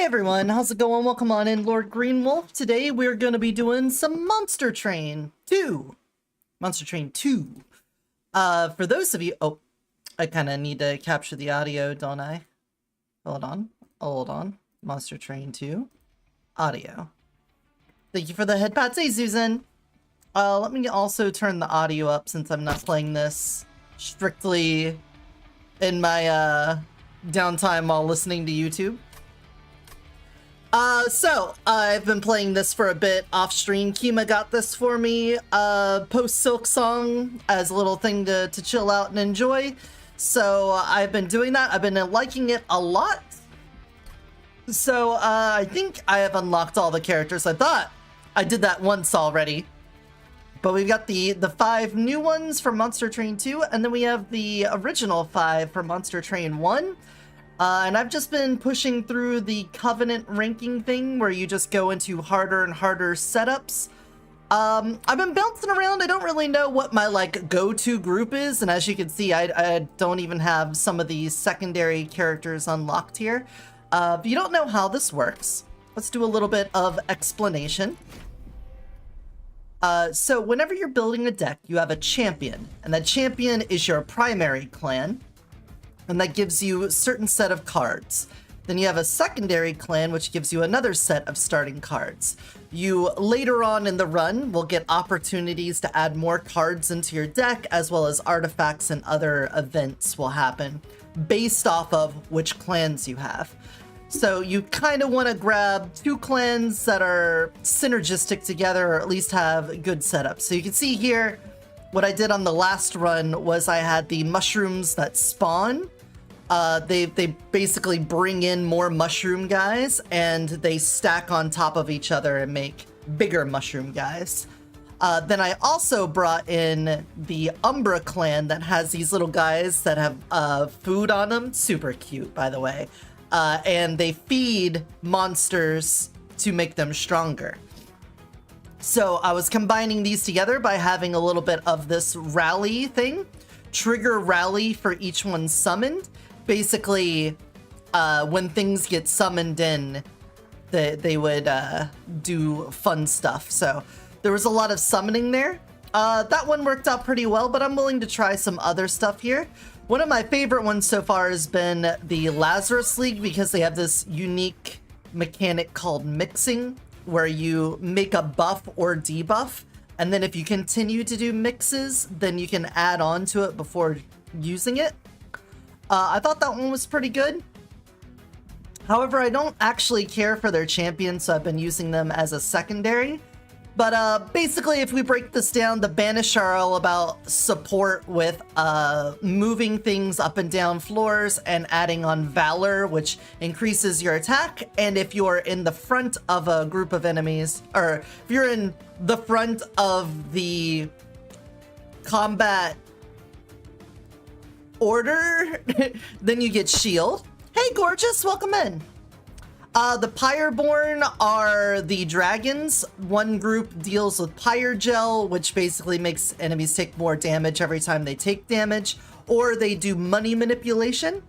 Hey everyone, how's it going? Welcome on in, Lord Greenwolf. Today we're going to be doing some Monster Train 2. Monster Train 2. For those of you... Oh, I kind of need to capture the audio, don't I? Hold on. Monster Train 2. Audio. Thank you for the head pats. Hey, Susan. Let me also turn the audio up since I'm not playing this strictly in my, downtime while listening to YouTube. So I've been playing this for a bit off stream. Kima got this for me, post Silk Song as a little thing to chill out and enjoy. So I've been doing that. I've been liking it a lot. So I think I have unlocked all the characters. I thought I did that once already. But we've got the 5 new ones for Monster Train 2, and then we have the original 5 for Monster Train 1. And I've just been pushing through the Covenant ranking thing where you just go into harder and harder setups. I've been bouncing around. I don't really know what my go-to group is, and as you can see, I don't even have some of these secondary characters unlocked here. If you don't know how this works, let's do a little bit of explanation. So whenever you're building a deck, you have a champion, and that champion is your primary clan. And that gives you a certain set of cards. Then you have a secondary clan, which gives you another set of starting cards. You, later on in the run, will get opportunities to add more cards into your deck, as well as artifacts and other events will happen, based off of which clans you have. So you kind of want to grab 2 clans that are synergistic together, or at least have good setups. So you can see here, what I did on the last run was I had the mushrooms that spawn. They basically bring in more mushroom guys, and they stack on top of each other and make bigger mushroom guys. Then I also brought in the Umbra clan that has these little guys that have food on them. Super cute, by the way. And they feed monsters to make them stronger. So I was combining these together by having a little bit of this rally thing. Trigger rally for each one summoned. Basically, when things get summoned in, they would do fun stuff. So there was a lot of summoning there. That one worked out pretty well, but I'm willing to try some other stuff here. One of my favorite ones so far has been the Lazarus League, because they have this unique mechanic called mixing, where you make a buff or debuff, and then if you continue to do mixes, then you can add on to it before using it. I thought that one was pretty good. However, I don't actually care for their champions, so I've been using them as a secondary. But basically, if we break this down, the Banish are all about support with moving things up and down floors and adding on Valor, which increases your attack. And if you're in the front of a group of enemies, or if you're in the front of the combat order, then you get shield. Hey, gorgeous, welcome in. The Pyreborn are the dragons. One group deals with Pyre Gel, which basically makes enemies take more damage every time they take damage, or they do money manipulation.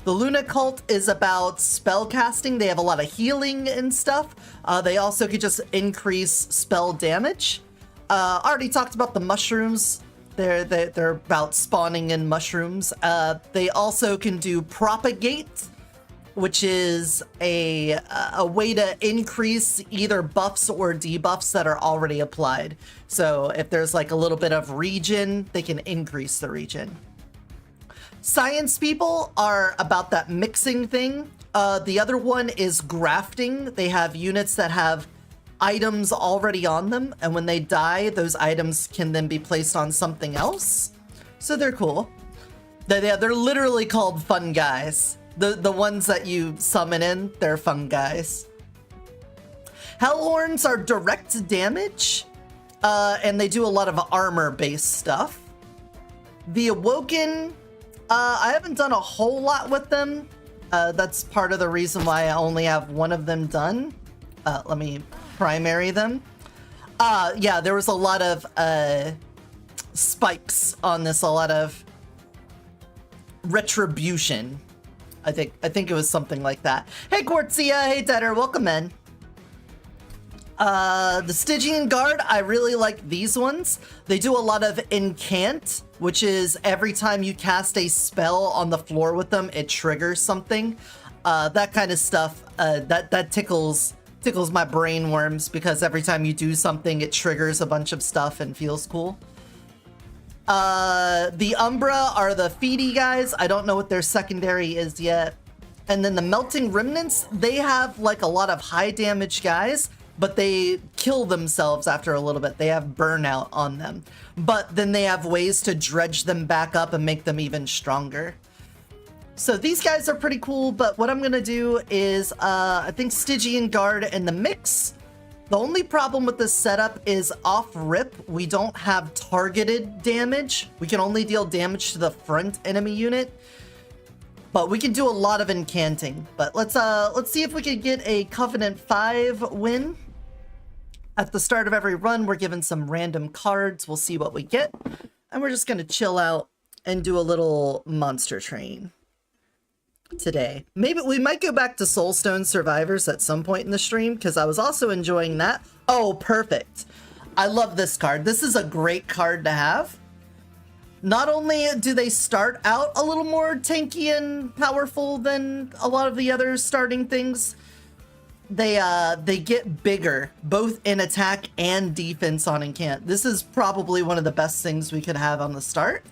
The Luna Cult is about spell casting. They have a lot of healing and stuff. They also could just increase spell damage. Already talked about the mushrooms. They're about spawning in mushrooms. They also can do propagate, which is a way to increase either buffs or debuffs that are already applied. So if there's a little bit of regen, they can increase the regen. Science people are about that mixing thing. The other one is grafting. They have units that have items already on them, and when they die, those items can then be placed on something else. So they're cool. They're literally called fun guys. The ones that you summon in, they're fun guys. Hellhorns are direct damage, and they do a lot of armor-based stuff. The Awoken, I haven't done a whole lot with them. That's part of the reason why I only have one of them done. Let me primary them. Yeah, there was a lot of spikes on this, a lot of retribution. I think it was something like that. Hey Quartzia, hey Deader, welcome in. The Stygian Guard, I really like these ones. They do a lot of incant, which is every time you cast a spell on the floor with them, it triggers something. That kind of stuff, that tickles my brain worms, because every time you do something, it triggers a bunch of stuff and feels cool. The Umbra are the feedy guys. I don't know what their secondary is yet. And then the Melting Remnants, they have like a lot of high damage guys, but they kill themselves after a little bit. They have burnout on them. But then they have ways to dredge them back up and make them even stronger. So these guys are pretty cool, but what I'm gonna do is, I think Stygian Guard in the mix. The only problem with this setup is off rip, we don't have targeted damage. We can only deal damage to the front enemy unit, but we can do a lot of incanting. But let's see if we can get a Covenant 5 win. At the start of every run, we're given some random cards. We'll see what we get. And we're just gonna chill out and do a little monster train today. Maybe we might go back to Soulstone Survivors at some point in the stream, because I was also enjoying that. Oh, perfect. I love this card. This is a great card to have. Not only do they start out a little more tanky and powerful than a lot of the other starting things, they get bigger, both in attack and defense on incant. This is probably one of the best things we could have on the start.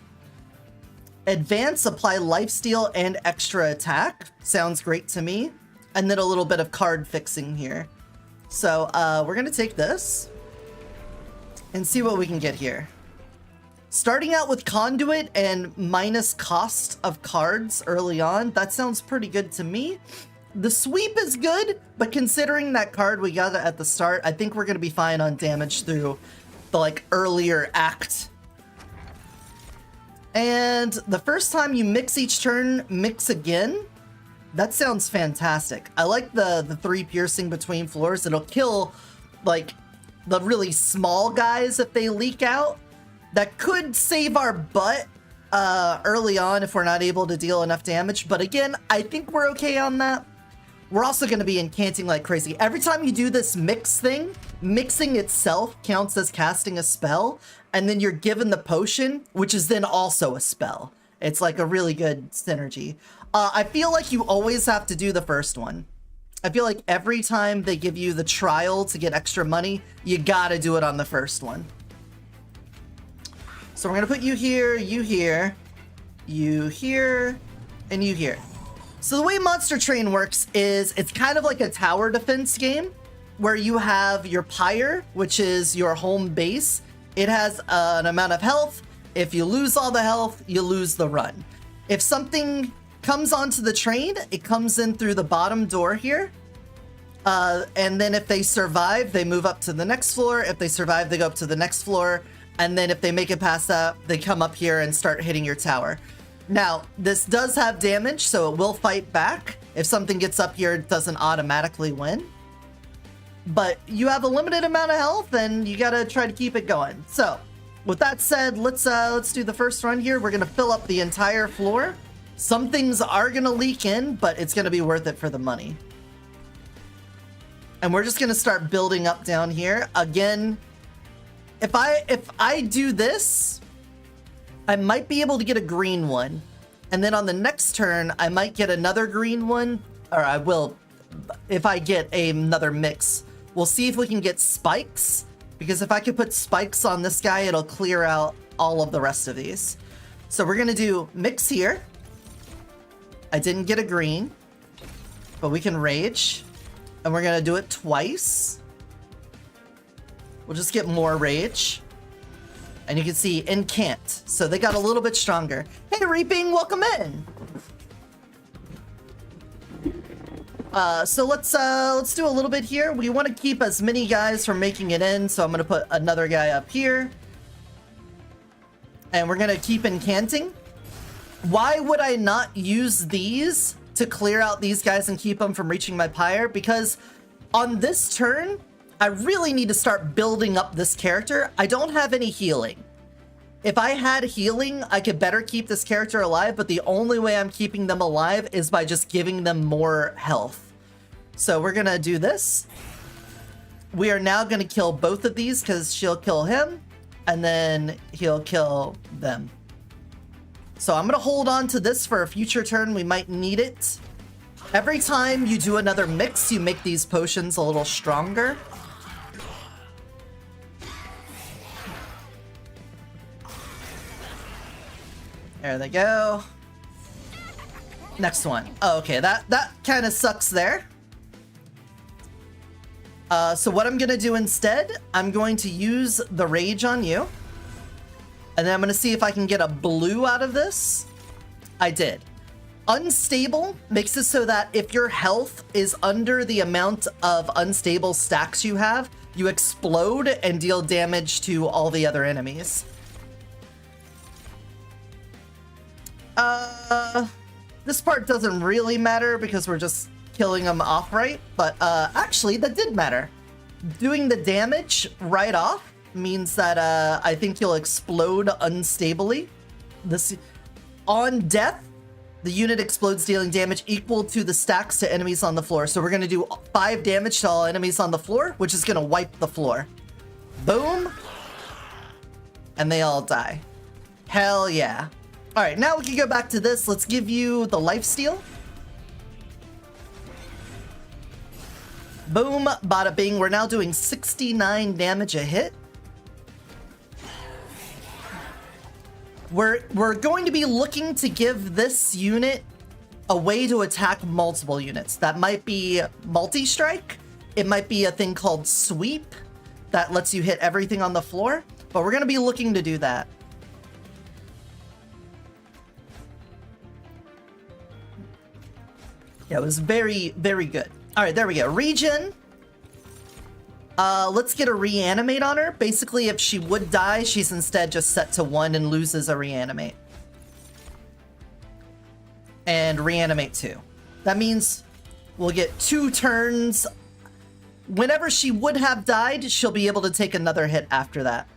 Advance, apply lifesteal and extra attack. Sounds great to me. And then a little bit of card fixing here. So we're gonna take this and see what we can get here. Starting out with Conduit and minus cost of cards early on, that sounds pretty good to me. The sweep is good, but considering that card we got at the start, I think we're gonna be fine on damage through the like earlier act. And the first time you mix each turn, mix again. That sounds fantastic. I like the 3 piercing between floors. It'll kill like the really small guys if they leak out. That could save our butt early on if we're not able to deal enough damage. But again, I think we're okay on that. We're also going to be incanting like crazy. Every time you do this mix thing, mixing itself counts as casting a spell. And then you're given the potion, which is then also a spell. It's like a really good synergy. I feel like you always have to do the first one. I feel like every time they give you the trial to get extra money, you gotta do it on the first one. So we're gonna put you here, you here, you here, and you here. So the way Monster Train works is it's kind of like a tower defense game where you have your pyre, which is your home base. It has an amount of health. If you lose all the health, you lose the run. If something comes onto the train, it comes in through the bottom door here. And then if they survive, they move up to the next floor. If they survive, they go up to the next floor. And then if they make it past that, they come up here and start hitting your tower. Now, this does have damage, so it will fight back. If something gets up here, it doesn't automatically win. But you have a limited amount of health and you gotta try to keep it going. So with that said, let's do the first run here. We're gonna fill up the entire floor. Some things are gonna leak in, but it's gonna be worth it for the money. And we're just gonna start building up down here. Again, if I do this, I might be able to get a green one. And then on the next turn, I might get another green one, or I will, if I get another mix. We'll see if we can get spikes, because if I could put spikes on this guy, it'll clear out all of the rest of these. So we're gonna do mix here. I didn't get a green, but we can rage. And we're gonna do it twice. We'll just get more rage. And you can see incant. So they got a little bit stronger. Hey Reaping, welcome in. So let's do a little bit here. We want to keep as many guys from making it in, so I'm going to put another guy up here. And we're going to keep incanting. Why would I not use these to clear out these guys and keep them from reaching my pyre? Because on this turn, I really need to start building up this character. I don't have any healing. If I had healing, I could better keep this character alive, but the only way I'm keeping them alive is by just giving them more health. So we're gonna do this. We are now gonna kill both of these because she'll kill him and then he'll kill them. So I'm gonna hold on to this for a future turn. We might need it. Every time you do another mix, you make these potions a little stronger. There they go. Next one. Oh, okay, that kind of sucks there. So what I'm gonna do instead, I'm going to use the rage on you. And then I'm gonna see if I can get a blue out of this. I did. Unstable makes it so that if your health is under the amount of unstable stacks you have, you explode and deal damage to all the other enemies. This part doesn't really matter because we're just killing them off right, but actually that did matter. Doing the damage right off means that I think you'll explode unstably. This on death, the unit explodes, dealing damage equal to the stacks to enemies on the floor. So we're gonna do 5 damage to all enemies on the floor, which is gonna wipe the floor. Boom. And they all die. Hell yeah. All right, now we can go back to this. Let's give you the lifesteal. Boom, bada bing. We're now doing 69 damage a hit. We're going to be looking to give this unit a way to attack multiple units. That might be multi-strike. It might be a thing called sweep that lets you hit everything on the floor, but we're going to be looking to do that. Yeah, it was very, very good. All right, there we go. Regen. Let's get a reanimate on her. Basically, if she would die, she's instead just set to 1 and loses a reanimate. And reanimate 2. That means we'll get 2 turns. Whenever she would have died, she'll be able to take another hit after that.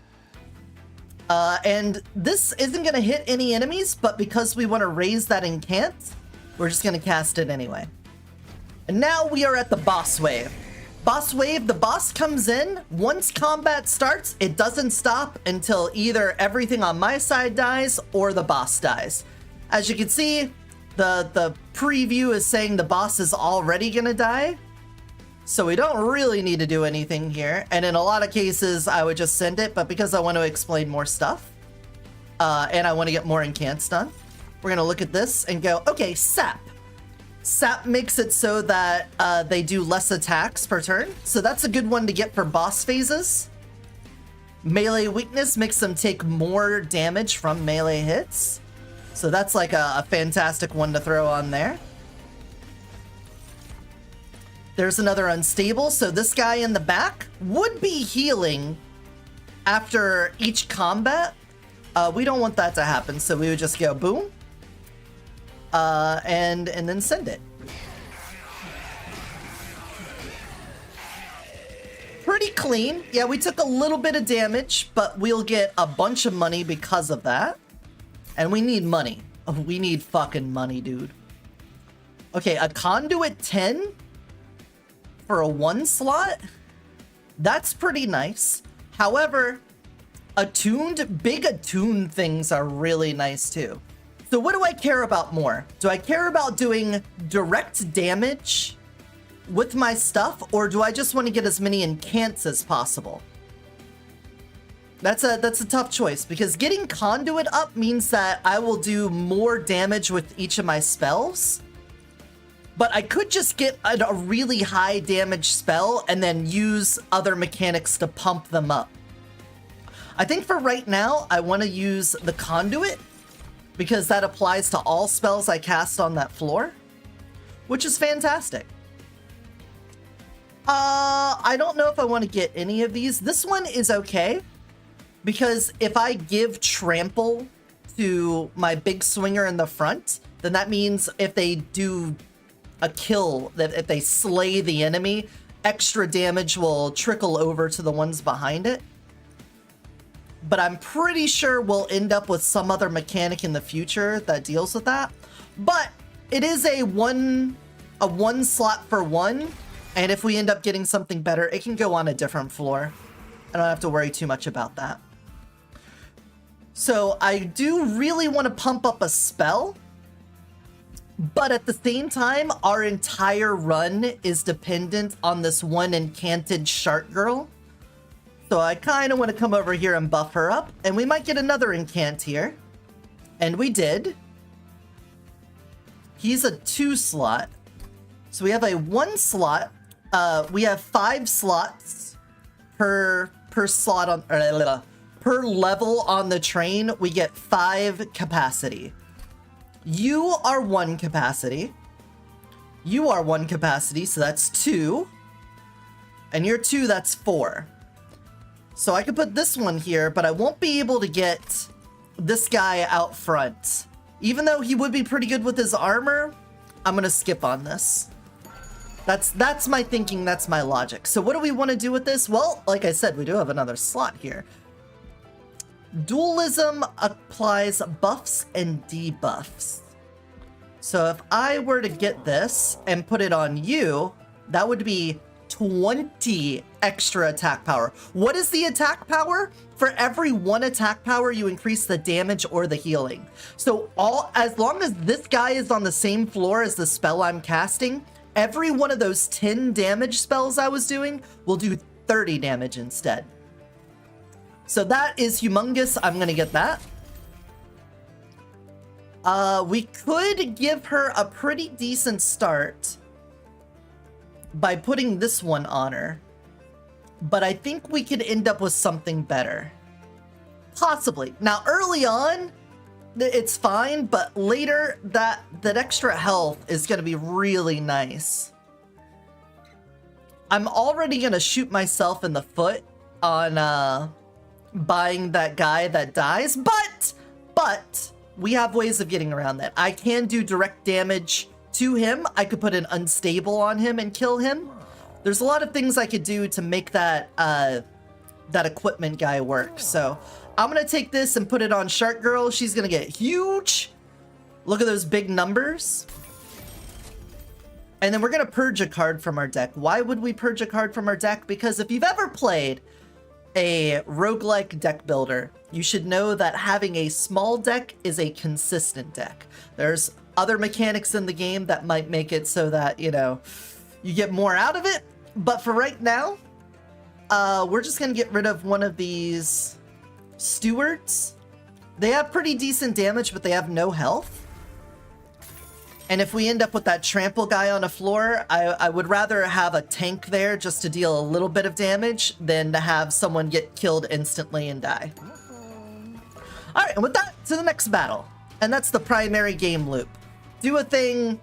And this isn't going to hit any enemies, but because we want to raise that incant, we're just going to cast it anyway. And now we are at the boss wave. Boss wave, the boss comes in. Once combat starts, it doesn't stop until either everything on my side dies or the boss dies. As you can see, the preview is saying the boss is already going to die. So we don't really need to do anything here. And in a lot of cases, I would just send it. But because I want to explain more stuff, and I want to get more incants done, we're going to look at this and go, okay, sap. Sap makes it so that they do less attacks per turn. So that's a good one to get for boss phases. Melee weakness makes them take more damage from melee hits. So that's like a fantastic one to throw on there. There's another unstable. So this guy in the back would be healing after each combat. We don't want that to happen. So we would just go boom. And then send it. Pretty clean. Yeah, we took a little bit of damage, but we'll get a bunch of money because of that. And we need money. We need fucking money, dude. Okay, a conduit 10 for a 1 slot? That's pretty nice. However, big attuned things are really nice too. So what do I care about more? Do I care about doing direct damage with my stuff, or do I just want to get as many incants as possible? That's a tough choice, because getting conduit up means that I will do more damage with each of my spells. But I could just get a really high damage spell and then use other mechanics to pump them up. I think for right now, I want to use the conduit, because that applies to all spells I cast on that floor, which is fantastic. I don't know if I want to get any of these. This one is okay, because if I give trample to my big swinger in the front, then that means if they do a kill, that if they slay the enemy, extra damage will trickle over to the ones behind it. but I'm pretty sure we'll end up with some other mechanic in the future that deals with that. But it is a one slot for one, and if we end up getting something better, it can go on a different floor. I don't have to worry too much about that. So I do really want to pump up a spell, but at the same time, our entire run is dependent on this one enchanted shark girl. So I kind of want to come over here and buff her up, and we might get another incant here. And we did. He's a 2 slot. So we have a 1 slot. We have 5 slots per slot on per level on the train. We get 5 capacity. You are 1 capacity. You are 1 capacity, so that's 2. And you're 2, that's 4. So I could put this one here, but I won't be able to get this guy out front. Even though he would be pretty good with his armor, I'm gonna skip on this. That's my thinking, that's my logic. So what do we want to do with this? Well, like I said, we do have another slot here. Dualism applies buffs and debuffs. So if I were to get this and put it on you, that would be 20 extra attack power. What is the attack power? For every 1 attack power, you increase the damage or the healing. So as long as this guy is on the same floor as the spell I'm casting, every one of those 10 damage spells I was doing will do 30 damage instead. So that is humongous. I'm gonna get that. We could give her a pretty decent start by putting this one on her, but I think we could end up with something better. Possibly. Now, early on, it's fine, but later, that extra health is going to be really nice. I'm already going to shoot myself in the foot on buying that guy that dies, but we have ways of getting around that. I can do direct damage to him. I could put an unstable on him and kill him. There's a lot of things I could do to make that that equipment guy work. So I'm gonna take this and put it on Shark Girl. She's gonna get huge. Look at those big numbers. And then we're gonna purge a card from our deck. Why would we purge a card from our deck? Because if you've ever played a roguelike deck builder, you should know that having a small deck is a consistent deck. There's other mechanics in the game that might make it so that, you know, you get more out of it. But for right now, we're just gonna get rid of one of these stewards. They have pretty decent damage, but they have no health. And if we end up with that trample guy on a floor, I would rather have a tank there just to deal a little bit of damage than to have someone get killed instantly and die. All right, and with that, to the next battle. And that's the primary game loop. Do a thing,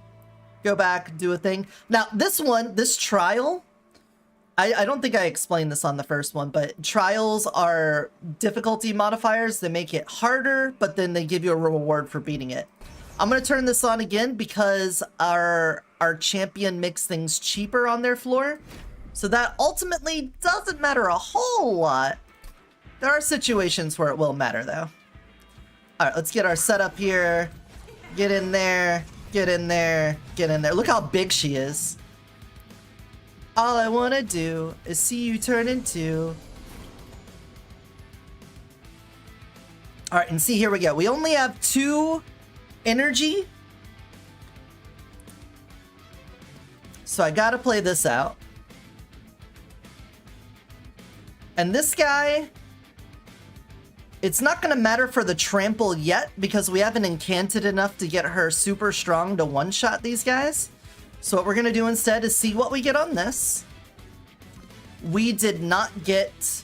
go back, do a thing. Now, this one, this trial, I don't think I explained this on the first one, but trials are difficulty modifiers. They make it harder, but then they give you a reward for beating it. I'm going to turn this on again because our champion makes things cheaper on their floor. So that ultimately doesn't matter a whole lot. There are situations where it will matter, though. All right, let's get our setup here. Get in there, get in there, get in there. Look how big she is. All I want to do is see you turn into... All right, and see, here we go. We only have 2 energy. So I gotta play this out. And this guy, it's not gonna matter for the trample yet because we haven't incanted enough to get her super strong to one-shot these guys. So what we're gonna do instead is see what we get on this. We did not get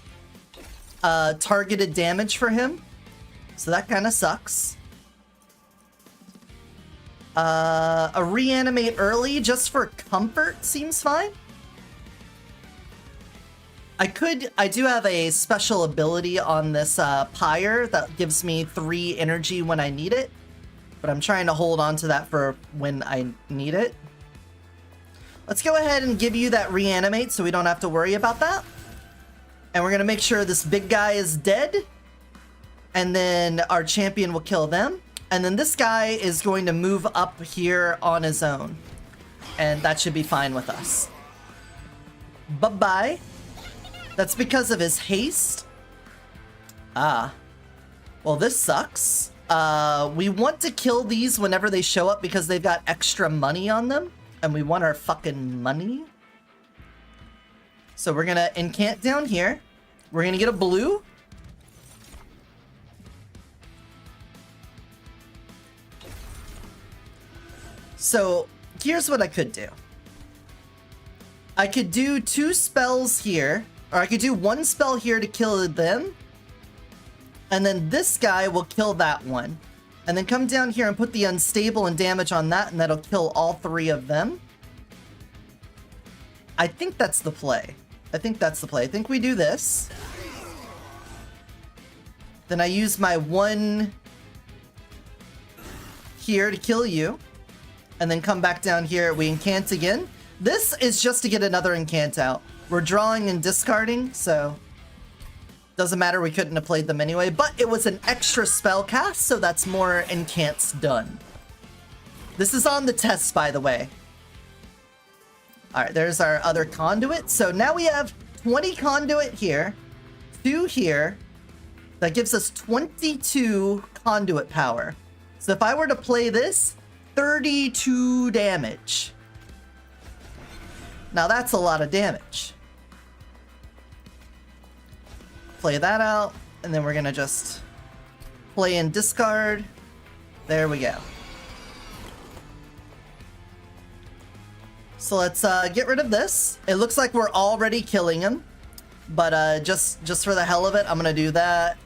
targeted damage for him, so that kind of sucks. A reanimate early just for comfort seems fine. I do have a special ability on this pyre that gives me 3 energy when I need it, but I'm trying to hold on to that for when I need it. Let's go ahead and give you that reanimate so we don't have to worry about that. And we're gonna make sure this big guy is dead. and then our champion will kill them. And then this guy is going to move up here on his own. And that should be fine with us. Bye-bye. That's because of his haste. Ah. Well, this sucks. We want to kill these whenever they show up because they've got extra money on them. And we want our fucking money. So we're gonna incant down here. We're gonna get a blue. So here's what I could do. I could do 2 spells here, or I could do 1 spell here to kill them. And then this guy will kill that one. And then come down here and put the unstable and damage on that, and that'll kill all 3 of them. I think that's the play. I think we do this. Then I use my 1 here to kill you. And then come back down here, we incant again. This is just to get another incant out. We're drawing and discarding, so doesn't matter, we couldn't have played them anyway, but it was an extra spell cast, so that's more incants done. This is on the test, by the way. All right, there's our other conduit. So now we have 20 conduit here, 2 here. That gives us 22 conduit power. So if I were to play this, 32 damage. Now that's a lot of damage. Play that out, and then we're gonna just play and discard. There we go. So let's get rid of this. It looks like we're already killing him, but just for the hell of it, I'm gonna do that.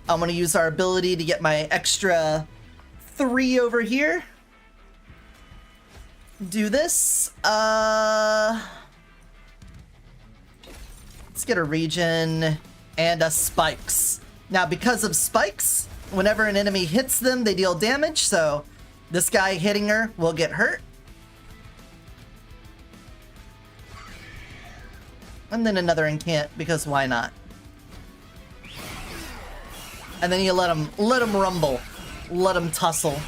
I'm gonna use our ability to get my extra 3 over here. Do this. Let's get a regen and a spikes. Now, because of spikes, whenever an enemy hits them, they deal damage. So this guy hitting her will get hurt. And then another incant, because why not? And then you let him rumble, let him tussle.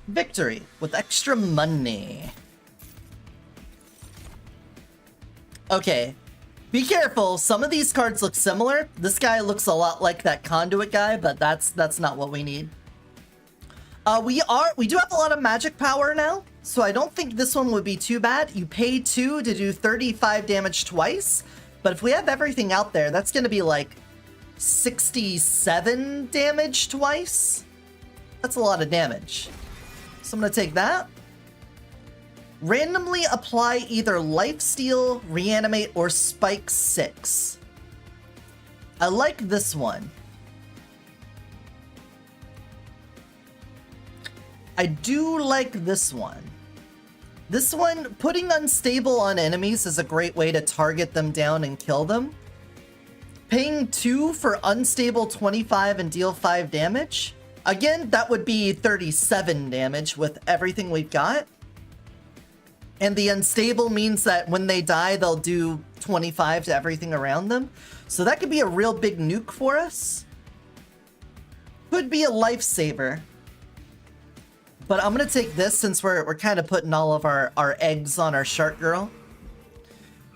Victory with extra money. Okay, be careful. Some of these cards look similar. This guy looks a lot like that conduit guy, but that's not what we need. We do have a lot of magic power now, so I don't think this one would be too bad. You pay 2 to do 35 damage twice, but if we have everything out there, that's gonna be like 67 damage twice. That's a lot of damage. So I'm gonna take that. Randomly apply either Lifesteal, Reanimate, or Spike 6. I like this one. I do like this one. This one, putting Unstable on enemies is a great way to target them down and kill them. Paying 2 for Unstable 25 and deal 5 damage. Again, that would be 37 damage with everything we've got. And the Unstable means that when they die, they'll do 25 to everything around them. So that could be a real big nuke for us. Could be a lifesaver. But I'm going to take this since we're kind of putting all of our eggs on our shark girl.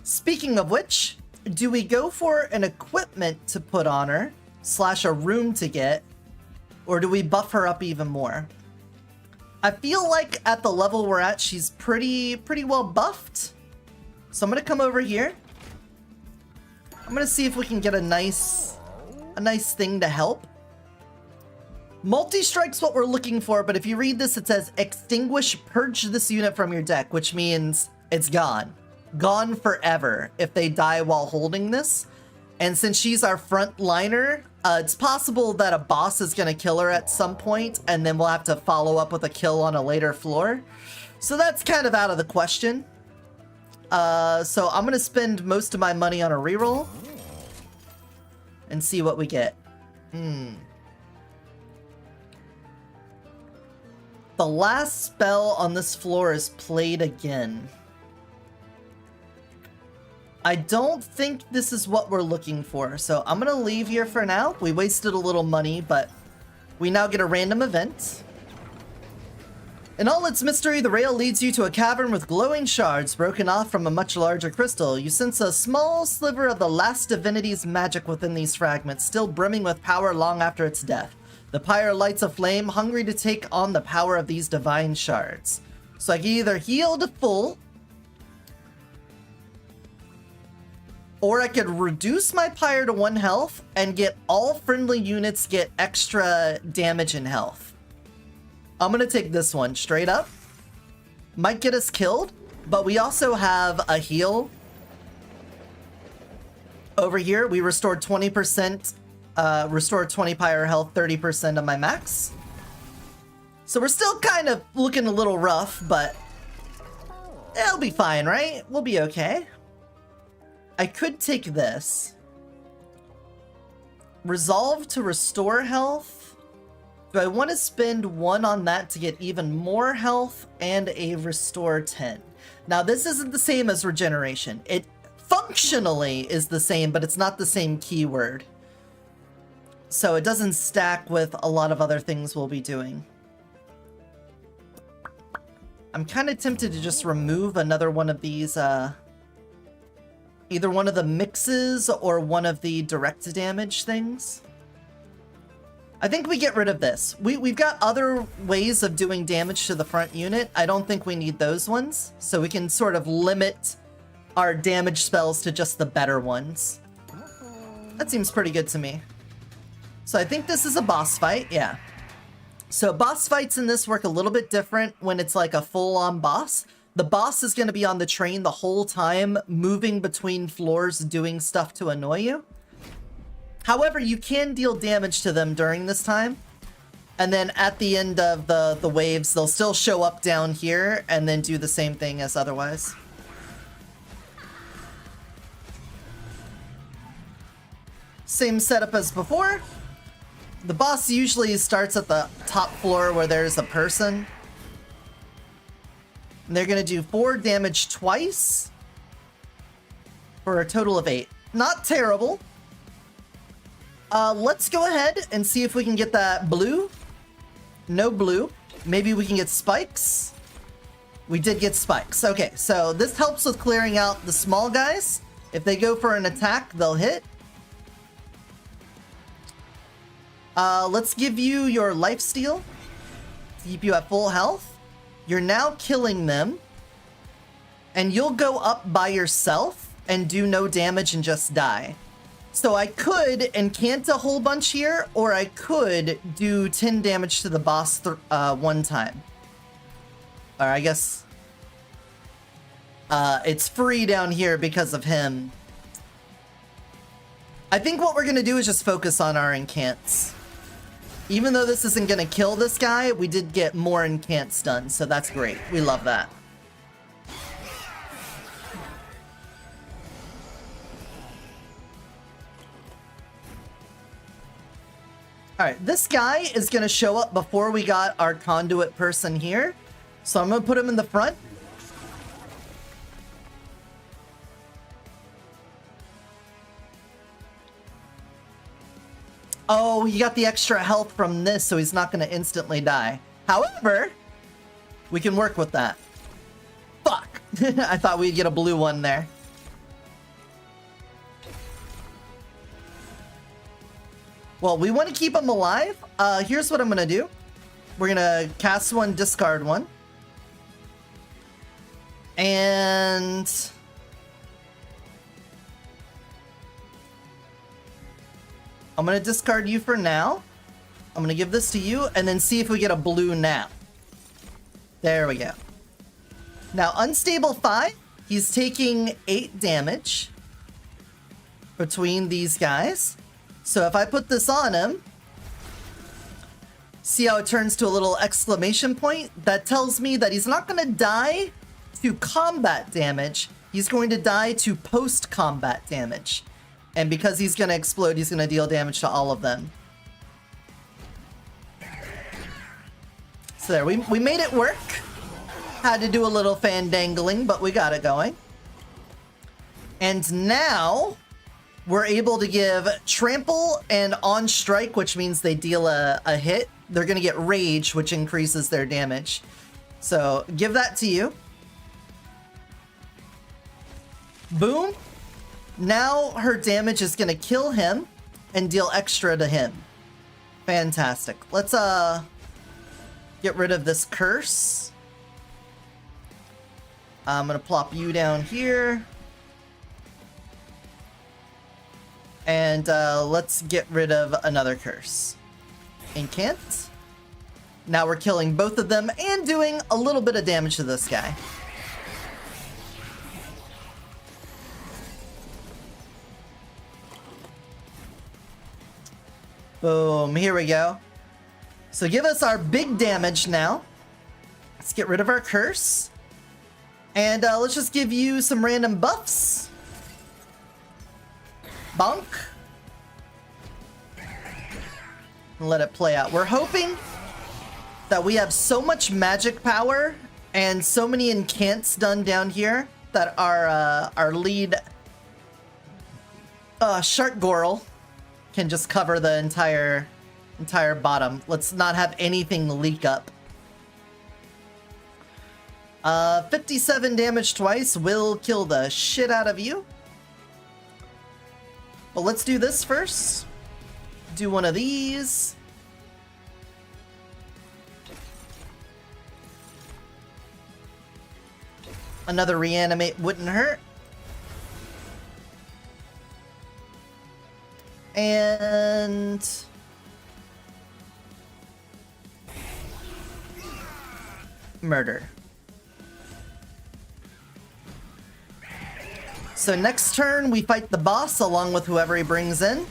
Speaking of which, do we go for an equipment to put on her, / a room to get, or do we buff her up even more? I feel like at the level we're at, she's pretty well buffed. So I'm going to come over here. I'm going to see if we can get a nice thing to help. Multi-strike's what we're looking for, but if you read this, it says extinguish, purge this unit from your deck, which means it's gone. Gone forever if they die while holding this. And since she's our front liner, it's possible that a boss is going to kill her at some point, and then we'll have to follow up with a kill on a later floor. So that's kind of out of the question. So I'm going to spend most of my money on a reroll and see what we get. The last spell on this floor is played again. I don't think this is what we're looking for, so I'm gonna leave here for now. We wasted a little money, but we now get a random event. In all its mystery, the rail leads you to a cavern with glowing shards broken off from a much larger crystal. You sense a small sliver of the last divinity's magic within these fragments, still brimming with power long after its death. The pyre lights a flame, hungry to take on the power of these divine shards. So I can either heal to full, or I could reduce my pyre to 1 health and get all friendly units get extra damage and health. I'm gonna take this one straight up. Might get us killed, but we also have a heal. Over here, we restored 20%, restored 20 pyre health, 30% of my max. So we're still kind of looking a little rough, but it'll be fine, right? We'll be okay. I could take this. Resolve to restore health. Do I want to spend 1 on that to get even more health and a restore 10? Now, this isn't the same as regeneration. It functionally is the same, but it's not the same keyword. So it doesn't stack with a lot of other things we'll be doing. I'm kind of tempted to just remove another one of these, either one of the mixes or one of the direct damage things. I think we get rid of this. We've got other ways of doing damage to the front unit. I don't think we need those ones. So we can sort of limit our damage spells to just the better ones. That seems pretty good to me. So I think this is a boss fight, yeah. So boss fights in this work a little bit different when it's like a full-on boss. The boss is going to be on the train the whole time, moving between floors, doing stuff to annoy you. However, you can deal damage to them during this time. And then at the end of the waves, they'll still show up down here and then do the same thing as otherwise. Same setup as before. The boss usually starts at the top floor where there's a person. And they're going to do 4 damage twice for a total of 8. Not terrible. Let's go ahead and see if we can get that blue. No blue. Maybe we can get spikes. We did get spikes. Okay, so this helps with clearing out the small guys. If they go for an attack, they'll hit. Let's give you your lifesteal to keep you at full health. You're now killing them, and you'll go up by yourself and do no damage and just die. So I could incant a whole bunch here, or I could do 10 damage to the boss 1 time. Or I guess it's free down here because of him. I think what we're going to do is just focus on our incants. Even though this isn't going to kill this guy, we did get more incants done, so that's great. We love that. Alright, this guy is going to show up before we got our conduit person here. So I'm going to put him in the front. Oh, he got the extra health from this, so he's not going to instantly die. However, we can work with that. Fuck! I thought we'd get a blue one there. Well, we want to keep him alive. Here's what I'm going to do. We're going to cast 1, discard 1. And I'm going to discard you for now. I'm going to give this to you and then see if we get a blue now. There we go. Now, Unstable 5, he's taking 8 damage between these guys. So if I put this on him, see how it turns to a little exclamation point? That tells me that he's not going to die to combat damage. He's going to die to post-combat damage. And because he's going to explode, he's going to deal damage to all of them. So there, we made it work. Had to do a little fandangling, but we got it going. And now we're able to give trample and on strike, which means they deal a hit. They're going to get rage, which increases their damage. So give that to you. Boom. Now her damage is going to kill him and deal extra to him. Fantastic. Let's get rid of this curse. I'm going to plop you down here. And let's get rid of another curse. Incant. Now we're killing both of them and doing a little bit of damage to this guy. Boom, here we go. So give us our big damage now. Let's get rid of our curse. And let's just give you some random buffs. Bonk. And let it play out. We're hoping that we have so much magic power and so many incants done down here that our lead Shark Gorl can just cover the entire bottom. Let's not have anything leak up. 57 damage twice will kill the shit out of you. But let's do this first. Do one of these. Another reanimate wouldn't hurt. And murder. So next turn, we fight the boss along with whoever he brings in.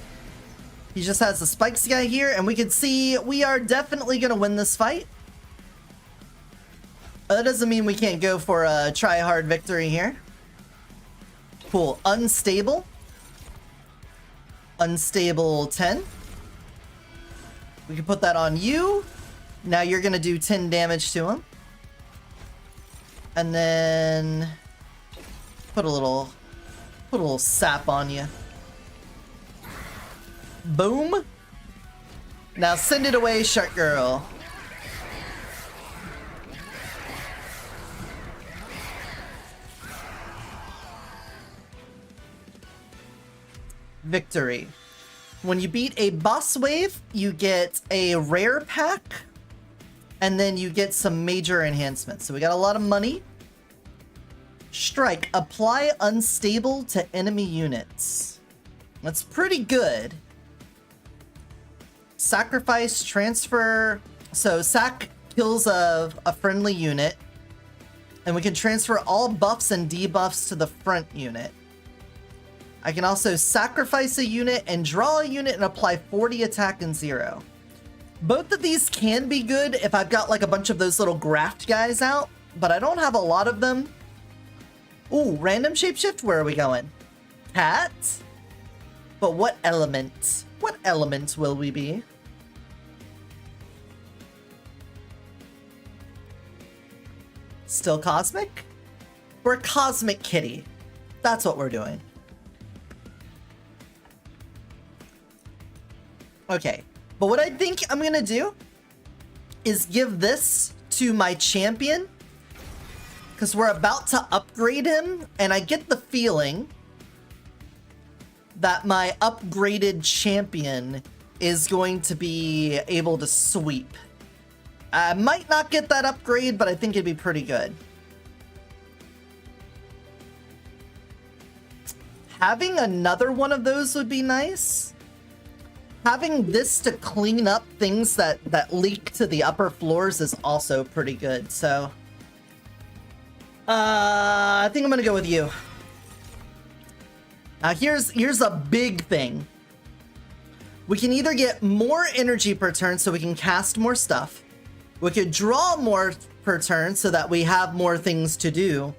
He just has the spikes guy here, and we can see we are definitely going to win this fight. That doesn't mean we can't go for a try-hard victory here. Cool. Unstable. Unstable 10. We can put that on you. Now you're going to do 10 damage to him. And then put a little sap on you. Boom. Now send it away, Shark Girl. Victory. When you beat a boss wave, you get a rare pack, and then you get some major enhancements. So we got a lot of money. Strike. Apply unstable to enemy units. That's pretty good. Sacrifice, transfer. So sac kills a friendly unit. And we can transfer all buffs and debuffs to the front unit. I can also sacrifice a unit and draw a unit and apply 40 attack and 0. Both of these can be good if I've got like a bunch of those little graft guys out, but I don't have a lot of them. Ooh, random shapeshift? Where are we going? Cat? But what element? What element will we be? Still cosmic? We're Cosmic Kitty. That's what we're doing. Okay, but what I think I'm gonna do is give this to my champion, because we're about to upgrade him, and I get the feeling that my upgraded champion is going to be able to sweep. I might not get that upgrade, but I think it'd be pretty good. Having another one of those would be nice. Having this to clean up things that leak to the upper floors is also pretty good, so I think I'm gonna go with you. Now here's a big thing. We can either get more energy per turn so we can cast more stuff. We could draw more per turn so that we have more things to do.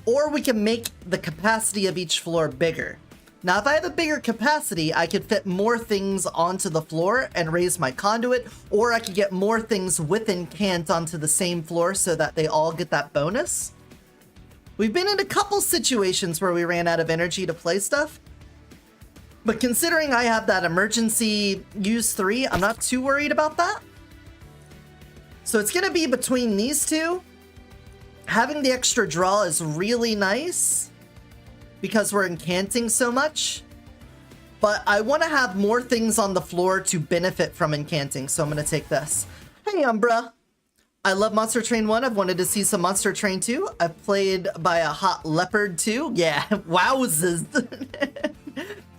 Or we can make the capacity of each floor bigger. Now, if I have a bigger capacity, I could fit more things onto the floor and raise my conduit, or I could get more things with incant onto the same floor so that they all get that bonus. We've been in a couple situations where we ran out of energy to play stuff. But considering I have that emergency use 3, I'm not too worried about that. So it's going to be between these two. Having the extra draw is really nice because we're incanting so much. But I want to have more things on the floor to benefit from incanting, so I'm going to take this. Hey, Umbra. I love Monster Train 1. I've wanted to see some Monster Train 2. I've played by a hot leopard too. Yeah, wowzers.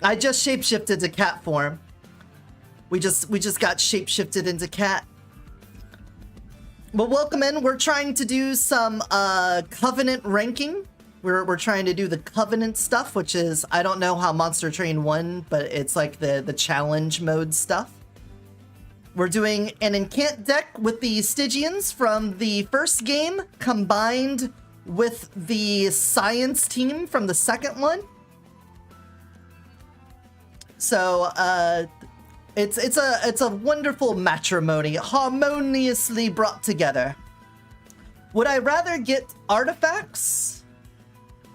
I just shapeshifted to cat form. We just got shapeshifted into cat. Well, welcome in. We're trying to do some Covenant ranking. We're trying to do the Covenant stuff, which is, I don't know how Monster Train 1, but it's like the challenge mode stuff. We're doing an Incant deck with the Stygians from the first game combined with the Science team from the second one. So, it's a wonderful matrimony, harmoniously brought together. Would I rather get artifacts,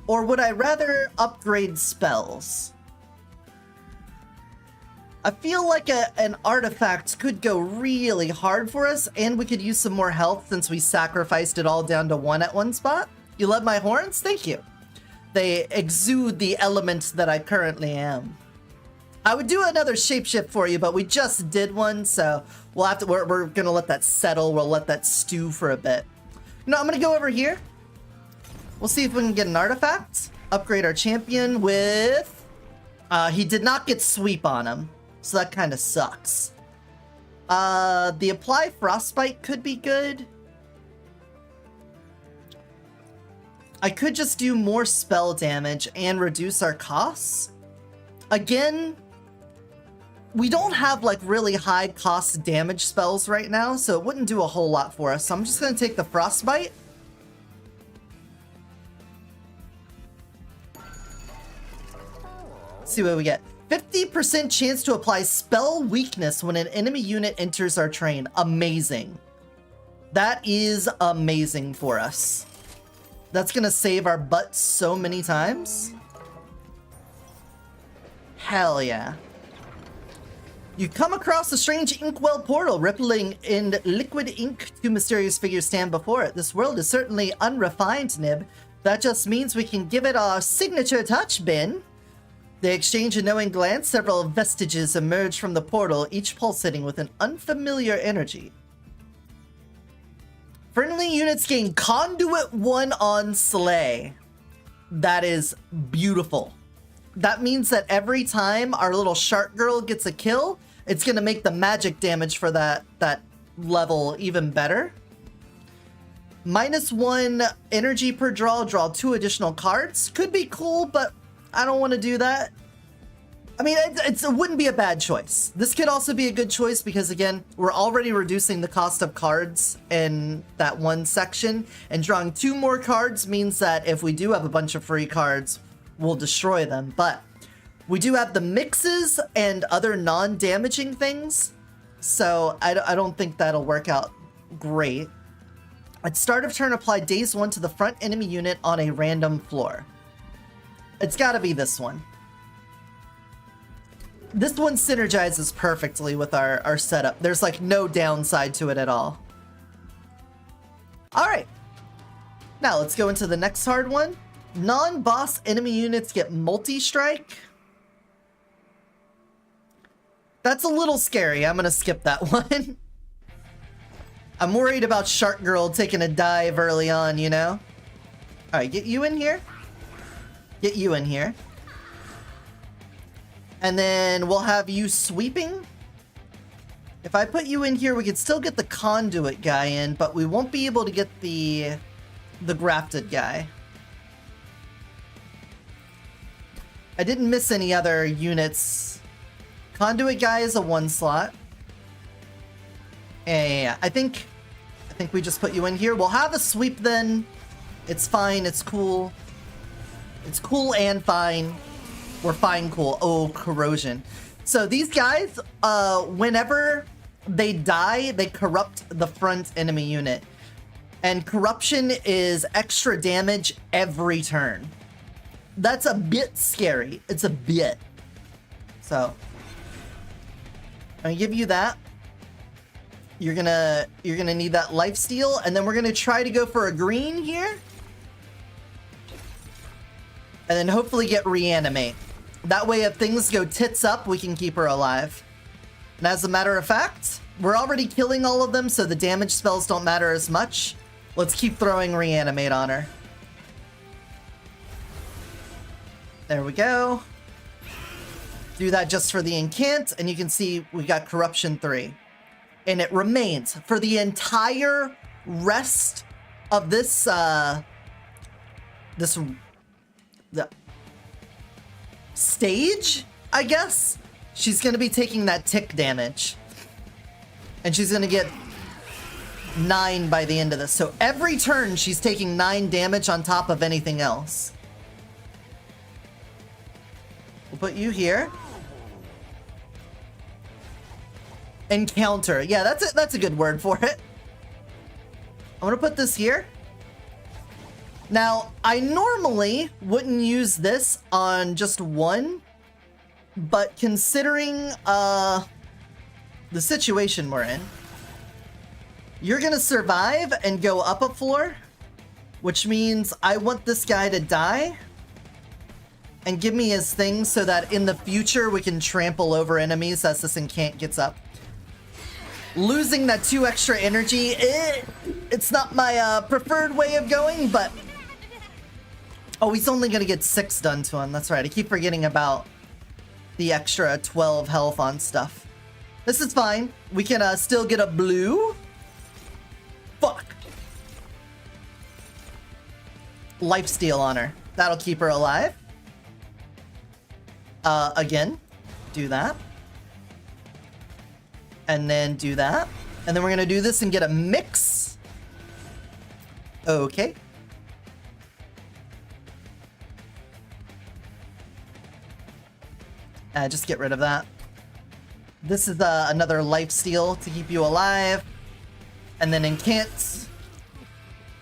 or would I rather upgrade spells? I feel like an artifact could go really hard for us, and we could use some more health since we sacrificed it all down to 1 at one spot. You love my horns? Thank you. They exude the element that I currently am. I would do another shapeshift for you, but we just did one, so we'll have to. We're gonna let that settle. We'll let that stew for a bit. You know, I'm gonna go over here. We'll see if we can get an artifact. Upgrade our champion with. He did not get sweep on him, so that kind of sucks. The apply frostbite could be good. I could just do more spell damage and reduce our costs. Again, we don't have like really high cost damage spells right now, so it wouldn't do a whole lot for us. So I'm just going to take the frostbite. See what we get. 50% chance to apply spell weakness when an enemy unit enters our train. Amazing. That is amazing for us. That's going to save our butt so many times. Hell yeah. You come across a strange inkwell portal, rippling in liquid ink. 2 mysterious figures stand before it. This world is certainly unrefined, Nib. That just means we can give it our signature touch, Ben. They exchange a knowing glance. Several vestiges emerge from the portal, each pulsating with an unfamiliar energy. Friendly units gain Conduit 1 on Slay. That is beautiful. That means that every time our little shark girl gets a kill, it's going to make the magic damage for that level even better. -1 energy per draw 2 additional cards. Could be cool, but I don't want to do that. I mean, it wouldn't be a bad choice. This could also be a good choice because, again, we're already reducing the cost of cards in that one section, and drawing 2 more cards means that if we do have a bunch of free cards, we'll destroy them. But we do have the mixes and other non-damaging things, so I don't think that'll work out great. At start of turn, apply Daze 1 to the front enemy unit on a random floor. It's gotta be this one. This one synergizes perfectly with our setup. There's like no downside to it at all. Alright. Now let's go into the next hard one. Non-boss enemy units get multi-strike. That's a little scary. I'm gonna skip that one. I'm worried about Shark Girl taking a dive early on, you know? Alright, get you in here. Get you in here. And then we'll have you sweeping. If I put you in here, we could still get the conduit guy in, but we won't be able to get the grafted guy. I didn't miss any other units. Conduit guy is a 1 slot. Yeah. I think we just put you in here. We'll have a sweep then. It's fine. It's cool. It's cool and fine. We're fine cool. Oh, corrosion. So these guys, whenever they die, they corrupt the front enemy unit. And corruption is extra damage every turn. That's a bit scary. It's a bit. So I'm gonna give you that. You're gonna need that lifesteal, and then we're gonna try to go for a green here. And then hopefully get reanimate. That way if things go tits up, we can keep her alive. And as a matter of fact, we're already killing all of them, so the damage spells don't matter as much. Let's keep throwing reanimate on her. There we go. Do that just for the incant, and you can see we got corruption 3. And it remains for the entire rest of this, the stage, I guess. She's gonna be taking that tick damage. And she's gonna get 9 by the end of this. So every turn, she's taking 9 damage on top of anything else. We'll put you here. Encounter. Yeah, that's a good word for it. I'm gonna put this here. Now, I normally wouldn't use this on just one, but considering the situation we're in, you're gonna survive and go up a floor, which means I want this guy to die and give me his thing so that in the future we can trample over enemies as this incant gets up. Losing that 2 extra energy, it's not my preferred way of going, but... Oh, he's only gonna get 6 done to him. That's right. I keep forgetting about the extra 12 health on stuff. This is fine. We can still get a blue. Fuck. Lifesteal on her. That'll keep her alive. Again, do that. And then do that. And then we're gonna do this and get a mix. Okay. Just get rid of that. This is another lifesteal to keep you alive. And then incant.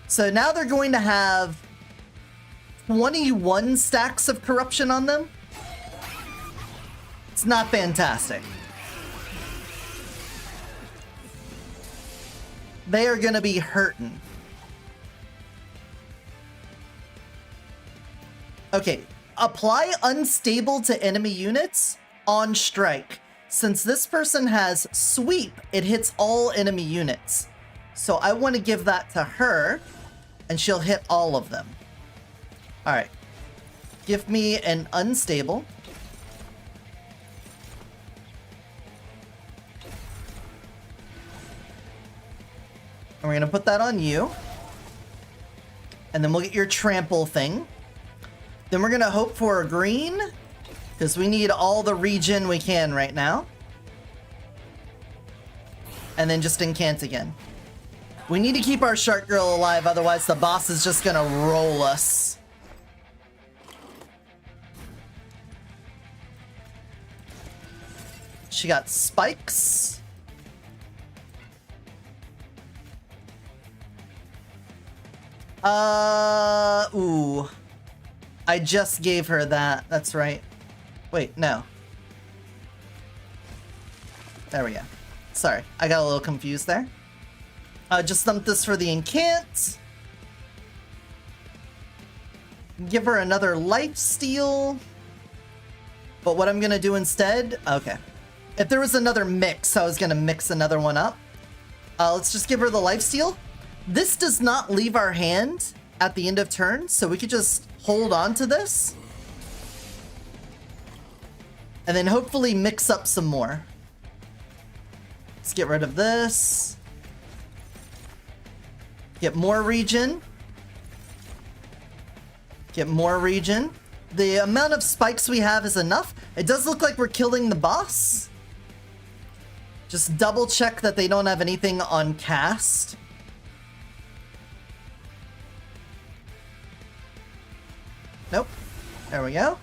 So now they're going to have 21 stacks of corruption on them. It's not fantastic. They are going to be hurting. Okay, apply unstable to enemy units on strike. Since this person has sweep, it hits all enemy units. So I want to give that to her, and she'll hit all of them. All right. Give me an unstable. And we're going to put that on you. And then we'll get your trample thing. Then we're going to hope for a green, because we need all the regen we can right now. And then just incant again. We need to keep our shark girl alive, otherwise the boss is just going to roll us. She got spikes. Ooh. I just gave her that. That's right. Wait, no. There we go. Sorry, I got a little confused there. Just dump this for the incant. Give her another lifesteal. But what I'm gonna do instead... Okay. If there was another mix, I was gonna mix another one up. Let's just give her the lifesteal. This does not leave our hand at the end of turn, so we could just hold on to this. And then hopefully mix up some more. Let's get rid of this. Get more regen. Get more regen. The amount of spikes we have is enough. It does look like we're killing the boss. Just double check that they don't have anything on cast. Nope. There we go.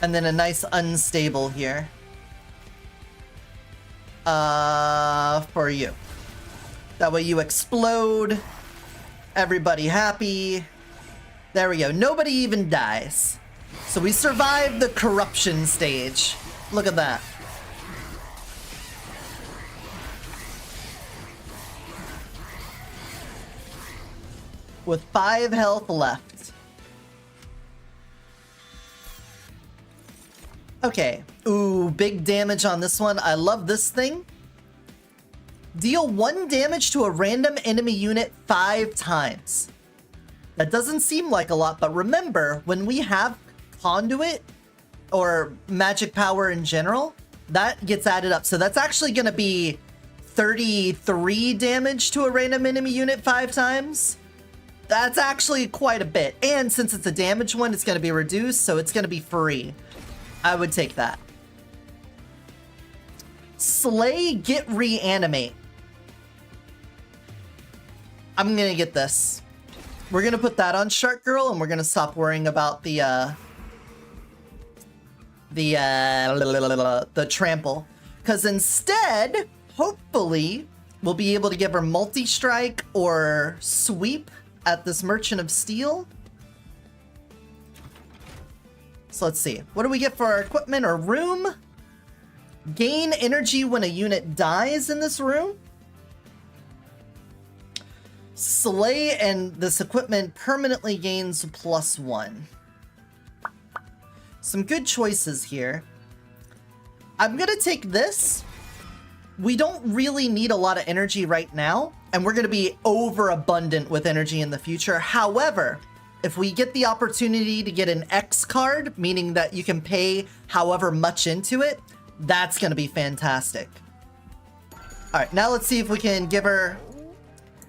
And then a nice unstable here. For you. That way you explode. Everybody happy. There we go. Nobody even dies. So we survived the corruption stage. Look at that. With 5 health left. Okay. Ooh, big damage on this one. I love this thing. Deal 1 damage to a random enemy unit 5 times. That doesn't seem like a lot, but remember, when we have conduit or magic power in general, that gets added up. So that's actually going to be 33 damage to a random enemy unit 5 times. That's actually quite a bit. And since it's a damage one, it's going to be reduced, so it's going to be free. I would take that. Slay, get reanimate. I'm going to get this. We're going to put that on Shark Girl, and we're going to stop worrying about the trample. Because instead, hopefully, we'll be able to give her multi-strike or sweep at this Merchant of Steel. So let's see. What do we get for our equipment or room? Gain energy when a unit dies in this room. Slay, and this equipment permanently gains +1. Some good choices here. I'm gonna take this. We don't really need a lot of energy right now, and we're gonna be overabundant with energy in the future. However, if we get the opportunity to get an X card, meaning that you can pay however much into it, that's gonna be fantastic. All right, now let's see if we can give her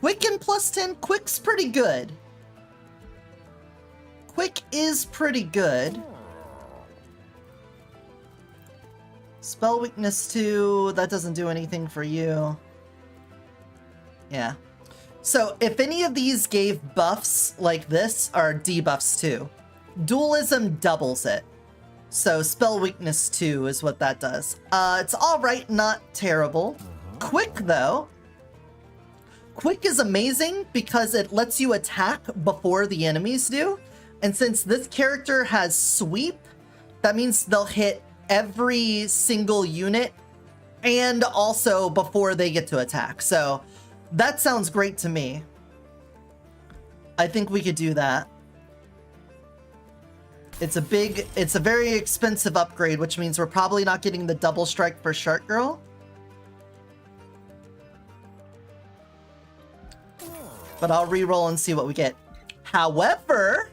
Quick and +10. Quick's pretty good. Quick is pretty good. Spell weakness 2, that doesn't do anything for you. Yeah. So if any of these gave buffs like this, are debuffs too. Dualism doubles it. So spell weakness 2 is what that does. It's alright, not terrible. Quick though. Quick is amazing because it lets you attack before the enemies do. And since this character has sweep, that means they'll hit every single unit and also before they get to attack. So that sounds great to me. I think we could do that. It's a very expensive upgrade, which means we're probably not getting the double strike for Shark Girl. But I'll re-roll and see what we get. However,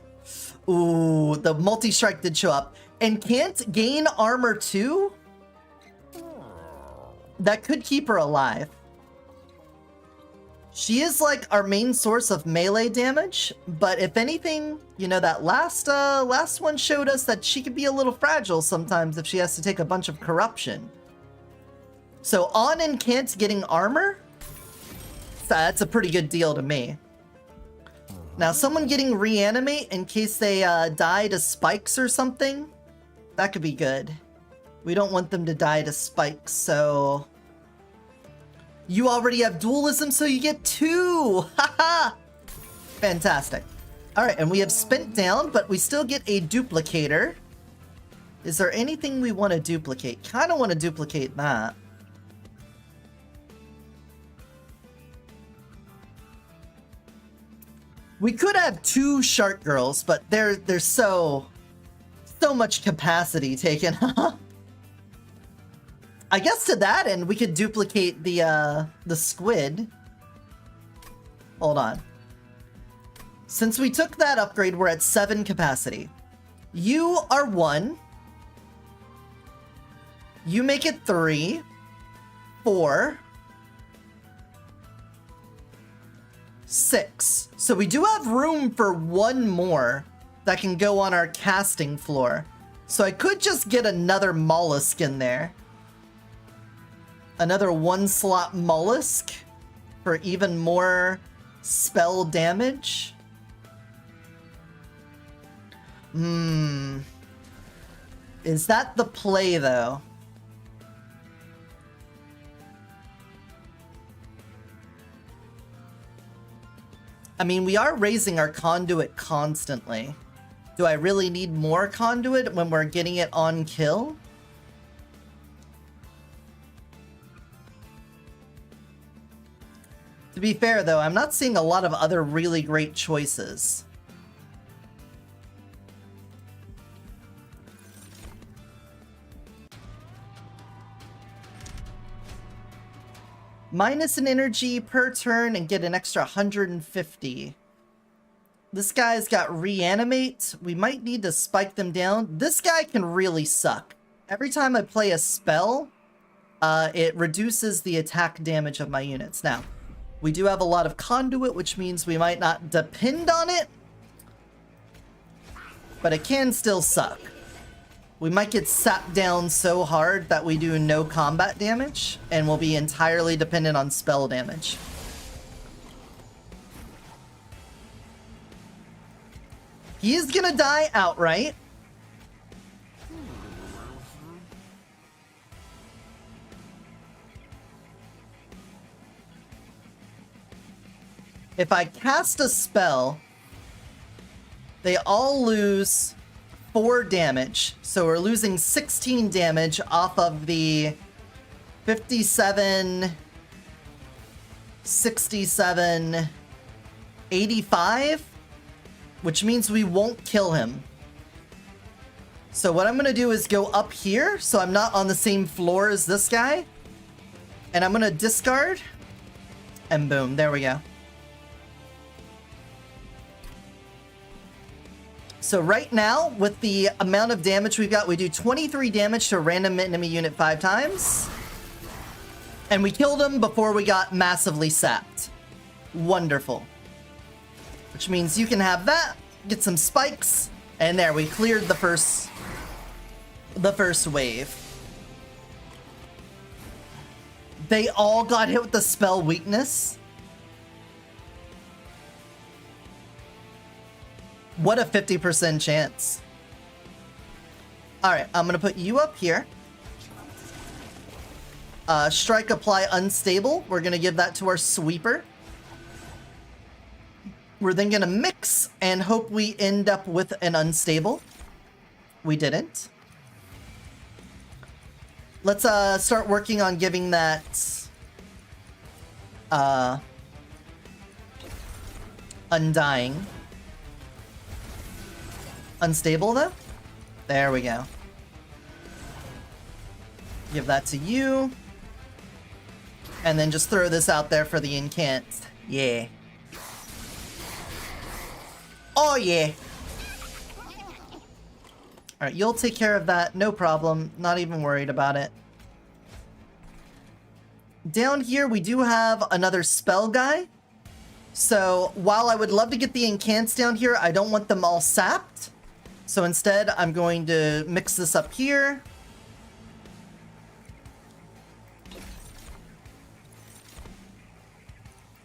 ooh, the multi-strike did show up. And can't gain armor too? That could keep her alive. She is like our main source of melee damage, but if anything, you know, that last one showed us that she could be a little fragile sometimes if she has to take a bunch of corruption. So on and can't getting armor? That's a pretty good deal to me. Now, someone getting reanimate in case they die to spikes or something, that could be good. We don't want them to die to spikes, so... You already have dualism, so you get 2! Haha! Fantastic. Alright, and we have spent down, but we still get a duplicator. Is there anything we want to duplicate? Kind of want to duplicate that. We could have 2 Shark Girls, but there's so much capacity taken up. I guess to that end, we could duplicate the squid. Hold on. Since we took that upgrade, we're at 7 capacity. You are 1. You make it 3, 4, 6. So we do have room for 1 more that can go on our casting floor. So I could just get another mollusk in there. Another 1-slot mollusk for even more spell damage. Is that the play though? I mean, we are raising our conduit constantly. Do I really need more conduit when we're getting it on kill? To be fair, though, I'm not seeing a lot of other really great choices. Minus an energy per turn and get an extra 150. This guy's got reanimate. We might need to spike them down. This guy can really suck. Every time I play a spell, it reduces the attack damage of my units. Now, we do have a lot of conduit, which means we might not depend on it, but it can still suck. We might get sapped down so hard that we do no combat damage, and we'll be entirely dependent on spell damage. He is gonna die outright. If I cast a spell, they all lose 4 damage. So we're losing 16 damage off of the 57, 67, 85, which means we won't kill him. So what I'm going to do is go up here so I'm not on the same floor as this guy. And I'm going to discard. And boom, there we go. So right now, with the amount of damage we've got, we do 23 damage to a random enemy unit 5 times. And we killed him before we got massively sapped. Wonderful. Which means you can have that, get some spikes, and there, we cleared the first wave. They all got hit with the spell weakness. What a 50% chance. Alright, I'm going to put you up here. Strike, apply, unstable. We're going to give that to our sweeper. We're then going to mix and hope we end up with an unstable. We didn't. Let's start working on giving that undying. Unstable, though? There we go. Give that to you. And then just throw this out there for the incant. Yeah. Oh, yeah. Alright, you'll take care of that. No problem. Not even worried about it. Down here, we do have another spell guy. So, while I would love to get the incants down here, I don't want them all sapped. So instead, I'm going to mix this up here.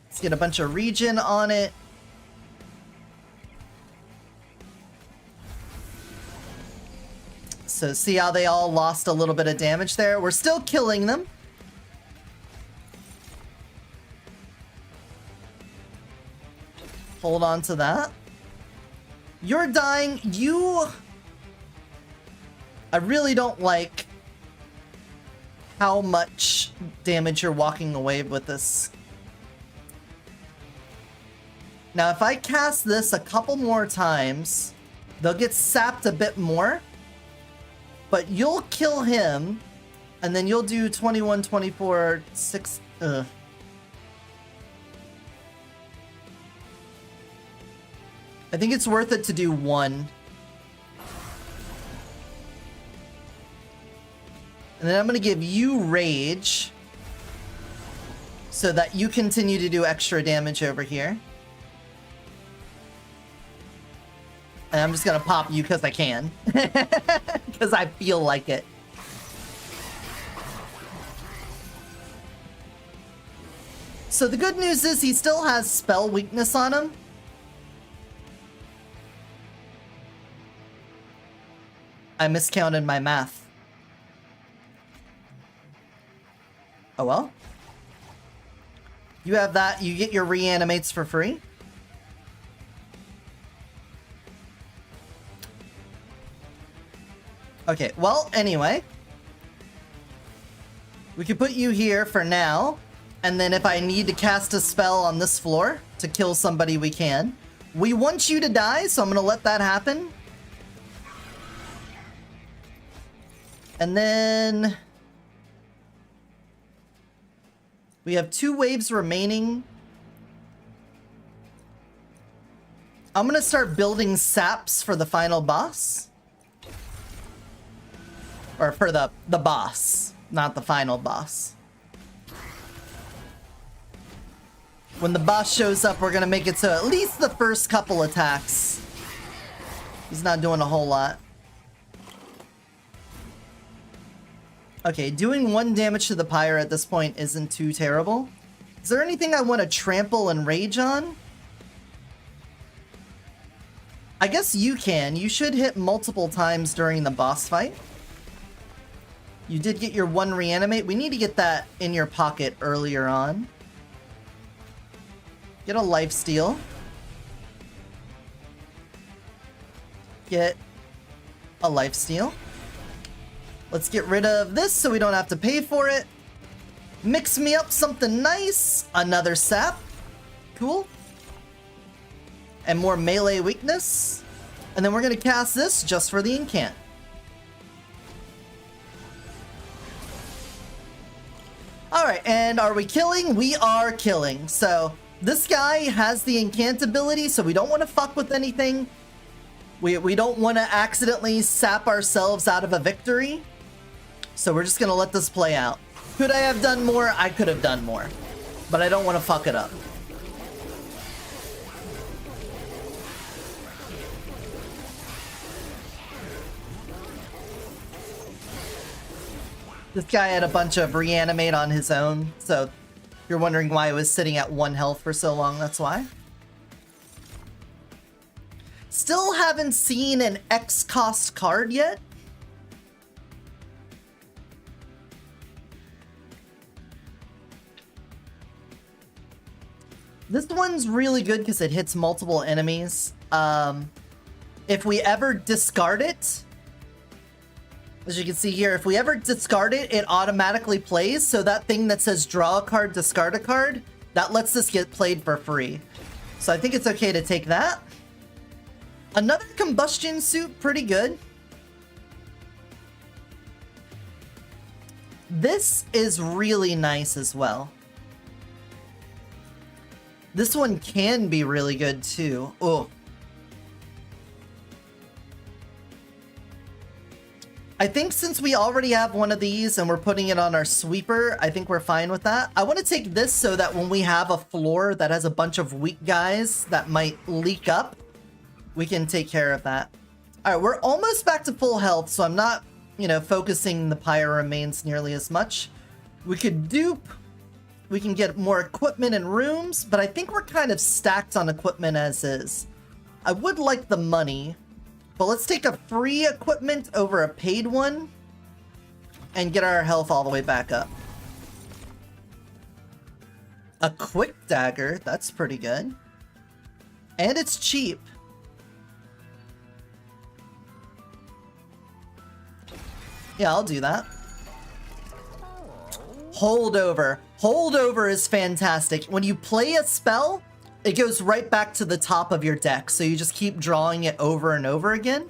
Let's get a bunch of regen on it. So see how they all lost a little bit of damage there? We're still killing them. Hold on to that. You're dying. I really don't like how much damage you're walking away with this. Now, if I cast this a couple more times, they'll get sapped a bit more. But you'll kill him, and then you'll do 21, 24, 6... I think it's worth it to do 1. And then I'm going to give you Rage, so that you continue to do extra damage over here. And I'm just going to pop you because I can. Because I feel like it. So the good news is he still has spell weakness on him. I miscounted my math. Oh well. You have that. You get your reanimates for free. Okay, well, anyway. We can put you here for now. And then if I need to cast a spell on this floor to kill somebody, we can. We want you to die, so I'm going to let that happen. And then... we have 2 waves remaining. I'm going to start building saps for the final boss. Or for the boss, not the final boss. When the boss shows up, we're going to make it so at least the first couple attacks. He's not doing a whole lot. Okay, doing 1 damage to the pyre at this point isn't too terrible. Is there anything I want to trample and rage on? I guess you can. You should hit multiple times during the boss fight. You did get your 1 reanimate. We need to get that in your pocket earlier on. Get a lifesteal. Get a lifesteal. Let's get rid of this so we don't have to pay for it. Mix me up something nice. Another sap. Cool. And more melee weakness. And then we're going to cast this just for the incant. Alright, and are we killing? We are killing. So, this guy has the incant ability, so we don't want to fuck with anything. We don't want to accidentally sap ourselves out of a victory. So we're just going to let this play out. Could I have done more? I could have done more. But I don't want to fuck it up. This guy had a bunch of reanimate on his own, so if you're wondering why it was sitting at 1 health for so long, that's why. Still haven't seen an X cost card yet. This one's really good because it hits multiple enemies. If we ever discard it, as you can see here, if we ever discard it, it automatically plays. So that thing that says draw a card, discard a card, that lets this get played for free. So I think it's okay to take that. Another combustion suit, pretty good. This is really nice as well. This one can be really good too. Oh. I think since we already have one of these and we're putting it on our sweeper, I think we're fine with that. I want to take this so that when we have a floor that has a bunch of weak guys that might leak up, we can take care of that. All right, we're almost back to full health, so I'm not, you know, focusing the pyre remains nearly as much. We could dupe. We can get more equipment and rooms, but I think we're kind of stacked on equipment as is. I would like the money, but let's take a free equipment over a paid one and get our health all the way back up. A quick dagger, that's pretty good. And it's cheap. Yeah, I'll do that. Holdover. Holdover is fantastic. When you play a spell, it goes right back to the top of your deck, so you just keep drawing it over and over again.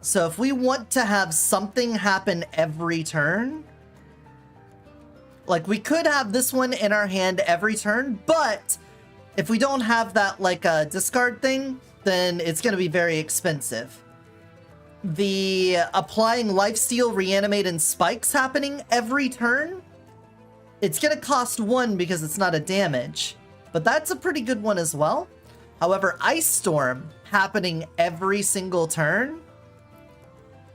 So if we want to have something happen every turn, like we could have this one in our hand every turn, but if we don't have that like a discard thing, then it's going to be very expensive. The applying lifesteal, reanimate, and spikes happening every turn, it's going to cost 1 because it's not a damage, but that's a pretty good one as well. However, Ice Storm happening every single turn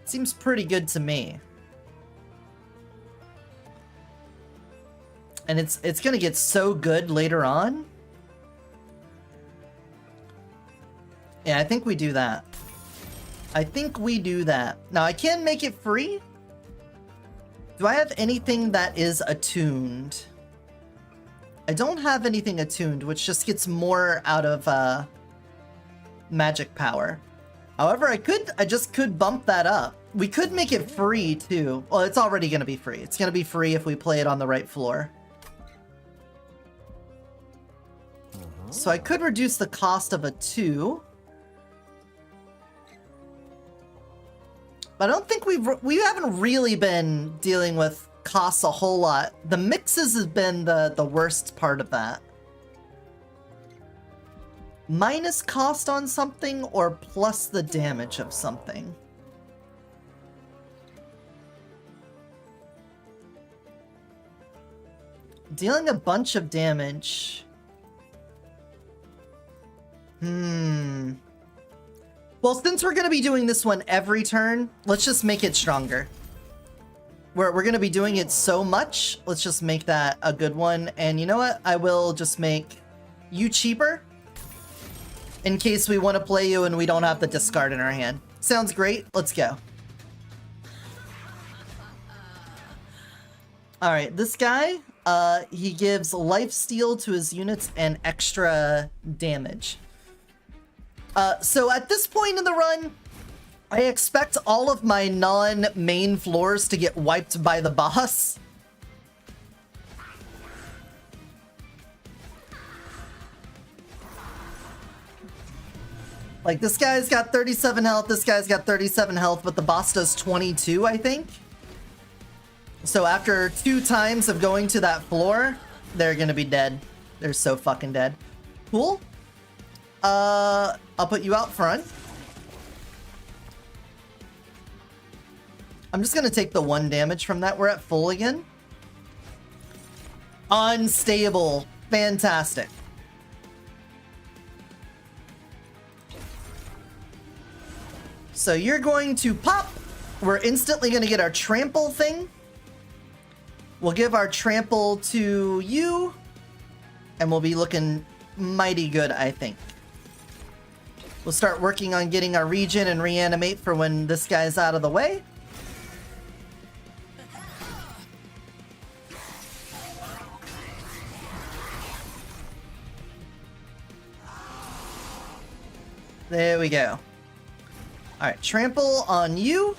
seems pretty good to me. And it's going to get so good later on. Yeah, I think we do that. I think we do that. Now, I can make it free. Do I have anything that is attuned? I don't have anything attuned, which just gets more out of magic power. However, I just could bump that up. We could make it free too. Well, it's already gonna be free. It's gonna be free if we play it on the right floor. So I could reduce the cost of a 2. But I don't think we haven't really been dealing with costs a whole lot. The mixes has been the worst part of that. Minus cost on something or plus the damage of something. Dealing a bunch of damage. Well, since we're going to be doing this one every turn, let's just make it stronger. We're going to be doing it so much, let's just make that a good one. And you know what? I will just make you cheaper in case we want to play you and we don't have the discard in our hand. Sounds great. Let's go. Alright, this guy, he gives lifesteal to his units and extra damage. So at this point in the run, I expect all of my non-main floors to get wiped by the boss. Like, this guy's got 37 health, this guy's got 37 health, but the boss does 22, I think. So after 2 times of going to that floor, they're gonna be dead. They're so fucking dead. Cool. I'll put you out front. I'm just gonna take the 1 damage from that. We're at full again. Unstable. Fantastic. So you're going to pop. We're instantly gonna get our trample thing. We'll give our trample to you. And we'll be looking mighty good, I think. We'll start working on getting our regen and reanimate for when this guy's out of the way. There we go. Alright, trample on you.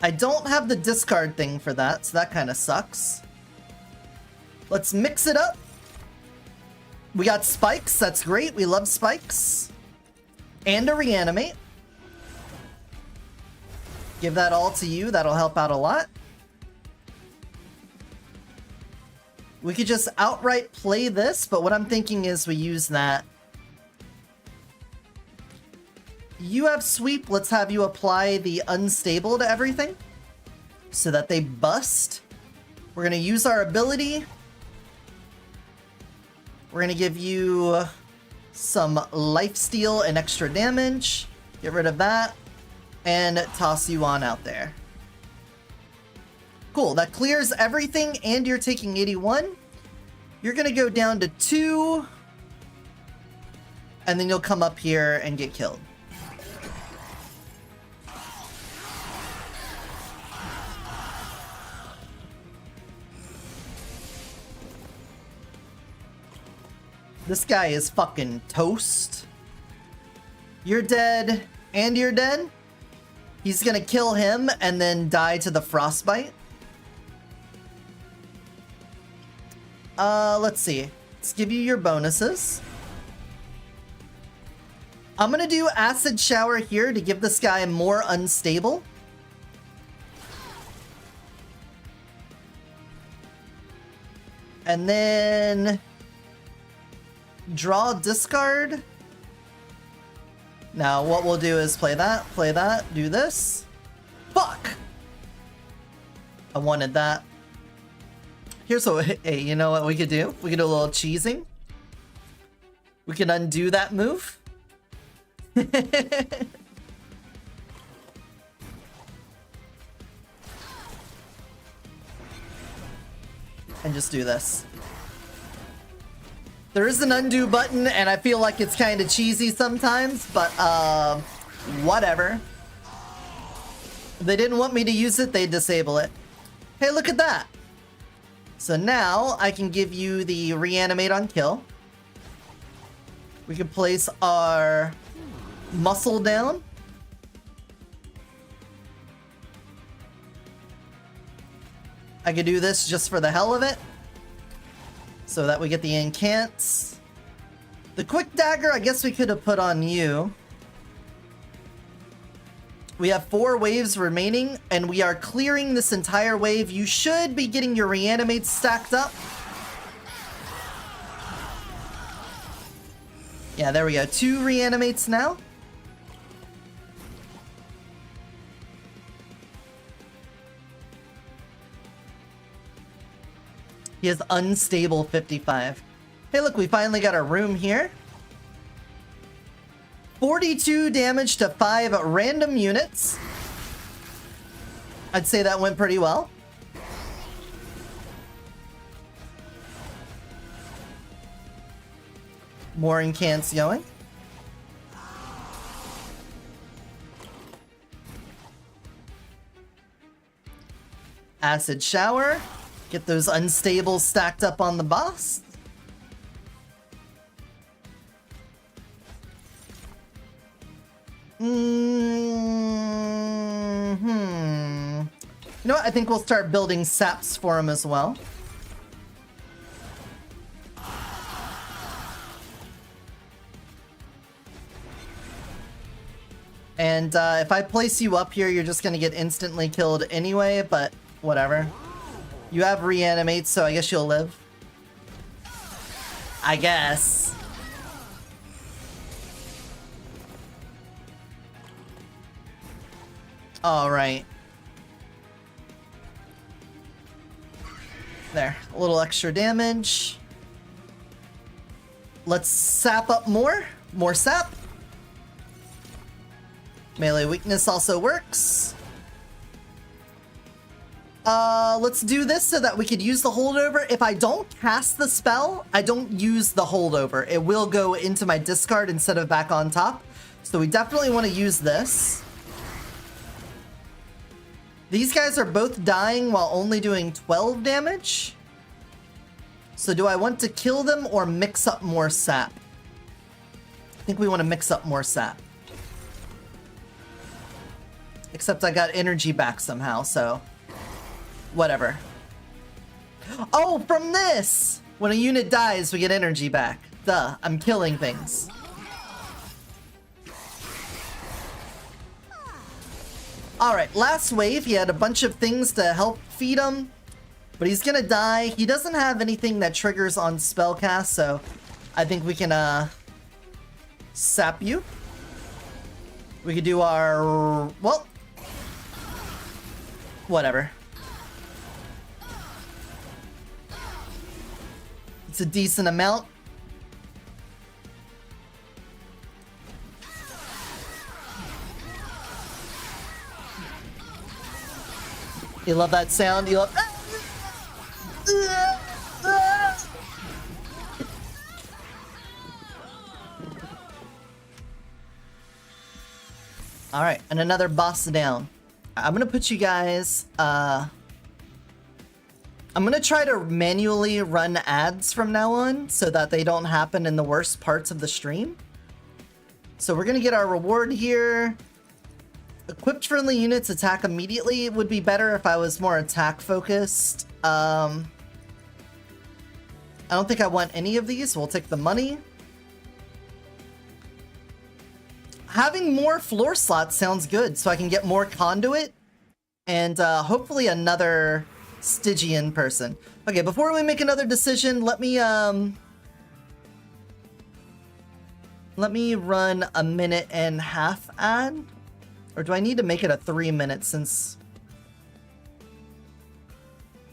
I don't have the discard thing for that, so that kind of sucks. Let's mix it up. We got spikes, that's great. We love spikes. And a reanimate. Give that all to you, that'll help out a lot. We could just outright play this, but what I'm thinking is we use that. You have sweep, let's have you apply the unstable to everything so that they bust. We're gonna use our ability. We're gonna give you some lifesteal and extra damage. Get rid of that and toss you on out there. Cool, that clears everything and you're taking 81. You're gonna go down to 2 and then you'll come up here and get killed. This guy is fucking toast. You're dead, and you're dead. He's gonna kill him and then die to the frostbite. Let's see. Let's give you your bonuses. I'm gonna do acid shower here to give this guy more unstable. And then draw discard. Now what we'll do is play that, do this. Fuck! I wanted that. Here's what, hey, you know what we could do? We could do a little cheesing. We can undo that move. And just do this. There is an undo button, and I feel like it's kind of cheesy sometimes, but, whatever. If they didn't want me to use it, they'd disable it. Hey, look at that! So now I can give you the reanimate on kill. We can place our muscle down. I could do this just for the hell of it, so that we get the incants. The quick dagger, I guess we could have put on you. We have 4 waves remaining, and we are clearing this entire wave. You should be getting your reanimates stacked up. Yeah, there we go. 2 reanimates now. He has unstable 55. Hey, look, we finally got our room here. 42 damage to 5 random units. I'd say that went pretty well. More incants going. Acid shower. Get those unstables stacked up on the boss. You know what? I think we'll start building saps for him as well. And if I place you up here, you're just gonna get instantly killed anyway, but whatever. You have reanimate, so I guess you'll live. I guess. Alright. There. A little extra damage. Let's sap up more. More sap. Melee weakness also works. Let's do this so that we could use the holdover. If I don't cast the spell, I don't use the holdover. It will go into my discard instead of back on top. So we definitely want to use this. These guys are both dying while only doing 12 damage. So do I want to kill them or mix up more sap? I think we want to mix up more sap. Except I got energy back somehow, so whatever. Oh, from this! When a unit dies, we get energy back. Duh, I'm killing things. Alright, last wave, he had a bunch of things to help feed him, but he's gonna die. He doesn't have anything that triggers on spellcast, so I think we can, sap you. We could do our... well... whatever. It's a decent amount. You love that sound? You love... Alright, and another boss down. I'm gonna put you guys, I'm gonna try to manually run ads from now on so that they don't happen in the worst parts of the stream. So we're gonna get our reward here. Equipped friendly units attack immediately. It would be better if I was more attack focused. I don't think I want any of these. We'll take the money. Having more floor slots sounds good, so I can get more conduit and hopefully another Stygian person. Okay, before we make another decision, let me run a 1.5-minute ad. Or do I need to make it a 3-minute since...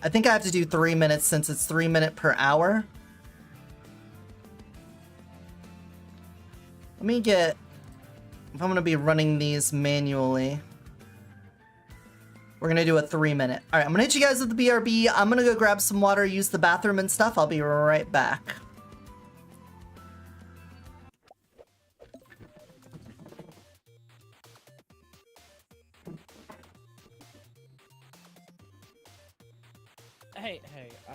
I think I have to do 3 minutes since it's 3 minutes per hour. Let me get... if I'm going to be running these manually, we're going to do a 3-minute. Alright, I'm going to hit you guys with the BRB. I'm going to go grab some water, use the bathroom and stuff. I'll be right back. Hey,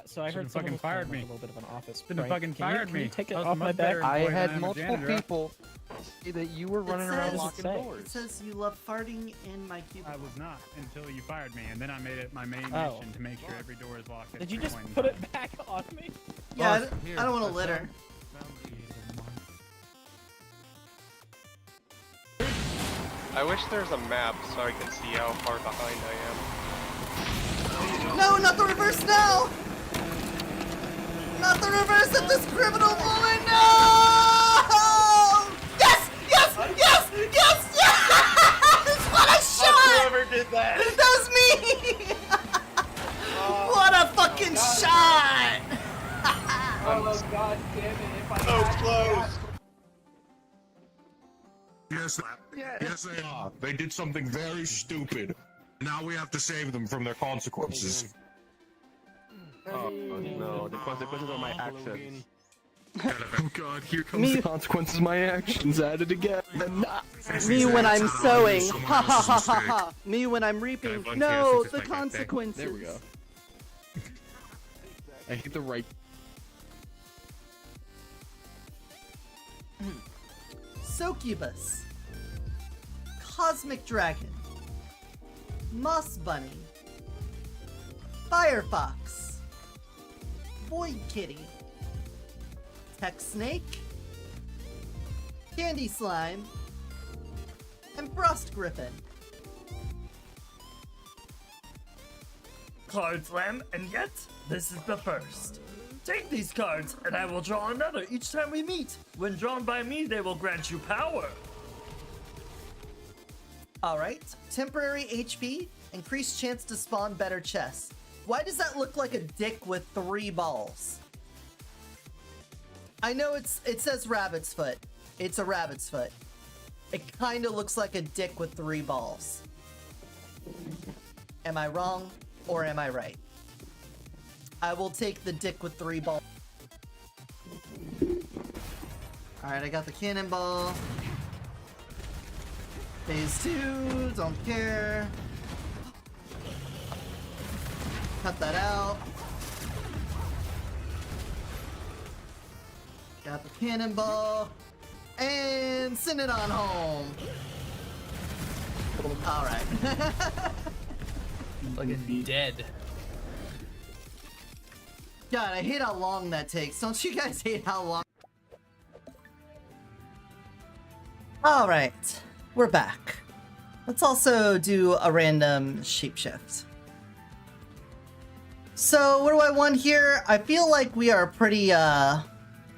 So I heard someone fucking was fired playing, me. like, a little bit of an office Shouldn't have prank. fucking Can you- fired can you me. take it I was off a my much back? better I employee than had I'm a multiple janitor. people say that you were running What around does it locking say? doors. It says you love farting in my cubicle. I was not until you fired me, and then I made it my main Oh. mission to make sure every door is locked. at Did you every just point in put time. it back on me? Yeah, Boss, here, I don't want to that's litter. I wish there's a map so I can see how far behind I am. No, not the reverse now! Not the reverse at this criminal moment, no! Yes! Yes! Yes! Yes! Yes! What a shot! Whoever did that! That was me! What a fucking shot! Oh god damn it! If I So had close. Yes, they are. They did something very stupid. Now we have to save them from their consequences. Oh no, the consequences of my actions. Oh god, here comes Me- the consequences of my actions added again. Me when I'm sowing, Someone ha ha else's ha ha mistake. ha. Me when I'm reaping, Okay, no, Bunty, the it's like that. consequences. There we go. I hit the right. Succubus, Cosmic Dragon, Moss Bunny, Firefox, Void Kitty, Tech Snake, Candy Slime, and Frost Griffin. Card slam, and yet, this is the first. Take these cards, and I will draw another each time we meet. When drawn by me, they will grant you power. Alright, temporary HP, increased chance to spawn better chests. Why does that look like a dick with 3 balls? I know it says rabbit's foot. It's a rabbit's foot. It kinda looks like a dick with 3 balls. Am I wrong, or am I right? I will take the dick with 3 balls. Alright, I got the cannonball. Phase 2, don't care. Cut that out. Got the cannonball. And send it on home. Alright. Look at me dead. God, I hate how long that takes. Don't you guys hate how long? Alright, we're back. Let's also do a random shapeshift. So, what do I want here? I feel like we are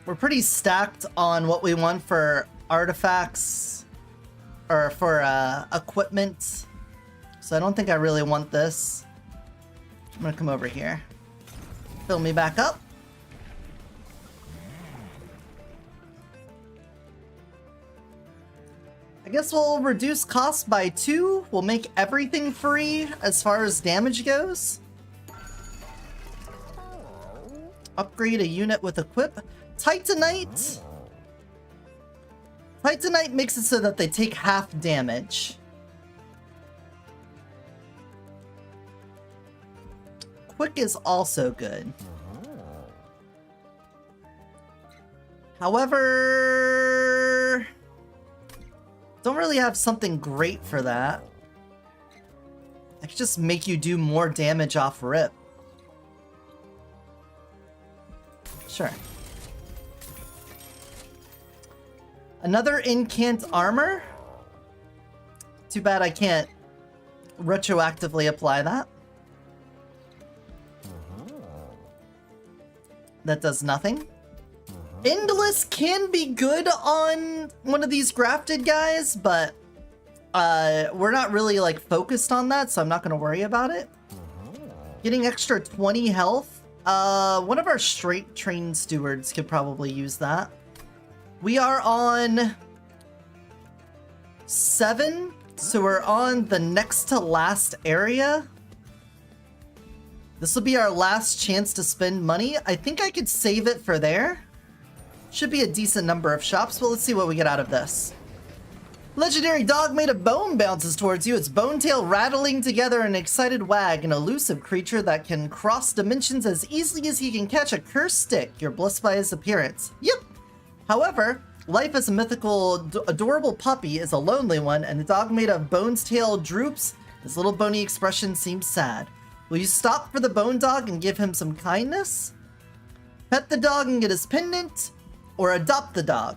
we're pretty stacked on what we want for artifacts, or for equipment. So I don't think I really want this. I'm gonna come over here. Fill me back up. I guess we'll reduce cost by 2. We'll make everything free as far as damage goes. Upgrade a unit with equip. Titanite. Titanite makes it so that they take half damage. Quick is also good. However, don't really have something great for that. I could just make you do more damage off rip. Sure. Another incant armor? Too bad I can't retroactively apply that. That does nothing. Endless can be good on one of these grafted guys, but we're not really like focused on that, so I'm not gonna worry about it. Getting extra 20 health. One of our straight trained stewards could probably use that. We are on 7, so we're on the next to last area. This will be our last chance to spend money. I think I could save it for there. Should be a decent number of shops, but let's see what we get out of this. Legendary dog made of bone bounces towards you, its bone tail rattling together in an excited wag. An elusive creature that can cross dimensions as easily as he can catch a cursed stick. You're blessed by his appearance. Yep. However, life as a mythical, adorable puppy is a lonely one, and the dog made of bone's tail droops. His little bony expression seems sad. Will you stop for the bone dog and give him some kindness? Pet the dog and get his pendant, or adopt the dog?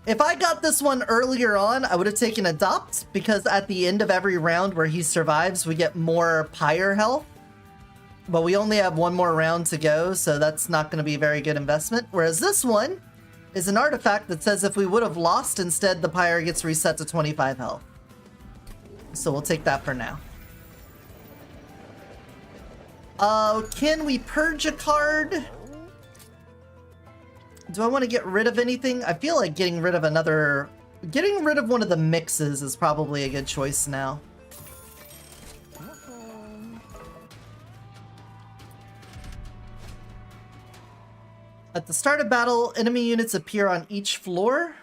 If I got this one earlier on, I would have taken adopt, because at the end of every round where he survives, we get more pyre health. But we only have one more round to go, so that's not going to be a very good investment. Whereas this one is an artifact that says if we would have lost, instead the pyre gets reset to 25 health. So we'll take that for now. Can we purge a card? Do I want to get rid of anything? I feel like getting rid of one of the mixes is probably a good choice now. At the start of battle, enemy units appear on each floor.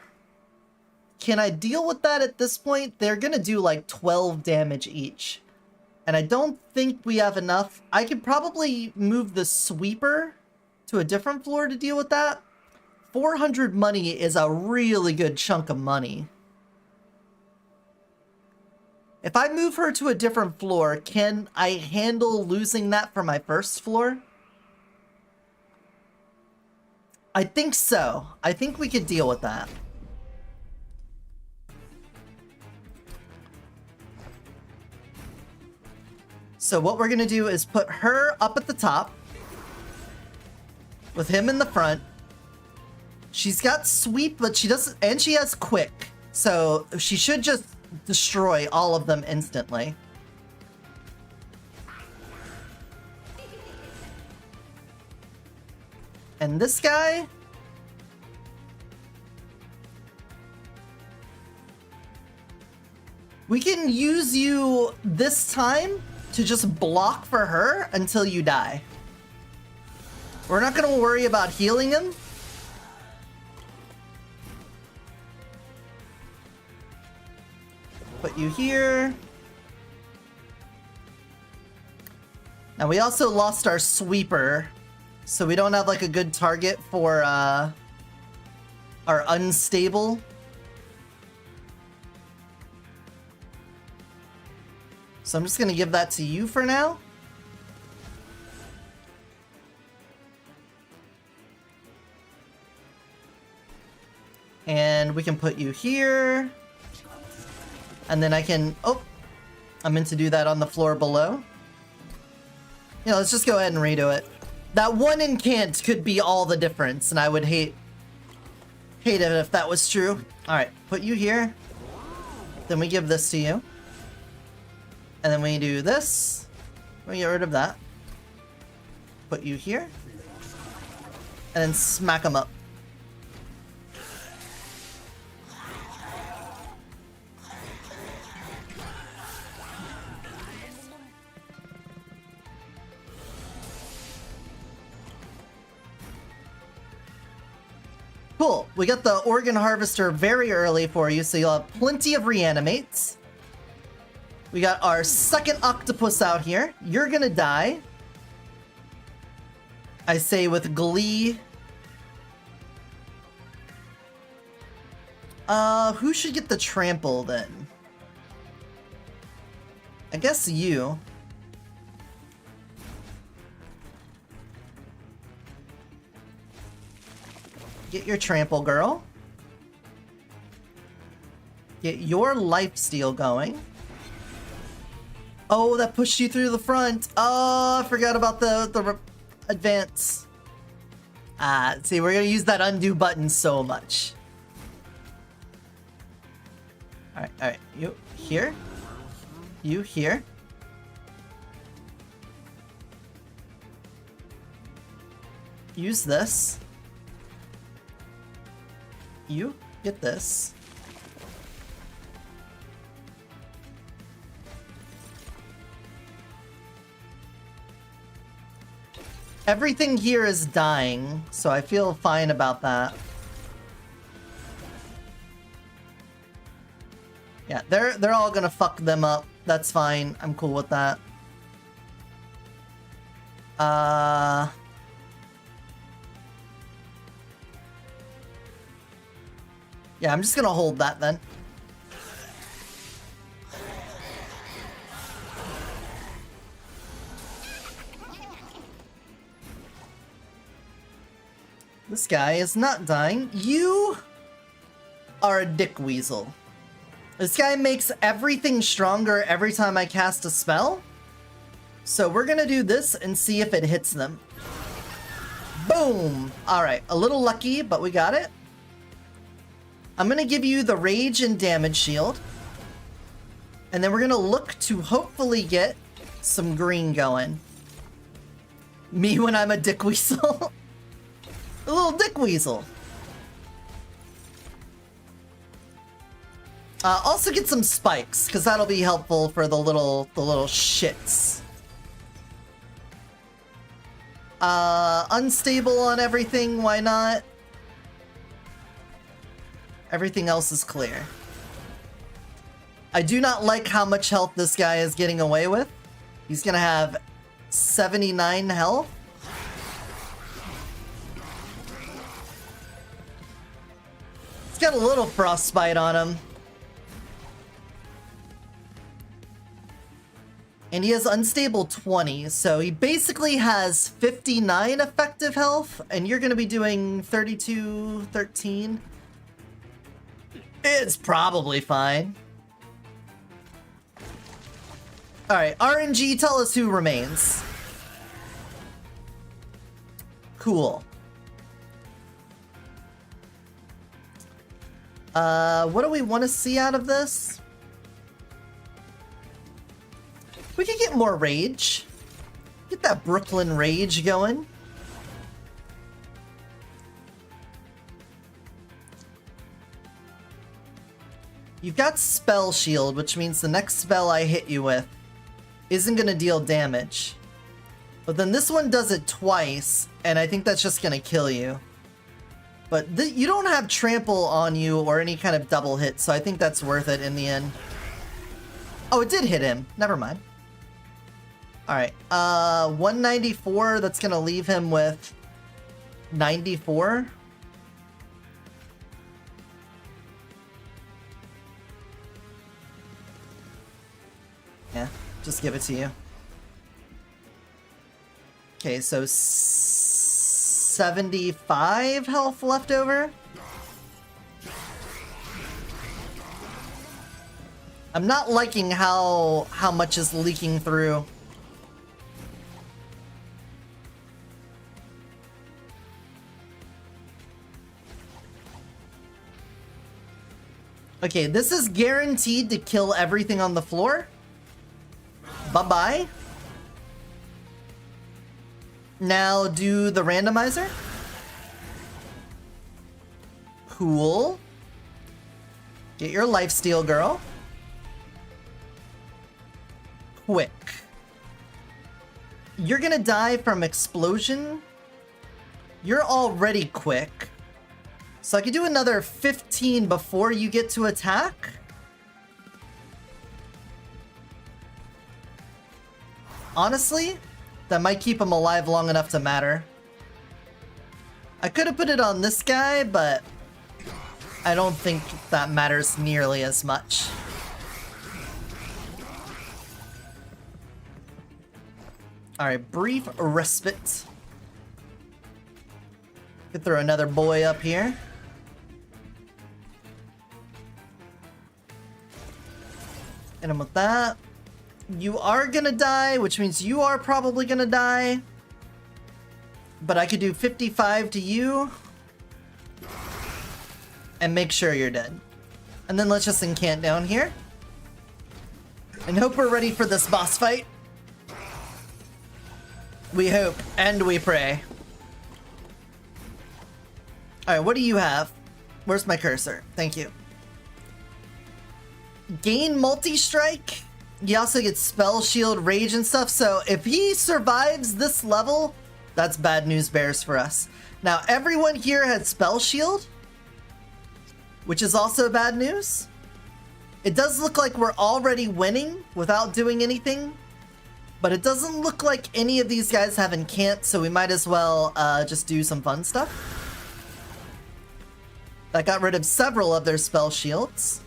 Can I deal with that at this point? They're gonna do like 12 damage each. And I don't think we have enough. I could probably move the sweeper to a different floor to deal with that. 400 money is a really good chunk of money. If I move her to a different floor, can I handle losing that for my first floor? I think so. I think we could deal with that. So what we're gonna do is put her up at the top with him in the front. She's got sweep, but she doesn't, and she has quick. So she should just destroy all of them instantly. And this guy, we can use you this time to just block for her until you die. We're not gonna worry about healing him. Put you here. Now we also lost our sweeper, so we don't have like a good target for our unstable. So I'm just gonna give that to you for now. And we can put you here. And then I can, oh, I meant to do that on the floor below. Yeah, let's just go ahead and redo it. That one incant could be all the difference, and I would hate it if that was true. All right, put you here. Then we give this to you. And then we do this. We get rid of that. Put you here. And then smack them up. Cool. We got the organ harvester very early for you, so you'll have plenty of reanimates. We got our second octopus out here. You're gonna die. I say with glee. Who should get the trample then? I guess you. Get your trample, girl. Get your lifesteal going. Oh, that pushed you through the front. Oh, I forgot about the advance. See, we're gonna use that undo button so much. Alright, you here. You here. Use this. You get this. Everything here is dying, so I feel fine about that. Yeah, they're all gonna fuck them up. That's fine. I'm cool with that. Yeah, I'm just gonna hold that then. This guy is not dying. You are a dick weasel. This guy makes everything stronger every time I cast a spell. So we're gonna do this and see if it hits them. Boom! Alright, a little lucky, but we got it. I'm gonna give you the rage and damage shield. And then we're gonna look to hopefully get some green going. Me when I'm a dick weasel. A little dick weasel. Also get some spikes, because that'll be helpful for the little shits. Unstable on everything, why not? Everything else is clear. I do not like how much health this guy is getting away with. He's gonna have 79 health. He's got a little frostbite on him. And he has unstable 20, so he basically has 59 effective health, and you're gonna be doing 32, 13. It's probably fine. Alright, RNG, tell us who remains. Cool. What do we want to see out of this? We could get more rage. Get that Brooklyn rage going. You've got Spell Shield, which means the next spell I hit you with isn't going to deal damage. But then this one does it twice, and I think that's just going to kill you. But you don't have trample on you or any kind of double hit, so I think that's worth it in the end. Oh, it did hit him. Never mind. Alright, 194, that's gonna leave him with 94. Yeah, just give it to you. Okay, so 75 health left over. I'm not liking how much is leaking through. Okay, this is guaranteed to kill everything on the floor. Bye-bye. Now do the randomizer. Cool. Get your lifesteal, girl. Quick. You're gonna die from explosion. You're already quick. So I could do another 15 before you get to attack. Honestly, that might keep him alive long enough to matter. I could have put it on this guy, but I don't think that matters nearly as much. Alright, brief respite. Could throw another boy up here. Hit him with that. You are gonna die, which means you are probably gonna die. But I could do 55 to you. And make sure you're dead. And then let's just incant down here. And hope we're ready for this boss fight. We hope and we pray. Alright, what do you have? Where's my cursor? Thank you. Gain multi-strike. You also get spell shield, rage, and stuff. So if he survives this level, that's bad news bears for us. Now, everyone here had spell shield, which is also bad news. It does look like we're already winning without doing anything, but it doesn't look like any of these guys have incant, so we might as well just do some fun stuff. That got rid of several of their spell shields.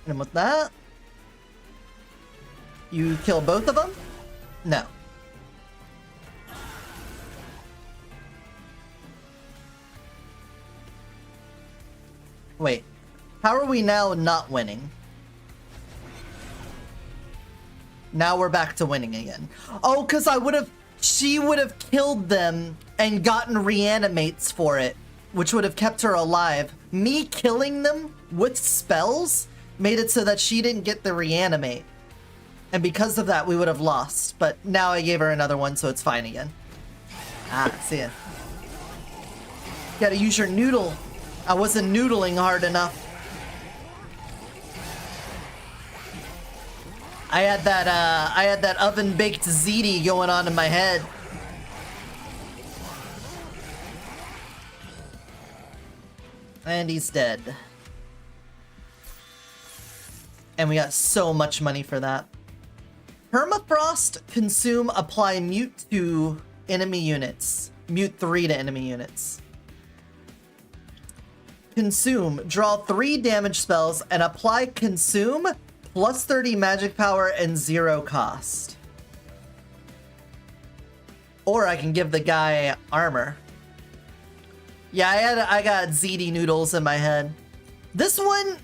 And with that, you kill both of them? No. Wait, how are we now not winning? Now we're back to winning again. Oh, because she would have killed them and gotten reanimates for it, which would have kept her alive. Me killing them with spells made it so that she didn't get the reanimate. And because of that, we would have lost. But now I gave her another one, so it's fine again. Ah, see ya. Gotta use your noodle. I wasn't noodling hard enough. I had that oven-baked ziti going on in my head. And he's dead. And we got so much money for that. Permafrost, consume, apply mute to enemy units. Mute 3 to enemy units. Consume, draw 3 damage spells and apply consume plus 30 magic power and 0 cost. Or I can give the guy armor. Yeah, I got ZD noodles in my head. This one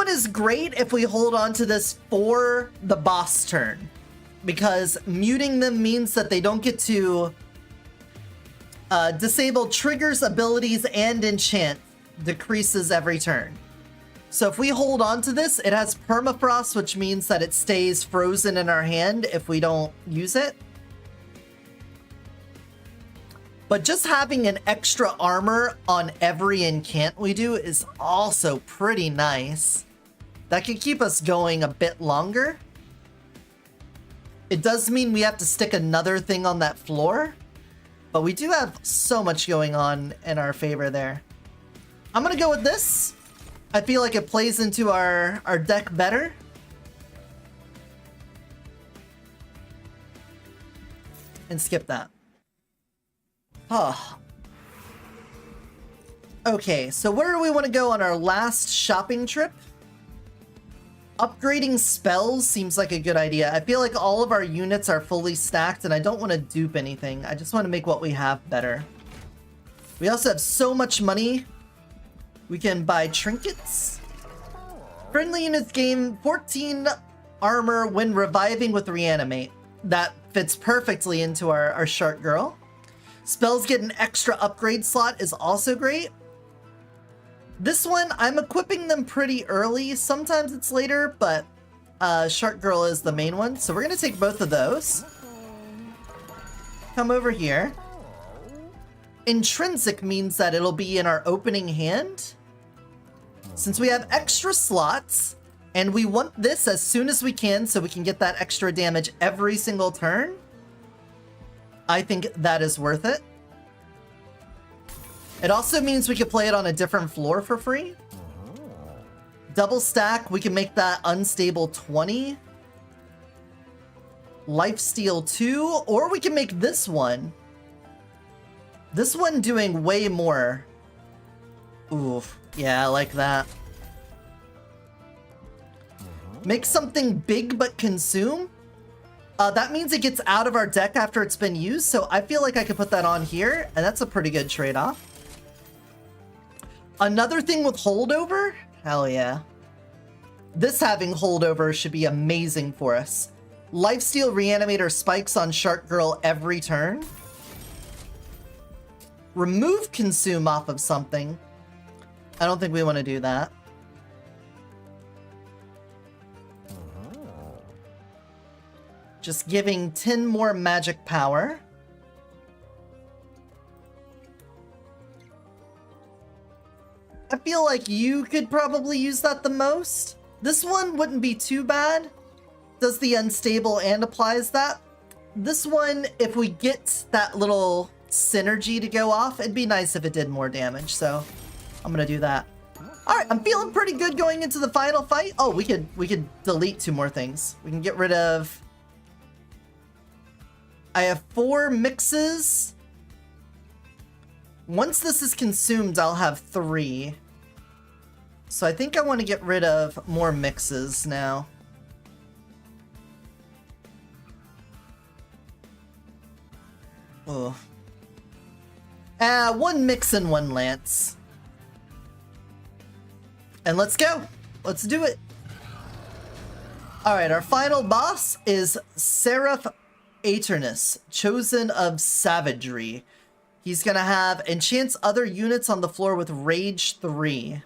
is great if we hold on to this for the boss turn, because muting them means that they don't get to disable triggers, abilities, and enchant. Decreases every turn. So if we hold on to this, it has permafrost, which means that it stays frozen in our hand if we don't use it. But just having an extra armor on every incant we do is also pretty nice. That could keep us going a bit longer. It does mean we have to stick another thing on that floor, but we do have so much going on in our favor there. I'm gonna go with this. I feel like it plays into our deck better. And skip that. Oh. Okay, so where do we want to go on our last shopping trip? Upgrading spells seems like a good idea. I feel like all of our units are fully stacked and I don't want to dupe anything. I just want to make what we have better. We also have so much money. We can buy trinkets. Friendly units gain 14 armor when reviving with reanimate. That fits perfectly into our shark girl. Spells get an extra upgrade slot is also great. This one, I'm equipping them pretty early. Sometimes it's later, but Shark Girl is the main one. So we're going to take both of those. Come over here. Intrinsic means that it'll be in our opening hand. Since we have extra slots, and we want this as soon as we can so we can get that extra damage every single turn, I think that is worth it. It also means we can play it on a different floor for free. Double stack, we can make that unstable 20. Lifesteal 2, or we can make this one. This one doing way more. Oof, yeah, I like that. Make something big but consume. That means it gets out of our deck after it's been used, so I feel like I could put that on here, and that's a pretty good trade-off. Another thing with holdover? Hell yeah. This having holdover should be amazing for us. Lifesteal Reanimator spikes on Shark Girl every turn. Remove consume off of something. I don't think we want to do that. Just giving 10 more magic power. I feel like you could probably use that the most. This one wouldn't be too bad. Does the unstable and applies that. This one, if we get that little synergy to go off. It'd be nice if it did more damage, so I'm gonna do that. All right, I'm feeling pretty good going into the final fight. Oh, we could delete 2 more things. We can get rid of... I have 4 mixes. Once this is consumed, I'll have 3. So I think I want to get rid of more mixes now. Oh. 1 mix and 1 lance. And let's go. Let's do it. Alright, our final boss is Seraph Aeternis, Chosen of Savagery. He's gonna have enchants other units on the floor with Rage 3.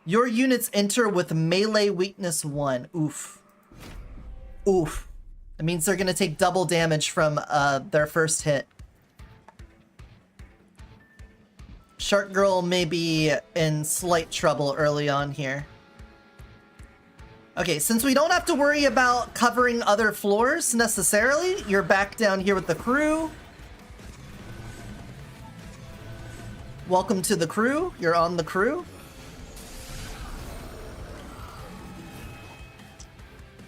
Your units enter with melee weakness 1. Oof. Oof. That means they're gonna take double damage from their first hit. Shark Girl may be in slight trouble early on here. Okay, since we don't have to worry about covering other floors necessarily, you're back down here with the crew. Welcome to the crew. You're on the crew.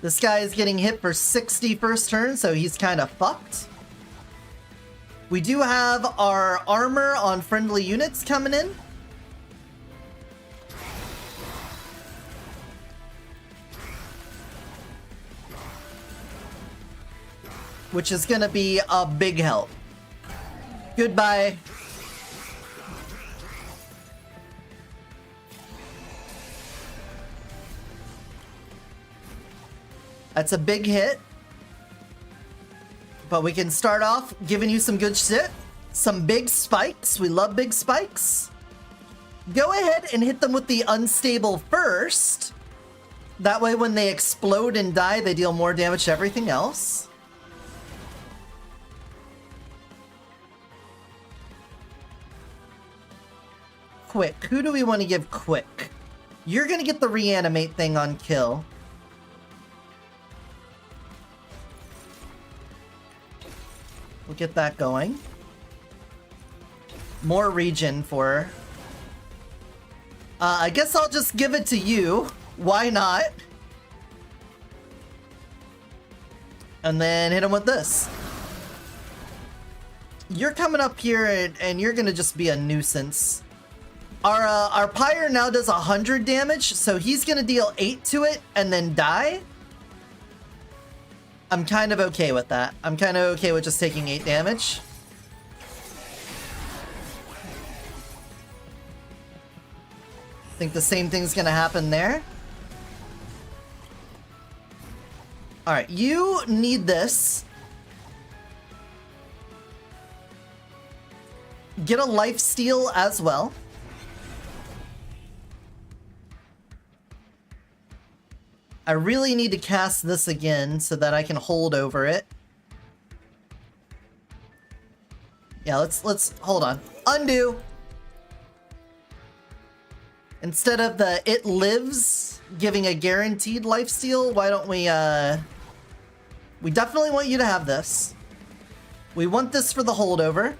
This guy is getting hit for 60 first turn, so he's kind of fucked. We do have our armor on friendly units coming in. Which is gonna be a big help. Goodbye. That's a big hit. But we can start off giving you some good shit. Some big spikes. We love big spikes. Go ahead and hit them with the unstable first. That way when they explode and die, they deal more damage to everything else. Quick. Who do we want to give quick? You're going to get the reanimate thing on kill. We'll get that going. More regen for her. I guess I'll just give it to you. Why not? And then hit him with this. You're coming up here and you're gonna just be a nuisance. Our Pyre now does 100 damage, so he's gonna deal 8 to it and then die. I'm kind of okay with that. I'm kind of okay with just taking 8 damage. I think the same thing's gonna happen there. Alright, you need this. Get a lifesteal as well. I really need to cast this again so that I can hold over it. Yeah, let's hold on. Undo. Instead of the it lives giving a guaranteed lifesteal, why don't we definitely want you to have this. We want this for the holdover.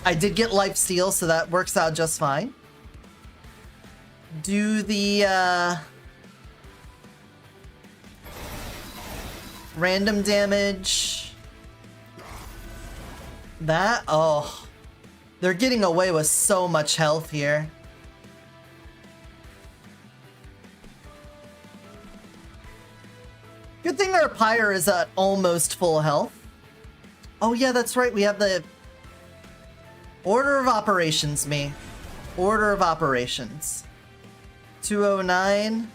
I did get lifesteal, so that works out just fine. Do the random damage. That, oh. They're getting away with so much health here. Good thing our Pyre is at almost full health. Oh yeah, that's right, we have the Order of Operations, me. Order of Operations. 209.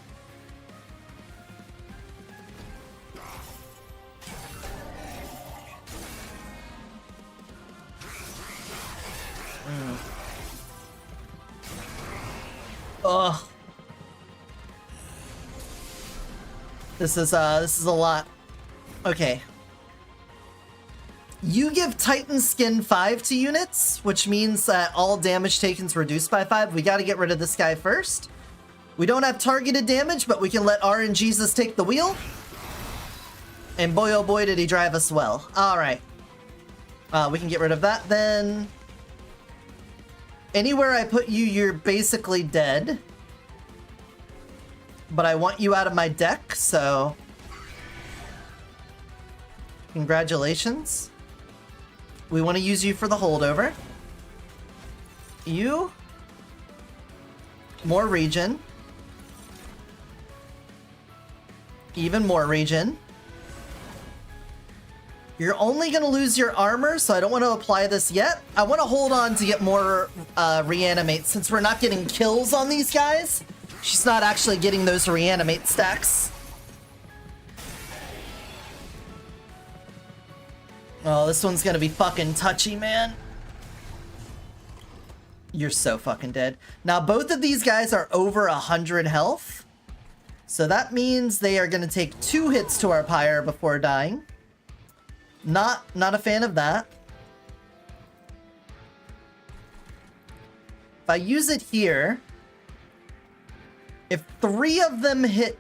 Ugh. This is a lot. Okay. You give Titan Skin 5 to units, which means that all damage taken is reduced by 5. We gotta get rid of this guy first. We don't have targeted damage, but we can let RNGesus take the wheel. And boy oh boy did he drive us well. Alright. We can get rid of that then. Anywhere I put you, you're basically dead. But I want you out of my deck, so... Congratulations. We want to use you for the holdover. You. More regen. Even more regen. You're only going to lose your armor, so I don't want to apply this yet. I want to hold on to get more reanimate, since we're not getting kills on these guys. She's not actually getting those reanimate stacks. Oh, this one's gonna be fucking touchy, man. You're so fucking dead. Now, both of these guys are over 100 health. So that means they are gonna take 2 hits to our pyre before dying. Not a fan of that. If I use it here, if 3 of them hit,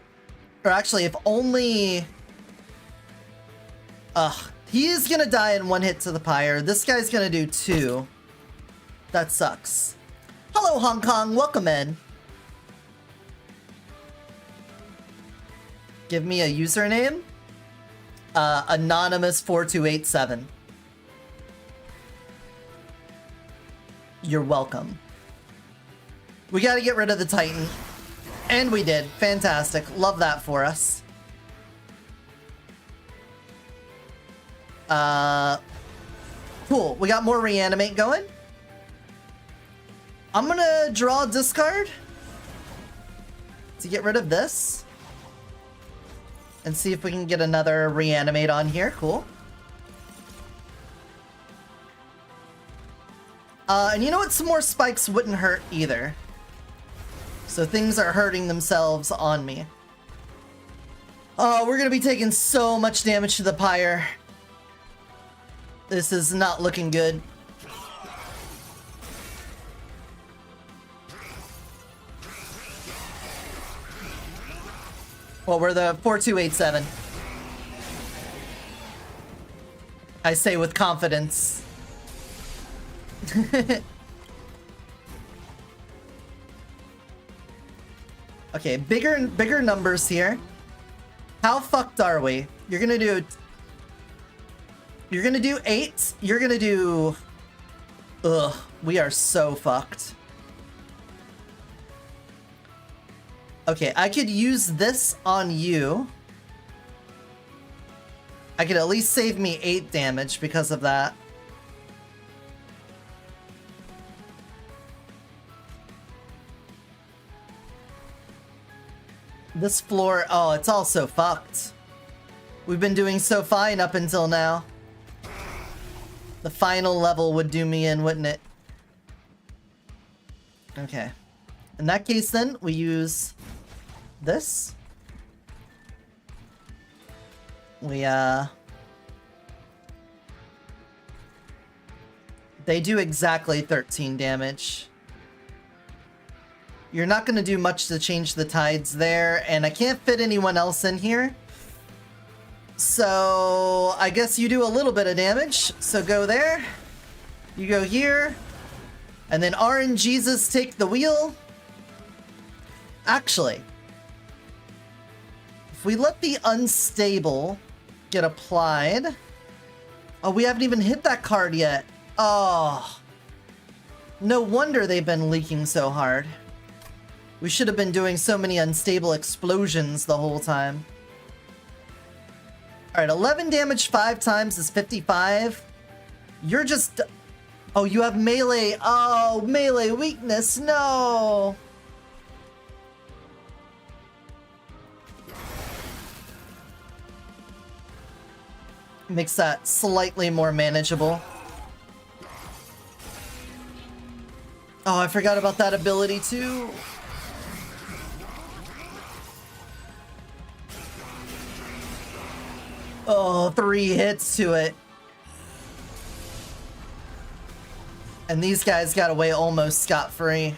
or actually if only... he is gonna die in 1 hit to the pyre. This guy's gonna do 2. That sucks. Hello, Hong Kong. Welcome in. Give me a username. Anonymous4287. You're welcome. We gotta get rid of the Titan. And we did. Fantastic. Love that for us. Cool. We got more reanimate going. I'm gonna draw a discard to get rid of this. And see if we can get another reanimate on here. Cool. And you know what? Some more spikes wouldn't hurt either. So things are hurting themselves on me. Oh, we're gonna be taking so much damage to the pyre. This is not looking good. Well, we're the 4287. I say with confidence. Okay, bigger numbers here. How fucked are we? You're gonna do 8. You're gonna do... Ugh, we are so fucked. Okay, I could use this on you. I could at least save me 8 damage because of that. This floor, oh, it's all so fucked. We've been doing so fine up until now. The final level would do me in, wouldn't it? Okay. In that case, then, we use this. They do exactly 13 damage. You're not going to do much to change the tides there, and I can't fit anyone else in here. So, I guess you do a little bit of damage. So go there. You go here. And then RNGesus take the wheel. Actually, if we let the unstable get applied... Oh, we haven't even hit that card yet. Oh. No wonder they've been leaking so hard. We should have been doing so many unstable explosions the whole time. Alright, 11 damage 5 times is 55. You're just... Oh, you have melee. Oh, melee weakness. No. Makes that slightly more manageable. Oh, I forgot about that ability too. Oh, 3 hits to it. And these guys got away almost scot-free.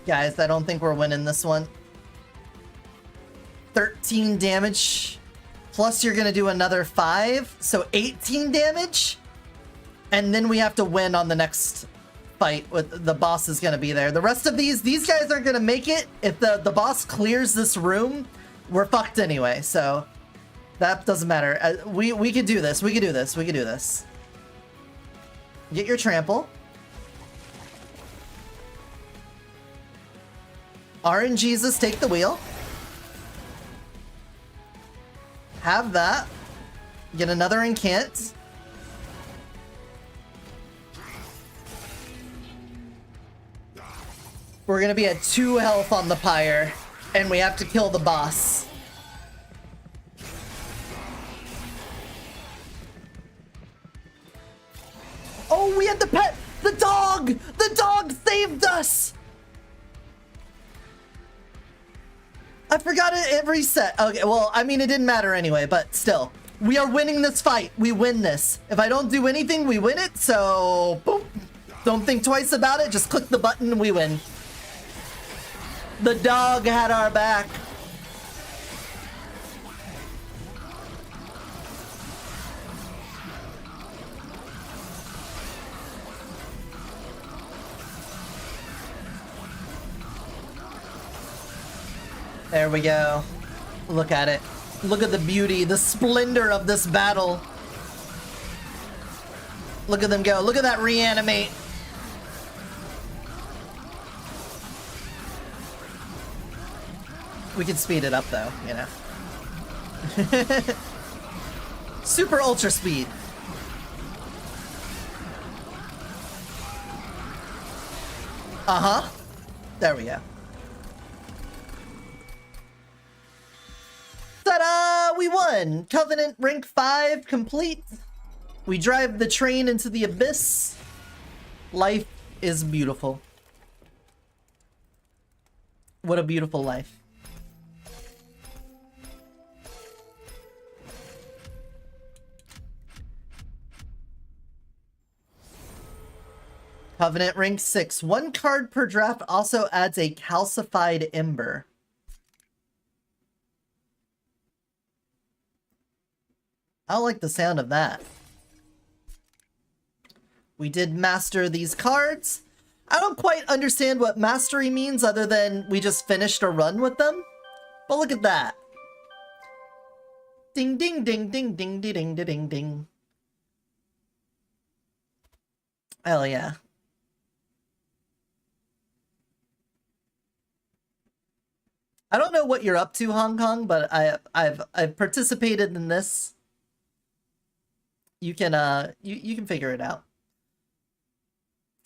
Guys, I don't think we're winning this one. 13 damage. Plus you're gonna do another 5, so 18 damage. And then we have to win on the next fight. With the boss is gonna be there. The rest of these guys aren't gonna make it. If the boss clears this room, we're fucked anyway, so that doesn't matter. We could do this. We could do this. We could do this. Get your trample. RNGesus, take the wheel. Have that. Get another incant. We're gonna be at 2 health on the pyre, and we have to kill the boss. Oh, we had the pet! The dog! The dog saved us! I forgot it reset. Okay, well, I mean, it didn't matter anyway, but still. We are winning this fight. We win this. If I don't do anything, we win it, so... boom. Don't think twice about it. Just click the button and we win. The dog had our back. There we go. Look at it. Look at the beauty, the splendor of this battle. Look at them go. Look at that reanimate. We can speed it up though, you know. Super ultra speed. Uh-huh. There we go. Ta-da! We won! Covenant rank 5 complete. We drive the train into the abyss. Life is beautiful. What a beautiful life. Covenant rank 6. 1 card per draft also adds a calcified ember. I don't like the sound of that. We did master these cards. I don't quite understand what mastery means other than we just finished a run with them. But look at that. Ding ding ding ding ding ding ding ding ding. Hell yeah. I don't know what you're up to, Hong Kong, but I've participated in this. You can you can figure it out.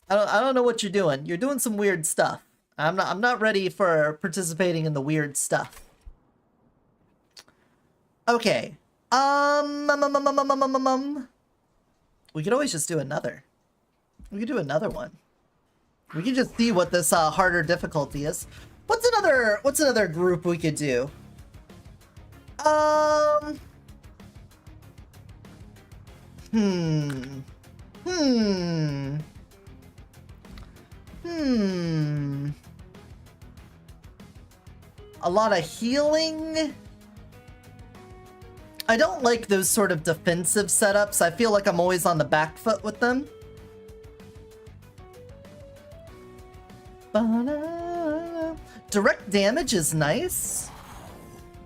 I don't know what you're doing. You're doing some weird stuff. I'm not ready for participating in the weird stuff. Okay. We could always just do another. We could do another one. We could just see what this harder difficulty is. What's another group we could do? A lot of healing. I don't like those sort of defensive setups. I feel like I'm always on the back foot with them. Direct damage is nice.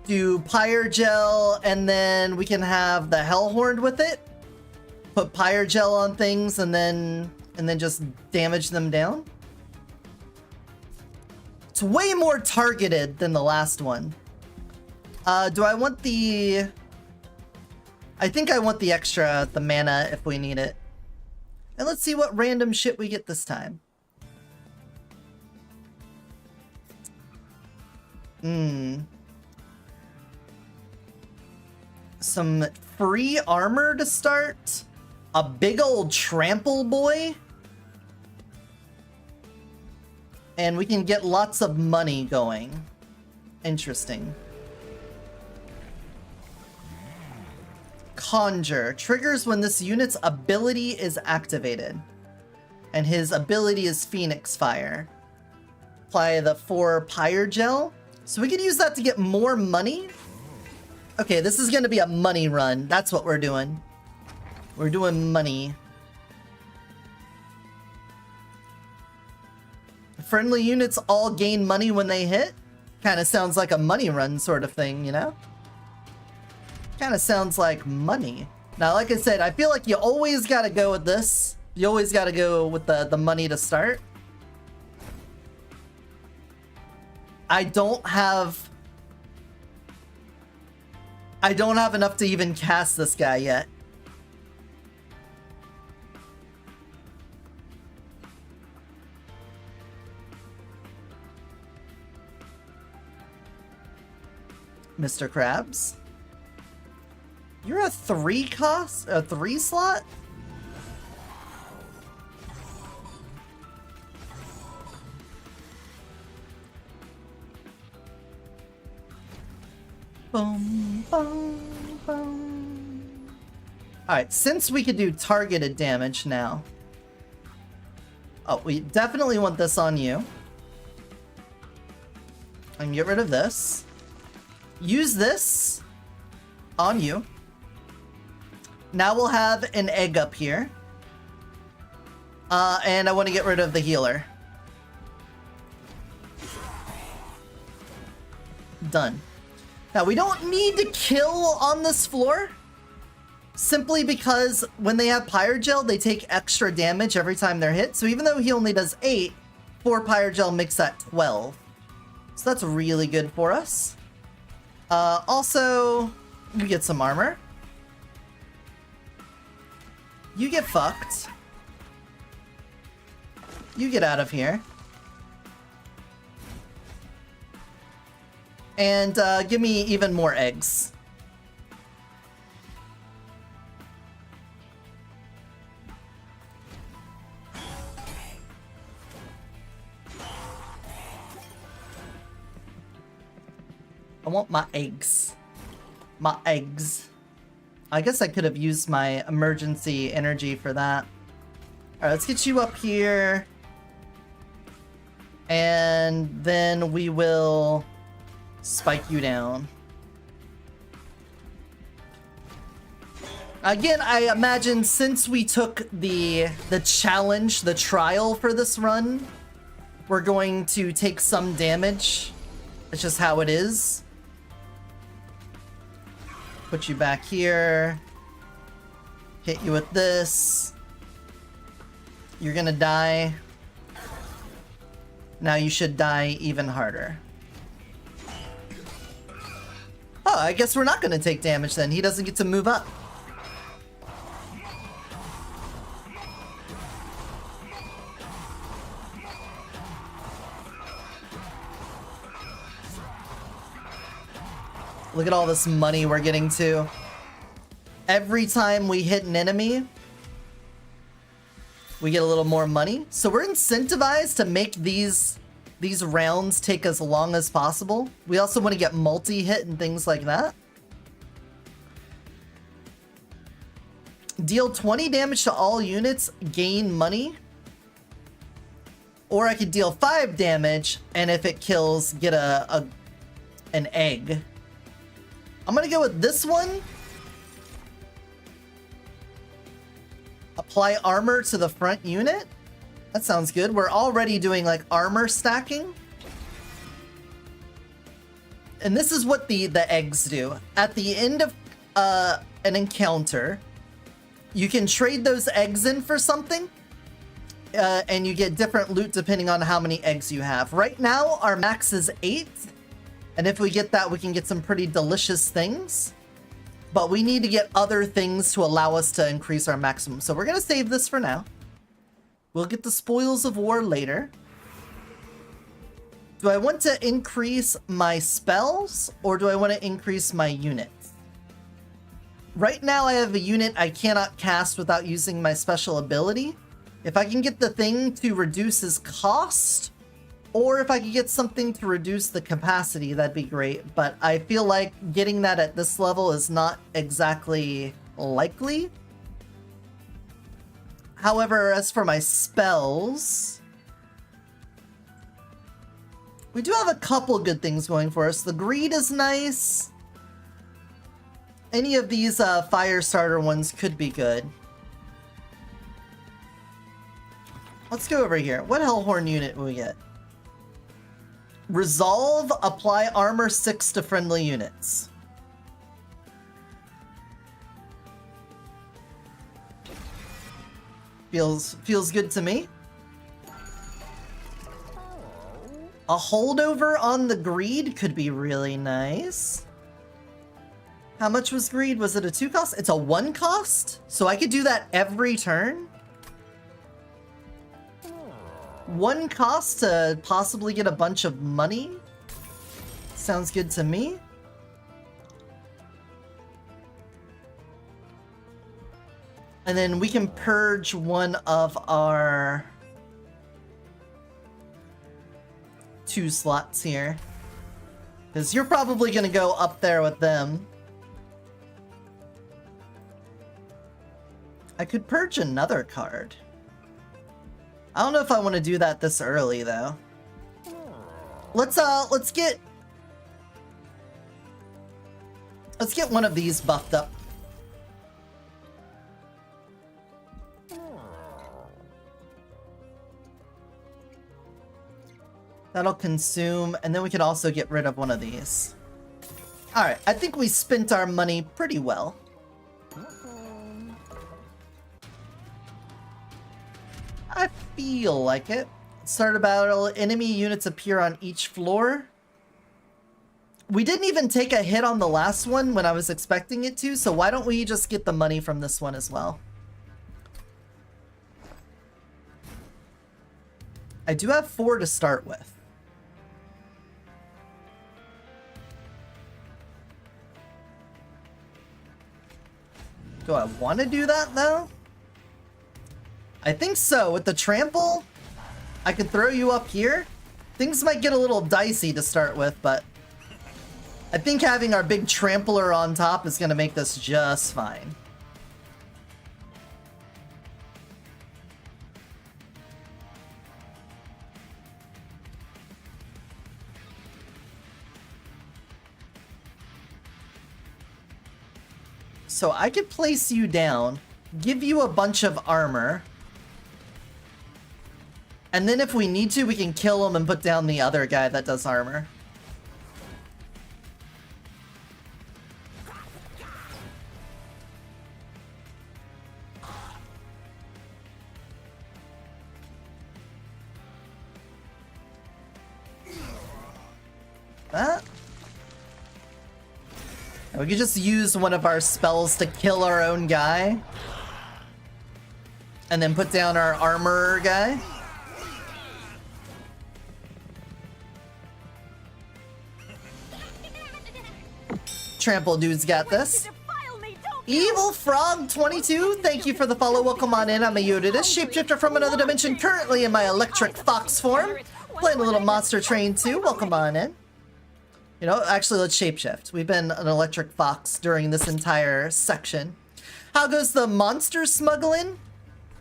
Do Pyre Gel, and then we can have the Hellhorn with it. Put Pyre Gel on things, and then just damage them down. It's way more targeted than the last one. Do I want the... I think I want the extra, the mana, if we need it. And let's see what random shit we get this time. Some free armor to start. A big old trample boy. And we can get lots of money going. Interesting. Conjure. Triggers when this unit's ability is activated. And his ability is Phoenix Fire. apply the 4 pyre gel. So we could use that to get more money. Okay, this is going to be a money run. That's what we're doing. We're doing money. Friendly units all gain money when they hit. Kind of sounds like a money run sort of thing, you know? Kind of sounds like money. Now, like I said, I feel like you always got to go with this. You always got to go with the money to start. I don't have enough to even cast this guy yet. Mr. Krabs. You're a 3 slot? Boom, boom, boom. Alright, since we could do targeted damage now. Oh, we definitely want this on you. And get rid of this. Use this on you. Now we'll have an egg up here. And I want to get rid of the healer. Done. Now, we don't need to kill on this floor, simply because when they have Pyre Gel, they take extra damage every time they're hit. So even though he only does 8, 4 Pyre Gel makes that 12. So that's really good for us. Also, you get some armor. You get fucked. You get out of here. And give me even more eggs. I want my eggs. My eggs. I guess I could have used my emergency energy for that. Alright, let's get you up here. And then we will spike you down. Again, I imagine since we took the challenge, the trial for this run, we're going to take some damage. It's just how it is. Put you back here. Hit you with this. You're gonna die. Now you should die even harder. Oh, I guess we're not gonna take damage then. He doesn't get to move up. Look at all this money we're getting to. Every time we hit an enemy, we get a little more money. So we're incentivized to make these rounds take as long as possible. We also want to get multi-hit and things like that. Deal 20 damage to all units, gain money. Or I could deal 5 damage, and if it kills, get an egg. I'm gonna go with this one. Apply armor to the front unit. That sounds good. We're already doing like armor stacking. And this is what the eggs do. At the end of an encounter, you can trade those eggs in for something. And you get different loot depending on how many eggs you have. Right now, our max is 8. And if we get that, we can get some pretty delicious things. But we need to get other things to allow us to increase our maximum. So we're going to save this for now. We'll get the spoils of war later. Do I want to increase my spells or do I want to increase my units? Right now I have a unit I cannot cast without using my special ability. If I can get the thing to reduce his cost, or if I could get something to reduce the capacity, that'd be great. But I feel like getting that at this level is not exactly likely. However, as for my spells, We do have a couple good things going for us. The greed is nice. Any of these fire starter ones could be good. Let's go over here. What Hellhorn unit will we get? Resolve, apply armor 6 to friendly units. Feels good to me. A holdover on the greed could be really nice. How much was greed? Was it a 2 cost? It's a 1 cost? So I could do that every turn? 1 cost to possibly get a bunch of money? Sounds good to me. And then we can purge one of our 2 slots here. Because you're probably going to go up there with them. I could purge another card. I don't know if I want to do that this early though. Let's get one of these buffed up. That'll consume, and then we can also get rid of one of these. Alright, I think we spent our money pretty well. I feel like it. Start a battle, enemy units appear on each floor. We didn't even take a hit on the last one when I was expecting it to, so why don't we just get the money from this one as well? I do have 4 to start with. Do I want to do that though? I think so. With the trample, I could throw you up here. Things might get a little dicey to start with, but I think having our big trampler on top is going to make this just fine. So I could place you down, give you a bunch of armor, and then if we need to, we can kill him and put down the other guy that does armor. That? We could just use one of our spells to kill our own guy. And then put down our armorer guy. Trample dude's got this. Evil Frog 22, thank you for the follow. Welcome on in. I'm a Eotidiss, shapeshifter from another dimension, currently in my electric fox form. Playing a little monster train too. Welcome on in. You know, actually, let's shapeshift. We've been an electric fox during this entire section. How goes the monster smuggling?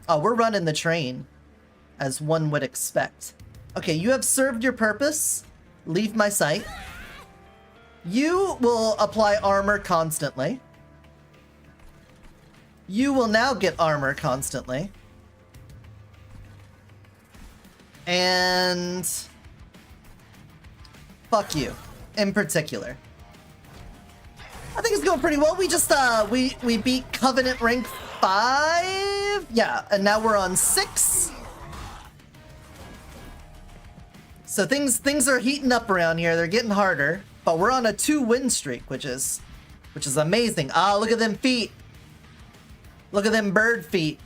Oh, we're running the train, as one would expect. Okay, you have served your purpose. Leave my sight. You will apply armor constantly. You will now get armor constantly. And fuck you, in particular. I think it's going pretty well. We just, we beat Covenant rank 5. Yeah, and now we're on 6. So things are heating up around here. They're getting harder. But we're on a 2-win streak, which is amazing. Ah, look at them feet. Look at them bird feet.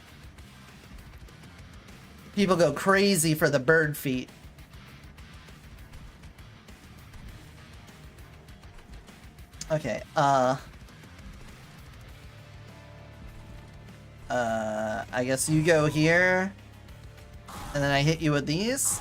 People go crazy for the bird feet. Okay, I guess you go here, and then I hit you with these.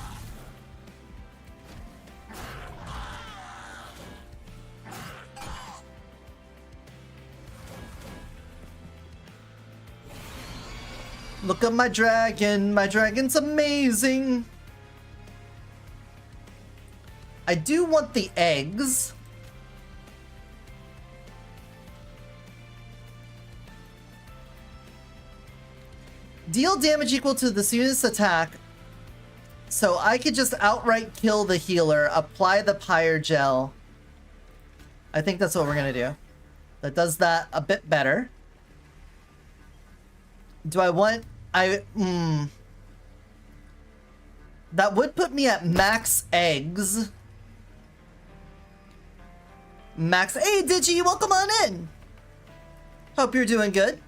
Look at my dragon. My dragon's amazing. I do want the eggs. Deal damage equal to the unit's attack. So I could just outright kill the healer, apply the pyre gel. I think that's what we're gonna do. That does that a bit better. Do I want... That would put me at max eggs. Max... Hey, Digi, welcome on in! Hope you're doing good.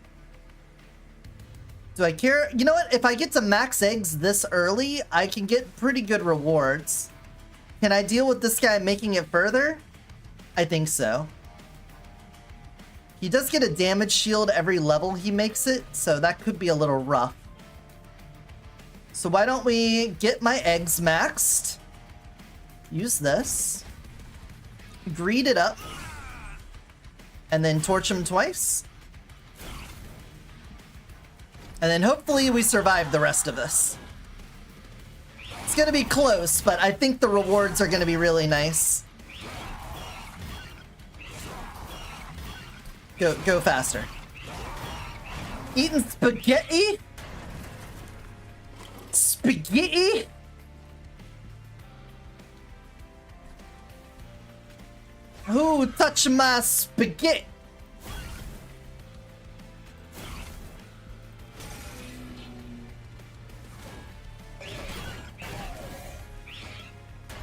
Do I care? You know what? If I get to max eggs this early, I can get pretty good rewards. Can I deal with this guy making it further? I think so. He does get a damage shield every level he makes it, so that could be a little rough. So why don't we get my eggs maxed? Use this. Greed it up. And then torch him twice. And then hopefully we survive the rest of this. It's gonna be close, but I think the rewards are gonna be really nice. Go faster. Eating spaghetti? Spaghetti? Who touched my spaghetti?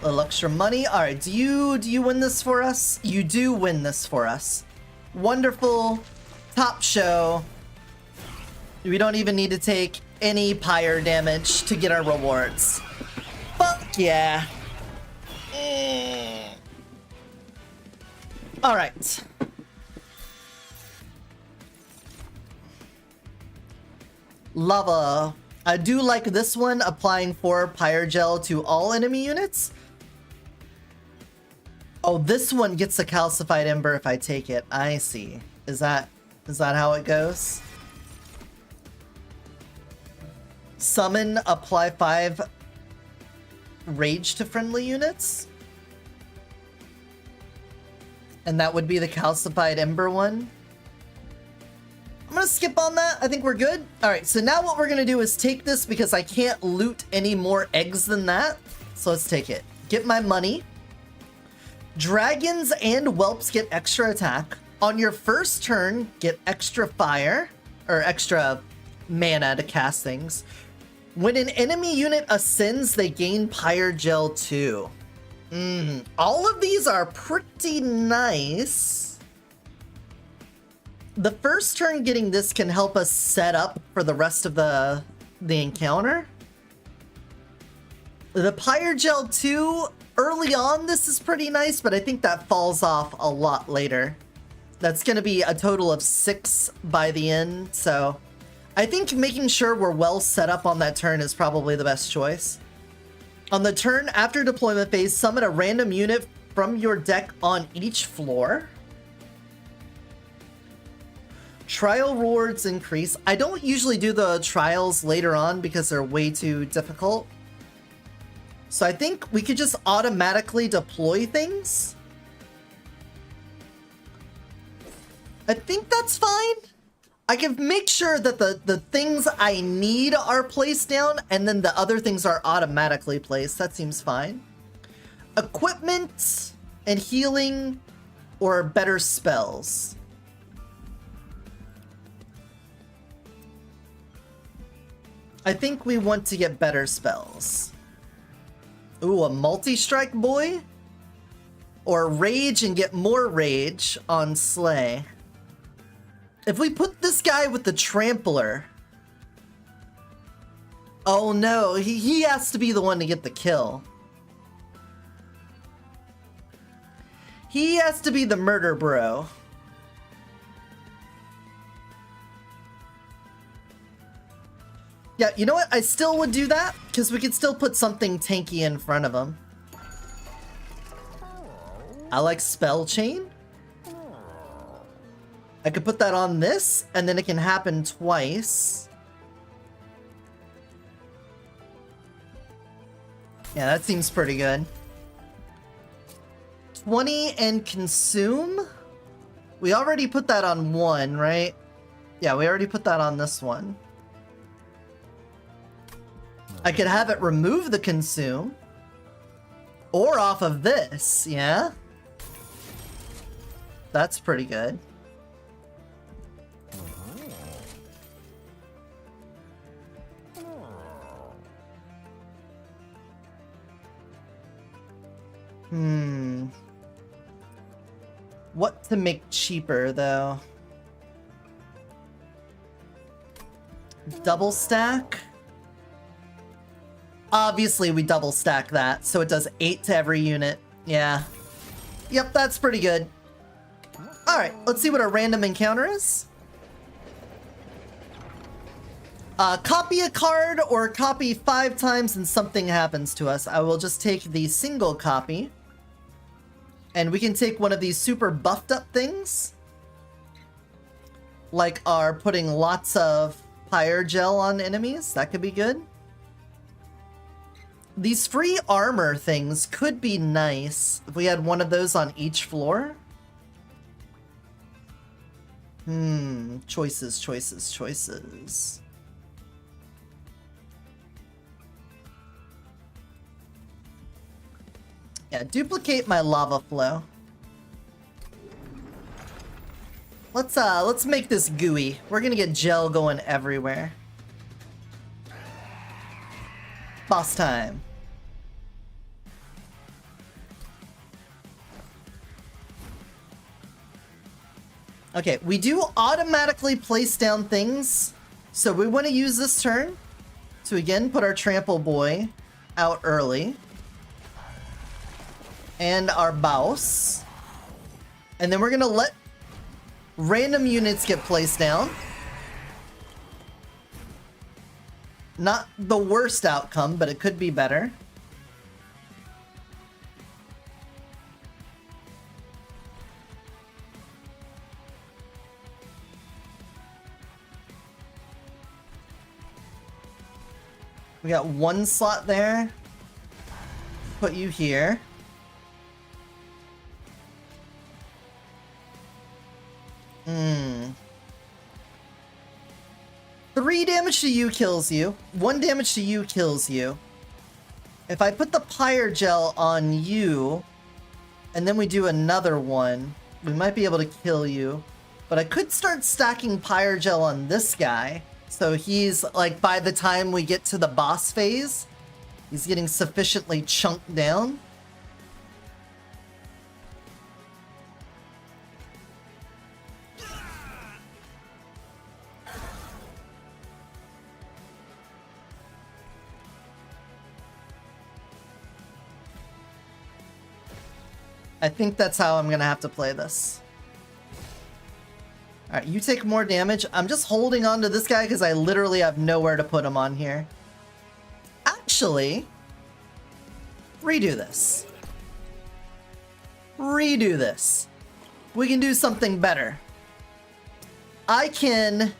A little extra money. All right, do you win this for us? You do win this for us. Wonderful. Top show. We don't even need to take any pyre damage to get our rewards. Fuck yeah. All right. Lava. I do like this one, applying 4 pyre gel to all enemy units. Oh, this one gets a calcified ember if I take it. I see. Is that how it goes? Summon, apply 5 rage to friendly units? And that would be the calcified ember one. I'm gonna skip on that. I think we're good. All right, so now what we're gonna do is take this because I can't loot any more eggs than that. So let's take it. Get my money. Dragons and whelps get extra attack. On your first turn, get extra fire, or extra mana to cast things. When an enemy unit ascends, they gain pyre gel too. All of these are pretty nice. The first turn getting this can help us set up for the rest of the encounter. The pyre gel too, early on this is pretty nice, but I think that falls off a lot later. That's gonna be a total of 6 by the end, so I think making sure we're well set up on that turn is probably the best choice. On the turn after deployment phase, summon a random unit from your deck on each floor. Trial rewards increase. I don't usually do the trials later on because they're way too difficult. So I think we could just automatically deploy things. I think that's fine. I can make sure that the things I need are placed down and then the other things are automatically placed. That seems fine. Equipment and healing or better spells. I think we want to get better spells. Ooh, a multi-strike boy? Or rage and get more rage on Slay. If we put this guy with the trampler... Oh no, he has to be the one to get the kill. He has to be the murder bro. Yeah, you know what? I still would do that, because we could still put something tanky in front of him. I like Spell Chain. I could put that on this, and then it can happen twice. Yeah, that seems pretty good. 20 and consume? We already put that on one, right? Yeah, we already put that on this one. I could have it remove the consume. Or off of this, yeah? That's pretty good. What to make cheaper, though? Double stack? Obviously, we double stack that, so it does 8 to every unit. Yeah. Yep, that's pretty good. Alright, let's see what our random encounter is. Copy a card or copy 5 times and something happens to us. I will just take the single copy. And we can take one of these super buffed up things. Like our putting lots of pyre gel on enemies. That could be good. These free armor things could be nice if we had one of those on each floor. Choices, choices, choices. Yeah, duplicate my lava flow. Let's make this gooey. We're gonna get gel going everywhere. Boss time. Okay, we do automatically place down things, so we want to use this turn to again put our trample boy out early. And our boss. And then we're gonna let random units get placed down. Not the worst outcome, but it could be better. We got one slot there. Put you here. Three damage to you kills you. 1 damage to you kills you. If I put the pyre gel on you, and then we do another one, we might be able to kill you. But I could start stacking pyre gel on this guy. So he's, like, by the time we get to the boss phase, he's getting sufficiently chunked down. I think that's how I'm gonna have to play this. Alright, you take more damage. I'm just holding on to this guy because I literally have nowhere to put him on here. Actually, redo this. Redo this. We can do something better. I can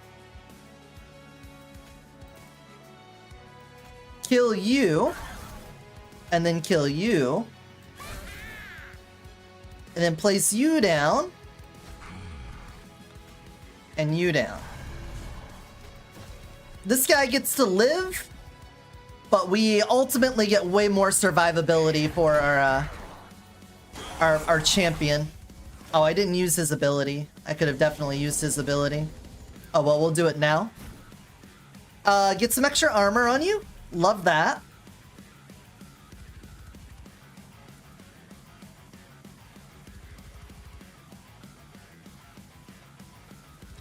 kill you, and then kill you. And then place you down. And you down. This guy gets to live, but we ultimately get way more survivability for our champion. Oh, I didn't use his ability. I could have definitely used his ability. Oh, well, we'll do it now. Get some extra armor on you. Love that.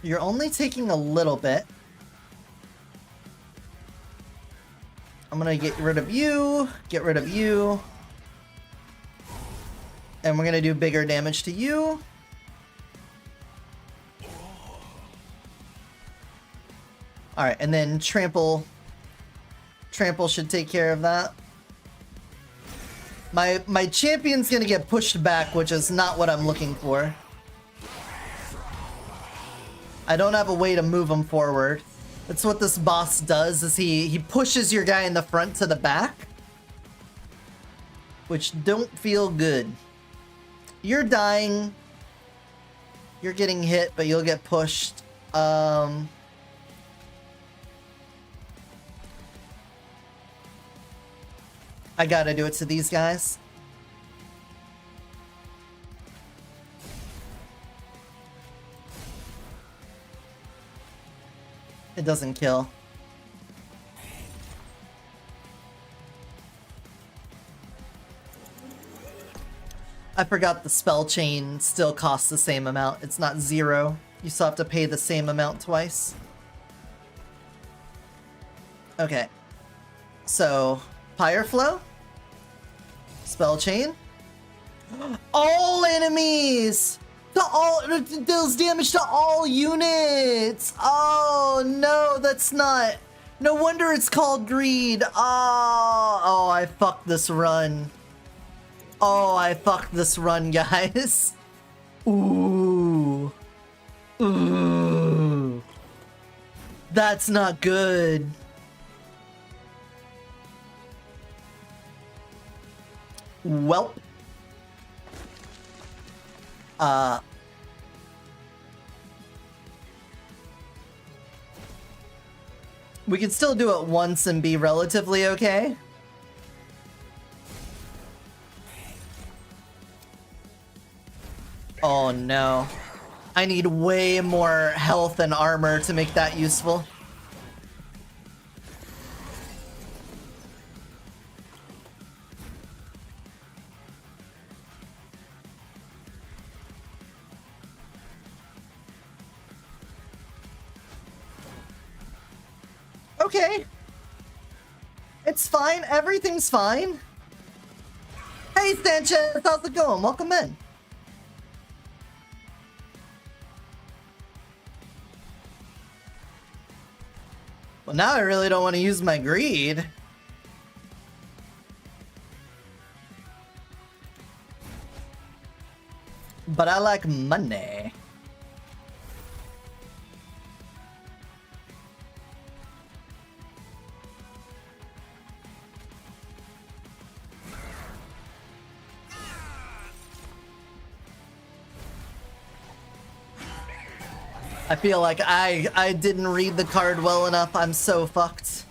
You're only taking a little bit. I'm gonna get rid of you, get rid of you. And we're gonna do bigger damage to you. Alright, and then trample. Trample should take care of that. My champion's gonna get pushed back, which is not what I'm looking for. I don't have a way to move him forward. That's what this boss does, is he pushes your guy in the front to the back. Which don't feel good. You're dying. You're getting hit, but you'll get pushed. I gotta do it to these guys. It doesn't kill. I forgot the spell chain still costs the same amount. It's not 0. You still have to pay the same amount twice. Okay. So, Fire Flow. Spell chain. All enemies! Deals damage to all units! Oh, no, that's not... No wonder it's called Greed. Oh, I fucked this run. Oh, I fucked this run, guys. Ooh. Ooh. That's not good. Welp. We can still do it once and be relatively okay. Oh no. I need way more health and armor to make that useful. Okay. It's fine. Everything's fine. Hey, Sanchez. How's it going? Welcome in. Well, now I really don't want to use my greed. But I like money. I feel like I didn't read the card well enough. I'm so fucked.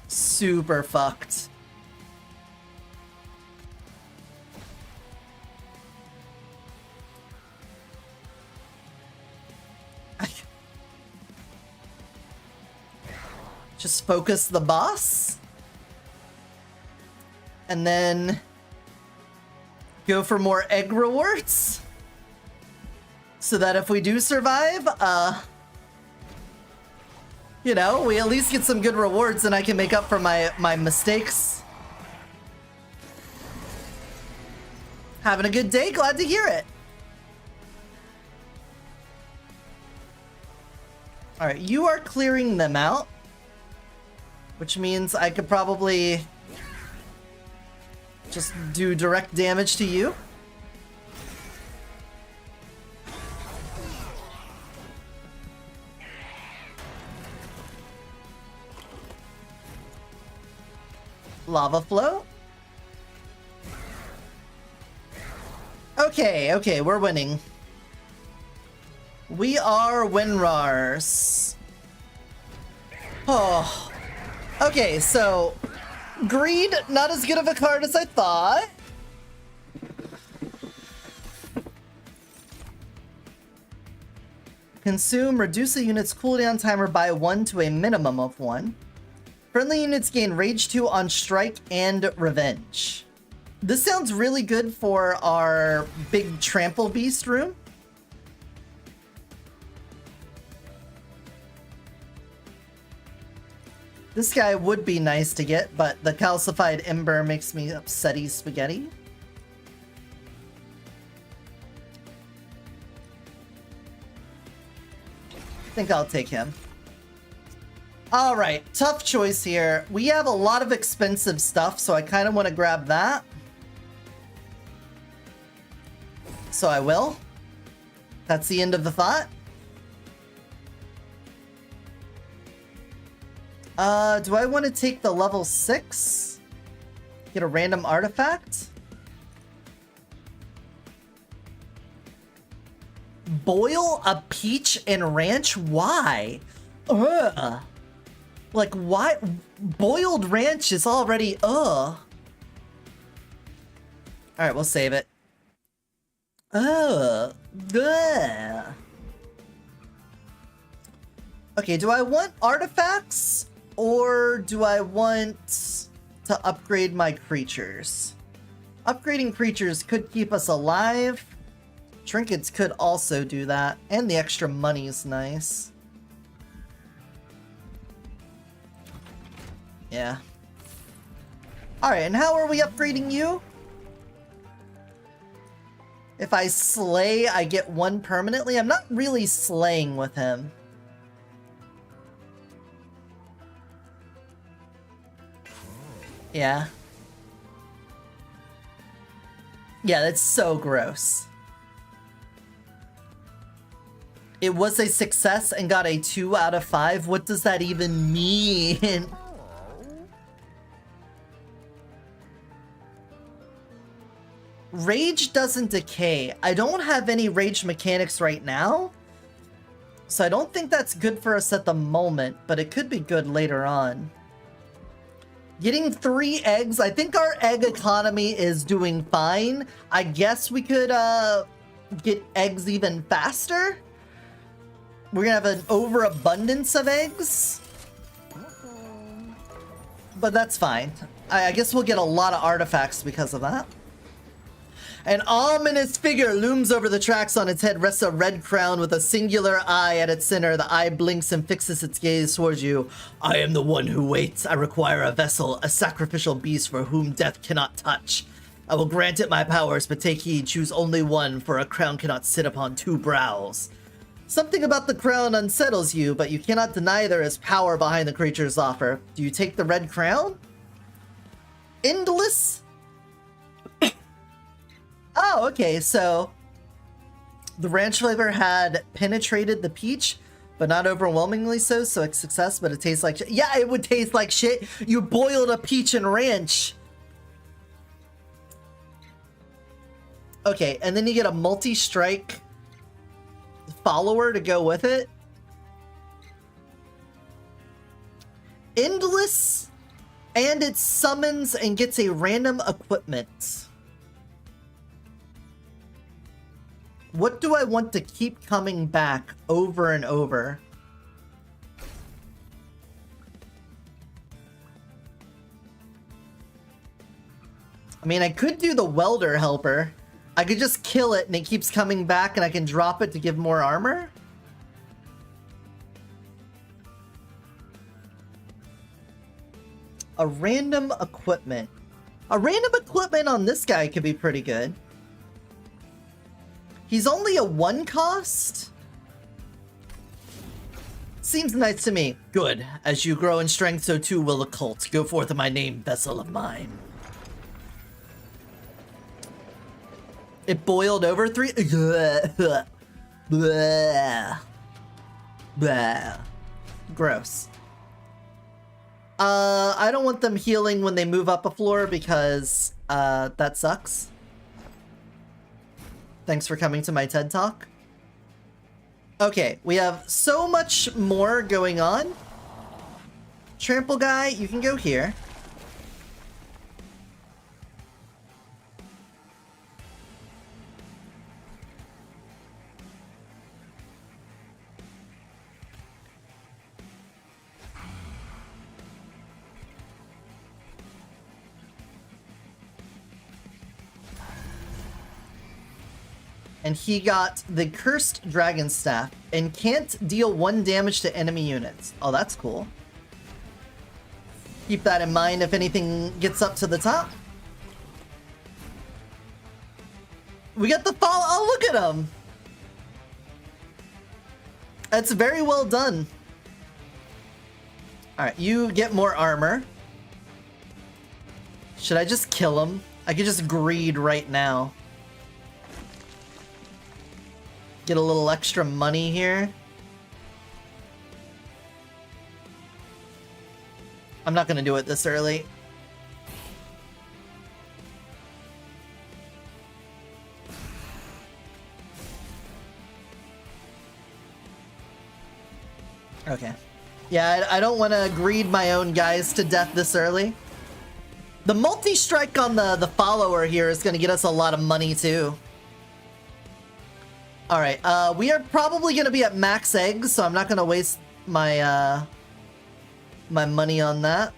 Super fucked. Just focus the boss. And then go for more egg rewards. So that if we do survive, you know, we at least get some good rewards and I can make up for my mistakes. Having a good day, glad to hear it. Alright, you are clearing them out. Which means I could probably just do direct damage to you. Lava flow. Okay, we're winning. We are WinRars. Oh. Okay, so Greed, not as good of a card as I thought. Consume, reduce a unit's cooldown timer by 1 to a minimum of 1. Friendly units gain Rage 2 on Strike and Revenge. This sounds really good for our big Trample Beast room. This guy would be nice to get, but the Calcified Ember makes me upsetty spaghetti. I think I'll take him. Alright, tough choice here. We have a lot of expensive stuff, so I kind of want to grab that. So I will. That's the end of the thought. Do I want to take the level 6? Get a random artifact. Boil a peach and ranch? Why? Ugh. Like, why? Boiled ranch is already, ugh. Alright, we'll save it. Ugh. Ugh. Okay, do I want artifacts? Or do I want to upgrade my creatures? Upgrading creatures could keep us alive. Trinkets could also do that. And the extra money is nice. Yeah. Alright, and how are we upgrading you? If I slay, I get 1 permanently. I'm not really slaying with him. Yeah. Yeah, that's so gross. It was a success and got a 2 out of 5. What does that even mean? Rage doesn't decay. I don't have any rage mechanics right now, so I don't think that's good for us at the moment, but it could be good later on. Getting 3 eggs. I think our egg economy is doing fine. I guess we could get eggs even faster. We're gonna have an overabundance of eggs, but that's fine. I guess we'll get a lot of artifacts because of that. An ominous figure looms over the tracks. On its head rests a red crown with a singular eye at its center. The eye blinks and fixes its gaze towards you. I am the one who waits. I require a vessel, a sacrificial beast for whom death cannot touch. I will grant it my powers, but take heed, choose only one, for a crown cannot sit upon 2 brows. Something about the crown unsettles you, but you cannot deny there is power behind the creature's offer. Do you take the red crown? Endless? Oh, okay, so the ranch flavor had penetrated the peach, but not overwhelmingly so, so it's success, but it tastes like shit. Yeah, it would taste like shit. You boiled a peach and ranch. Okay, and then you get a multi-strike follower to go with it. Endless, and it summons and gets a random equipment. What do I want to keep coming back over and over? I mean, I could do the welder helper. I could just kill it and it keeps coming back and I can drop it to give more armor. A random equipment. A random equipment on this guy could be pretty good. He's only a 1 cost? Seems nice to me. Good. As you grow in strength, so too will the cult. Go forth in my name, vessel of mine. It boiled over 3. Blah. Blah. Gross. I don't want them healing when they move up a floor because that sucks. Thanks for coming to my TED Talk. Okay, we have so much more going on. Trample guy, you can go here. And he got the Cursed Dragon Staff and can't deal 1 damage to enemy units. Oh, that's cool. Keep that in mind if anything gets up to the top. We got the fall. Oh, look at him. That's very well done. Alright, you get more armor. Should I just kill him? I could just greed right now. Get a little extra money here. I'm not gonna do it this early. Okay. Yeah, I don't want to greed my own guys to death this early. The multi-strike on the follower here is going to get us a lot of money too. Alright, we are probably going to be at max eggs, so I'm not going to waste my, my money on that.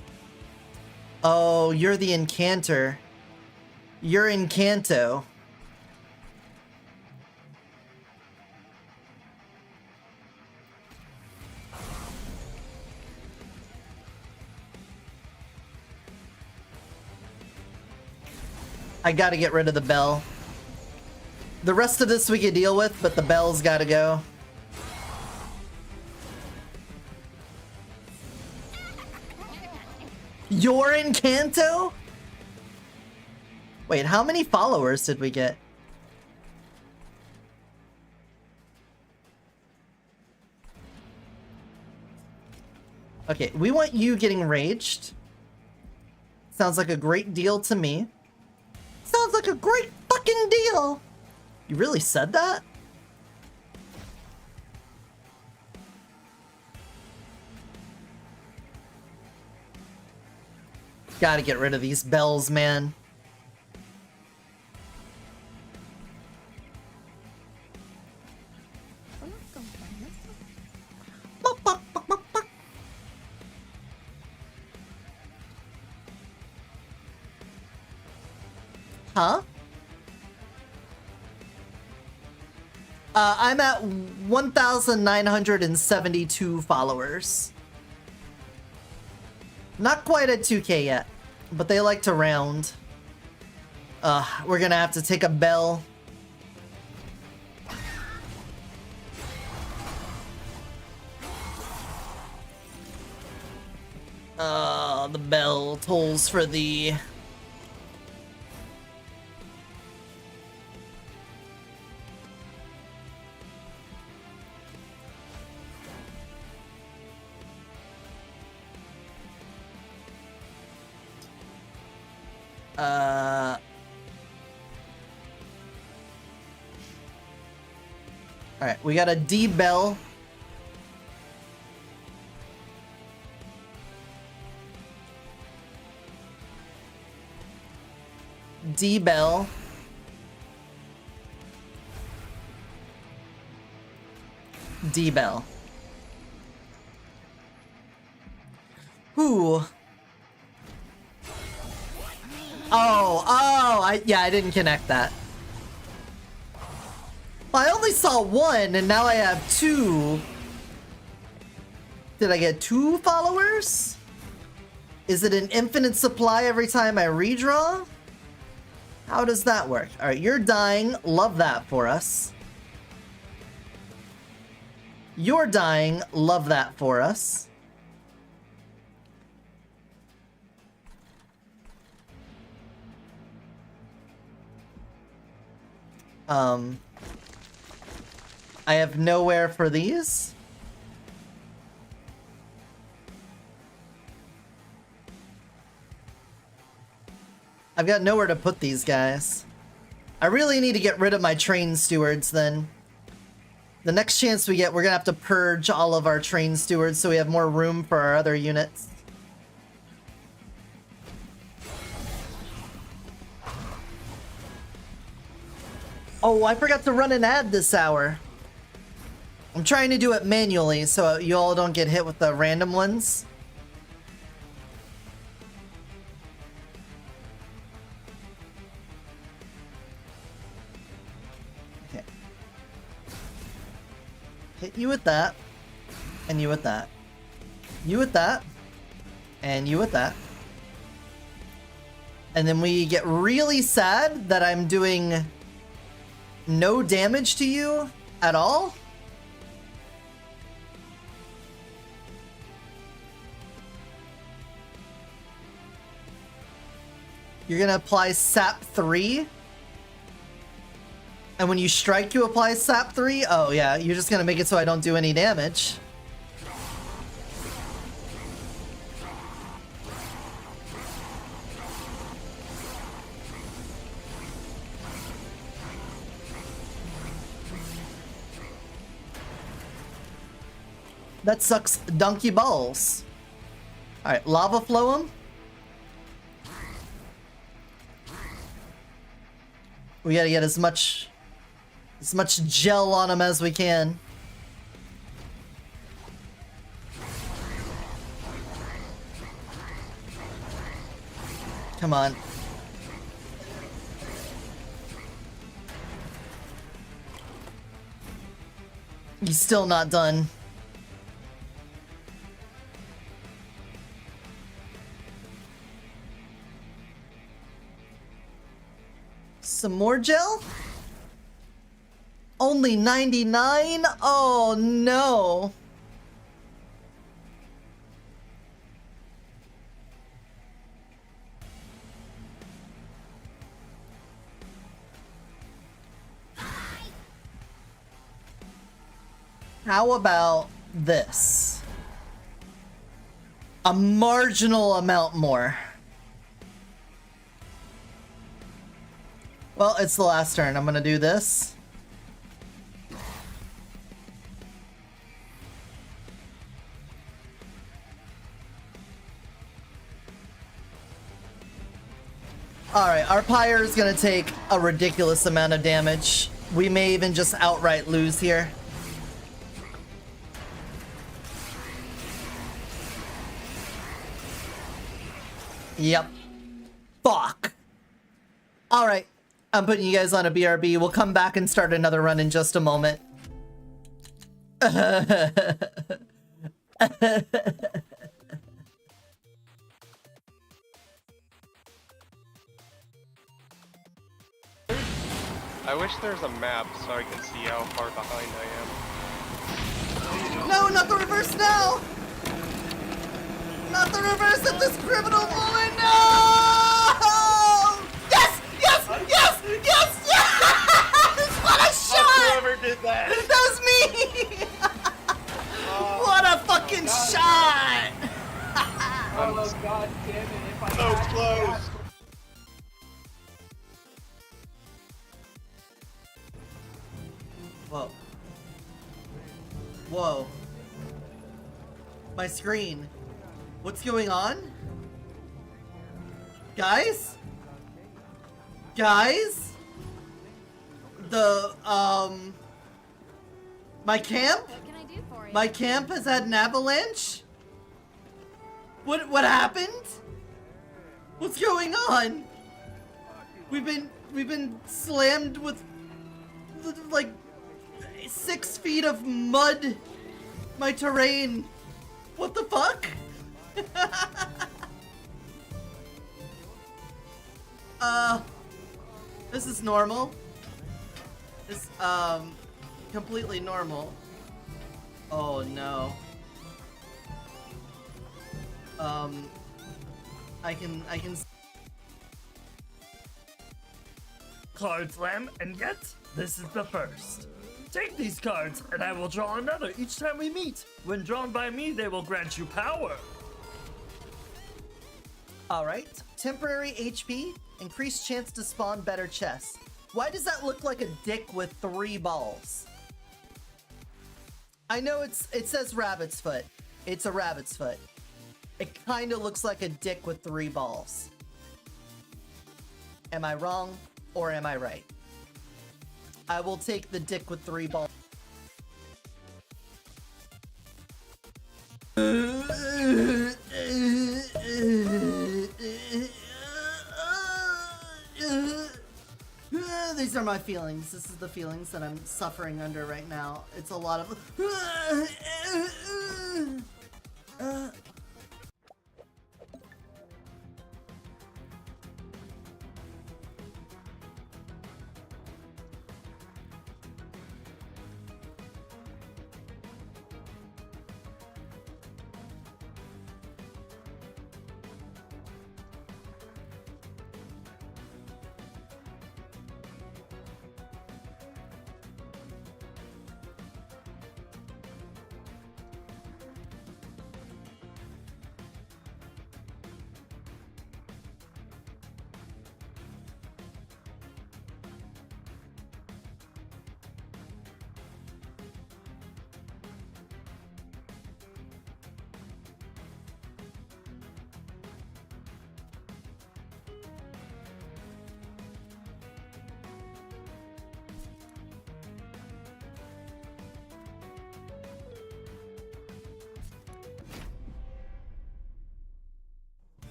Oh, you're the Incanter. You're Incanto. I gotta get rid of the bell. The rest of this we could deal with, but the bell's gotta go. You're Incanto? Wait, how many followers did we get? Okay, we want you getting raged. Sounds like a great deal to me. Sounds like a great fucking deal! You really said that? Gotta get rid of these bells, man. Huh? I'm at 1,972 followers. Not quite at 2K yet, but they like to round. We're gonna have to take a bell. The bell tolls for thee. Alright, we got a D bell. D bell. D bell. Who? Yeah, I didn't connect that. Well, I only saw one, and now I have two. Did I get 2 followers? Is it an infinite supply every time I redraw? How does that work? Alright, you're dying. Love that for us. You're dying. Love that for us. I have nowhere for these. I've got nowhere to put these guys. I really need to get rid of my train stewards then. The next chance we get, we're gonna have to purge all of our train stewards so we have more room for our other units. Oh, I forgot to run an ad this hour. I'm trying to do it manually so you all don't get hit with the random ones. Okay. Hit you with that. And you with that. You with that. And you with that. And then we get really sad that I'm doing no damage to you at all. You're gonna apply SAP 3. And when you strike, you apply SAP 3? Oh yeah, you're just gonna make it so I don't do any damage. That sucks donkey balls. Alright, lava flow him. We gotta get as much gel on him as we can. Come on. He's still not done. Some more gel? Only 99? Oh no. How about this? A marginal amount more. Well, it's the last turn. I'm gonna do this. Alright, our Pyre is gonna take a ridiculous amount of damage. We may even just outright lose here. Yep. Fuck. Alright. I'm putting you guys on a BRB. We'll come back and start another run in just a moment. I wish there's a map so I can see how far behind I am. No, not the reverse now! Not the reverse at this criminal moment, no! Yes! Yes! Yes! Yes! Yes! What a shot! Whoever did that! That was me! What a fucking shot! Oh god damn it, if I So close! Whoa. Whoa. My screen. What's going on? Guys? Guys? The, my camp? What can I do for you? My camp has had an avalanche? What happened? What's going on? We've been slammed with like 6 feet of mud. My terrain. What the fuck? This is normal. This, completely normal. Oh no. I can Card slam, and yet, this is the first. Take these cards, and I will draw another each time we meet. When drawn by me, they will grant you power. Alright. Temporary HP. Increased chance to spawn better chests. Why does that look like a dick with 3 balls? I know it says rabbit's foot. It's a rabbit's foot. It kinda looks like a dick with 3 balls. Am I wrong or am I right? I will take the dick with 3 balls. These are my feelings. This is the feelings that I'm suffering under right now. It's a lot of...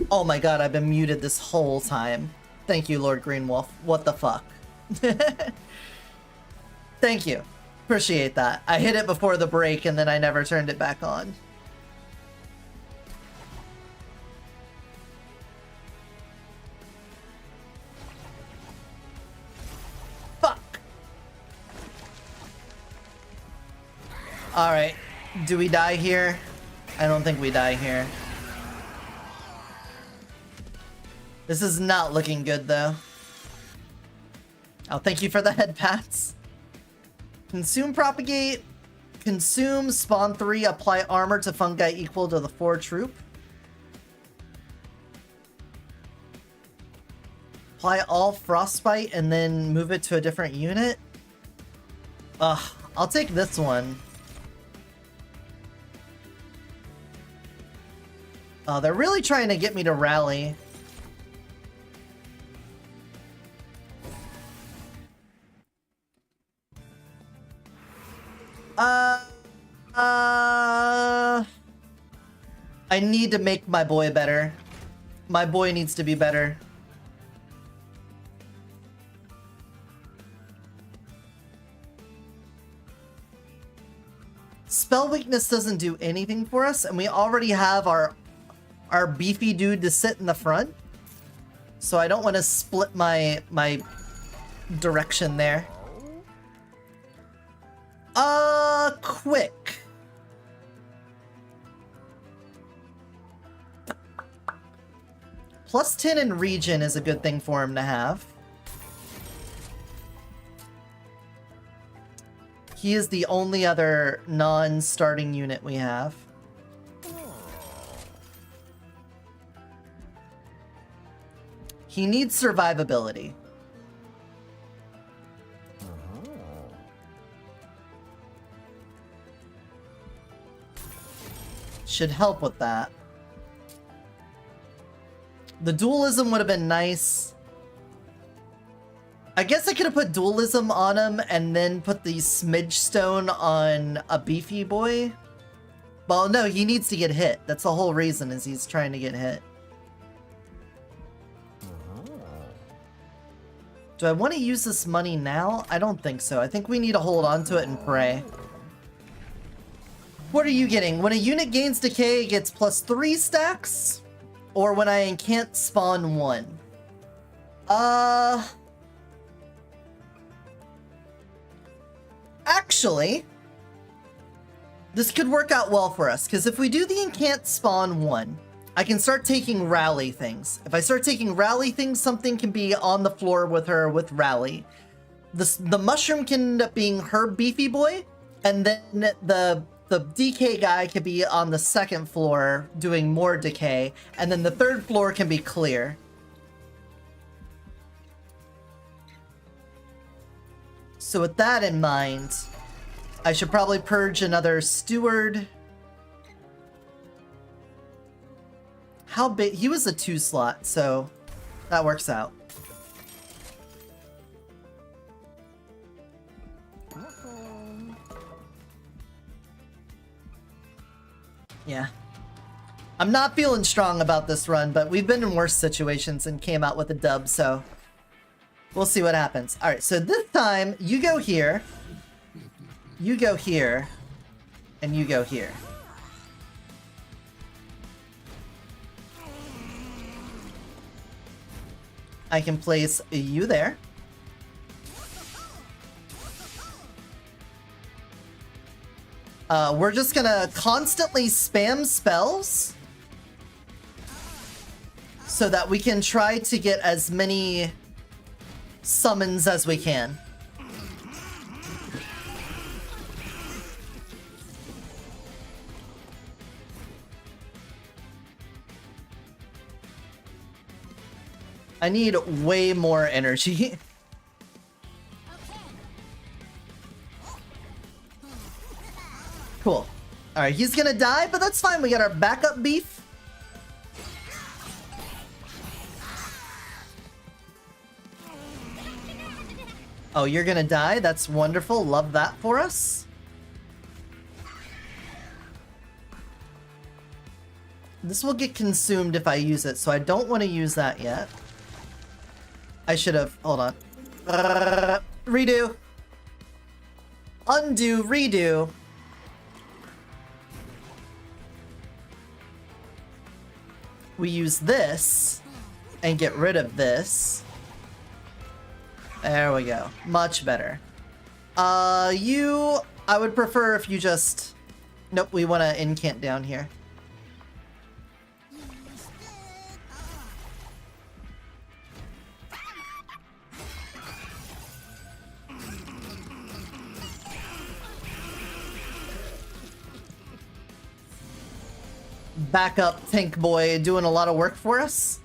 Oh my god, I've been muted this whole time. Thank you, Lord Greenwolf. What the fuck? Thank you. Appreciate that. I hit it before the break and then I never turned it back on. Fuck. Alright. Do we die here? I don't think we die here. This is not looking good, though. Oh, thank you for the head pats. Consume Propagate. Consume Spawn 3. Apply armor to fungi equal to the 4 troop. Apply all Frostbite and then move it to a different unit. Ugh, I'll take this one. Oh, they're really trying to get me to rally. I need to make my boy better. My boy needs to be better. Spell weakness doesn't do anything for us, and we already have our beefy dude to sit in the front. So I don't want to split my direction there. Quick. Plus 10 in region is a good thing for him to have. He is the only other non-starting unit we have. He needs survivability. Should help with that. The dualism would have been nice. I guess I could have put dualism on him and then put the smidge stone on a beefy boy. Well, no, he needs to get hit. That's the whole reason, is he's trying to get hit. Do I want to use this money now? I don't think so. I think we need to hold on to it and pray. What are you getting? When a unit gains decay, it gets plus 3 stacks? Or when I incant spawn 1? Actually, this could work out well for us, because if we do the incant spawn 1, I can start taking rally things. If I start taking rally things, something can be on the floor with her with rally. The mushroom can end up being her beefy boy, and then the decay guy could be on the second floor doing more decay, and then the third floor can be clear. So with that in mind, I should probably purge another steward. How big? He was a 2 slot, so that works out. Yeah. I'm not feeling strong about this run, but we've been in worse situations and came out with a dub, so we'll see what happens. Alright, so this time, you go here, and you go here. I can place you there. We're just gonna constantly spam spells so that we can try to get as many summons as we can. I need way more energy. Cool. Alright, he's gonna die, but that's fine. We got our backup beef. Oh, you're gonna die? That's wonderful. Love that for us. This will get consumed if I use it, so I don't want to use that yet. I should have... Hold on. Redo. Undo, redo. We use this and get rid of this. There we go. Much better. I would prefer if you just... Nope, we want to incant down here. Backup tank boy doing a lot of work for us.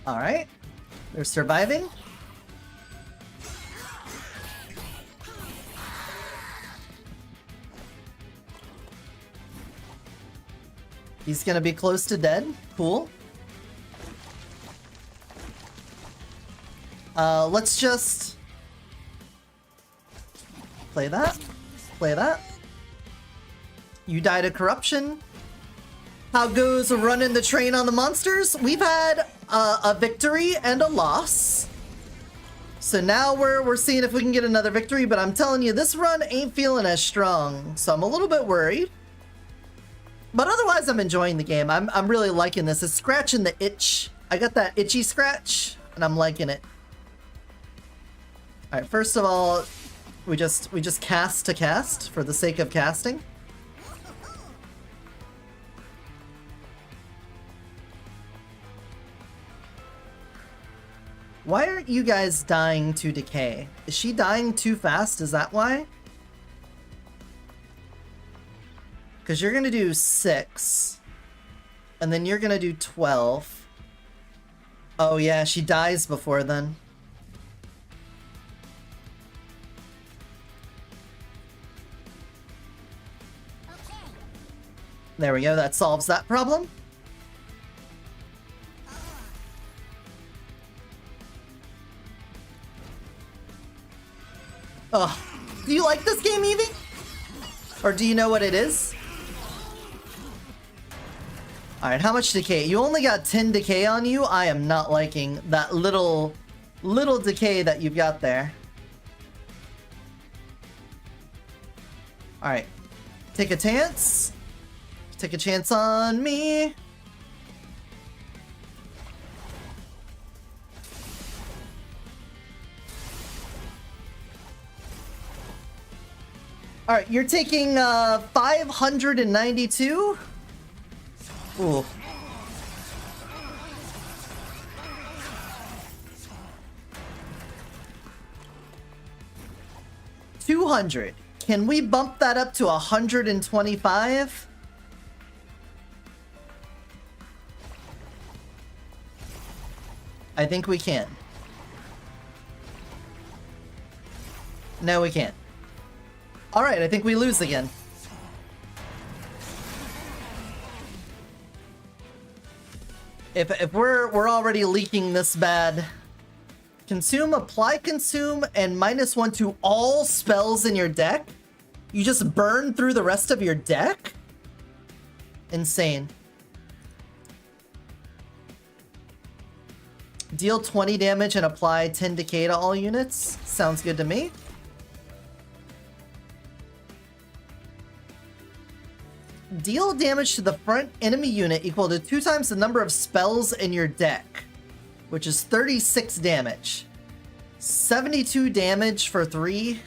All right, they're surviving. He's gonna be close to dead. Cool. Let's just play that. Play that. You died of corruption. How goes running the train on the monsters? We've had a victory and a loss. So now we're seeing if we can get another victory, but I'm telling you, this run ain't feeling as strong. So I'm a little bit worried. But otherwise, I'm enjoying the game. I'm really liking this. It's scratching the itch. I got that itchy scratch, and I'm liking it. All right, first of all, we just cast to cast for the sake of casting. Why aren't you guys dying to decay? Is she dying too fast? Is that why? Because you're going to do 6. And then you're going to do 12. Oh yeah, she dies before then. There we go, that solves that problem. Oh, do you like this game, Evie? Or do you know what it is? Alright, how much decay? You only got 10 decay on you. I am not liking that little decay that you've got there. Alright, take a chance. Take a chance on me. Alright, you're taking 592? Ooh. $200. Can we bump that up to 125? I think we can. No, we can't. Alright, I think we lose again. If we're already leaking this bad. Consume, apply consume, and -1 to all spells in your deck? You just burn through the rest of your deck? Insane. Deal 20 damage and apply 10 decay to all units? Sounds good to me. Deal damage to the front enemy unit equal to 2 times the number of spells in your deck, which is 36 damage. 72 damage for 3.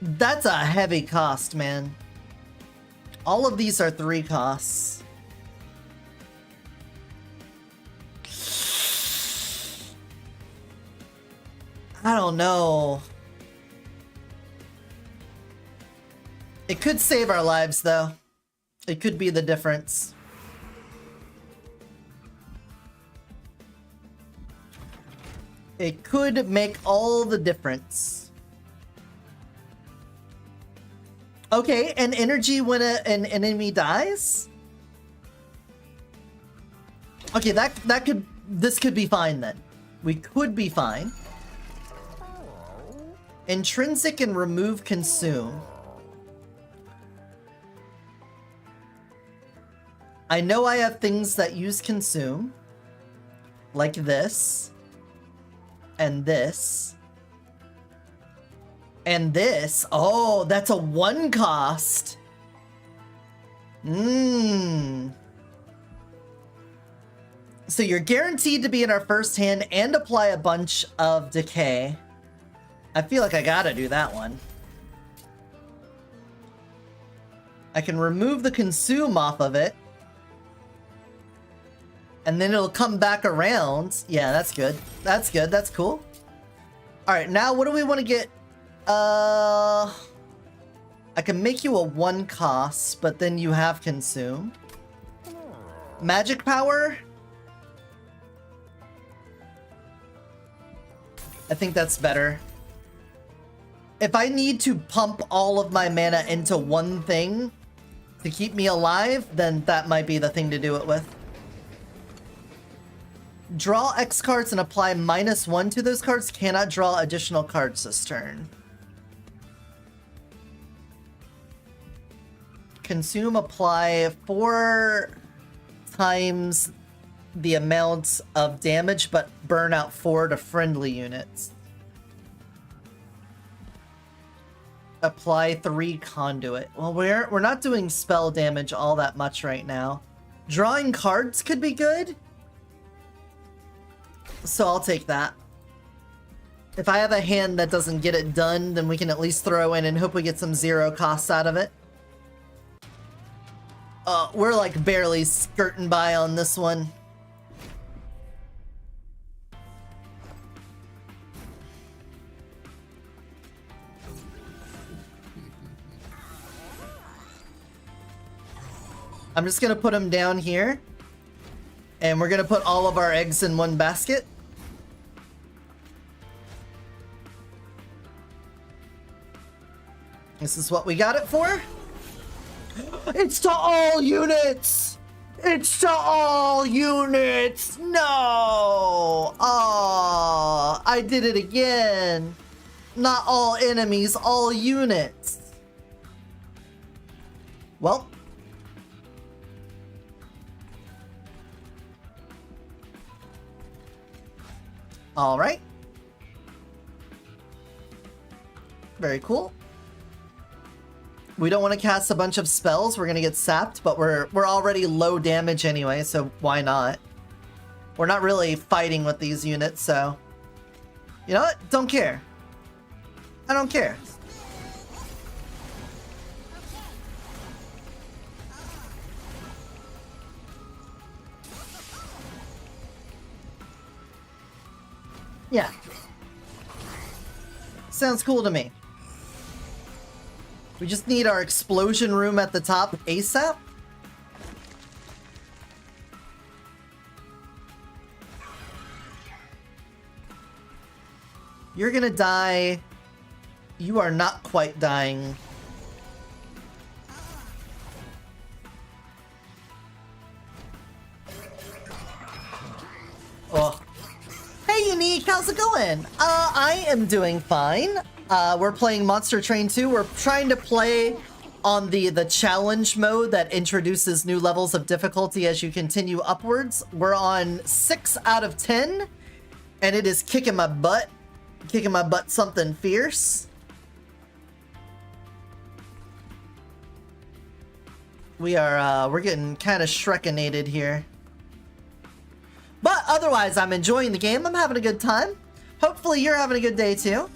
That's a heavy cost, man. All of these are 3 costs. I don't know. It could save our lives, though. It could be the difference. It could make all the difference. Okay, and energy when an enemy dies? Okay, this could be fine then. We could be fine. Intrinsic and remove consume. I know I have things that use consume. Like this. And this. And this. Oh, that's a 1 cost. So you're guaranteed to be in our first hand and apply a bunch of decay. I feel like I gotta do that one. I can remove the consume off of it. And then it'll come back around. Yeah, that's good. That's good. That's cool. Alright, now what do we want to get? I can make you a 1 cost, but then you have consume. Magic power? I think that's better. If I need to pump all of my mana into one thing to keep me alive, then that might be the thing to do it with. Draw X cards and apply -1 to those cards. Cannot draw additional cards this turn. Consume, apply 4 times the amount of damage, but burn out 4 to friendly units. Apply 3 conduit. Well, we're not doing spell damage all that much right now. Drawing cards could be good. So I'll take that. If I have a hand that doesn't get it done, then we can at least throw in and hope we get some 0 costs out of it. We're like barely skirting by on this one. I'm just gonna put them down here. And we're gonna put all of our eggs in one basket. This is what we got it for. It's to all units! It's to all units! No! Oh, I did it again. Not all enemies, all units. Well. All right. Very cool. We don't want to cast a bunch of spells. We're going to get sapped, but we're already low damage anyway, so why not? We're not really fighting with these units, so... You know what? Don't care. I don't care. Yeah. Sounds cool to me. We just need our explosion room at the top ASAP. You're gonna die. You are not quite dying. Oh. Hey Unique, how's it going? I am doing fine. We're playing Monster Train 2. We're trying to play on the challenge mode that introduces new levels of difficulty as you continue upwards. We're on 6 out of 10, and it is kicking my butt. Kicking my butt something fierce. We're getting kind of Shrekinated here. But otherwise, I'm enjoying the game. I'm having a good time. Hopefully you're having a good day too.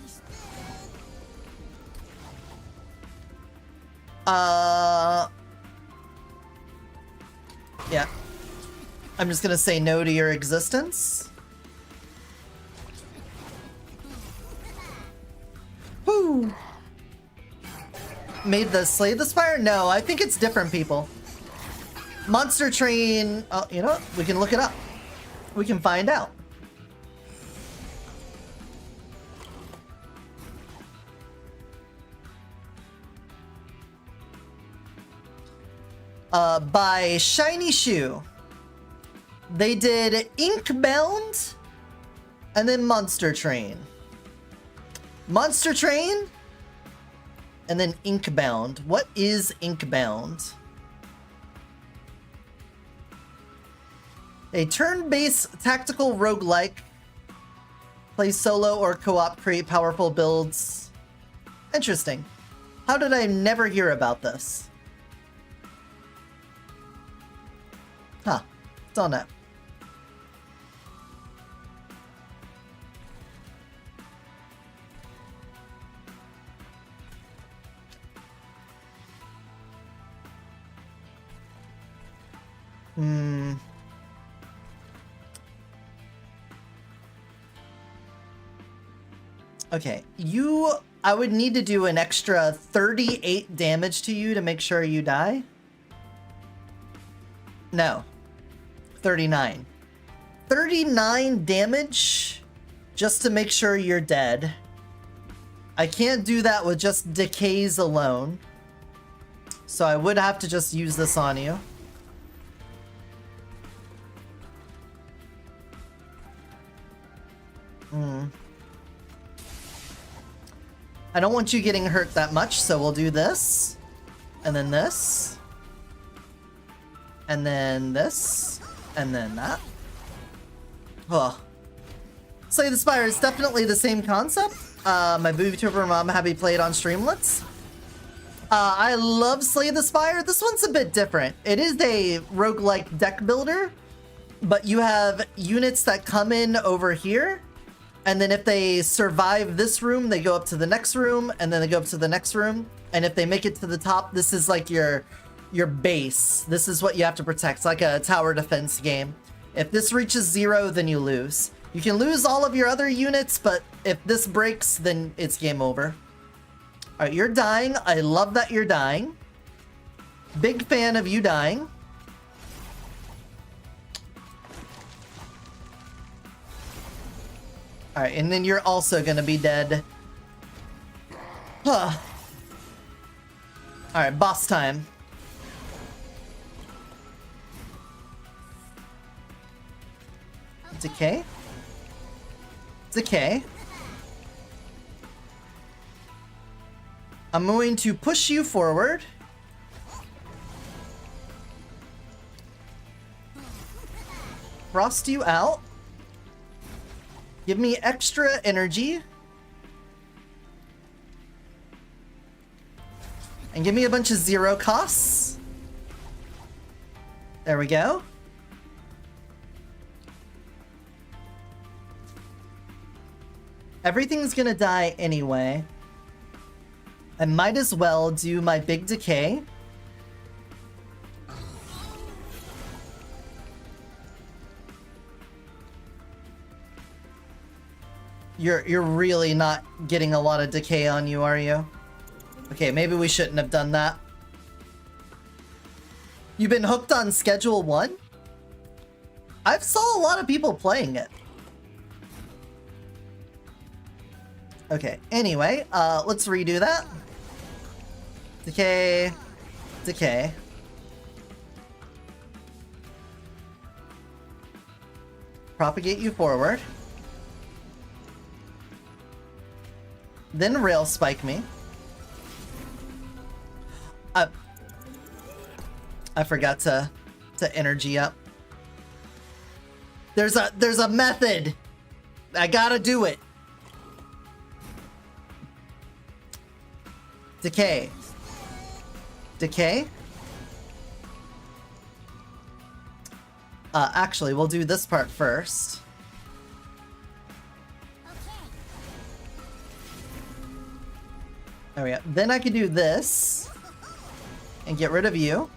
Yeah. I'm just gonna say no to your existence. Whoo! Made the Slay the Spire? No, I think it's different people. Monster Train... Oh, you know what? We can look it up. We can find out. By Shiny Shoe. They did Inkbound and then Monster Train. Monster Train and then Inkbound. What is Inkbound? A turn-based tactical roguelike. Play solo or co-op, create powerful builds. Interesting. How did I never hear about this? Huh. Don't know. Okay, I would need to do an extra 38 damage to you to make sure you die. No. 39. 39 damage just to make sure you're dead. I can't do that with just decays alone. So I would have to just use this on you. I don't want you getting hurt that much, so we'll do this. And then this. And then this. And then that. Oh. Slay the Spire is definitely the same concept. My VTuber mom had me play it on Streamlets. I love Slay the Spire. This one's a bit different. It is a roguelike deck builder, but you have units that come in over here. And then if they survive this room, they go up to the next room, and then they go up to the next room. And if they make it to the top, this is like your base. This is what you have to protect. It's like a tower defense game. If this reaches 0, then you lose. You can lose all of your other units, but if this breaks, then it's game over. All right, you're dying. I love that you're dying. Big fan of you dying. Alright, and then you're also gonna be dead. Huh. Alright, boss time. Decay? Decay. I'm going to push you forward. Frost you out. Give me extra energy. And give me a bunch of 0 costs. There we go. Everything's gonna die anyway. I might as well do my big decay. You're really not getting a lot of decay on you, are you? Okay, maybe we shouldn't have done that. You've been hooked on Schedule 1? I've saw a lot of people playing it. Okay, anyway, let's redo that. Decay. Decay. Propagate you forward. Then rail spike me. I forgot to energy up. There's a method. I gotta do it. Decay. Decay. Actually, we'll do this part first. There we go. Then I can do this and get rid of you.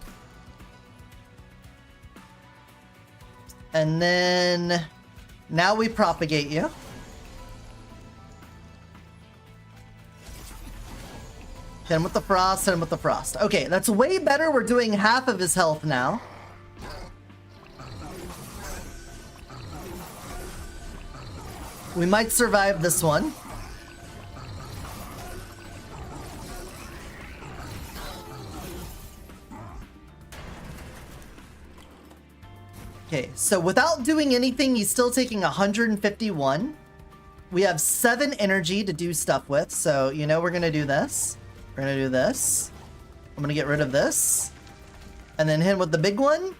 And then now we propagate you. Hit him with the frost, hit him with the frost. Okay, that's way better. We're doing half of his health now. We might survive this one. Okay, so without doing anything, he's still taking 151. We have 7 energy to do stuff with, so you know we're gonna do this. We're gonna do this. I'm gonna get rid of this. And then hit with the big one.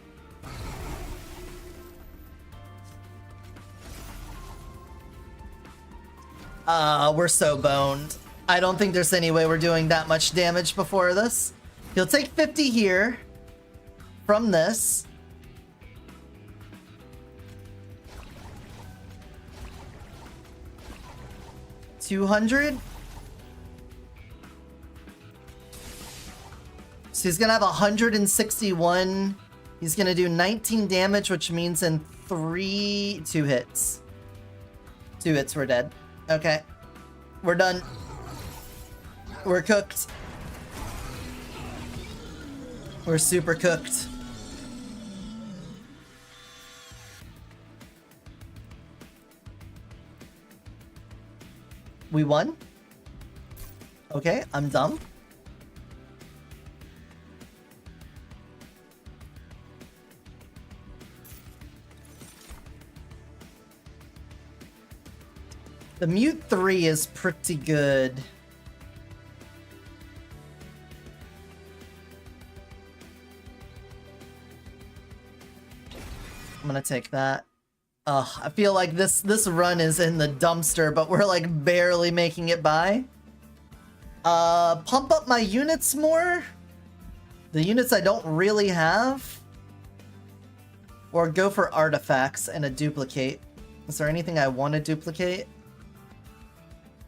We're so boned. I don't think there's any way we're doing that much damage before this. He'll take 50 here from this. $200. So he's gonna have 161. He's gonna do 19 damage, which means in 2 hits. 2 hits, we're dead. Okay. We're done. We're cooked. We're super cooked. We won? Okay, I'm dumb. The mute 3 is pretty good. I'm gonna take that. I feel like this run is in the dumpster, but we're like barely making it by. Pump up my units more. The units I don't really have. Or go for artifacts and a duplicate. Is there anything I want to duplicate?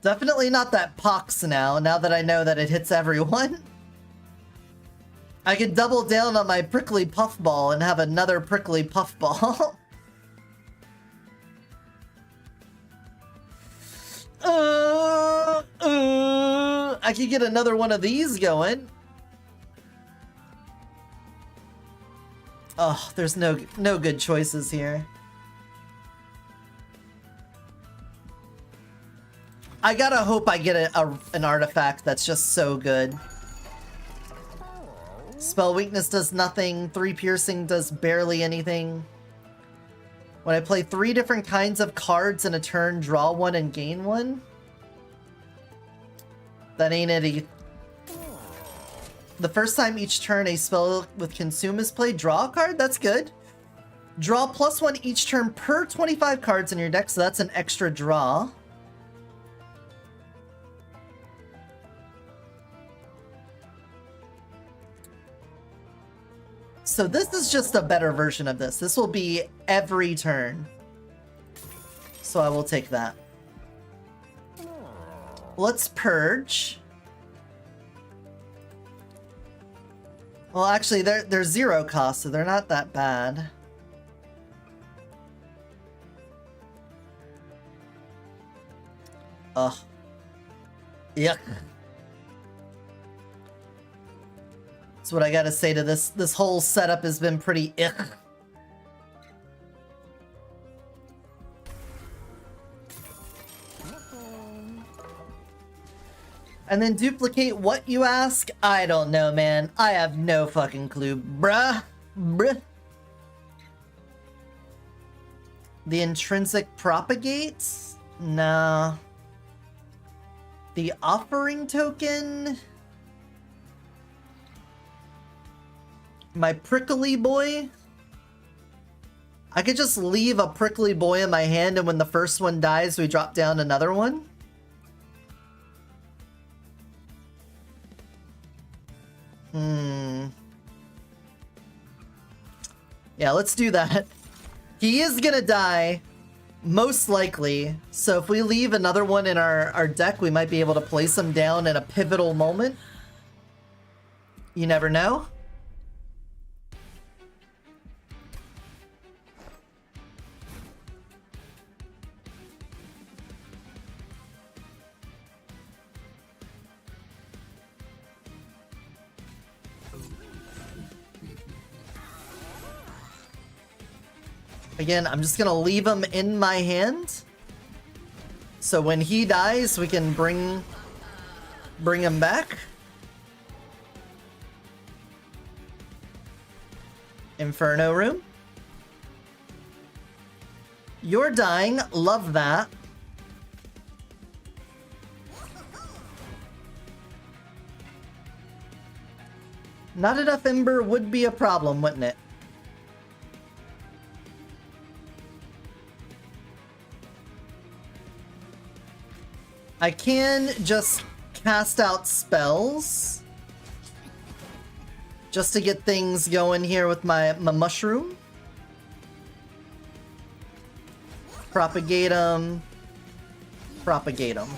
Definitely not that pox now that I know that it hits everyone. I could double down on my prickly puffball and have another prickly puffball. I could get another one of these going. Oh, there's no good choices here. I gotta hope I get an artifact that's just so good. Spell weakness does nothing. 3 piercing does barely anything. When I play 3 different kinds of cards in a turn, draw 1 and gain 1. That ain't it. The first time each turn a spell with consume is played, draw a card? That's good. Draw +1 each turn per 25 cards in your deck, so that's an extra draw. So this is just a better version of this. This will be every turn. So I will take that. Let's purge. Well, actually, they're 0 cost, so they're not that bad. Ugh. Yuck. That's what I gotta say to this. This whole setup has been pretty ick. And then duplicate what, you ask? I don't know, man. I have no fucking clue. Bruh. The intrinsic propagates? Nah. The offering token? My prickly boy? I could just leave a prickly boy in my hand, and when the first one dies, we drop down another one? Yeah, let's do that. He is gonna die, most likely. So if we leave another one in our deck, we might be able to place him down in a pivotal moment. You never know. Again, I'm just gonna leave him in my hand. So when he dies, we can bring him back. Inferno room. You're dying. Love that. Not enough Ember would be a problem, wouldn't it? I can just cast out spells just to get things going here with my mushroom. Propagate them. Propagate them.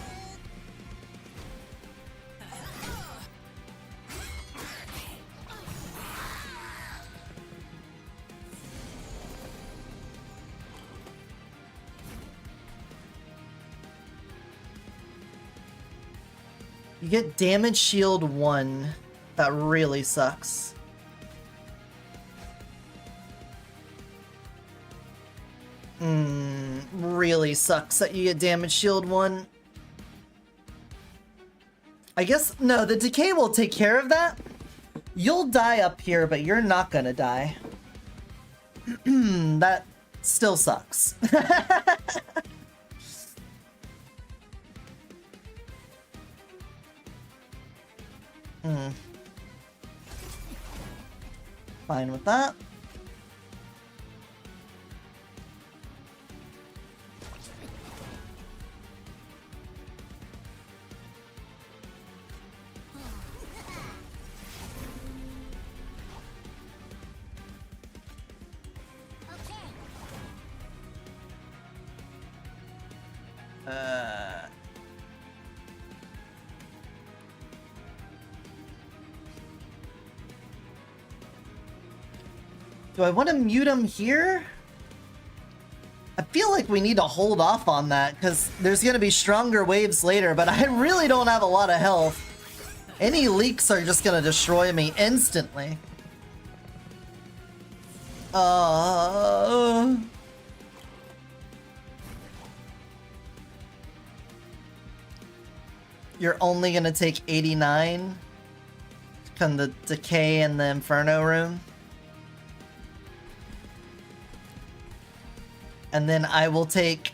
You get damage shield 1. That really sucks. Really sucks that you get damage shield 1. I guess, no, the decay will take care of that. You'll die up here, but you're not gonna die. That still sucks. Fine with that. Do I want to mute him here? I feel like we need to hold off on that because there's going to be stronger waves later, but I really don't have a lot of health. Any leaks are just going to destroy me instantly. You're only going to take 89? Can the decay in the Inferno room? And then I will take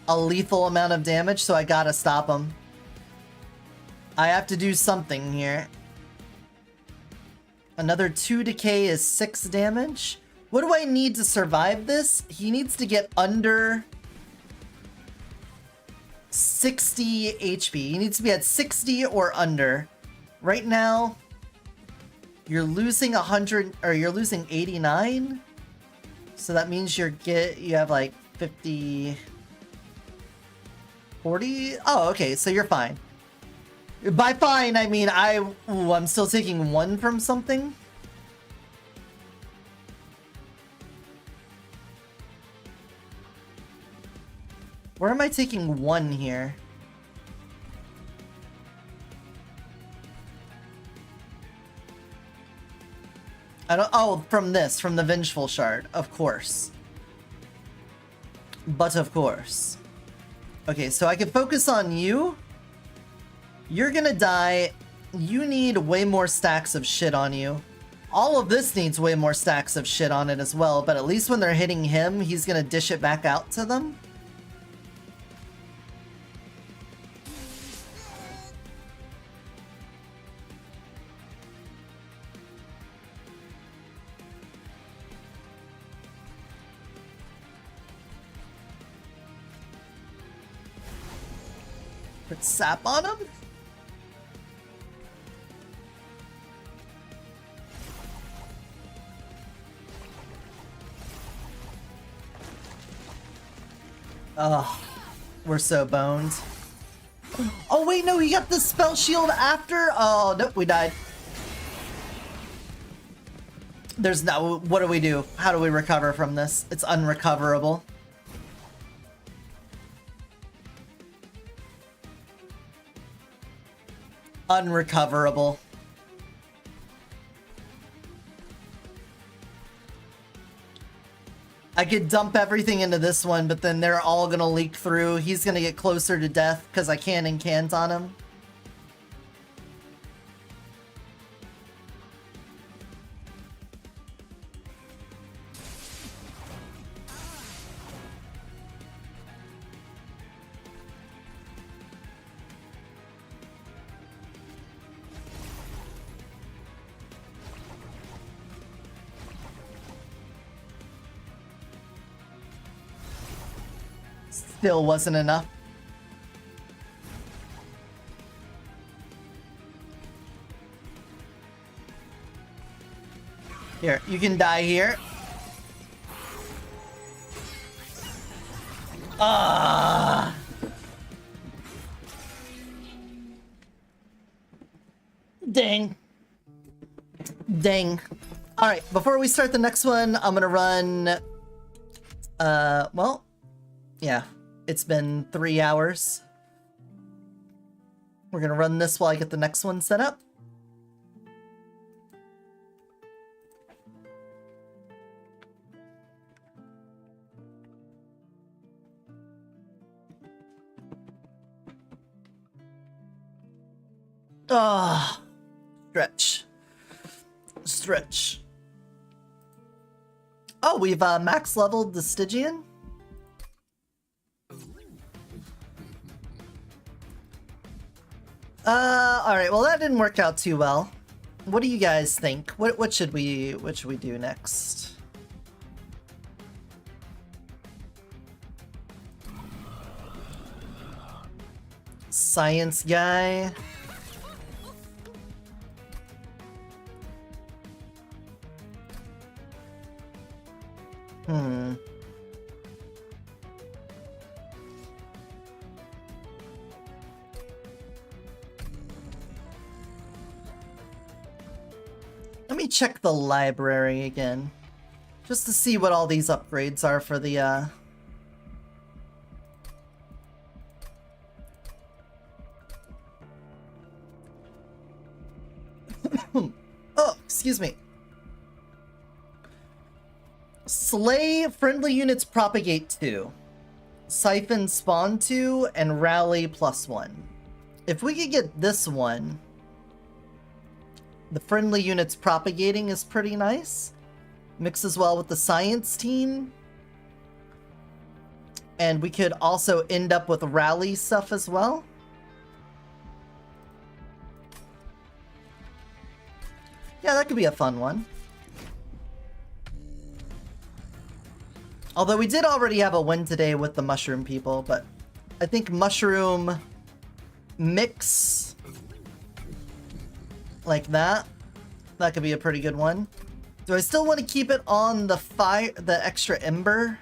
a lethal amount of damage, so I gotta stop him. I have to do something here. Another 2 decay is 6 damage. What do I need to survive this? He needs to get under 60 HP. He needs to be at 60 or under. Right now, you're losing 100, or you're losing 89. So that means you have like 50, 40. Oh, okay. So you're fine. By fine, I mean I'm still taking 1 from something. Where am I taking 1 here? I don't. Oh, from the Vengeful Shard, of course. But of course. Okay, so I can focus on you. You're gonna die. You need way more stacks of shit on you. All of this needs way more stacks of shit on it as well, but at least when they're hitting him, he's gonna dish it back out to them. Put sap on him? Ugh, we're so boned. Oh wait, no, he got the spell shield after? Oh, nope, we died. There's no, what do we do? How do we recover from this? It's unrecoverable. Unrecoverable. I could dump everything into this one, but then they're all gonna leak through. He's gonna get closer to death because I can incant on him. still wasn't enough. Here, you can die here. Ah. Dang. Dang. Alright, before we start the next one, I'm gonna run... well... Yeah, it's been 3 hours. We're gonna run this while I get the next one set up. Ah, stretch. Stretch. Oh, we've max leveled the Stygian? Alright, well that didn't work out too well. What do you guys think? What should we do next? Science guy. Let me check the library again, just to see what all these upgrades are for the, Oh, excuse me. Slay friendly units propagate 2. Siphon spawn 2 and rally +1. If we could get this one, the friendly units propagating is pretty nice. Mixes well with the science team. And we could also end up with rally stuff as well. Yeah, that could be a fun one. Although we did already have a win today with the mushroom people, but I think mushroom mix like that could be a pretty good one. Do I still want to keep it on the fire, the extra ember?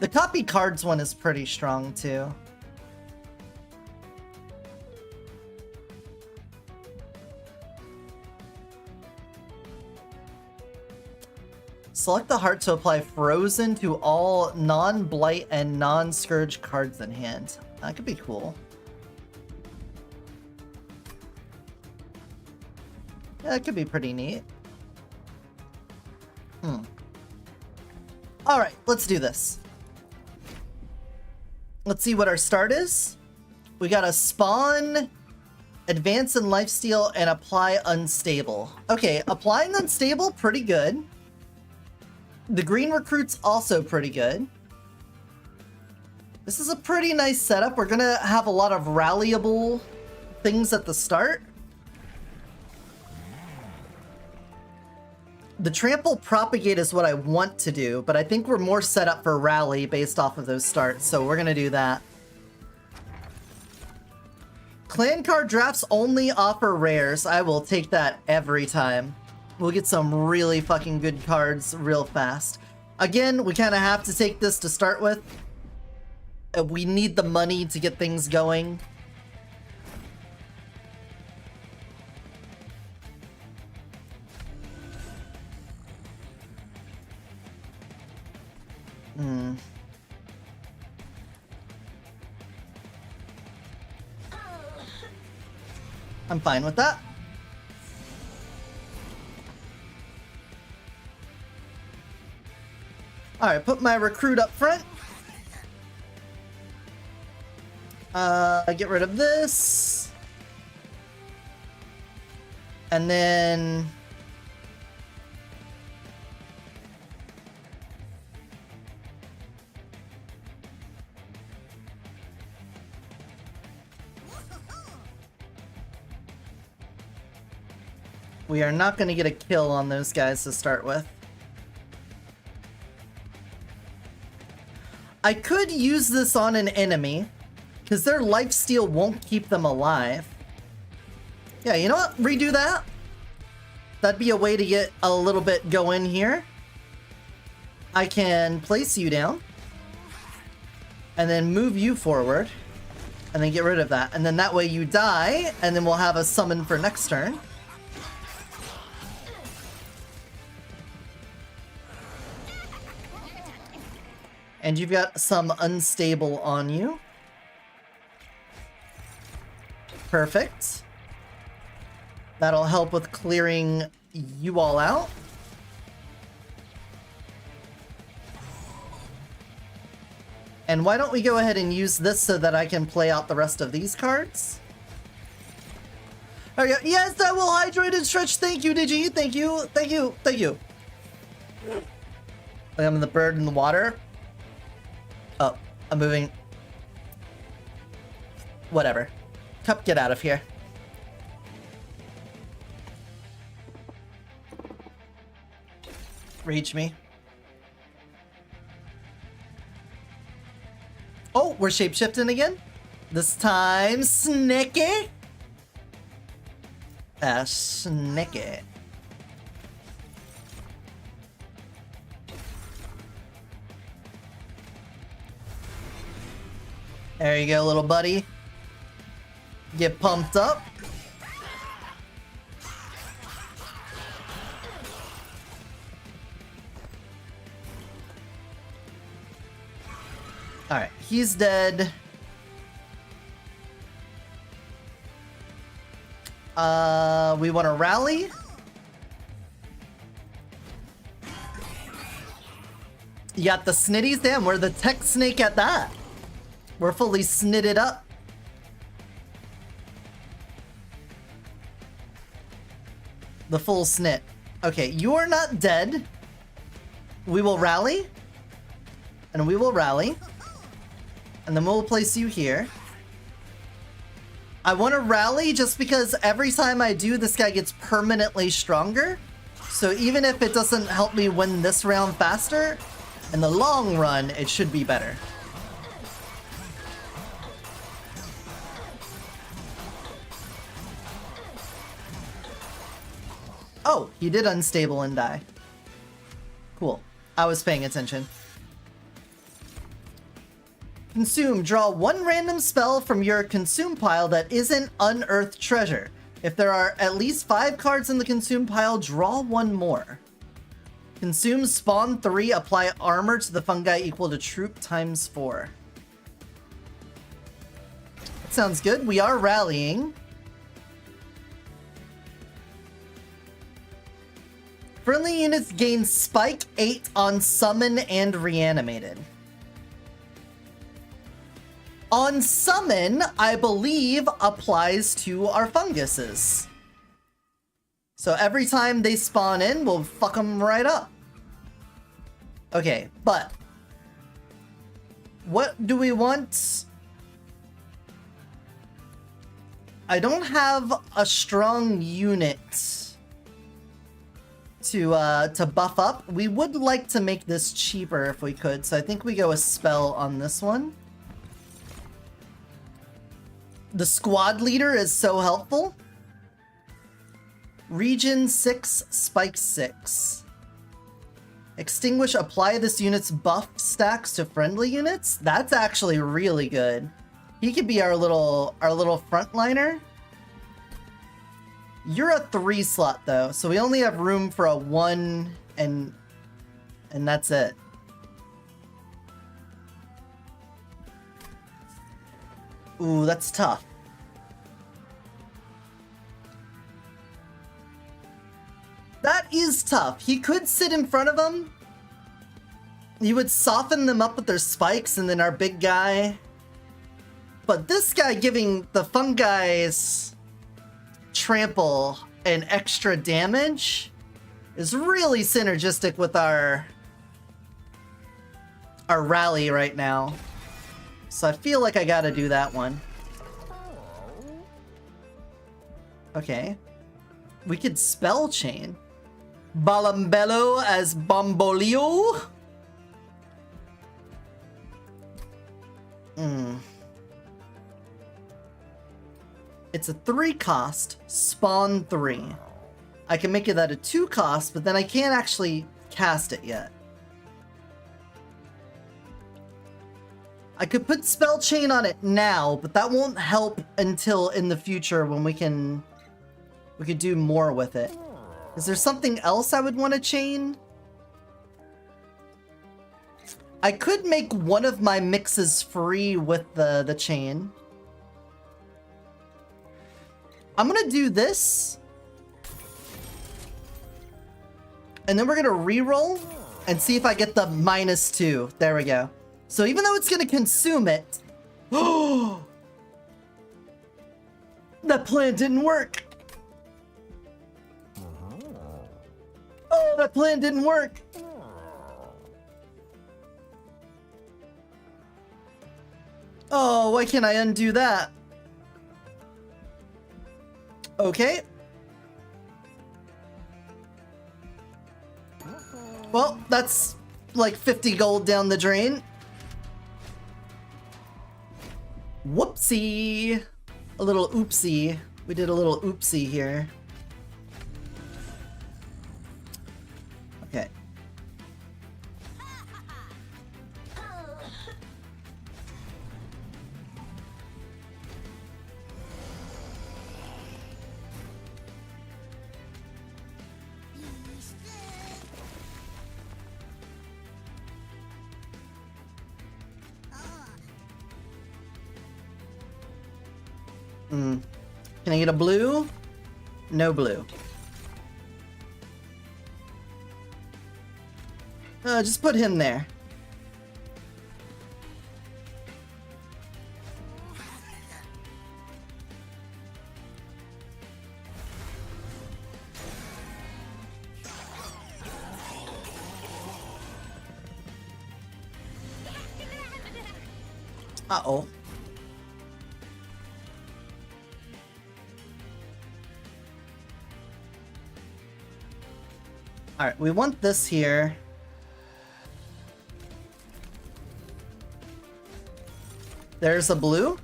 The copy cards one is pretty strong too. Select the heart to apply frozen to all non-blight and non-scourge cards in hand. That could be cool. Yeah, that could be pretty neat. Alright, let's do this. Let's see what our start is. We gotta spawn, advance in lifesteal, and apply unstable. Okay, applying unstable, pretty good. The green recruit's also pretty good. This is a pretty nice setup. We're gonna have a lot of rallyable things at the start. The trample propagate is what I want to do, but I think we're more set up for rally based off of those starts, so we're gonna do that. Clan card drafts only offer rares. I will take that every time. We'll get some really fucking good cards real fast. Again, we kind of have to take this to start with. We need the money to get things going. I'm fine with that. Alright, put my recruit up front. Get rid of this. And then... we are not going to get a kill on those guys to start with. I could use this on an enemy, because their lifesteal won't keep them alive. Yeah, you know what? Redo that. That'd be a way to get a little bit going here. I can place you down. And then move you forward. And then get rid of that. And then that way you die, and then we'll have a summon for next turn. And you've got some unstable on you. Perfect. That'll help with clearing you all out. And why don't we go ahead and use this so that I can play out the rest of these cards? There we go. Yes, I will hydrate and stretch. Thank you, Digi. Thank you. Thank you. Thank you. I'm the bird in the water. Oh, I'm moving. Whatever. Cup, get out of here. Reach me. Oh, we're shapeshifting again. This time, Snicky. Snicky. There you go, little buddy. Get pumped up. Alright, he's dead. We want to rally. You got the snitties? Damn, we're the tech snake at that. We're fully snitted up. The full snit. Okay, you are not dead. We will rally. And we will rally. And then we'll place you here. I want to rally just because every time I do, this guy gets permanently stronger. So even if it doesn't help me win this round faster, in the long run, it should be better. Oh, he did unstable and die. Cool. I was paying attention. Consume. Draw one random spell from your consume pile that isn't unearthed treasure. If there are at least 5 cards in the consume pile, draw one more. Consume, spawn 3, apply armor to the fungi equal to troop times 4. That sounds good. We are rallying. Friendly units gain spike 8 on summon and reanimated. On summon, I believe, applies to our funguses. So every time they spawn in, we'll fuck them right up. Okay, but what do we want? I don't have a strong unit to buff up. We would like to make this cheaper if we could, so I think we go a spell on this one. The squad leader is so helpful. Region 6, Spike 6. Extinguish, apply this unit's buff stacks to friendly units. That's actually really good. He could be our little frontliner. You're a 3 slot though, so we only have room for a 1 and that's it. Ooh, that's tough. That is tough. He could sit in front of them. He would soften them up with their spikes and then our big guy. But this guy giving the fungi's trample and extra damage is really synergistic with our rally right now. So I feel like I gotta do that one. Okay. We could spell chain. Balambello as Bombolio. It's a 3 cost, spawn 3. I can make it at a 2 cost, but then I can't actually cast it yet. I could put Spell Chain on it now, but that won't help until in the future when we could do more with it. Is there something else I would want to chain? I could make one of my mixes free with the chain. I'm gonna do this. And then we're gonna re-roll and see if I get the -2. There we go. So even though it's gonna consume it... That plan didn't work! Oh, that plan didn't work! Oh, why can't I undo that? Okay. Well, that's like 50 gold down the drain. Whoopsie. A little oopsie. We did a little oopsie here. Okay. Can I get a blue? No blue. Just put him there. Uh-oh. Alright, we want this here. There's a blue.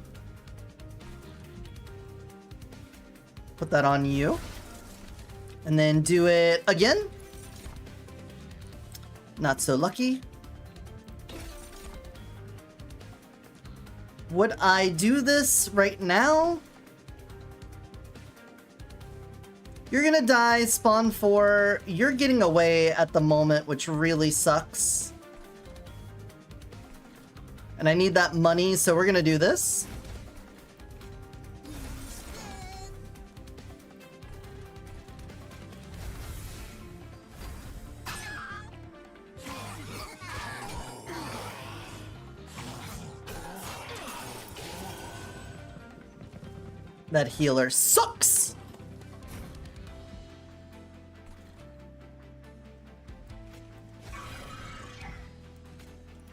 Put that on you. And then do it again. Not so lucky. Would I do this right now? You're gonna die, spawn 4. You're getting away at the moment, which really sucks. And I need that money, so we're gonna do this. That healer sucks!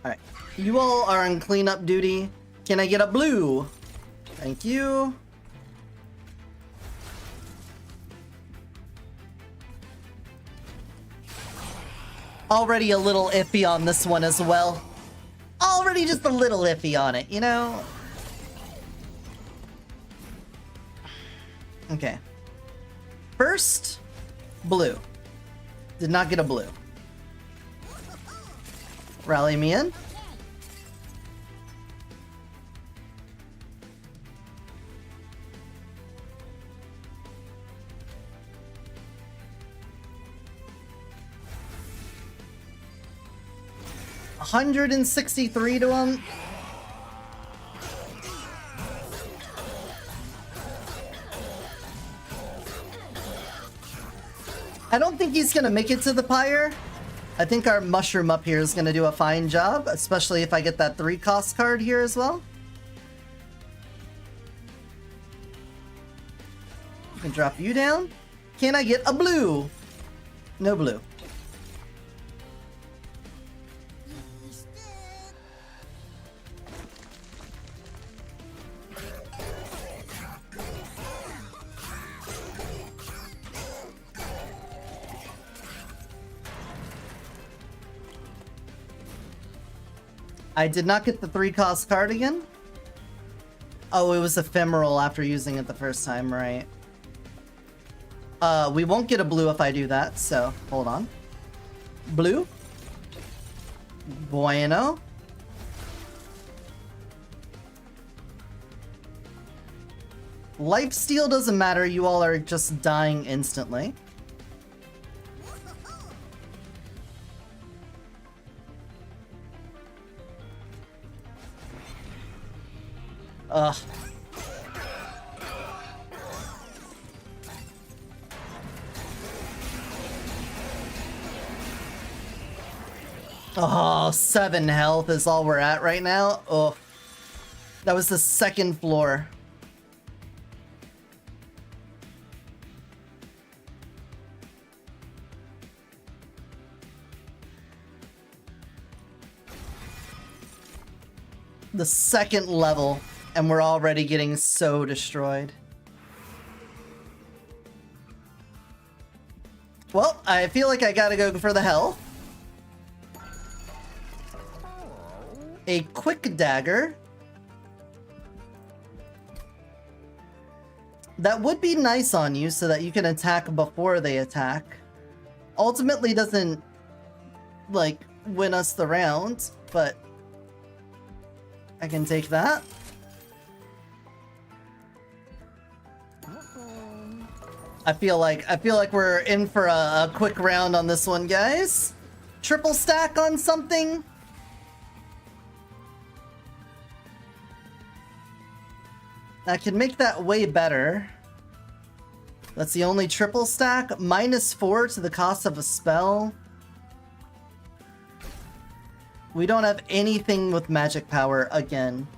Alright, you all are on cleanup duty. Can I get a blue? Thank you. Already a little iffy on this one as well. Already just a little iffy on it, you know? Okay. First, blue. Did not get a blue. Rally me in. $163 to him. I don't think he's gonna make it to the pyre. I think our mushroom up here is gonna do a fine job, especially if I get that 3 cost card here as well. I can drop you down. Can I get a blue? No blue. I did not get the 3-cost card again. Oh, it was ephemeral after using it the first time, right? We won't get a blue if I do that, so hold on. Blue. Bueno. Lifesteal doesn't matter, you all are just dying instantly. Ugh. Oh, 7 health is all we're at right now. Oh, that was the second floor. The second level, and we're already getting so destroyed. Well, I feel like I gotta go for the health. A quick dagger. That would be nice on you so that you can attack before they attack. Ultimately doesn't, like, win us the round, but I can take that. I feel like we're in for a quick round on this one, guys. Triple stack on something. I can make that way better. That's the only triple stack. -4 to the cost of a spell. We don't have anything with magic power again.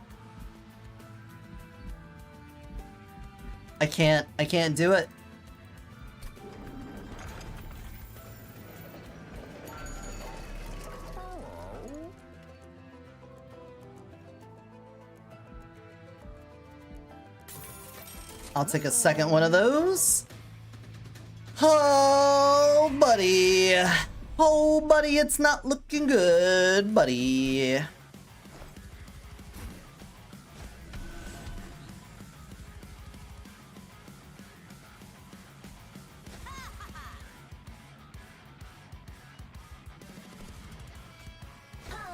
I can't do it. I'll take a second one of those. Oh, buddy. Oh, buddy, it's not looking good, buddy.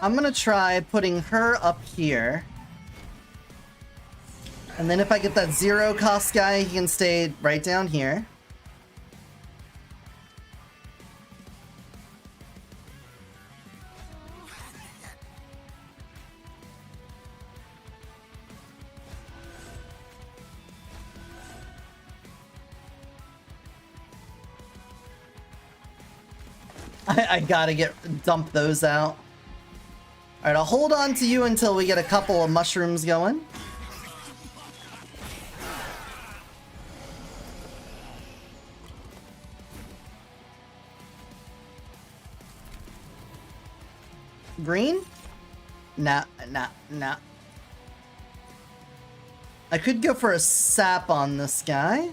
I'm gonna try putting her up here. And then if I get that 0-cost guy, he can stay right down here. I gotta dump those out. Alright, I'll hold on to you until we get a couple of mushrooms going. Green? Nah. I could go for a sap on this guy.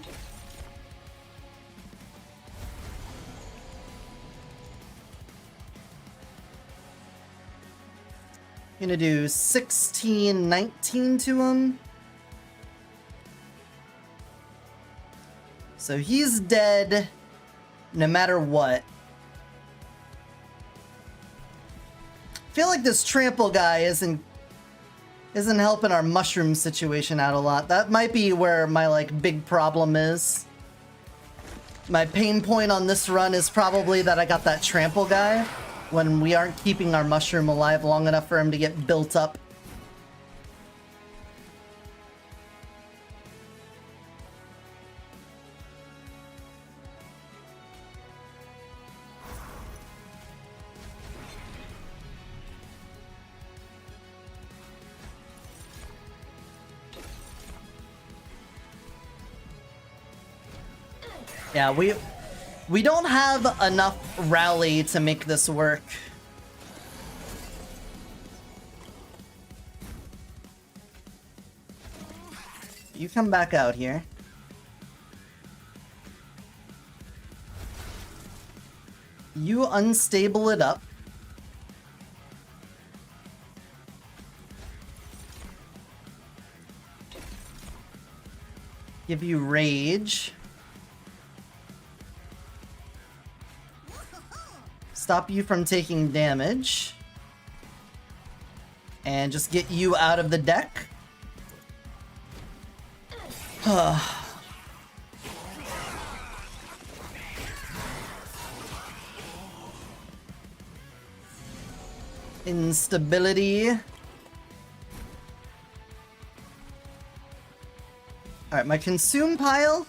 Gonna do 16, 19 to him. So he's dead no matter what. Feel like this trample guy isn't helping our mushroom situation out a lot. That might be where my big problem is. My pain point on this run is probably that I got that trample guy when we aren't keeping our mushroom alive long enough for him to get built up. Yeah, we don't have enough rally to make this work. You come back out here. You unstable it up. Give you rage. Stop you from taking damage. And just get you out of the deck. Instability. Alright, my consume pile.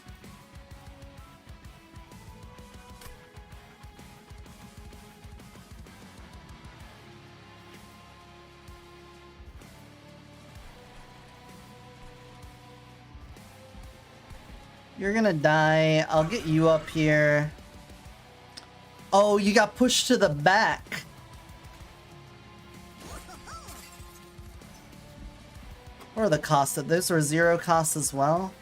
You're gonna die. I'll get you up here. Oh, you got pushed to the back. What are the costs? Those were 0 costs as well.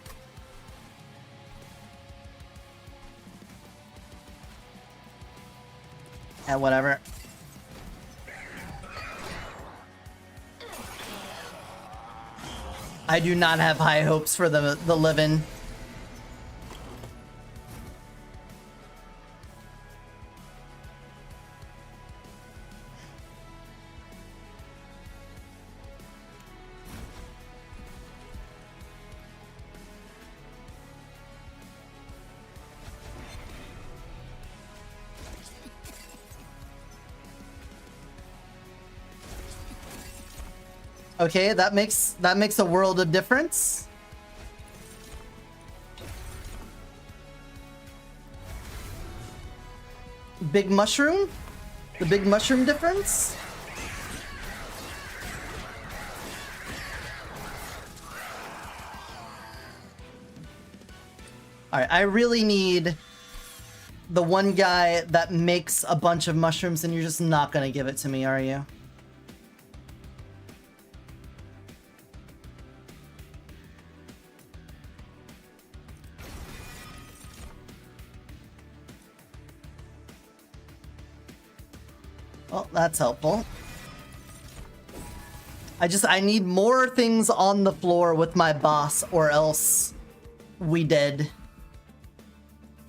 And whatever. I do not have high hopes for the living. Okay, that makes a world of difference. Big mushroom? The big mushroom difference? Alright, I really need the one guy that makes a bunch of mushrooms, and you're just not gonna give it to me, are you? Well, that's helpful. I need more things on the floor with my boss, or else we dead.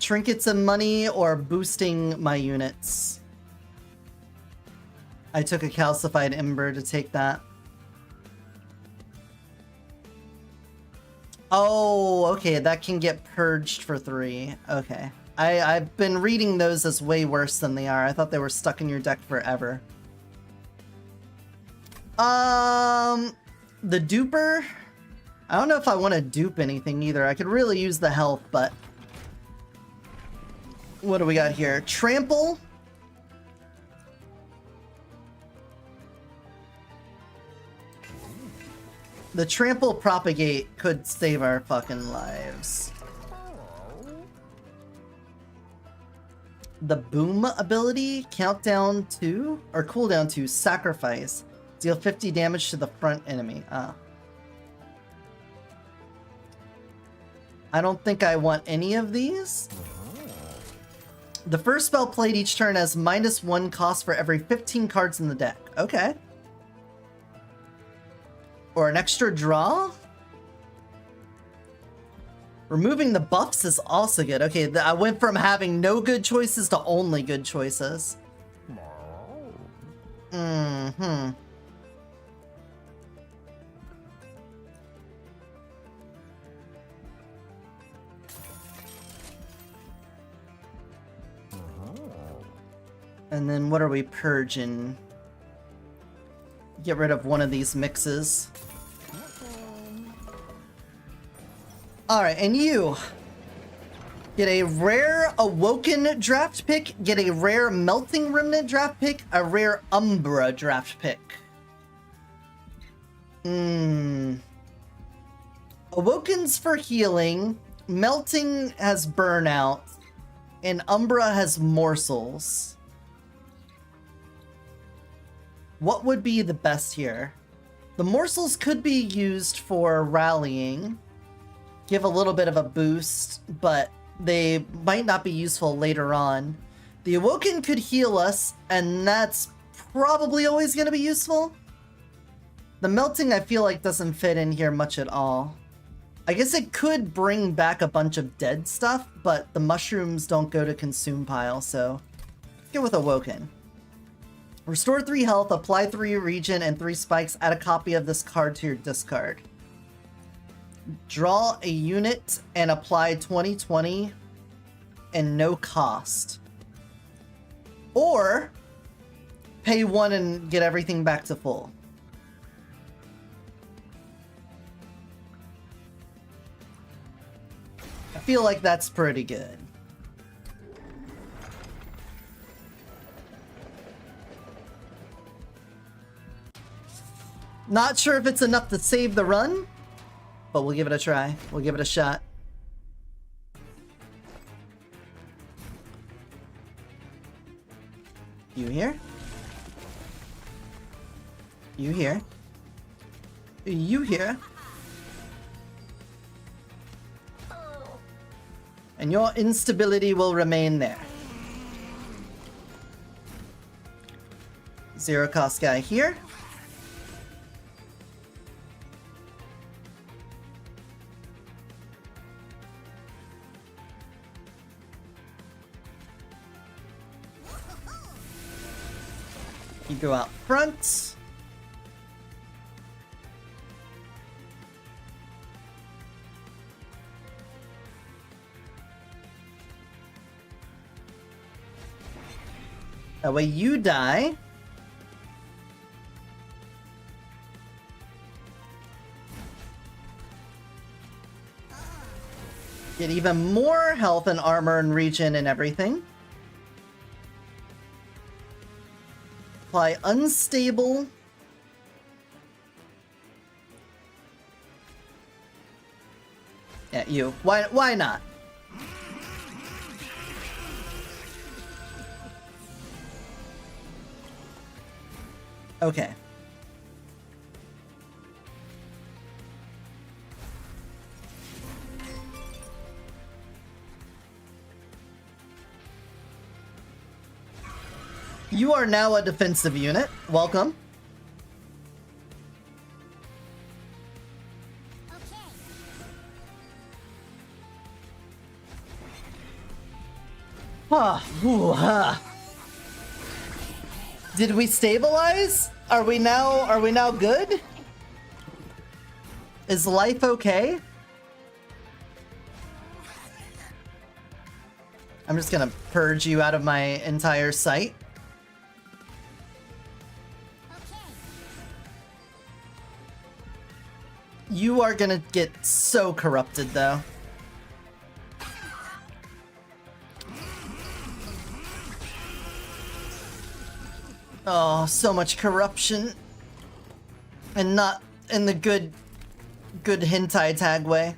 Trinkets and money, or boosting my units. I took a calcified ember to take that. Oh, okay, that can get purged for 3. Okay. I've been reading those as way worse than they are. I thought they were stuck in your deck forever. The duper? I don't know if I want to dupe anything either. I could really use the health, but... What do we got here? Trample? The trample propagate could save our fucking lives. The boom ability, countdown to, or cooldown to, sacrifice. Deal 50 damage to the front enemy. Ah. I don't think I want any of these. The first spell played each turn has -1 cost for every 15 cards in the deck. Okay. Or an extra draw? Removing the buffs is also good. Okay, I went from having no good choices to only good choices. Mm-hmm. And then what are we purging? Get rid of one of these mixes. Alright, and you get a rare Awoken draft pick, get a rare Melting Remnant draft pick, a rare Umbra draft pick. Awoken's for healing, Melting has burnout, and Umbra has morsels. What would be the best here? The morsels could be used for rallying. Give a little bit of a boost, but they might not be useful later on. The Awoken could heal us, and that's probably always going to be useful. The Melting, I feel like, doesn't fit in here much at all. I guess it could bring back a bunch of dead stuff, but the mushrooms don't go to consume pile, so let's go with Awoken. Restore 3 health, apply 3 regen and 3 spikes, add a copy of this card to your discard. Draw a unit and apply 20/20 and no cost. Or pay 1 and get everything back to full. I feel like that's pretty good. Not sure if it's enough to save the run, but we'll give it a try. We'll give it a shot. You here? You here? You here? And your instability will remain there. Zero cost guy here. You go out front. That way you die. Get even more health and armor and regen and everything. Apply unstable. Yeah, you. Why not? Okay. You are now a defensive unit. Welcome. Did we stabilize? Are we now good? Is life okay? I'm just gonna purge you out of my entire sight. You are gonna get so corrupted though. Oh, so much corruption. And not in the good hentai tag way.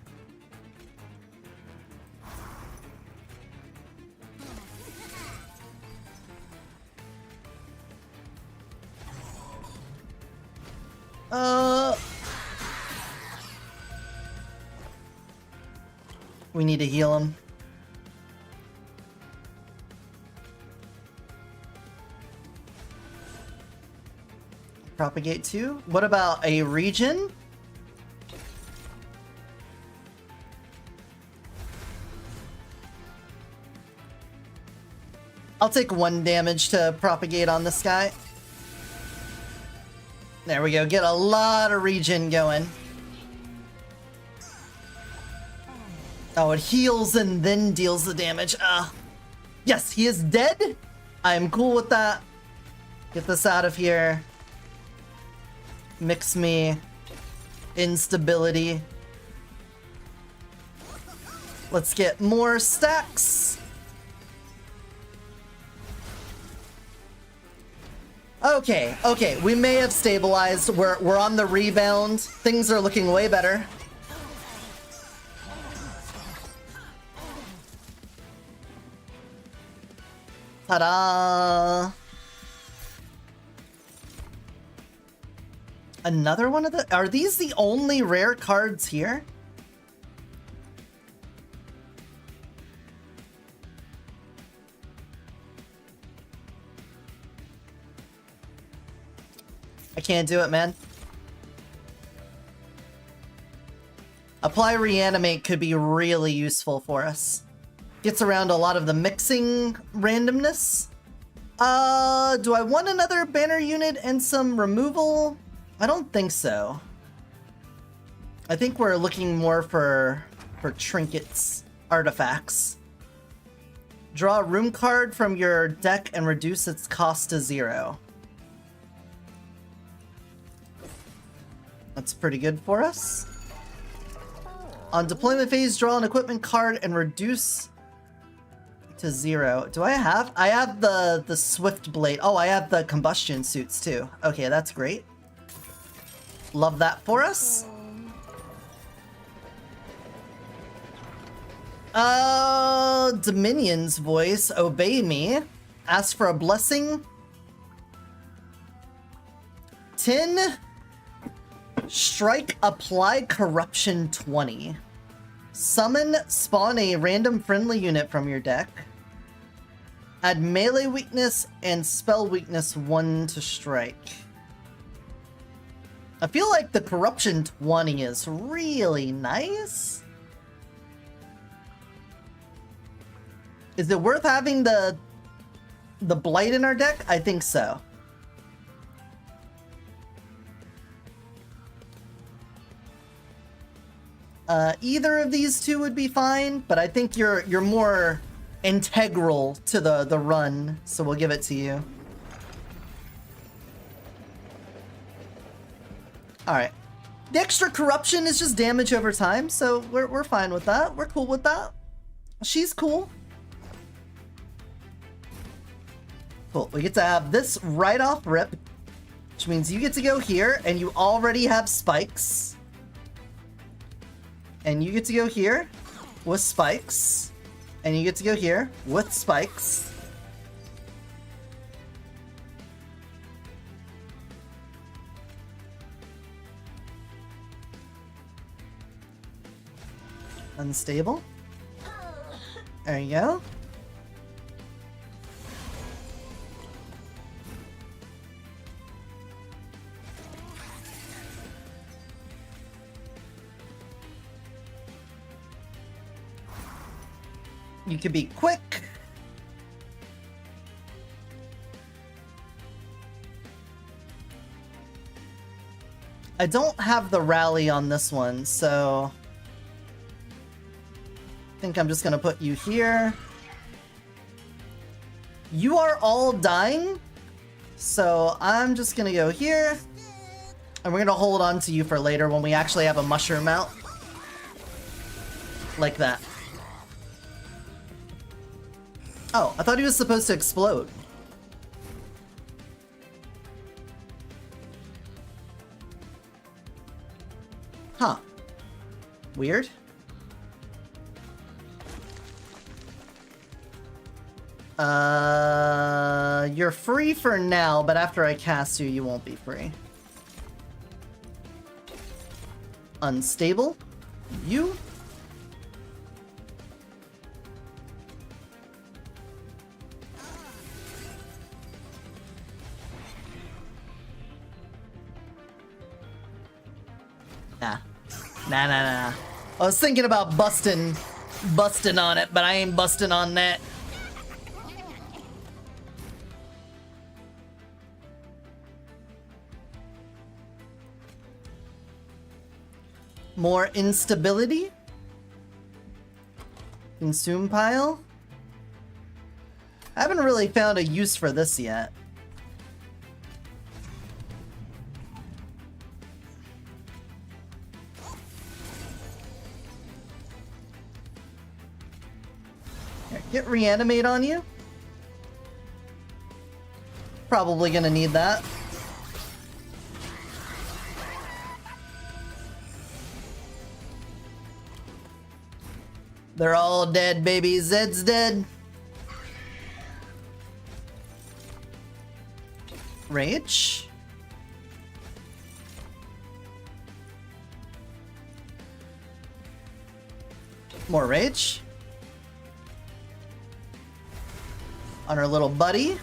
We need to heal him. Propagate 2. What about a regen? I'll take 1 damage to propagate on this guy. There we go. Get a lot of regen going. Oh, it heals and then deals the damage. Yes, he is dead. I am cool with that. Get this out of here. Mix me. Instability. Let's get more stacks. Okay, okay, we may have stabilized. We're on the rebound. Things are looking way better. Ta-da! Another one of the... Are these the only rare cards here? I can't do it, man. Apply Reanimate could be really useful for us. Gets around a lot of the mixing randomness. Do I want another banner unit and some removal? I don't think so. I think we're looking more for trinkets, artifacts. Draw a room card from your deck and reduce its cost to 0. That's pretty good for us. On deployment phase, draw an equipment card and reduce to 0. Do I have? I have the Swift Blade. Oh, I have the combustion suits too. Okay, that's great. Love that for us. Dominion's voice. Obey me. Ask for a blessing. 10. Strike, apply corruption 20. Summon, spawn a random friendly unit from your deck. Add melee weakness and spell weakness 1 to strike. I feel like the corruption 20 is really nice. Is it worth having the blight in our deck? I think so. Either of these two would be fine, but I think you're more integral to the run, so we'll give it to you. Alright. The extra corruption is just damage over time, so we're fine with that. We're cool with that. She's cool. Cool. We get to have this right off rip, which means you get to go here, and you already have spikes. And you get to go here with spikes. And you get to go here with spikes. Unstable. There you go. You can be quick. I don't have the rally on this one, so I think I'm just gonna put you here. You are all dying, so I'm just gonna go here, and we're gonna hold on to you for later when we actually have a mushroom out. Like that. Oh, I thought he was supposed to explode. Huh. Weird. You're free for now, but after I cast you, you won't be free. Unstable. You. Nah. I was thinking about busting on it, but I ain't busting on that. More instability. Consume pile. I haven't really found a use for this yet. Get reanimate on you. Probably gonna need that. They're all dead, baby. Zed's dead. Rage. More rage. On our little buddy.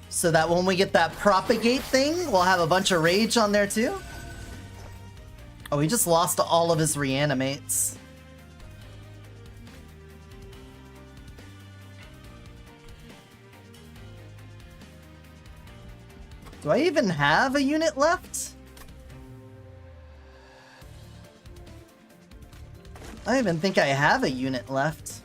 So that when we get that propagate thing, we'll have a bunch of rage on there too. Oh, he just lost all of his reanimates. Do I even have a unit left? I don't even think I have a unit left.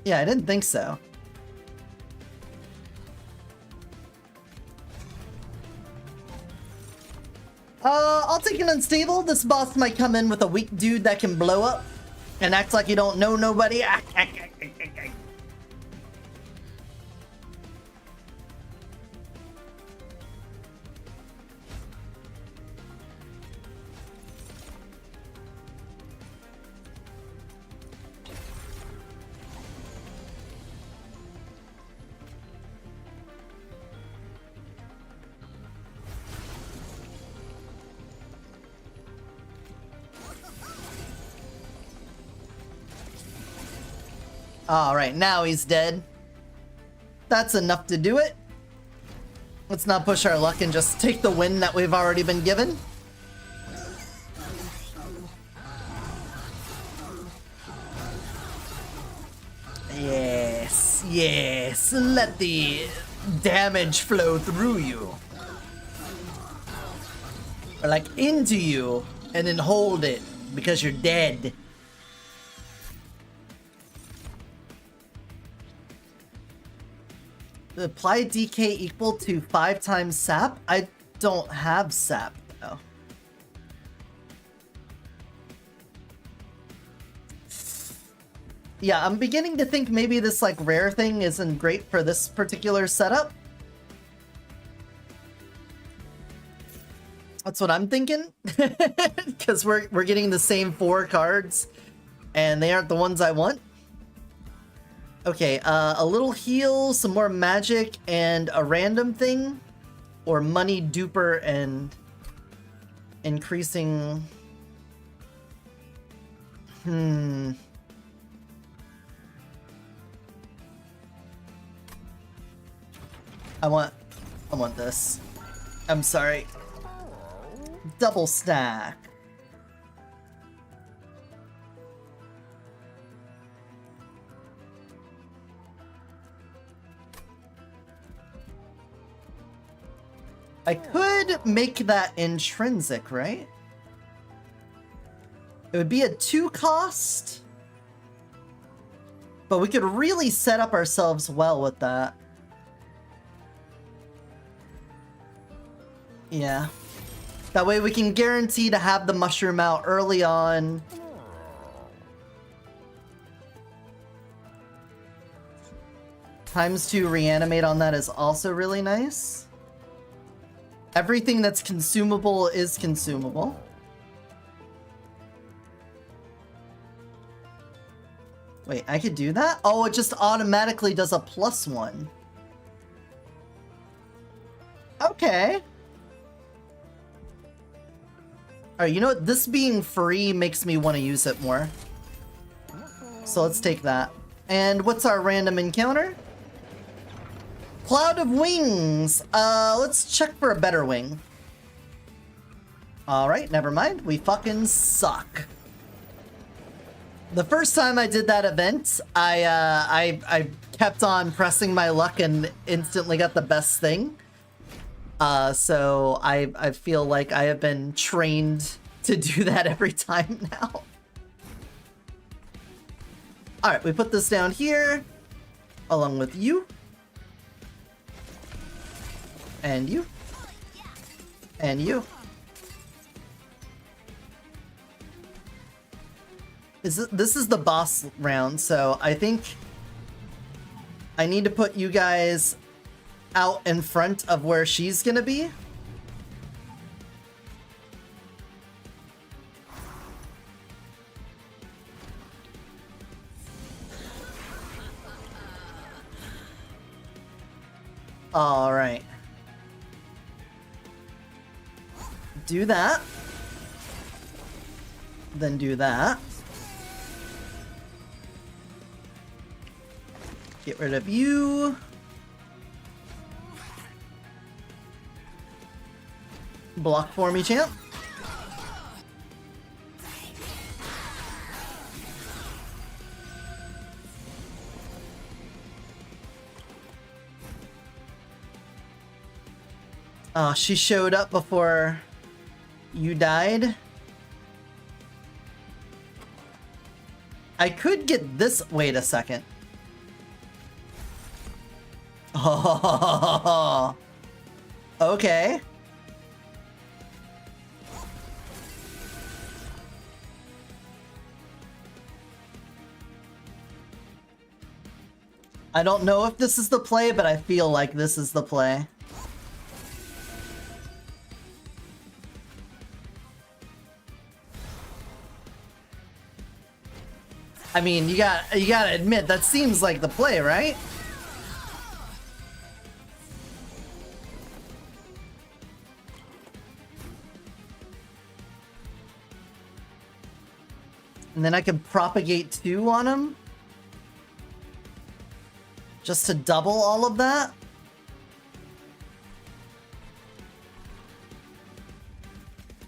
Yeah, I didn't think so. I'll take an unstable. This boss might come in with a weak dude that can blow up and act like you don't know nobody. Alright, now he's dead. That's enough to do it. Let's not push our luck and just take the win that we've already been given. Yes, yes, let the damage flow through you. Or like into you, and then hold it, because you're dead. Apply DK equal to 5 times sap? I don't have sap, though. Yeah, I'm beginning to think maybe this, like, rare thing isn't great for this particular setup. That's what I'm thinking. Because we're getting the same 4 cards, and they aren't the ones I want. Okay, a little heal, some more magic, and a random thing. Or money duper and increasing... I want this. I'm sorry. Double stack. I could make that intrinsic, right? It would be a 2 cost. But we could really set up ourselves well with that. Yeah. That way we can guarantee to have the mushroom out early on. ×2 reanimate on that is also really nice. Everything that's consumable is consumable. Wait, I could do that? Oh, it just automatically does a +1. Okay. Alright, you know what? This being free makes me want to use it more. So let's take that. And what's our random encounter? Cloud of Wings! Let's check for a better wing. Alright, never mind. We fucking suck. The first time I did that event, I kept on pressing my luck and instantly got the best thing. So I feel like I have been trained to do that every time now. Alright, we put this down here, along with you. And you. And you. This is the boss round, so I think I need to put you guys out in front of where she's gonna be. All right. Do that. Then do that. Get rid of you. Block for me, champ. Oh, she showed up before you died. I could get this. Wait a second. Oh, okay. I don't know if this is the play, but I feel like this is the play. I mean, you gotta admit, that seems like the play, right? And then I can propagate 2 on him. Just to double all of that.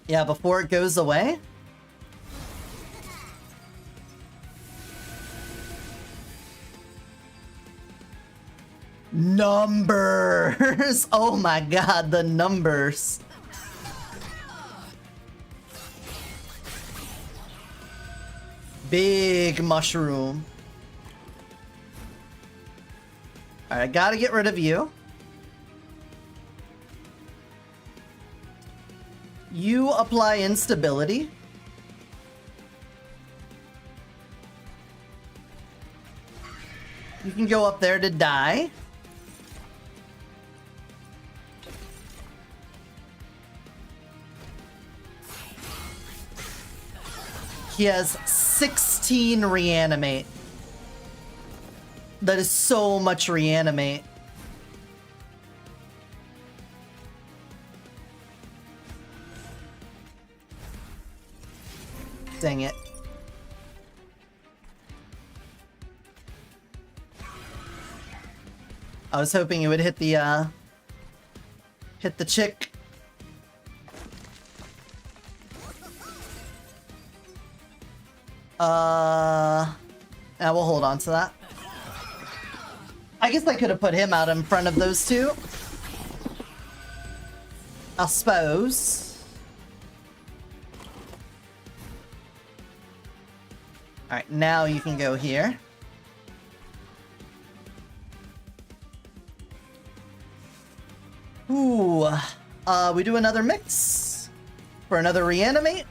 Yeah, before it goes away. Numbers! Oh my god, the numbers. Big mushroom. Alright, I gotta get rid of you. You apply instability. You can go up there to die. He has 16 reanimate. That is so much reanimate. Dang it. I was hoping it would hit the chick. We'll hold on to that. I guess I could have put him out in front of those 2. I suppose. Alright, now you can go here. Ooh. We do another mix for another reanimate.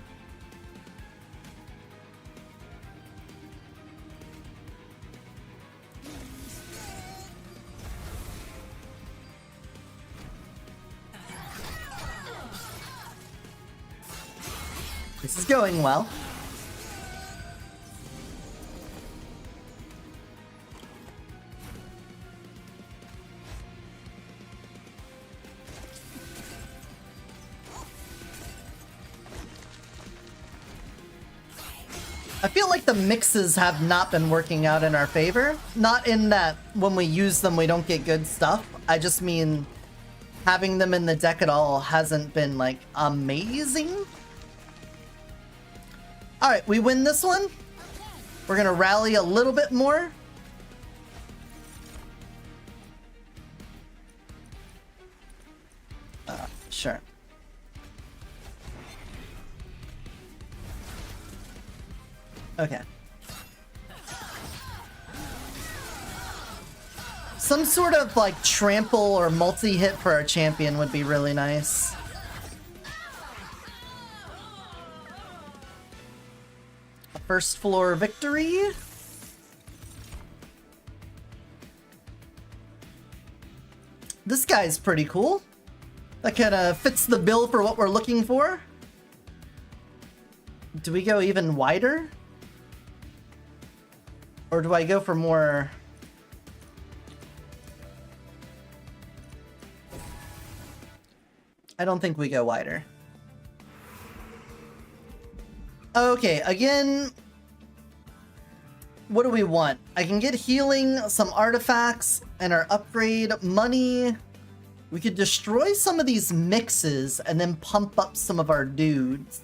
This is going well. I feel like the mixes have not been working out in our favor. Not in that when we use them we don't get good stuff. I just mean having them in the deck at all hasn't been like amazing. Alright, we win this one. We're gonna rally a little bit more. Sure. Okay. Some sort of like trample or multi-hit for our champion would be really nice. A first floor victory. This guy's pretty cool. That kind of fits the bill for what we're looking for. Do we go even wider? Or do I go for more... I don't think we go wider. Okay, again... What do we want? I can get healing, some artifacts, and our upgrade money. We could destroy some of these mixes and then pump up some of our dudes.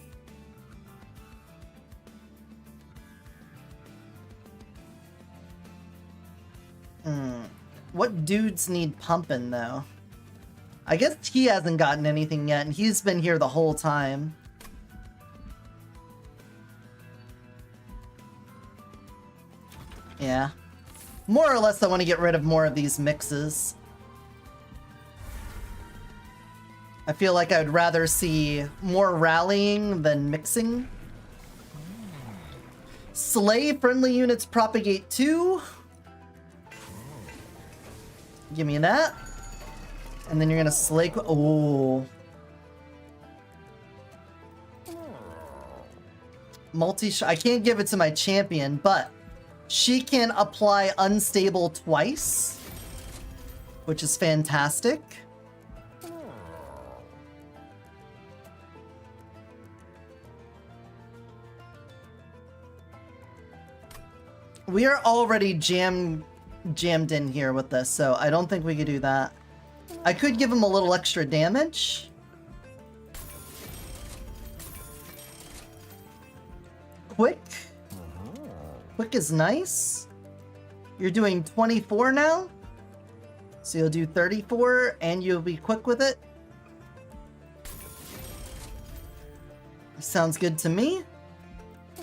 What dudes need pumping, though? I guess he hasn't gotten anything yet, and he's been here the whole time. Yeah. More or less, I want to get rid of more of these mixes. I feel like I'd rather see more rallying than mixing. Slay friendly units propagate too. Give me that. And then you're gonna slay. Oh. I can't give it to my champion, but she can apply unstable twice, which is fantastic. We are already jammed in here with this, so I don't think we could do that. I could give him a little extra damage. Quick. Quick is nice. You're doing 24 now. So you'll do 34 and you'll be quick with it. Sounds good to me.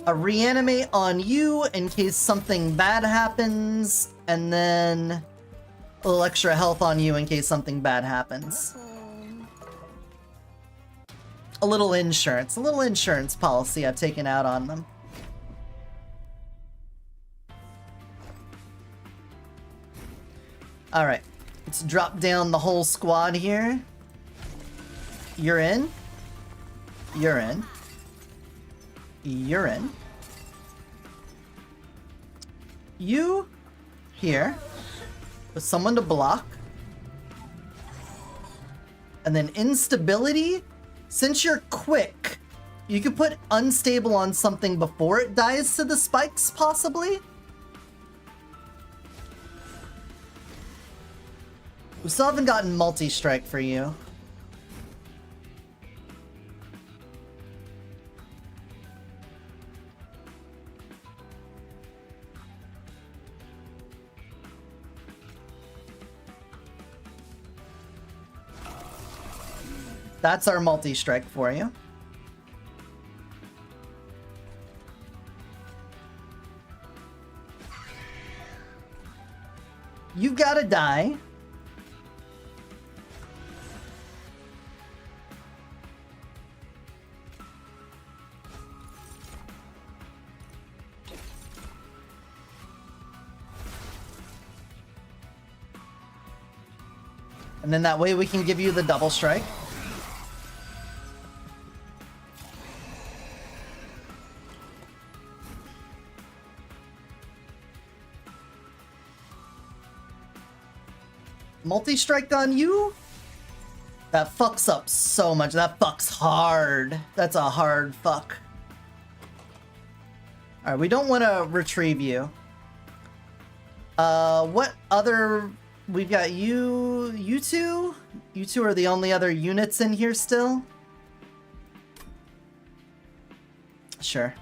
A reanimate on you in case something bad happens, and then a little extra health on you in case something bad happens. A little insurance policy I've taken out on them. Alright, let's drop down the whole squad here. You're in. You're in. You're in. You here with someone to block. And then instability. Since you're quick, you could put unstable on something before it dies to the spikes, possibly. We still haven't gotten multi-strike for you. That's our multi-strike for you. You gotta die. And then that way we can give you the double strike. Multi-strike on you? That fucks up so much. That fucks hard. That's a hard fuck. Alright, we don't want to retrieve you. What other... We've got you... You two? You two are the only other units in here still? Sure.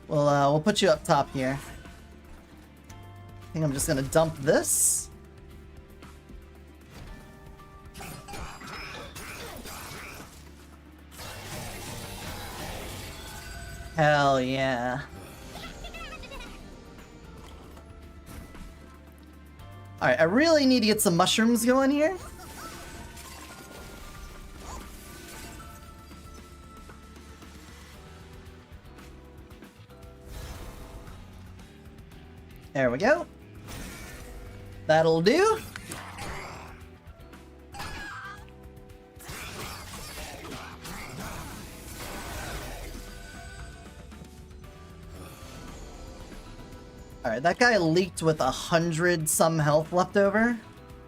We'll put you up top here. I think I'm just gonna dump this. Hell yeah. Alright, I really need to get some mushrooms going here. There we go. That'll do. Alright, that guy leaked with 100 some health left over.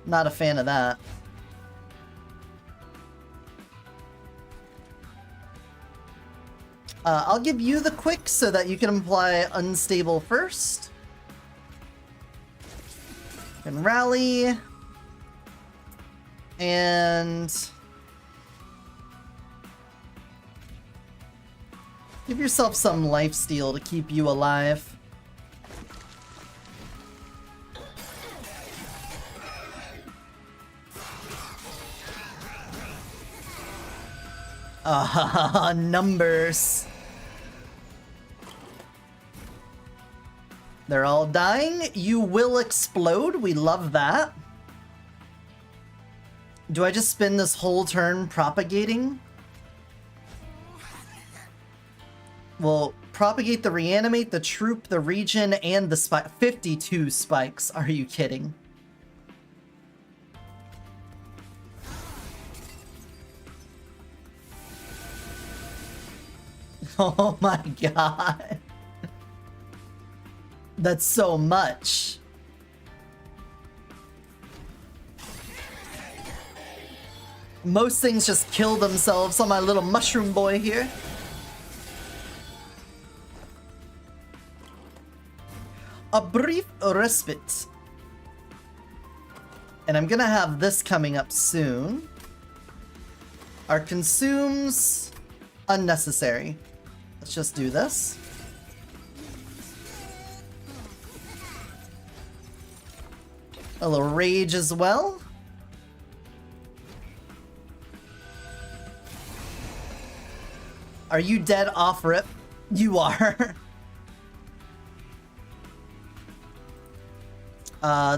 Not a fan of that. I'll give you the quick so that you can apply unstable first. And rally. And give yourself some lifesteal to keep you alive. Numbers. They're all dying. You will explode. We love that. Do I just spend this whole turn propagating? Well, propagate the reanimate, the troop, the region, and the spike. 52 spikes. Are you kidding? Oh my god. That's so much. Most things just kill themselves on my little mushroom boy here. A brief respite. And I'm gonna have this coming up soon. Our consumes unnecessary. Let's just do this. A little rage as well. Are you dead off rip? You are.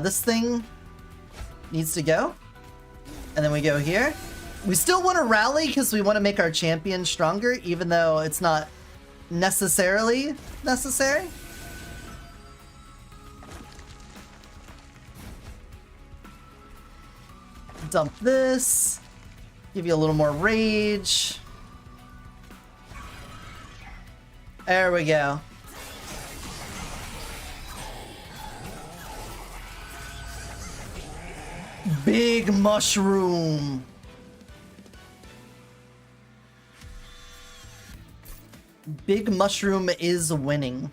This thing needs to go. And then we go here. We still want to rally because we want to make our champion stronger, even though it's not necessarily necessary. Dump this. Give you a little more rage. There we go. Big mushroom. Big mushroom is winning.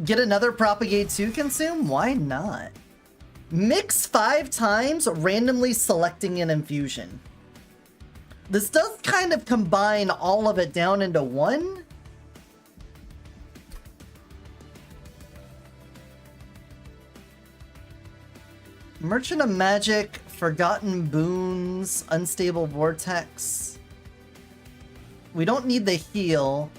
Get another propagate to consume? Why not? Mix 5 times, randomly selecting an infusion. This does kind of combine all of it down into one. Merchant of Magic, Forgotten Boons, Unstable Vortex. We don't need the heal.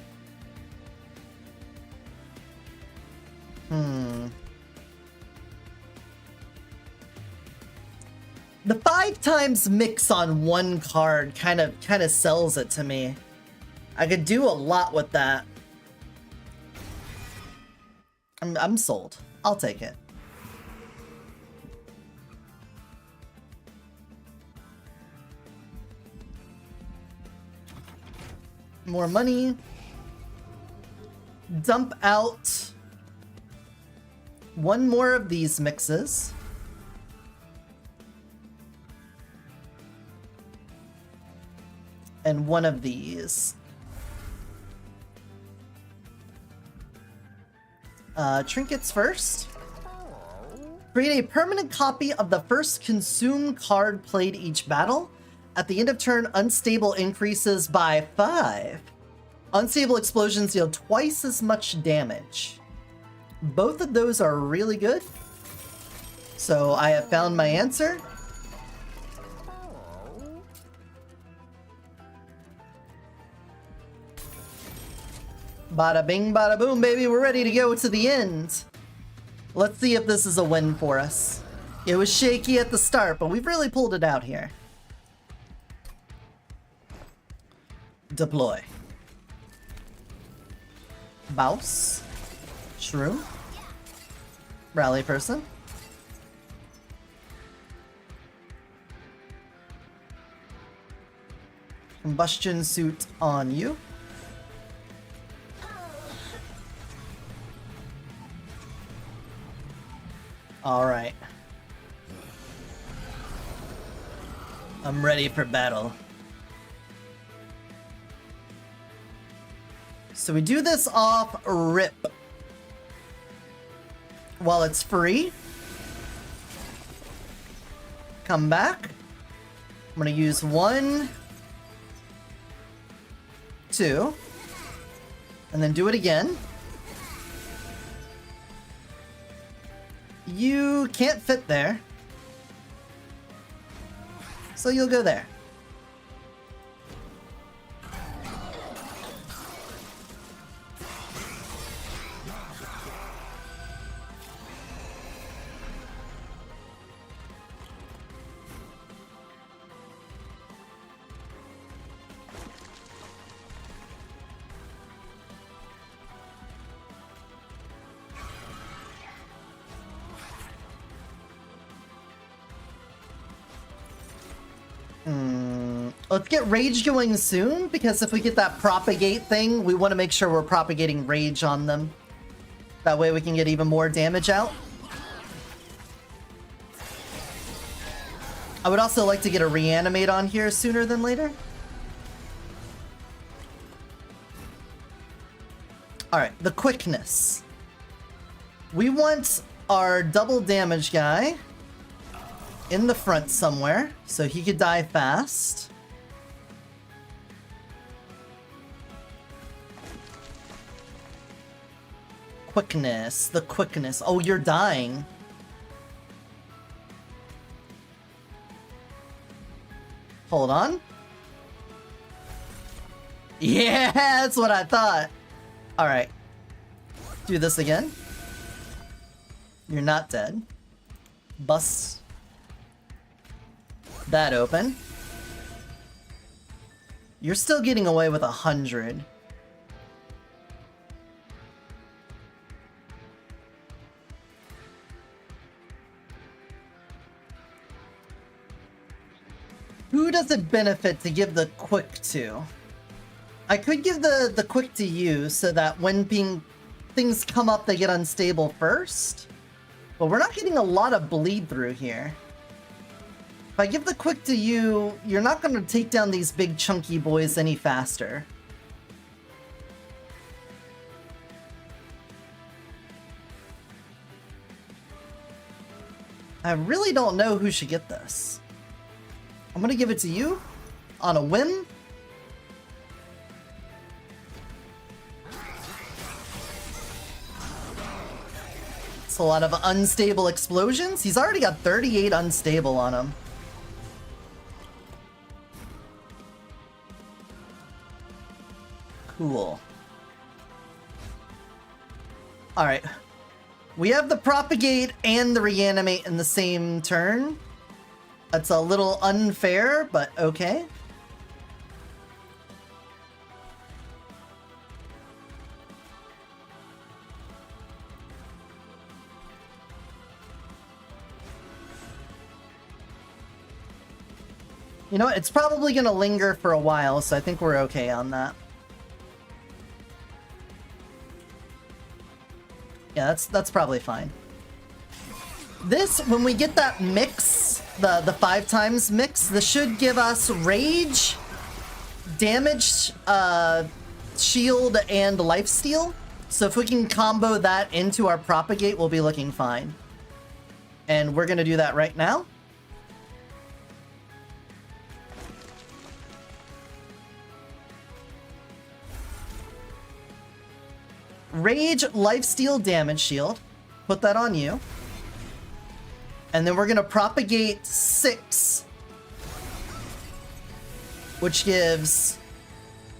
The 5 times mix on one card kind of sells it to me. I could do a lot with that. I'm sold. I'll take it. More money. Dump out one more of these mixes. And one of these. Trinkets first. Create a permanent copy of the first consume card played each battle. At the end of turn, unstable increases by 5. Unstable explosions deal twice as much damage. Both of those are really good. So I have found my answer. Bada bing, bada boom, baby. We're ready to go to the end. Let's see if this is a win for us. It was shaky at the start, but we've really pulled it out here. Deploy. Bouse. Shrew. Rally person. Combustion suit on you. All right. I'm ready for battle. So we do this off rip while it's free. come back. I'm gonna use 1, 2, and then do it again. You can't fit there, so you'll go there. Let's get Rage going soon, because if we get that Propagate thing, we want to make sure we're propagating Rage on them. That way we can get even more damage out. I would also like to get a Reanimate on here sooner than later. Alright, the quickness. We want our double damage guy in the front somewhere, so he could die fast. Quickness, the quickness. Oh, you're dying. Hold on. Yeah, that's what I thought. Alright. Do this again. You're not dead. Bust that open. You're still getting away with 100. Who does it benefit to give the quick to? I could give the quick to you so that when things come up, they get unstable first. But we're not getting a lot of bleed through here. If I give the quick to you, you're not going to take down these big chunky boys any faster. I really don't know who should get this. I'm gonna give it to you on a whim. It's a lot of unstable explosions. He's already got 38 unstable on him. Cool. Alright. We have the Propagate and the Reanimate in the same turn. That's a little unfair, but okay. You know what? It's probably gonna linger for a while, so I think we're okay on that. Yeah, that's probably fine. This, when we get that mix, the 5 times mix, this should give us Rage, Damage, Shield, and Lifesteal. So if we can combo that into our Propagate, we'll be looking fine. And we're gonna do that right now. Rage, Lifesteal, Damage Shield. Put that on you. And then we're gonna Propagate 6. Which gives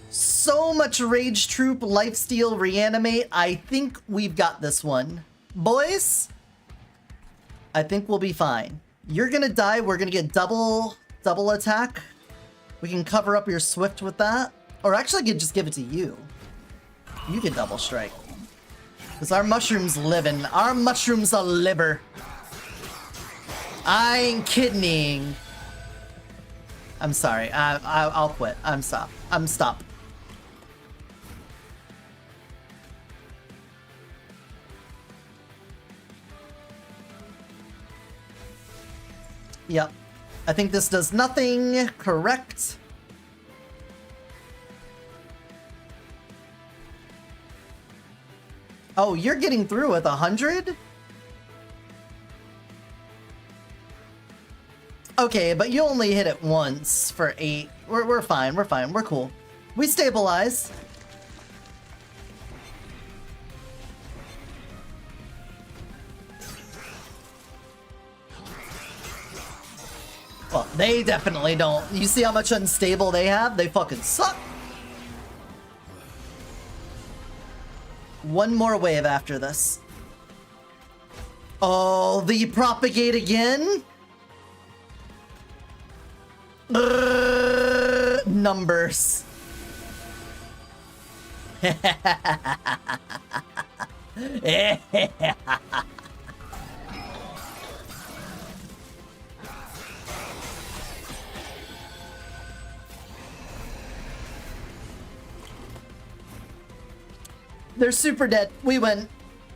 so much Rage Troop, Lifesteal, Reanimate. I think we've got this one. Boys, I think we'll be fine. You're gonna die, we're gonna get double attack. We can cover up your Swift with that. Or actually I could just give it to you. You can double strike. Because our mushroom's living. Our mushroom's a liver. I ain't kidding. I'm sorry. I'll quit. I'm stop. Yep. I think this does nothing. Correct. Oh, you're getting through with 100? Okay, but you only hit it once for 8. We're fine, we're fine, we're cool. We stabilize. Well, they definitely don't. You see how much unstable they have? They fucking suck. One more wave after this. Oh, the propagate again? Numbers. They're super dead. We win.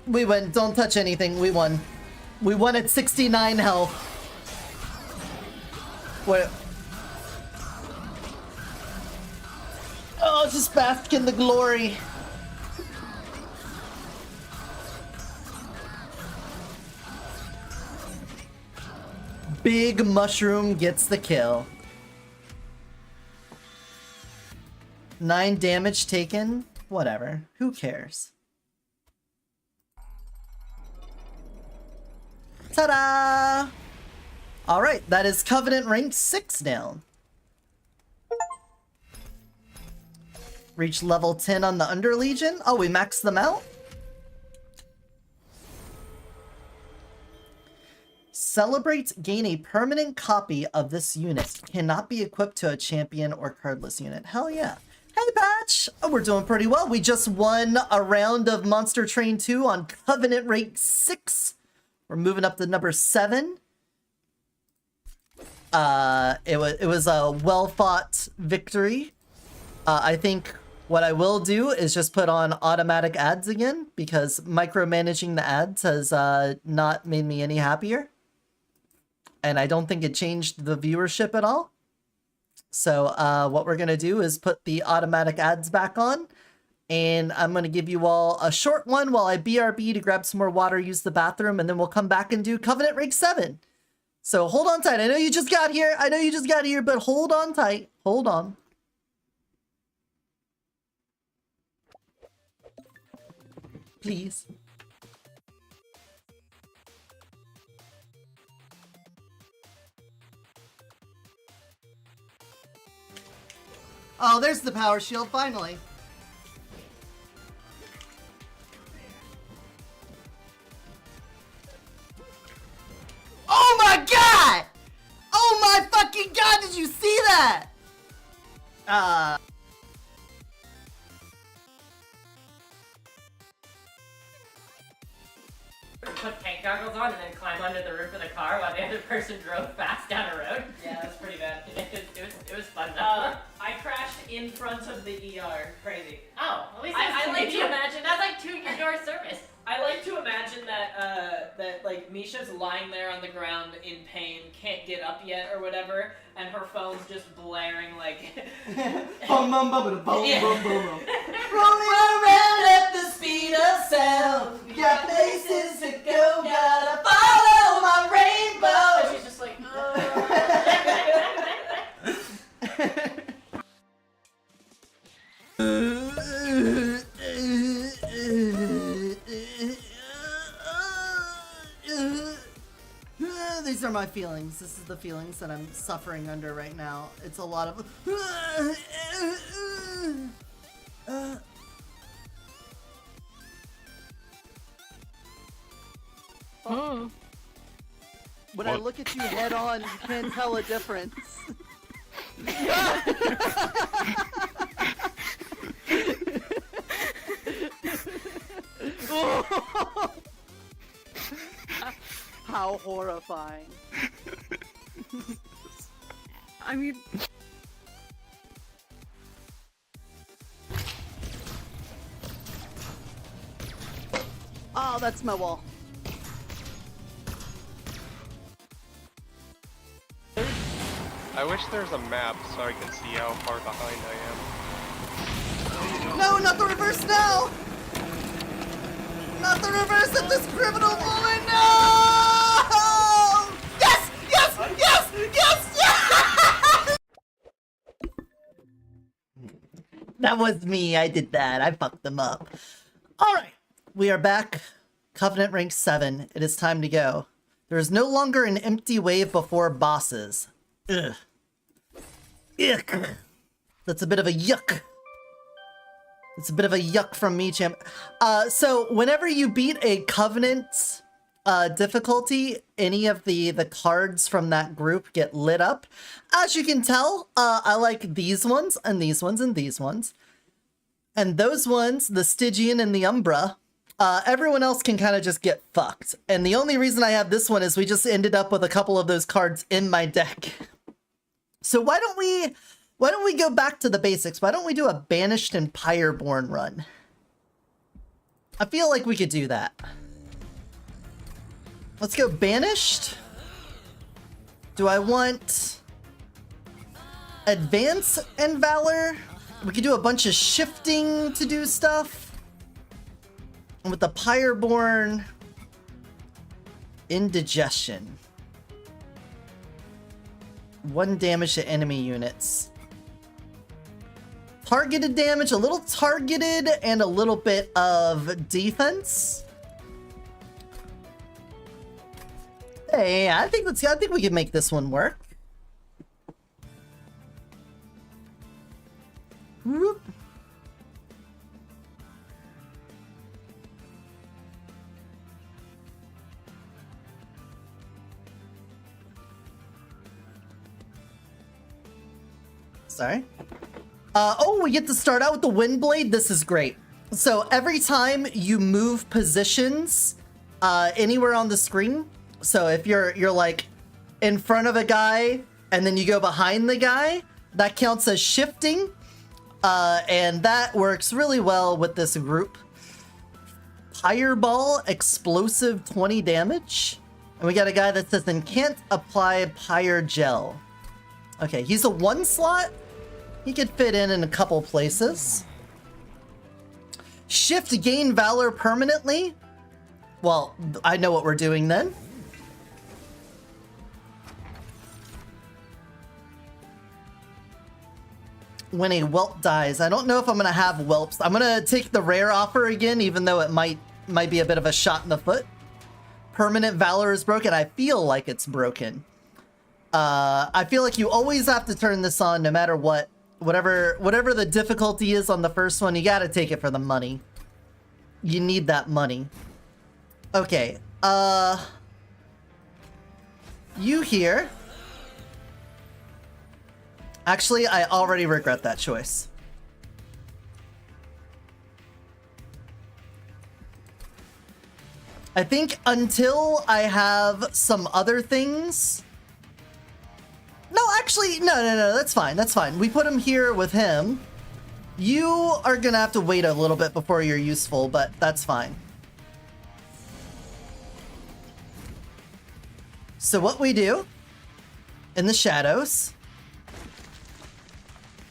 We win. Don't touch anything. We won. We won at 69 health. What? Oh, just bask in the glory. Big Mushroom gets the kill. 9 damage taken. Whatever. Who cares? Ta-da! Alright, that is Covenant rank 6 down. Reach level 10 on the Underlegion. Oh, we maxed them out? Celebrate, gain a permanent copy of this unit. Cannot be equipped to a champion or cardless unit. Hell yeah. Hey, Patch! Oh, we're doing pretty well. We just won a round of Monster Train 2 on Covenant rank 6. We're moving up to number 7. It was a well-fought victory. I think what I will do is just put on automatic ads again, because micromanaging the ads has not made me any happier. And I don't think it changed the viewership at all. So what we're going to do is put the automatic ads back on. And I'm going to give you all a short one while I BRB to grab some more water, use the bathroom, and then we'll come back and do Covenant rank 7. So hold on tight. I know you just got here. I know you just got here, but hold on tight. Hold on. Please. Oh, there's the power shield, finally. Oh my god! Oh my fucking god, did you see that? Put paint goggles on and then climb under the roof of the car while the other person drove fast down a road. Yeah, that's pretty bad. It was fun though. I crashed in front of the ER. Crazy. Oh, at least I like to imagine that's like 2 door service. I like to imagine that that like Misha's lying there on the ground in pain, can't get up yet or whatever, and her phone's just blaring like Bum bum bum bum bum Yeah. bum bum bum. Rolling around at the speed of sound. We got places to go, gotta follow my rainbow. she's just like These are my feelings. This is the feelings that I'm suffering under right now. It's a lot of... When I look at you head on, you can't tell a difference. How horrifying. I mean... Oh, that's my wall. I wish there's a map so I can see how far behind I am. No, not the reverse now! Not the reverse at this criminal moment, no! Yes! Yes! Yes! Yes! That was me. I did that. I fucked them up. All right. We are back. Covenant rank 7. It is time to go. There is no longer an empty wave before bosses. Ugh. Yuck. That's a bit of a yuck. It's a bit of a yuck from me, champ. So whenever you beat a Covenant difficulty, any of the cards from that group get lit up. As you can tell, I like these ones and these ones and these ones. And those ones, the Stygian and the Umbra, everyone else can kind of just get fucked. And the only reason I have this one is we just ended up with a couple of those cards in my deck. So why don't we go back to the basics? Why don't we do a Banished and Pyreborn run? I feel like we could do that. Let's go Banished. Do I want Advance and Valor? We could do a bunch of shifting to do stuff. And with the Pyreborn, Indigestion. 1 damage to enemy units. Targeted damage, a little targeted, and a little bit of defense. Hey, I think we can make this one work. Whoop. Sorry. Oh, we get to start out with the Windblade. This is great. So every time you move positions anywhere on the screen, so if you're like in front of a guy and then you go behind the guy, that counts as shifting. And that works really well with this group. Fireball, explosive 20 damage. And we got a guy that says, then can't apply Pyre Gel. Okay, he's a 1 slot. He could fit in a couple places. Shift gain Valor permanently. Well, I know what we're doing then. When a whelp dies, I don't know if I'm gonna have whelps. I'm gonna take the rare offer again, even though it might be a bit of a shot in the foot. Permanent Valor is broken. I feel like it's broken. I feel like you always have to turn this on no matter what. Whatever the difficulty is on the first one, you gotta take it for the money. You need that money. Okay, you here. Actually, I already regret that choice. I think until I have some other things... No, actually, no, that's fine, that's fine. We put him here with him. You are gonna have to wait a little bit before you're useful, but that's fine. So what we do in the shadows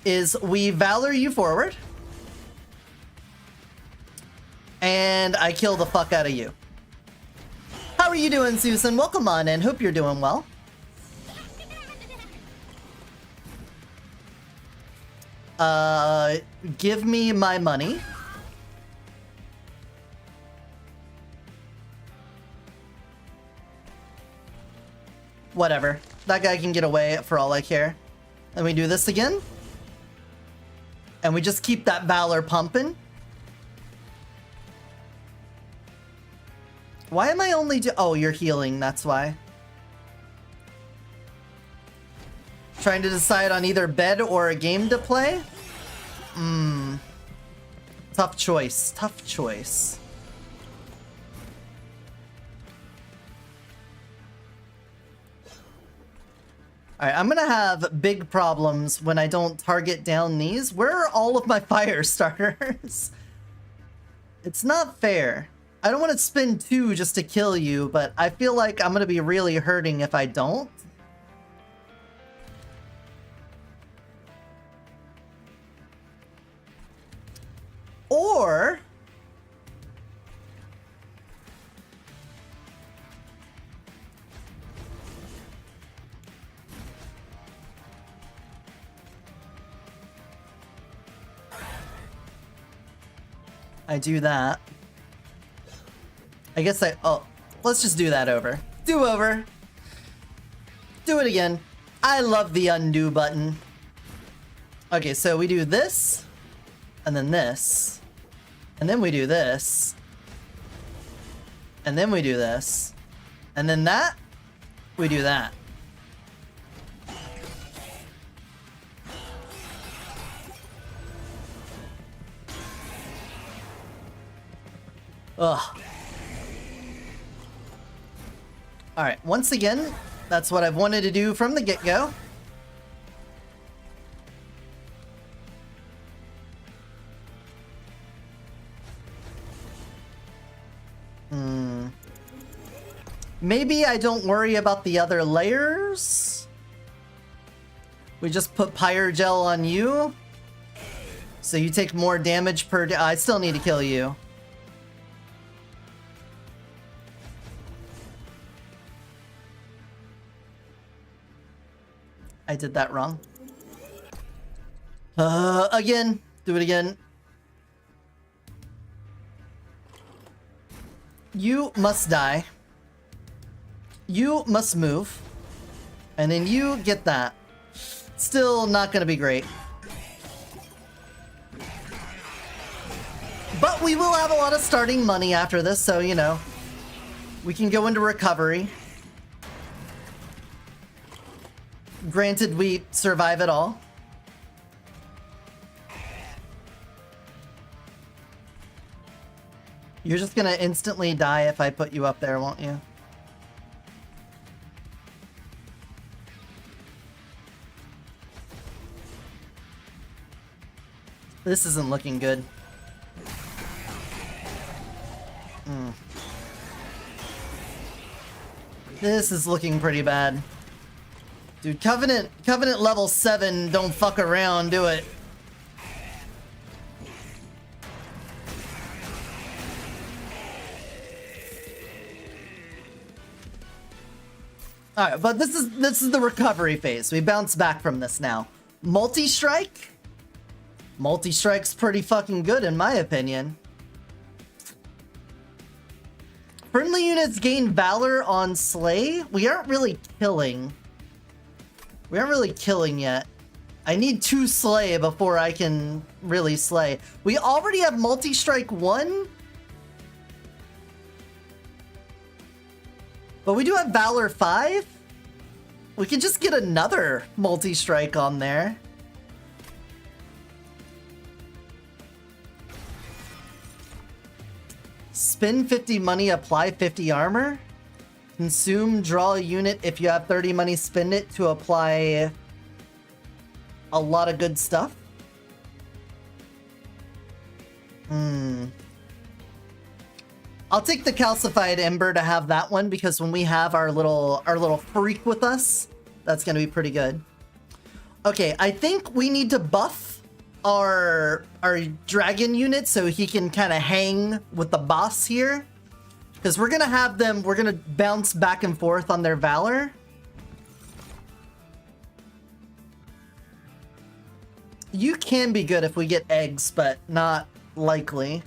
is we Valor you forward, and I kill the fuck out of you. How are you doing, Susan? Welcome on in. Hope you're doing well. Give me my money. Whatever. That guy can get away for all I care. Then we do this again. And we just keep that Valor pumping. Why am I only oh, you're healing, that's why. Trying to decide on either bed or a game to play? Tough choice, tough choice. Alright, I'm gonna have big problems when I don't target down these. Where are all of my fire starters? It's not fair. I don't want to spend 2 just to kill you, but I feel like I'm gonna be really hurting if I don't. Or... I do that. I guess oh, let's just do that over. Do over. Do it again. I love the undo button. Okay, so we do this, and then this, and then we do this, and then we do this, and then that, we do that. Ugh. Alright, once again, that's what I've wanted to do from the get-go. Maybe I don't worry about the other layers. We just put Pyrogel on you. So you take more damage per day. I still need to kill you. I did that wrong. Again. Do it again. You must die. You must move. And then you get that. Still not gonna be great. But we will have a lot of starting money after this, so, you know, we can go into recovery. Granted, we survive it all. You're just gonna instantly die if I put you up there, won't you? This isn't looking good. This is looking pretty bad. Dude, Covenant level 7, don't fuck around, do it. Alright, but this is the recovery phase. We bounce back from this now. Multi-strike? Multi-strike's pretty fucking good in my opinion. Friendly units gain Valor on Slay? We aren't really killing. We aren't really killing yet. I need 2 Slay before I can really slay. We already have Multi-Strike 1? But we do have Valor 5? We can just get another Multi-Strike on there. Spend 50 money, apply 50 armor. Consume, draw a unit. If you have 30 money, spend it to apply a lot of good stuff. I'll take the calcified ember to have that one because when we have our little freak with us, that's gonna be pretty good. Okay, I think we need to buff our dragon unit so he can kind of hang with the boss here. Because we're gonna have them, we're gonna bounce back and forth on their valor. You can be good if we get eggs, but not likely.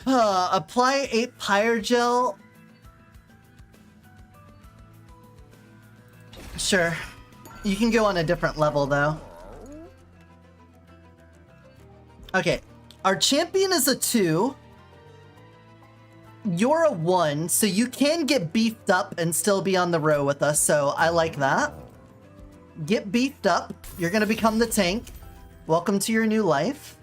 Apply 8 Pyrogel. Sure. You can go on a different level though. Okay, our champion is a 2. You're a 1, so you can get beefed up and still be on the row with us, so I like that. Get beefed up. You're gonna become the tank. Welcome to your new life.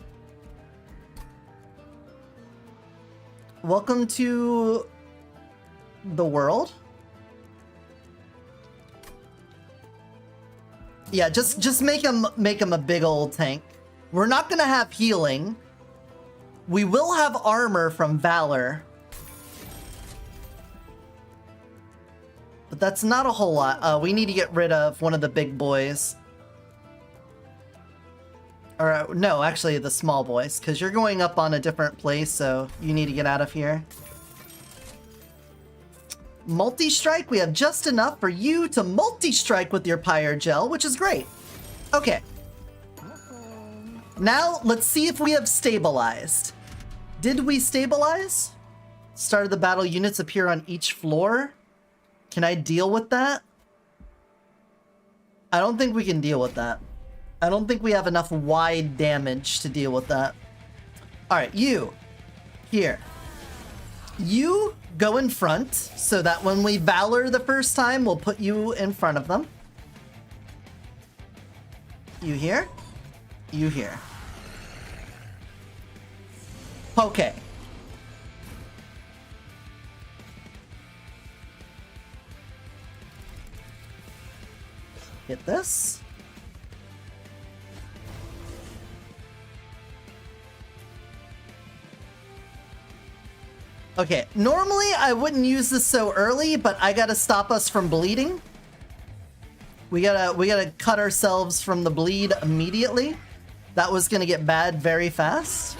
Welcome to the world. Yeah, just make him a big old tank. We're not gonna have healing. We will have armor from Valor. But that's not a whole lot. We need to get rid of one of the big boys. Or, no, actually the small boys, because you're going up on a different place, so you need to get out of here. Multi-strike, we have just enough for you to multi-strike with your Pyrogel, which is great. Okay. Now, let's see if we have stabilized. Did we stabilize? Start of the battle, units appear on each floor. Can I deal with that? I don't think we can deal with that. I don't think we have enough wide damage to deal with that. Alright, you. Here. You go in front, so that when we Valor the first time, we'll put you in front of them. You here? You here. Okay. Get this. Okay, normally I wouldn't use this so early, but I gotta stop us from bleeding. We gotta cut ourselves from the bleed immediately. That was gonna get bad very fast.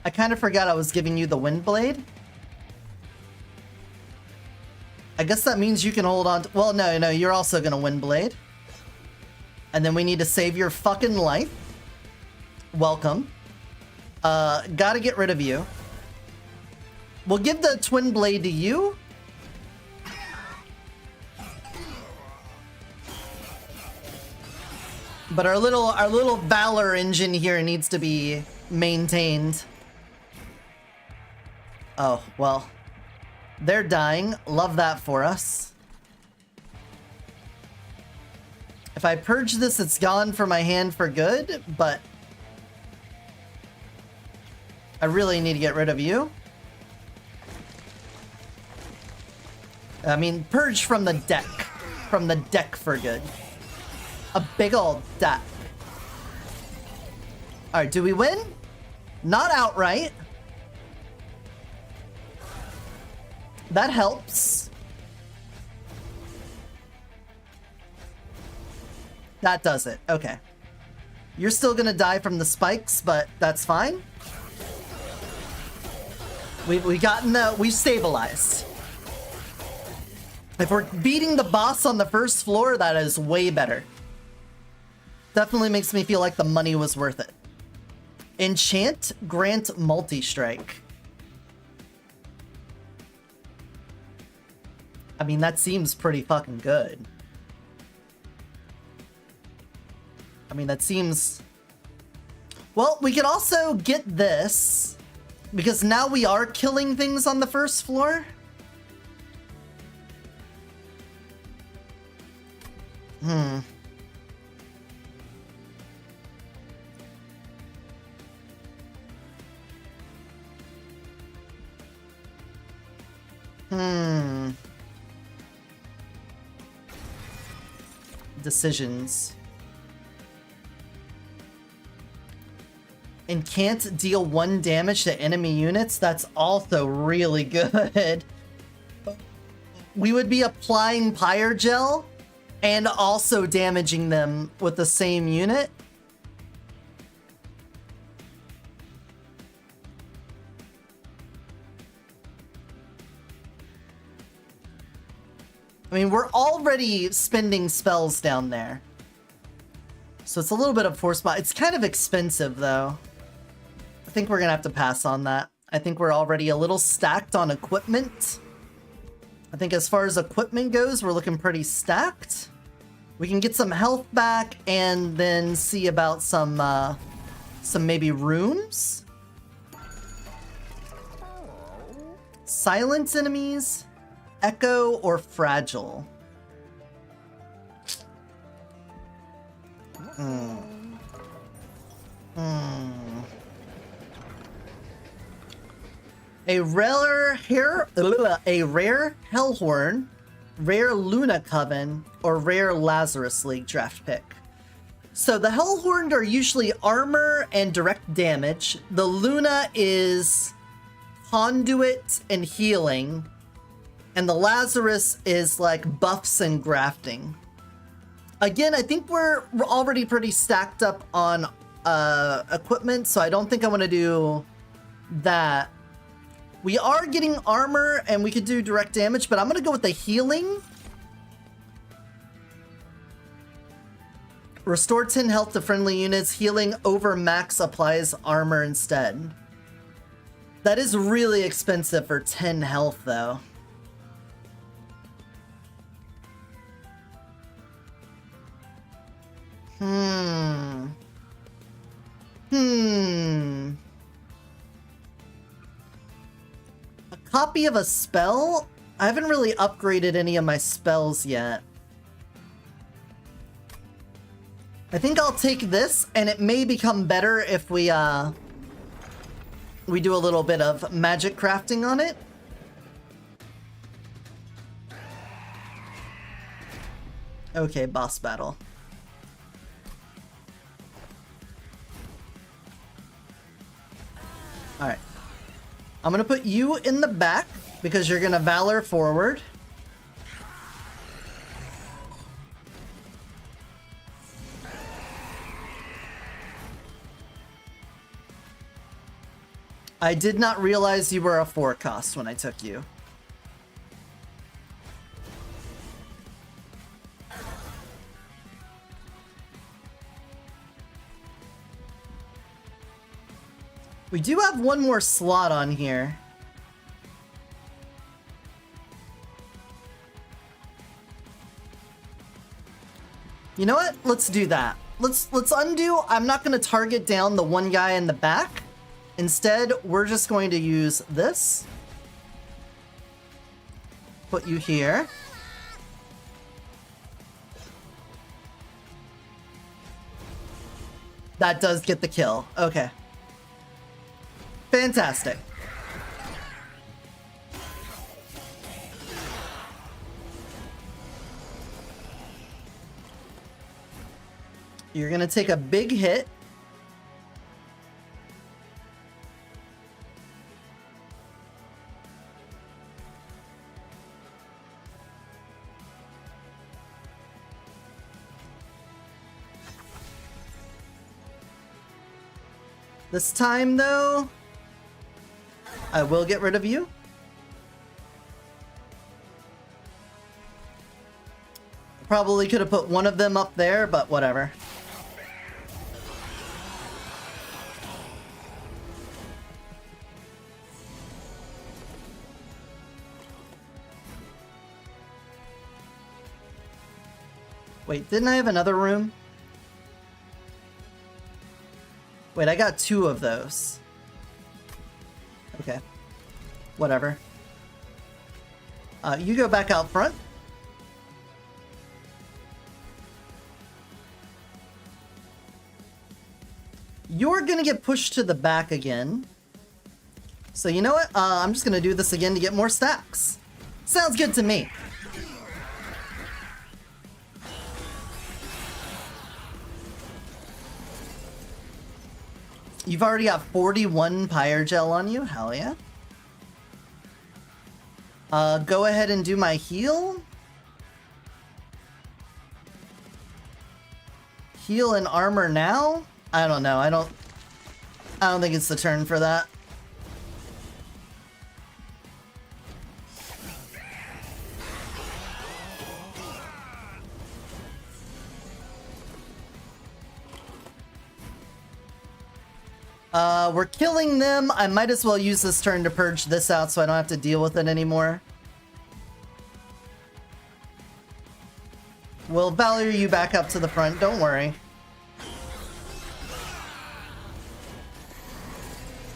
I kind of forgot I was giving you the Wind Blade. I guess that means you can hold on to... Well, no, you're also gonna Wind Blade. And then we need to save your fucking life. Welcome. Gotta get rid of you. We'll give the Twin Blade to you. But our little Valor engine here needs to be maintained. Oh, well. They're dying. Love that for us. If I purge this, it's gone from my hand for good, but I really need to get rid of you. I mean, purge from the deck. From the deck for good. A big old deck. Alright, do we win? Not outright. That helps. That does it. Okay. You're still gonna die from the spikes, but that's fine. We've stabilized. If we're beating the boss on the first floor, that is way better. Definitely makes me feel like the money was worth it. Enchant, grant multi-strike. I mean, that seems pretty fucking good. I mean, that seems... Well, we could also get this, because now we are killing things on the first floor. Decisions. And can't deal 1 damage to enemy units? That's also really good. We would be applying Pyre Gel and also damaging them with the same unit. I mean, we're already spending spells down there. So it's a little bit of force spot. It's kind of expensive, though. I think we're gonna have to pass on that. I think we're already a little stacked on equipment. I think as far as equipment goes, we're looking pretty stacked. We can get some health back and then see about some maybe rooms. Silence enemies. Echo or fragile? A rare Hellhorn, rare Luna Coven, or rare Lazarus League draft pick. So the Hellhorned are usually armor and direct damage. The Luna is conduit and healing. And the Lazarus is like buffs and grafting. Again, I think we're already pretty stacked up on equipment, so I don't think I want to do that we are getting armor and we could do direct damage, but I'm gonna go with the healing. Restore 10 health to friendly units. Healing over max applies armor instead. That is really expensive for 10 health, though. A copy of a spell? I haven't really upgraded any of my spells yet. I think I'll take this, and it may become better if we do a little bit of magic crafting on it. Okay, boss battle. Alright. I'm gonna put you in the back, because you're gonna Valor forward. I did not realize you were a 4 cost when I took you. We do have one more slot on here. You know what? Let's do that. Let's undo. I'm not going to target down the one guy in the back. Instead, we're just going to use this. Put you here. That does get the kill. Okay. Fantastic. You're gonna take a big hit. This time, though, I will get rid of you. Probably could have put one of them up there, but whatever. Wait, didn't I have another room? Wait, I got 2 of those. Okay. Whatever. You go back out front. You're gonna get pushed to the back again. So you know what? I'm just gonna do this again to get more stacks. Sounds good to me. You've already got 41 Pyre Gel on you? Hell yeah. Go ahead and do my heal. Heal and armor now? I don't know. I don't think it's the turn for that. We're killing them. I might as well use this turn to purge this out so I don't have to deal with it anymore. We'll Valor you back up to the front, don't worry.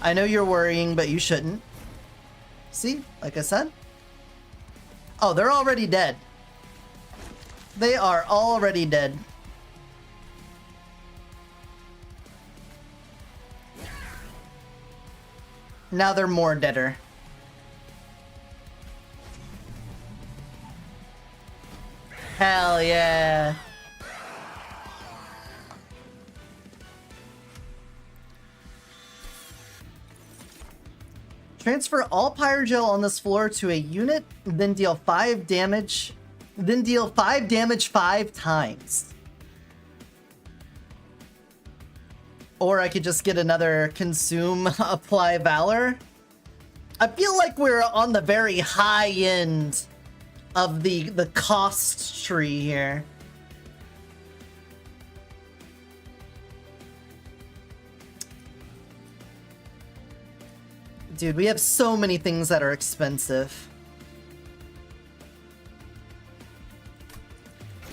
I know you're worrying, but you shouldn't. See? Like I said. Oh, they're already dead. They are already dead. Now they're more deader. Hell yeah. Transfer all Pyre Gel on this floor to a unit, then deal 5 damage. Then deal 5 damage 5 times. Or I could just get another consume, apply valor. I feel like we're on the very high end of the cost tree here. Dude, we have so many things that are expensive.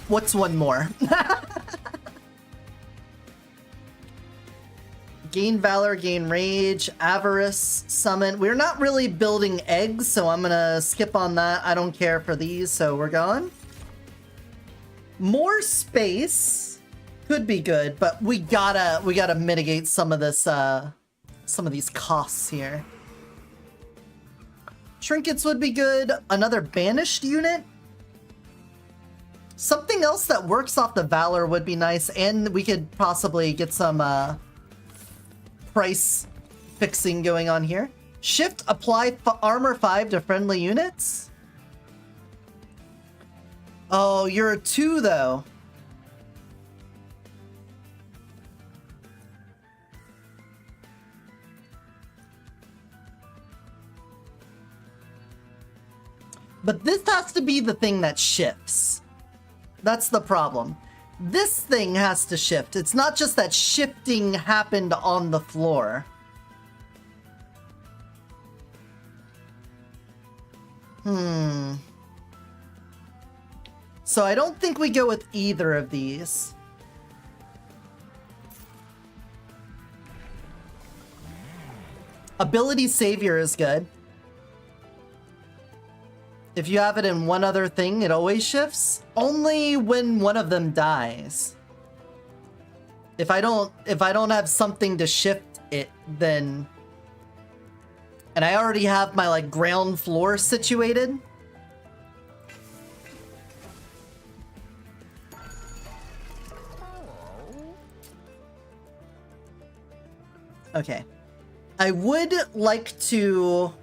What's one more? Gain Valor, gain Rage, Avarice, Summon. We're not really building eggs, so I'm gonna skip on that. I don't care for these, so we're gone. More space could be good, but we gotta mitigate some of this, some of these costs here. Trinkets would be good. Another banished unit. Something else that works off the Valor would be nice, and we could possibly get some price fixing going on here. Shift, apply armor 5 to friendly units. Oh, you're a 2 though. But this has to be the thing that shifts. That's the problem. This thing has to shift. It's not just that shifting happened on the floor. So I don't think we go with either of these. Ability Savior is good. If you have it in one other thing, it always shifts. Only when one of them dies. If I don't have something to shift it, then... And I already have my, like, ground floor situated. Okay. I would like to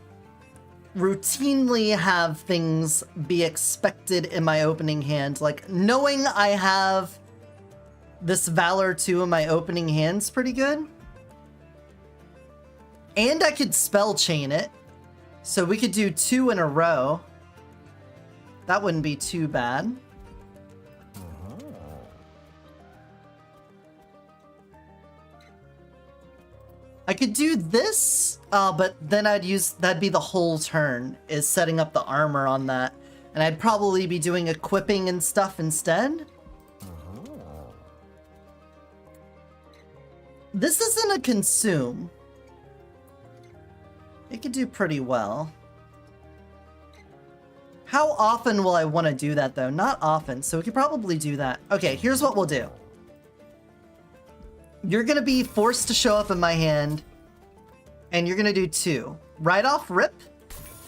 routinely have things be expected in my opening hand. Like, knowing I have this Valor 2 in my opening hand's pretty good. And I could spell chain it. So we could do 2 in a row. That wouldn't be too bad. I could do this, but then that'd be the whole turn, is setting up the armor on that. And I'd probably be doing equipping and stuff instead. This isn't a consume. It could do pretty well. How often will I want to do that, though? Not often, so we could probably do that. Okay, here's what we'll do. You're gonna be forced to show up in my hand, and you're gonna do 2. Right off rip,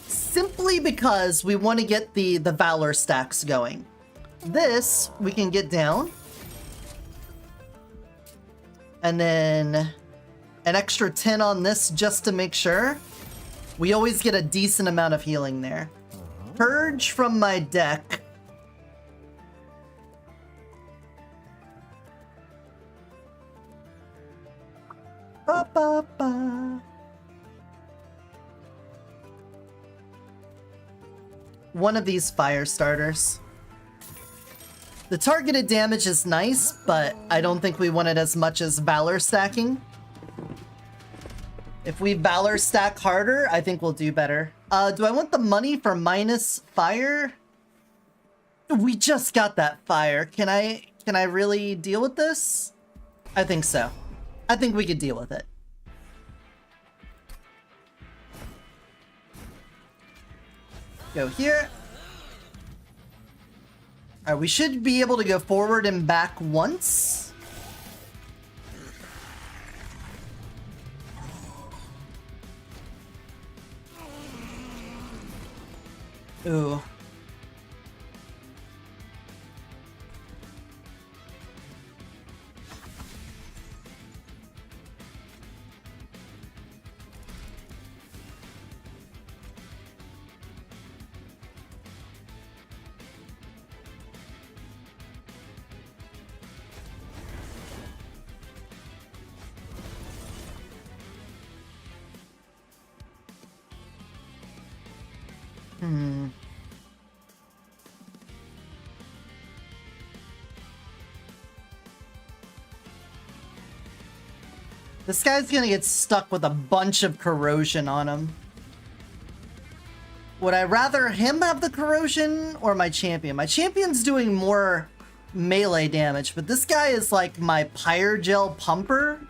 simply because we want to get the Valor stacks going. This, we can get down. And then an extra 10 on this just to make sure. We always get a decent amount of healing there. Purge from my deck. Ba, ba, ba. One of these fire starters. The targeted damage is nice, but I don't think we want it as much as Valor stacking. If we Valor stack harder, I think we'll do better. Do I want the money for minus fire? We just got that fire. Can I really deal with this? I think so. I think we could deal with it. Go here. Alright, we should be able to go forward and back once. Ooh. This guy's gonna get stuck with a bunch of corrosion on him. Would I rather him have the corrosion or my champion? My champion's doing more melee damage, but this guy is like my Pyrogel pumper.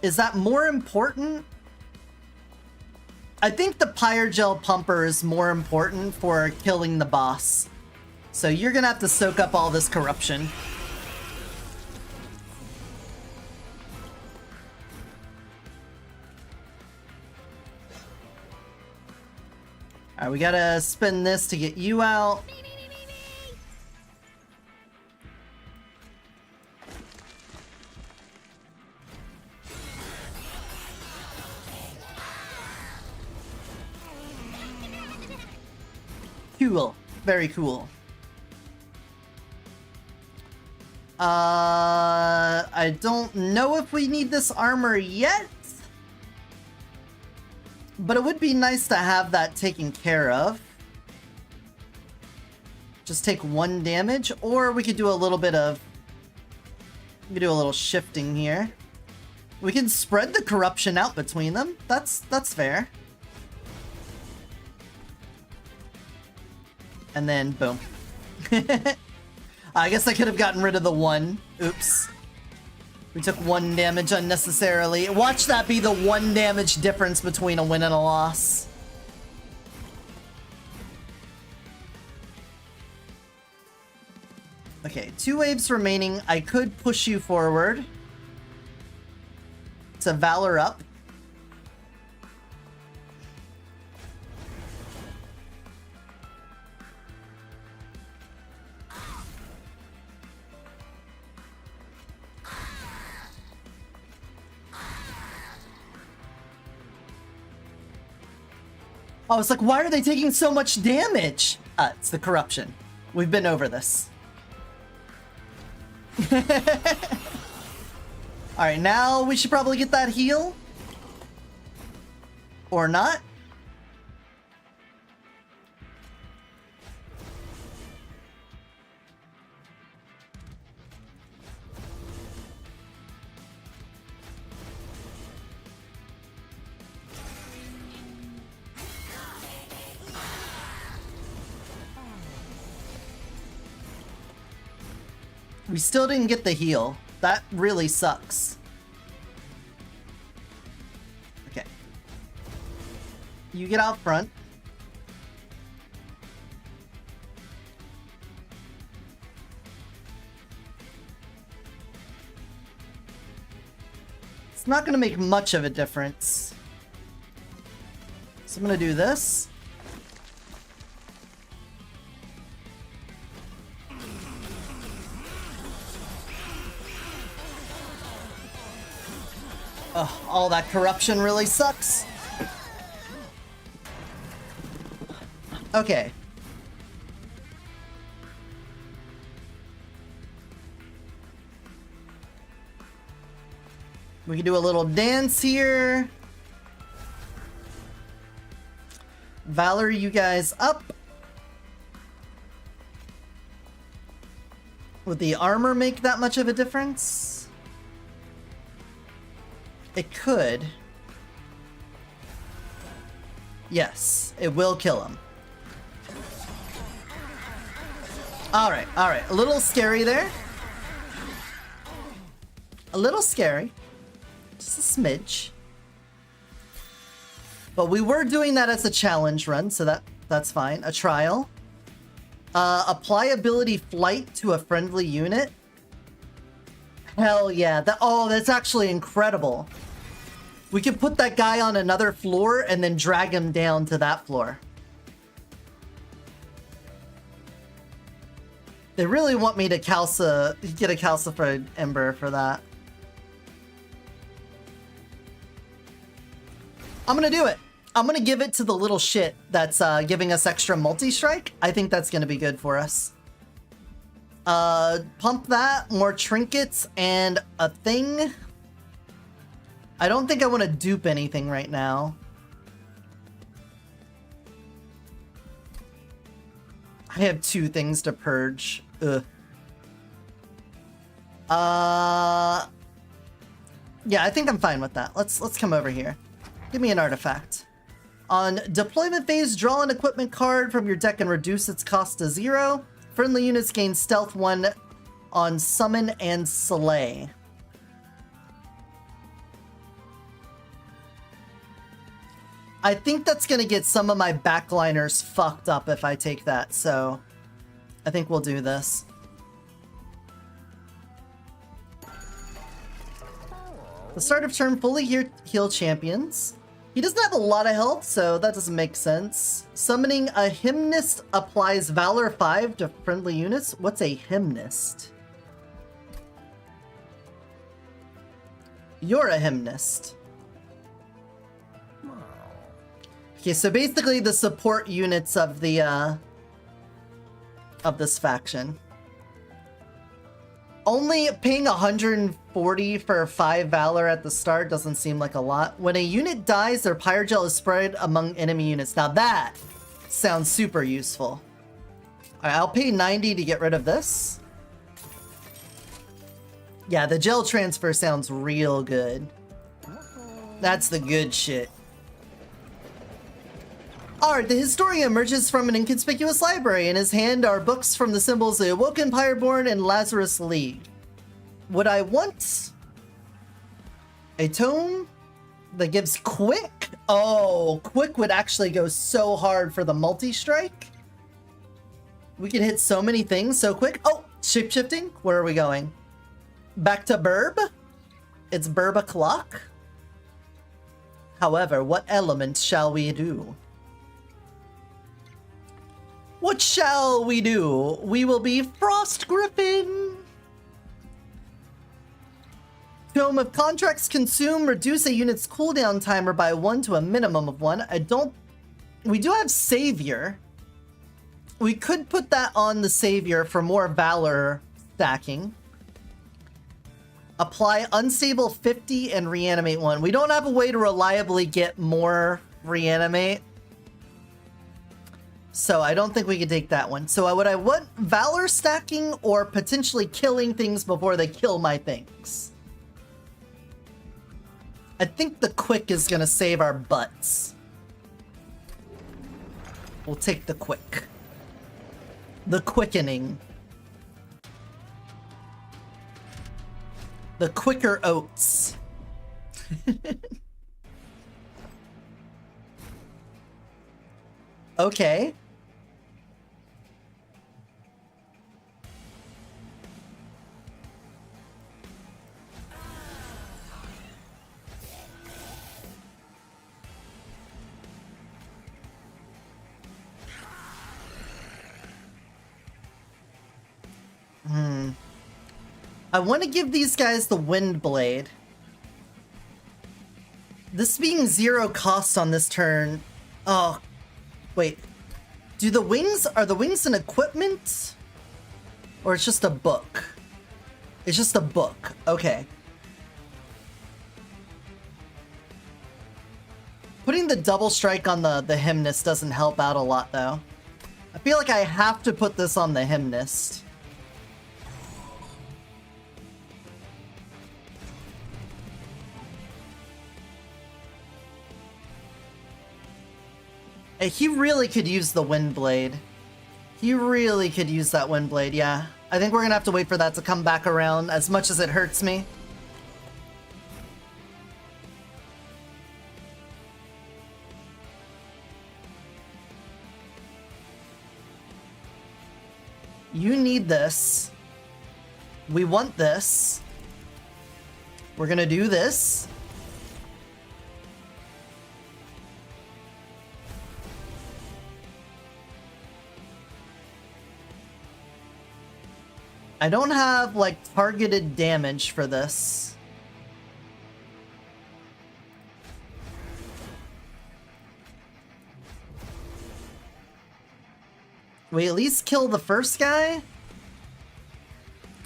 Is that more important? I think the Pyrogel pumper is more important for killing the boss. So you're gonna have to soak up all this corruption. Alright, we gotta spend this to get you out. Cool. Very cool. I don't know if we need this armor yet. But it would be nice to have that taken care of. Just take 1 damage, or we could do a little bit of... We could do a little shifting here. We can spread the corruption out between them. That's fair. And then, boom. I guess I could have gotten rid of the 1. Oops. We took 1 damage unnecessarily. Watch that be the 1 damage difference between a win and a loss. Okay, 2 waves remaining. I could push you forward to Valor up. I was like, why are they taking so much damage? It's the corruption. We've been over this. Alright, now we should probably get that heal. Or not. We still didn't get the heal. That really sucks. Okay. You get out front. It's not going to make much of a difference. So I'm going to do this. Ugh, all that corruption really sucks. Okay. We can do a little dance here. Valor, you guys up. Would the armor make that much of a difference? It could. Yes, it will kill him. Alright, alright. A little scary there. A little scary. Just a smidge. But we were doing that as a challenge run, so that's fine. A trial. Apply ability flight to a friendly unit. Hell yeah. That's actually incredible. We could put that guy on another floor and then drag him down to that floor. They really want me to get a calcified ember for that. I'm gonna do it. I'm gonna give it to the little shit that's giving us extra multi-strike. I think that's gonna be good for us. Pump that, more trinkets, and a thing. I don't think I want to dupe anything right now. have 2 things to purge. Ugh. Yeah, I think I'm fine with that. Let's come over here. Give me an artifact. On deployment phase, draw an equipment card from your deck and reduce its cost to 0. Friendly units gain stealth 1 on summon and slay. I think that's gonna get some of my backliners fucked up if I take that, so I think we'll do this. The start of turn, fully heal champions. He doesn't have a lot of health, so that doesn't make sense. Summoning a Hymnist applies Valor 5 to friendly units. What's a Hymnist? You're a Hymnist. Okay, so basically the support units of the of this faction. Only paying 140 for 5 Valor at the start doesn't seem like a lot. When a unit dies, their Pyrogel is spread among enemy units. Now that sounds super useful. Alright, I'll pay 90 to get rid of this. Yeah, the gel transfer sounds real good. That's the good shit. Alright, the Historian emerges from an inconspicuous library. In his hand are books from the symbols of the Awoken, Pyreborn, and Lazarus League. Would I want a tome that gives Quick? Oh, Quick would actually go so hard for the multi-strike. We could hit so many things so quick. Oh, shapeshifting? Where are we going? Back to Burb? It's Burb o'clock. However, what element shall we do? What shall we do? We will be Frost Griffin. Tome of Contracts consume, reduce a unit's cooldown timer by 1 to a minimum of 1. We do have Savior. We could put that on the Savior for more Valor stacking. Apply Unstable 50 and Reanimate 1. We don't have a way to reliably get more Reanimate. So I don't think we could take that one. So would I want Valor stacking or potentially killing things before they kill my things? I think the Quick is gonna save our butts. We'll take the Quick. The Quickening. The Quicker Oats. Okay. I want to give these guys the Wind Blade. This being 0 cost on this turn. Oh, wait. Are the wings an equipment? Or it's just a book? It's just a book. Okay. Putting the double strike on the Hymnist doesn't help out a lot, though. I feel like I have to put this on the Hymnist. He really could use the Wind Blade. He really could use that Wind Blade, yeah. I think we're gonna have to wait for that to come back around, as much as it hurts me. You need this. We want this. We're gonna do this. I don't have, like, targeted damage for this. We at least kill the first guy?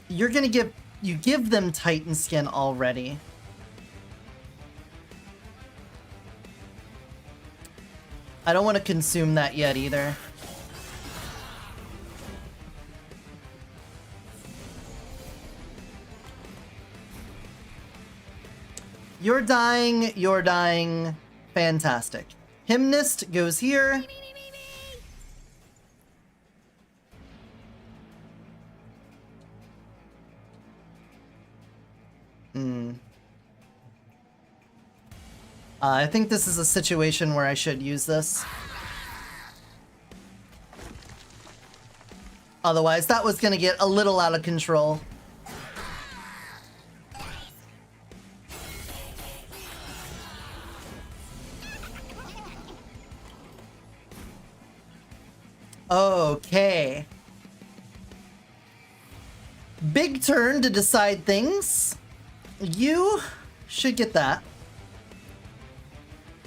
You give them Titan Skin already. I don't want to consume that yet either. You're dying. You're dying. Fantastic. Hymnist goes here. I think this is a situation where I should use this. Otherwise, that was gonna get a little out of control. Okay. Big turn to decide things. You should get that.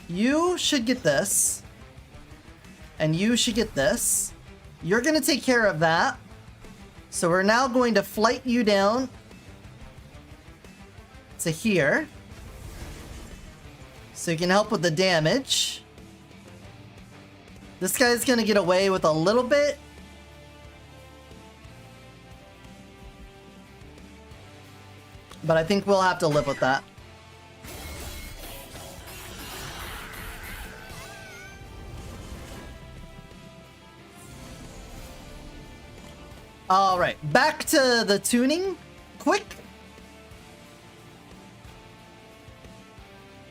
You should get this. And you should get this. You're gonna take care of that. So we're now going to flight you down to here. So you can help with the damage. This guy's gonna get away with a little bit. But I think we'll have to live with that. Alright, back to the tuning. Quick.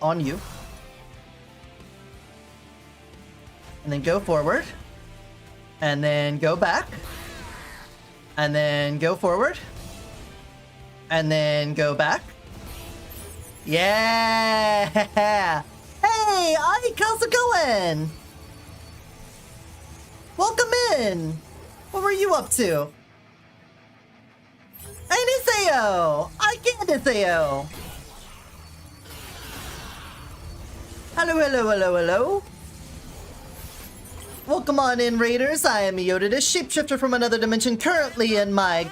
On you. And then go forward. And then go back. And then go forward. And then go back. Yeah! Hey, Ike, how's it going? Welcome in! What were you up to? Aniseo! Aniseo! Hello, hello, hello, hello. Welcome on in, Raiders. I am Eotidiss, Shapeshifter from another dimension, currently in my...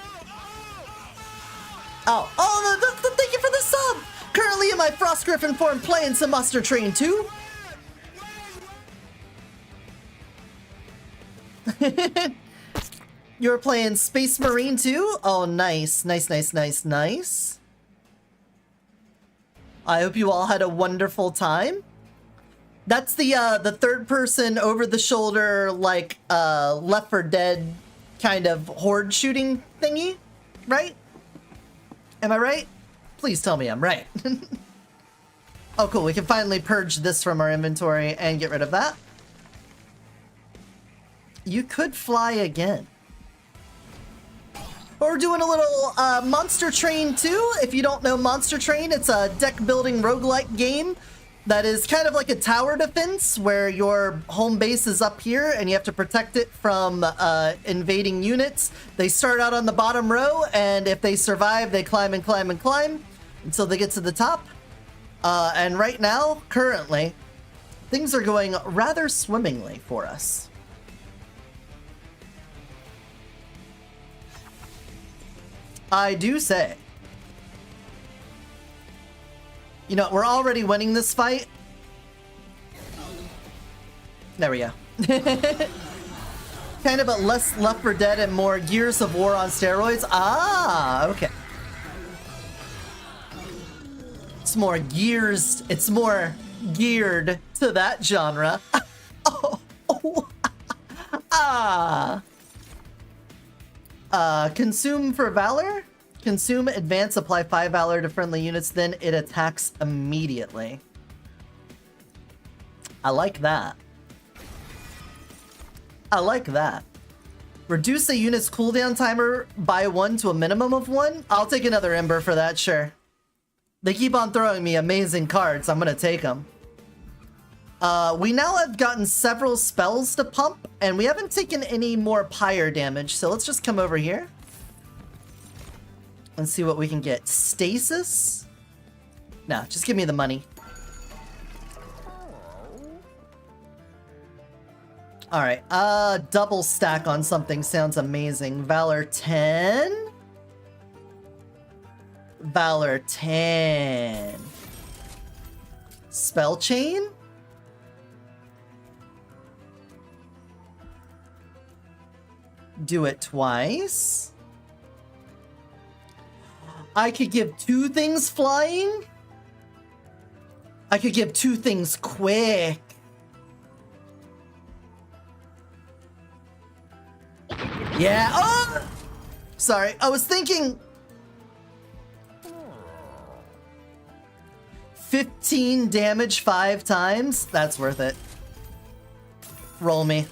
thank you for the sub! Currently in my Frost Griffin form playing some Monster Train 2. You're playing Space Marine 2? Oh, nice. Nice, nice, nice, nice. I hope you all had a wonderful time. That's the third person over the shoulder, like, Left 4 Dead kind of horde shooting thingy, right? Am I right? Please tell me I'm right. Oh, cool. We can finally purge this from our inventory and get rid of that. You could fly again. We're doing a little Monster Train 2. If you don't know Monster Train, it's a deck-building roguelike game that is kind of like a tower defense where your home base is up here and you have to protect it from invading units. They start out on the bottom row, and if they survive, they climb and climb and climb until they get to the top. And right now, currently, things are going rather swimmingly for us. I do say. You know, we're already winning this fight. There we go. Kind of a less Left 4 Dead and more Gears of War on steroids. Ah, okay. It's more gears. It's more geared to that genre. Consume for Valor? Consume, advance, apply 5 Valor to friendly units, then it attacks immediately. I like that. I like that. Reduce a unit's cooldown timer by 1 to a minimum of 1? I'll take another Ember for that, sure. They keep on throwing me amazing cards. I'm gonna take them. We now have gotten several spells to pump, and we haven't taken any more pyre damage, so let's just come over here. Let's see what we can get. Stasis? No, just give me the money. Alright, double stack on something sounds amazing. Valor 10? Valor 10. Spell chain? Do it twice. I could give 2 things flying? I could give 2 things quick. Yeah. Oh! Sorry, I was thinking 15 damage 5 times. That's worth it. Roll me.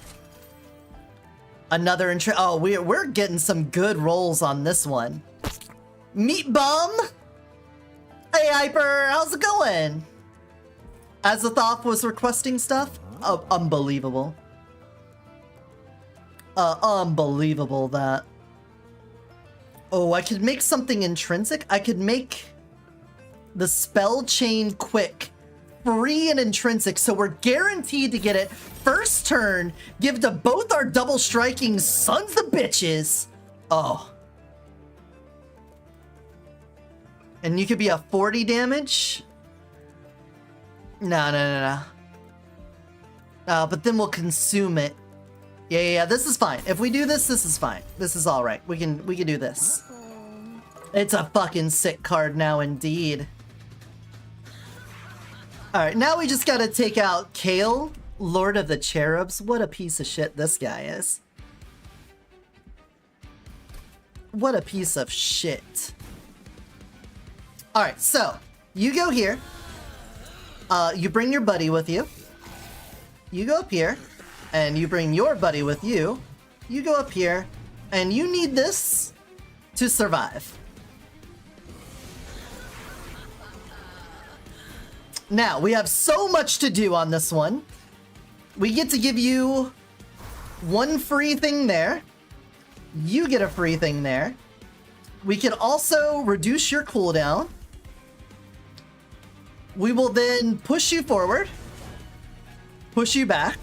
Another oh, we're getting some good rolls on this one. Meat Bum. Hey Hyper, how's it going? Azathoth was requesting stuff. Oh, unbelievable. Unbelievable that. Oh, I could make something intrinsic. I could make the spell chain quick, free and intrinsic, so we're guaranteed to get it first turn. Give to both our double striking sons of bitches. Oh. And you could be a 40 damage. No. But then we'll consume it. Yeah, this is fine. If we do this, this is fine. This is all right. We can do this. It's a fucking sick card now, indeed. All right, now we just gotta take out Kale, Lord of the Cherubs. What a piece of shit this guy is. What a piece of shit. All right, so you go here. You bring your buddy with you. You go up here. And you bring your buddy with you. You go up here, and you need this to survive. Now, we have so much to do on this one. We get to give you 1 free thing there. You get a free thing there. We can also reduce your cooldown. We will then push you forward. Push you back.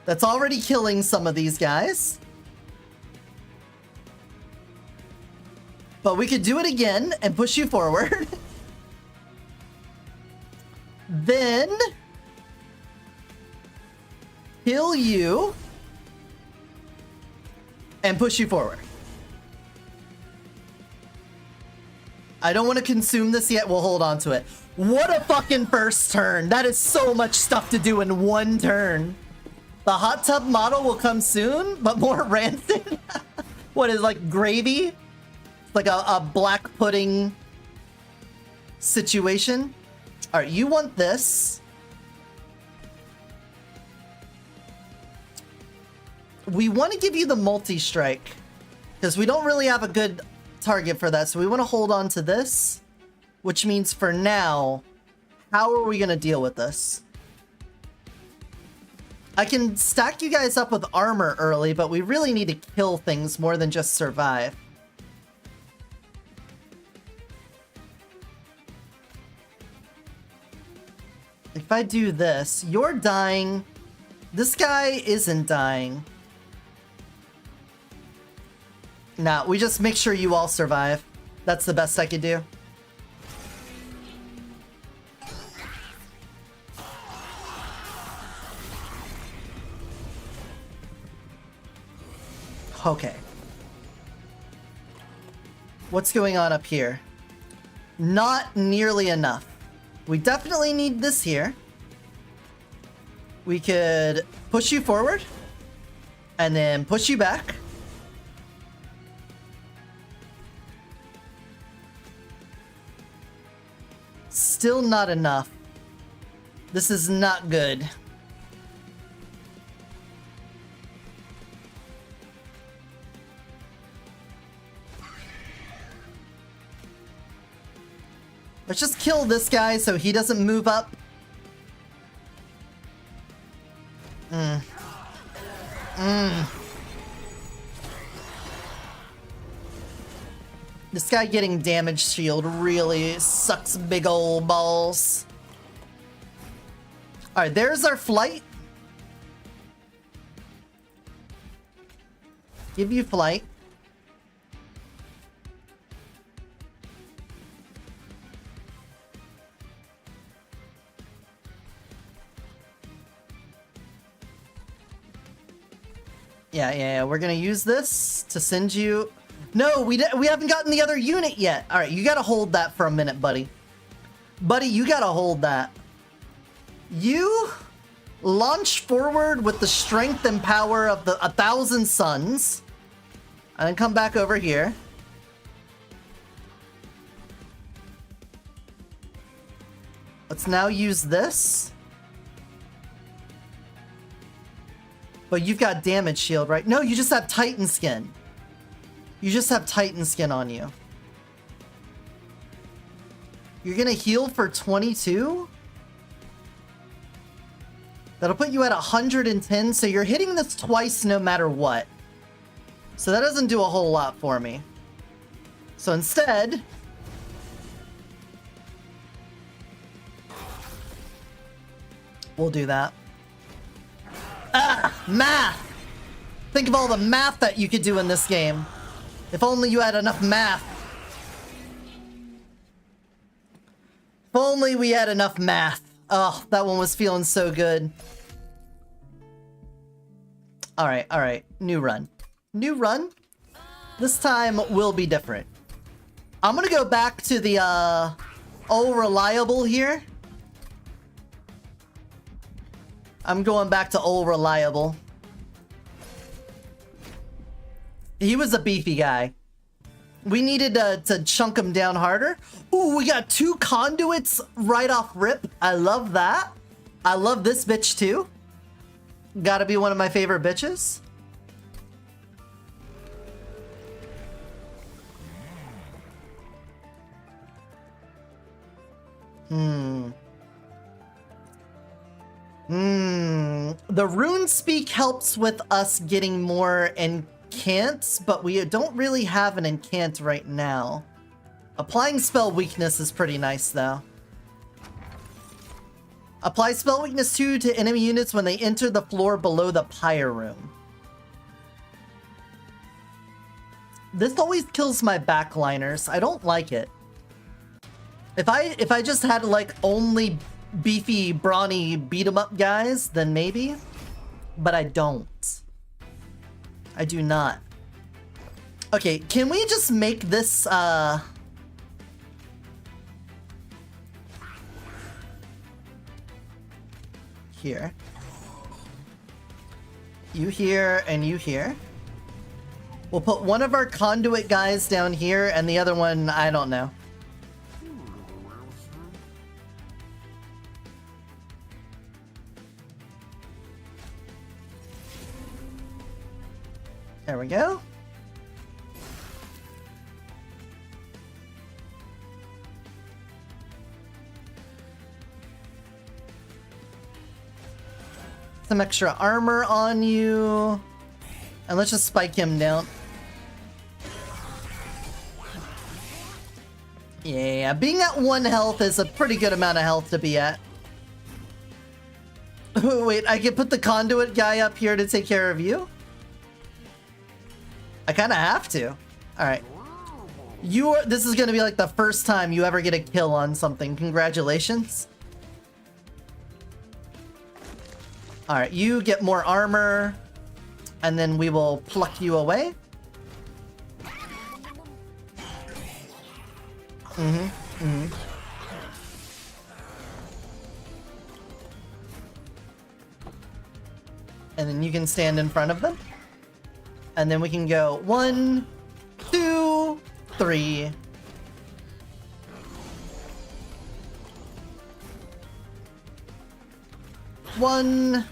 That's already killing some of these guys. But we could do it again and push you forward. Then kill you and push you forward. I don't want to consume this yet. We'll hold on to it. What a fucking first turn. That is so much stuff to do in 1 turn. The hot tub model will come soon, but more rancid. What is like gravy? It's like a black pudding situation. All right, you want this. We want to give you the multi-strike because we don't really have a good target for that. So we want to hold on to this, which means for now, how are we going to deal with this? I can stack you guys up with armor early, but we really need to kill things more than just survive. If I do this, you're dying. This guy isn't dying. Nah, we just make sure you all survive. That's the best I could do. Okay. What's going on up here? Not nearly enough. We definitely need this here. We could push you forward and then push you back. Still not enough. This is not good. Let's just kill this guy so he doesn't move up. This guy getting damage shield really sucks big ol' balls. Alright, there's our flight. Give you flight. Yeah, we're gonna use this to send you... No, we haven't gotten the other unit yet. Alright, you gotta hold that for a minute, buddy. Buddy, you gotta hold that. You launch forward with the strength and power of the 1,000 suns. And then come back over here. Let's now use this. But you've got damage shield, right? No, you just have Titan skin. You just have Titan skin on you. You're gonna heal for 22? That'll put you at 110, so you're hitting this twice no matter what. So that doesn't do a whole lot for me. So instead... we'll do that. Ah! Math! Think of all the math that you could do in this game. If only you had enough math. If only we had enough math. Oh, that one was feeling so good. Alright, alright. New run. New run? This time will be different. I'm gonna go back to the, Reliable here. I'm going back to Reliable. He was a beefy guy. We needed to chunk him down harder. Ooh, we got 2 conduits right off rip. I love that. I love this bitch too. Gotta be one of my favorite bitches. The rune speak helps with us getting more incants, but we don't really have an incant right now. Applying spell weakness is pretty nice though. Apply spell weakness 2 to enemy units when they enter the floor below the pyre room. This always kills my backliners. I don't like it. If I just had like only beefy, brawny, beat 'em up guys, then maybe. But I don't. I do not. Okay, can we just make this, here. You here, and you here. We'll put one of our conduit guys down here, and the other one, I don't know. There we go. Some extra armor on you. And let's just spike him down. Yeah, being at 1 health is a pretty good amount of health to be at. Wait, I can put the conduit guy up here to take care of you? I kind of have to. Alright. This is going to be like the first time you ever get a kill on something. Congratulations. Alright, you get more armor. And then we will pluck you away. And then you can stand in front of them. And then we can go 1, 2, 3. One.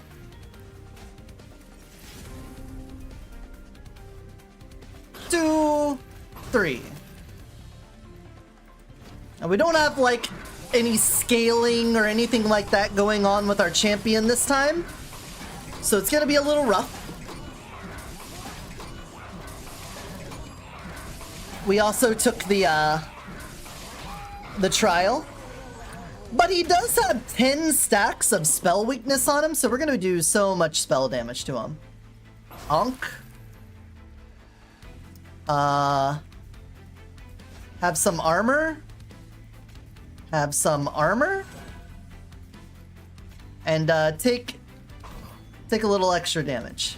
2, 3. And we don't have like any scaling or anything like that going on with our champion this time. So it's gonna be a little rough. We also took the trial. But he does have 10 stacks of spell weakness on him, so we're gonna do so much spell damage to him. Onk. Have some armor. Have some armor. And take a little extra damage.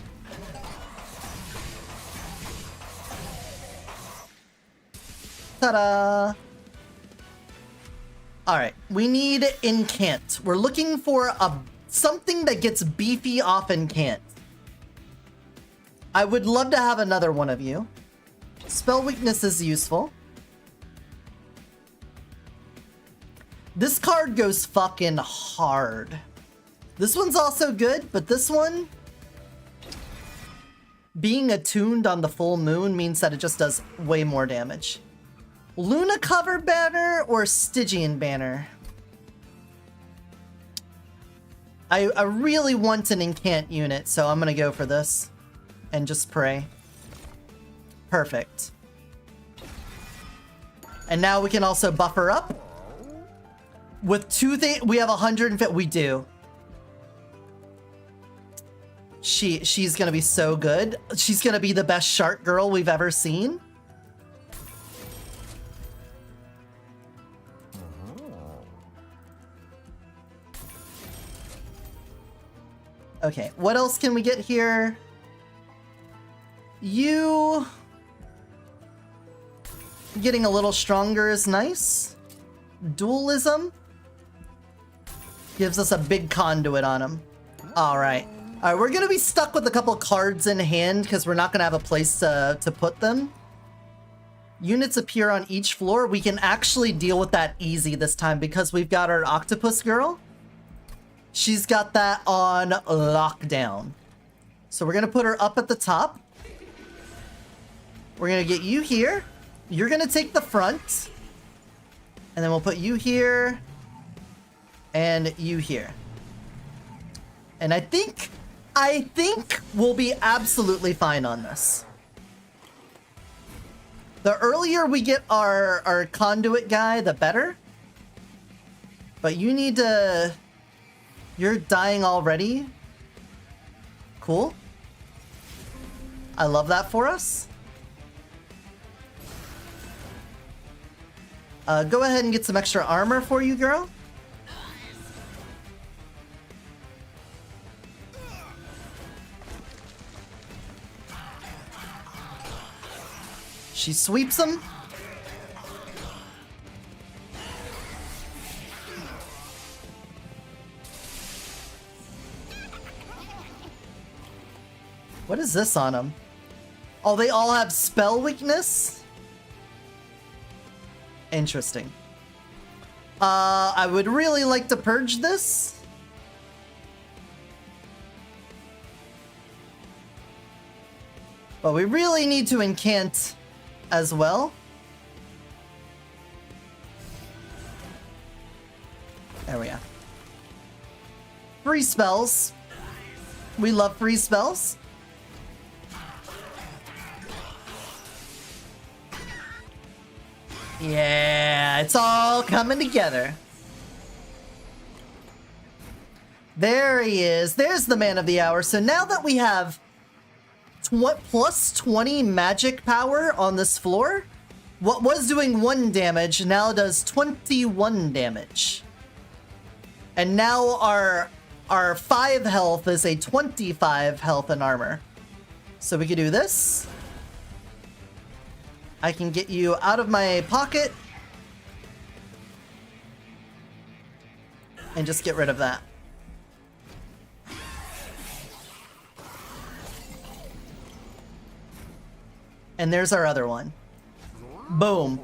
Ta-da! Alright, we need incant. We're looking for something that gets beefy off incant. I would love to have another one of you. Spell weakness is useful. This card goes fucking hard. This one's also good, but this one... being attuned on the full moon means that it just does way more damage. Luna cover banner or Stygian banner? I really want an incant unit, so I'm gonna go for this. And just pray. Perfect. And now we can also buffer up. With two things, we have 150, we do. She's gonna be so good. She's gonna be the best shark girl we've ever seen. Okay, what else can we get here? You... getting a little stronger is nice. Dualism gives us a big conduit on him. Alright. Alright, we're gonna be stuck with a couple cards in hand because we're not gonna have a place to put them. Units appear on each floor. We can actually deal with that easy this time because we've got our octopus girl. She's got that on lockdown. So we're gonna put her up at the top. We're gonna get you here. You're gonna take the front. And then we'll put you here. And you here. And I think we'll be absolutely fine on this. The earlier we get our conduit guy, the better. But you need to... You're dying already? Cool. I love that for us. Go ahead and get some extra armor for you, girl. She sweeps him. What is this on them? Oh, they all have spell weakness? Interesting. I would really like to purge this. But we really need to incant as well. There we go. Free spells. We love free spells. Yeah, it's all coming together. There he is. There's the man of the hour. So now that we have plus 20 magic power on this floor, what was doing 1 damage now does 21 damage. And now our 5 health is a 25 health and armor. So we could do this. I can get you out of my pocket. And just get rid of that. And there's our other one. Boom.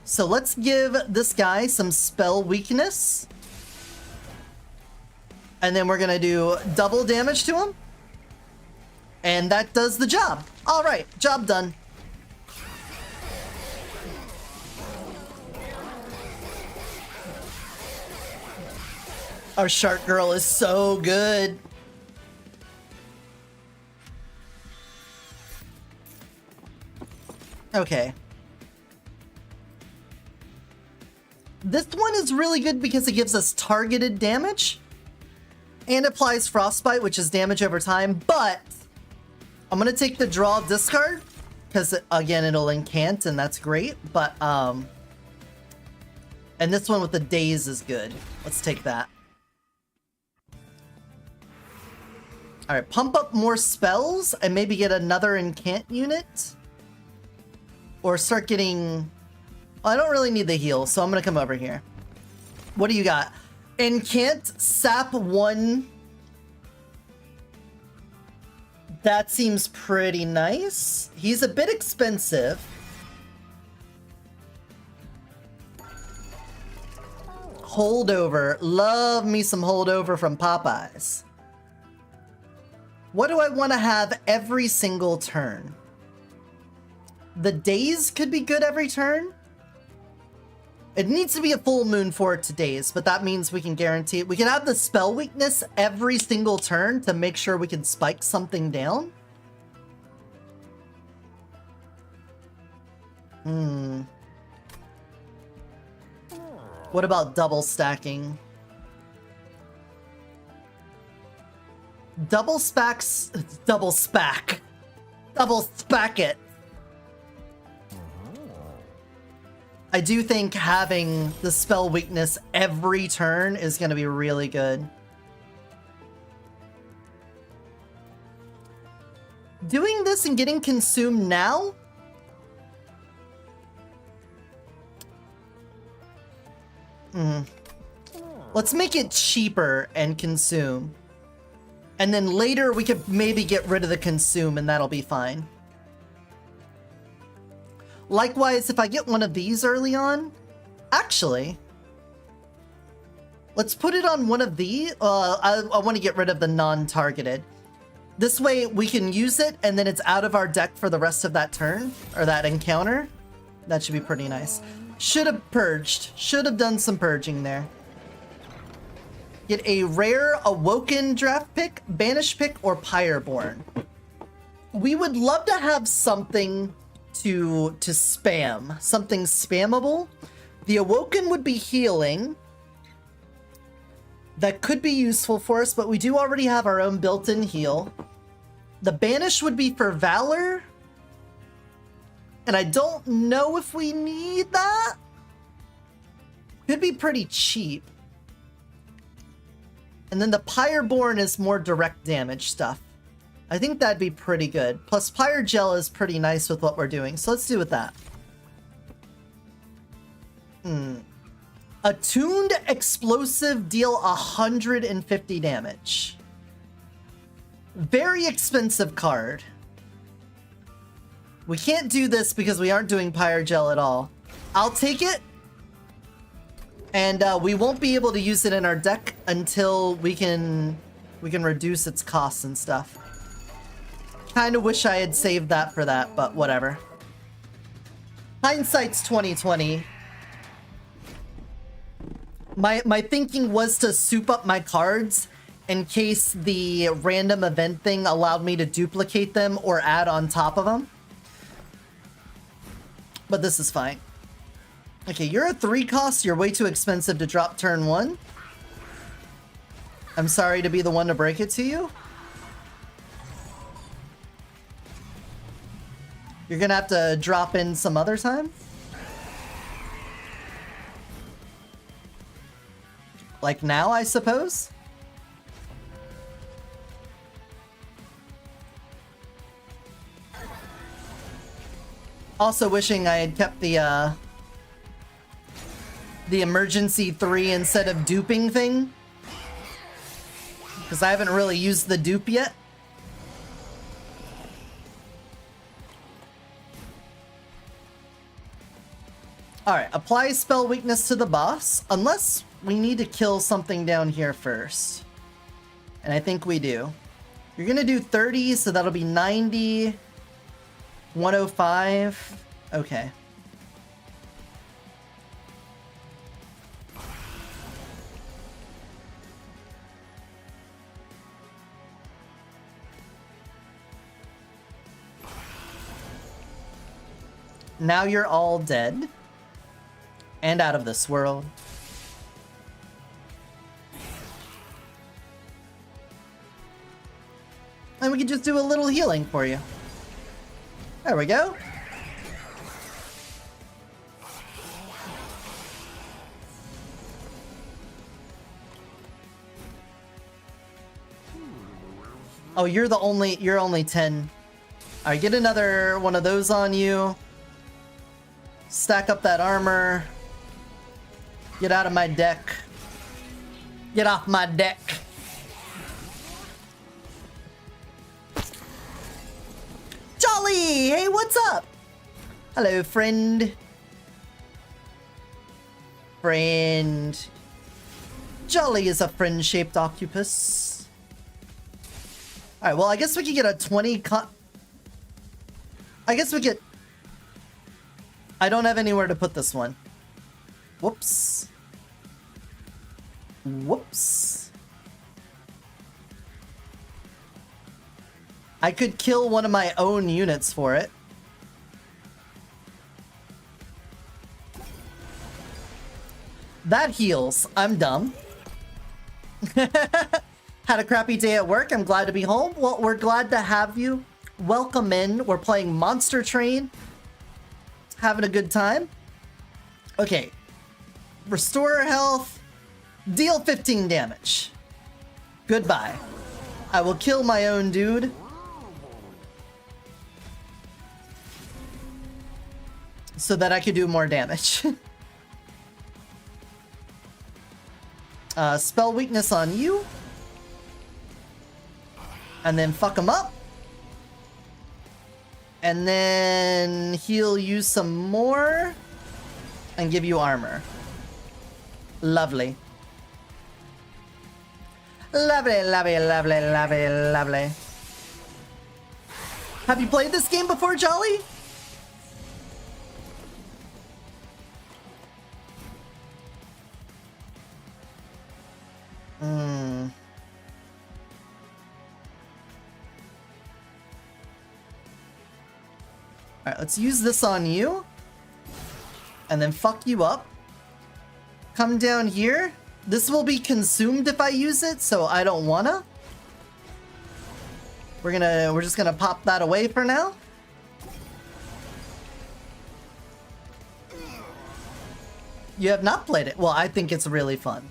So let's give this guy some spell weakness. And then we're gonna do double damage to him. And that does the job. All right, job done. Our shark girl is so good. Okay. This one is really good because it gives us targeted damage and applies frostbite, which is damage over time, but I'm gonna take the draw discard because again it'll incant and that's great, but and this one with the daze is good. Let's take that. All right, pump up more spells and maybe get another incant unit. or start getting... I don't really need the heal, so I'm gonna come over here. What do you got? And can't sap 1. That seems pretty nice. He's a bit expensive. Holdover. Love me some holdover from Popeyes. What do I want to have every single turn? The days could be good every turn. It needs to be a full moon for it to days, but that means we can guarantee it. We can have the spell weakness every single turn to make sure we can spike something down. What about double stacking? Double spack it. I do think having the spell weakness every turn is going to be really good. Doing this and getting consumed now? Let's make it cheaper and consume. And then later we could maybe get rid of the consume and that'll be fine. Likewise, if I get one of these early on, actually, let's put it on one of these. I want to get rid of the non-targeted. This way we can use it and then it's out of our deck for the rest of that turn or that encounter. That should be pretty nice. Should have purged. Should have done some purging there. Get a rare Awoken draft pick, Banish pick, or Pyreborn. We would love to have something to spam. Something spammable. The Awoken would be healing. That could be useful for us, but we do already have our own built-in heal. The Banish would be for Valor. And I don't know if we need that. Could be pretty cheap. And then the Pyreborn is more direct damage stuff. I think that'd be pretty good. Plus Pyre Gel is pretty nice with what we're doing. So let's do with that. Attuned Explosive, deal 150 damage. Very expensive card. We can't do this because we aren't doing Pyre Gel at all. I'll take it. And we won't be able to use it in our deck until we can reduce its costs and stuff. Kind of wish I had saved that for that, but whatever. Hindsight's 2020. My thinking was to soup up my cards in case the random event thing allowed me to duplicate them or add on top of them. But this is fine. Okay, you're a 3 cost. You're way too expensive to drop turn 1. I'm sorry to be the one to break it to you. You're gonna have to drop in some other time. Like now, I suppose? Also wishing I had kept the emergency 3 instead of duping thing. Because I haven't really used the dupe yet. Alright, apply spell weakness to the boss. Unless we need to kill something down here first. And I think we do. You're gonna do 30, so that'll be 90. 105. Okay. Now you're all dead. And out of this world. And we can just do a little healing for you. There we go. Oh, you're only 10. Alright, get another one of those on you. Stack up that armor. Get out of my deck. Get off my deck. Jolly! Hey, what's up? Hello, friend. Friend. Jolly is a friend-shaped octopus. Alright, well, I guess we could get a 20 I guess we could... I don't have anywhere to put this one. Whoops. Whoops. I could kill one of my own units for it. That heals. I'm dumb. Had a crappy day at work. I'm glad to be home. Well, we're glad to have you. Welcome in. We're playing Monster Train. Having a good time. Okay. Restore health. Deal 15 damage. Goodbye. I will kill my own dude. So that I could do more damage. Spell weakness on you. And then fuck him up. And then heal you some more. And give you armor. Lovely. Lovely, lovely, lovely, lovely, lovely. Have you played this game before, Jolly? Alright, let's use this on you. And then fuck you up. Come down here. This will be consumed if I use it, so I don't wanna. We're just gonna pop that away for now. You have not played it. Well, I think it's really fun.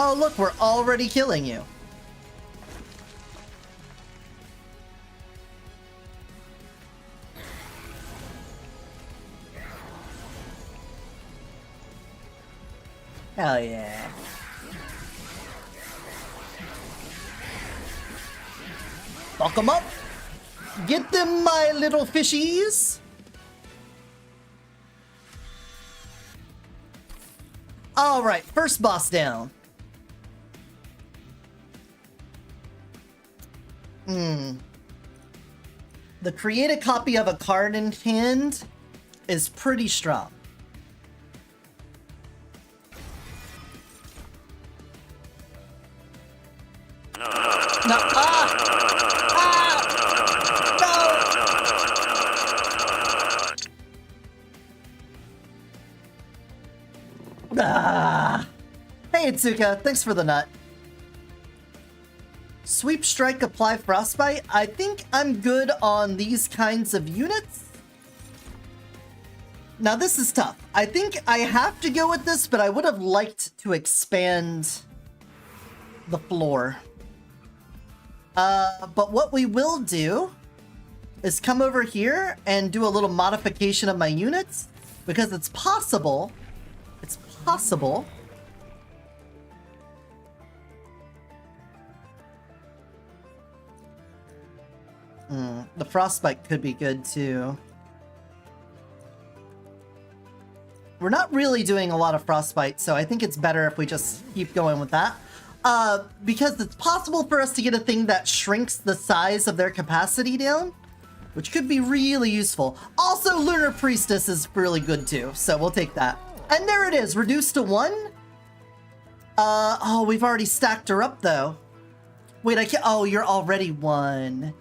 Oh, look, we're already killing you. Hell yeah. Fuck them up. Get them, my little fishies. All right, first boss down. The create a copy of a card in hand is pretty strong. No, no! Hey, Itsuka, thanks for the nut. Sweep Strike, apply Frostbite. I think I'm good on these kinds of units. Now this is tough. I think I have to go with this, but I would have liked to expand the floor. But what we will do is come over here and do a little modification of my units, because it's possible. It's possible. The Frostbite could be good too. We're not really doing a lot of Frostbite, so I think it's better if we just keep going with that. Because it's possible for us to get a thing that shrinks the size of their capacity down, which could be really useful. Also, Lunar Priestess is really good too, so we'll take that. And there it is, reduced to 1. Oh, we've already stacked her up though. Wait, I can't. Oh, you're already 1.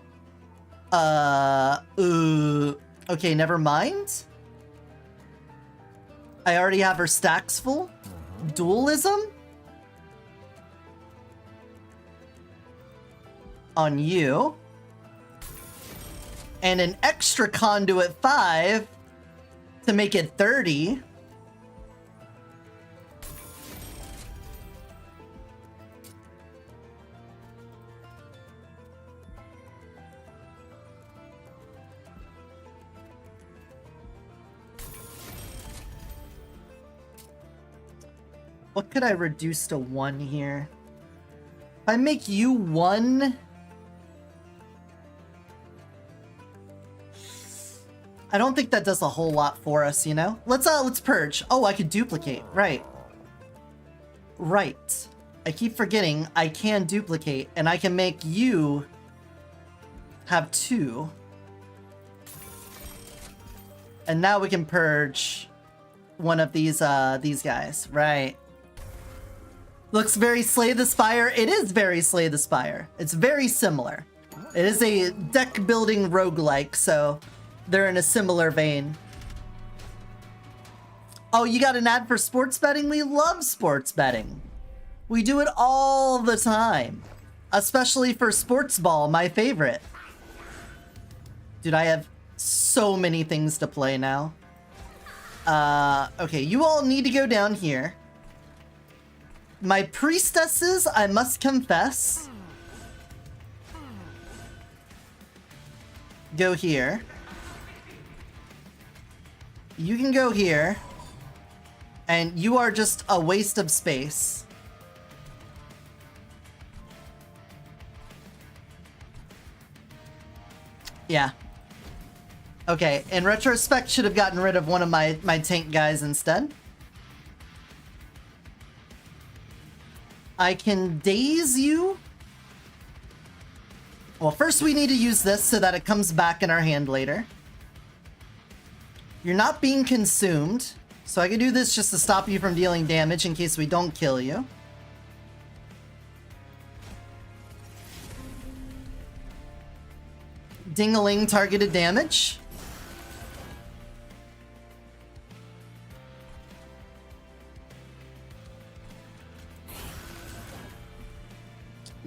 Okay, never mind. I already have her stacks full. Dualism? On you. And an extra conduit 5 to make it 30. What could I reduce to 1 here? If I make you 1... I don't think that does a whole lot for us, you know? Let's purge. Oh, I could duplicate. Right. Right. I keep forgetting I can duplicate, and I can make you have 2. And now we can purge one of these guys. Right. Looks very Slay the Spire. It is very Slay the Spire. It's very similar. It is a deck building roguelike, so they're in a similar vein. Oh, you got an ad for sports betting? We love sports betting. We do it all the time. Especially for sports ball, my favorite. Dude, I have so many things to play now. Okay, you all need to go down here. My priestesses, I must confess, go here. You can go here. And you are just a waste of space. Yeah. Okay, in retrospect, should have gotten rid of one of my tank guys instead. I can daze you. Well, first we need to use this so that it comes back in our hand later. You're not being consumed, so I can do this just to stop you from dealing damage in case we don't kill you. Ding-a-ling targeted damage.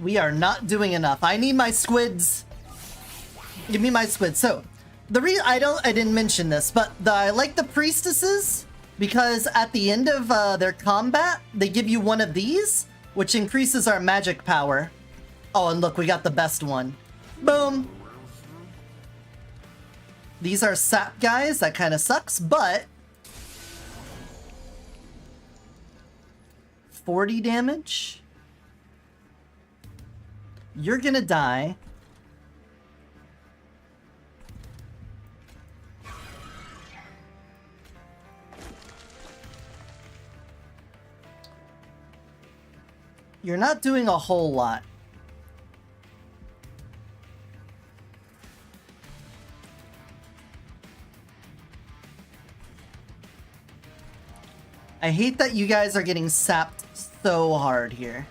We are not doing enough. I need my squids. Give me my squids. So, the reason I didn't mention this, but I like the priestesses because at the end of their combat, they give you one of these, which increases our magic power. Oh, and look, we got the best one. Boom. These are sap guys. That kind of sucks, but 40 damage. You're gonna die. You're not doing a whole lot. I hate that you guys are getting sapped so hard here.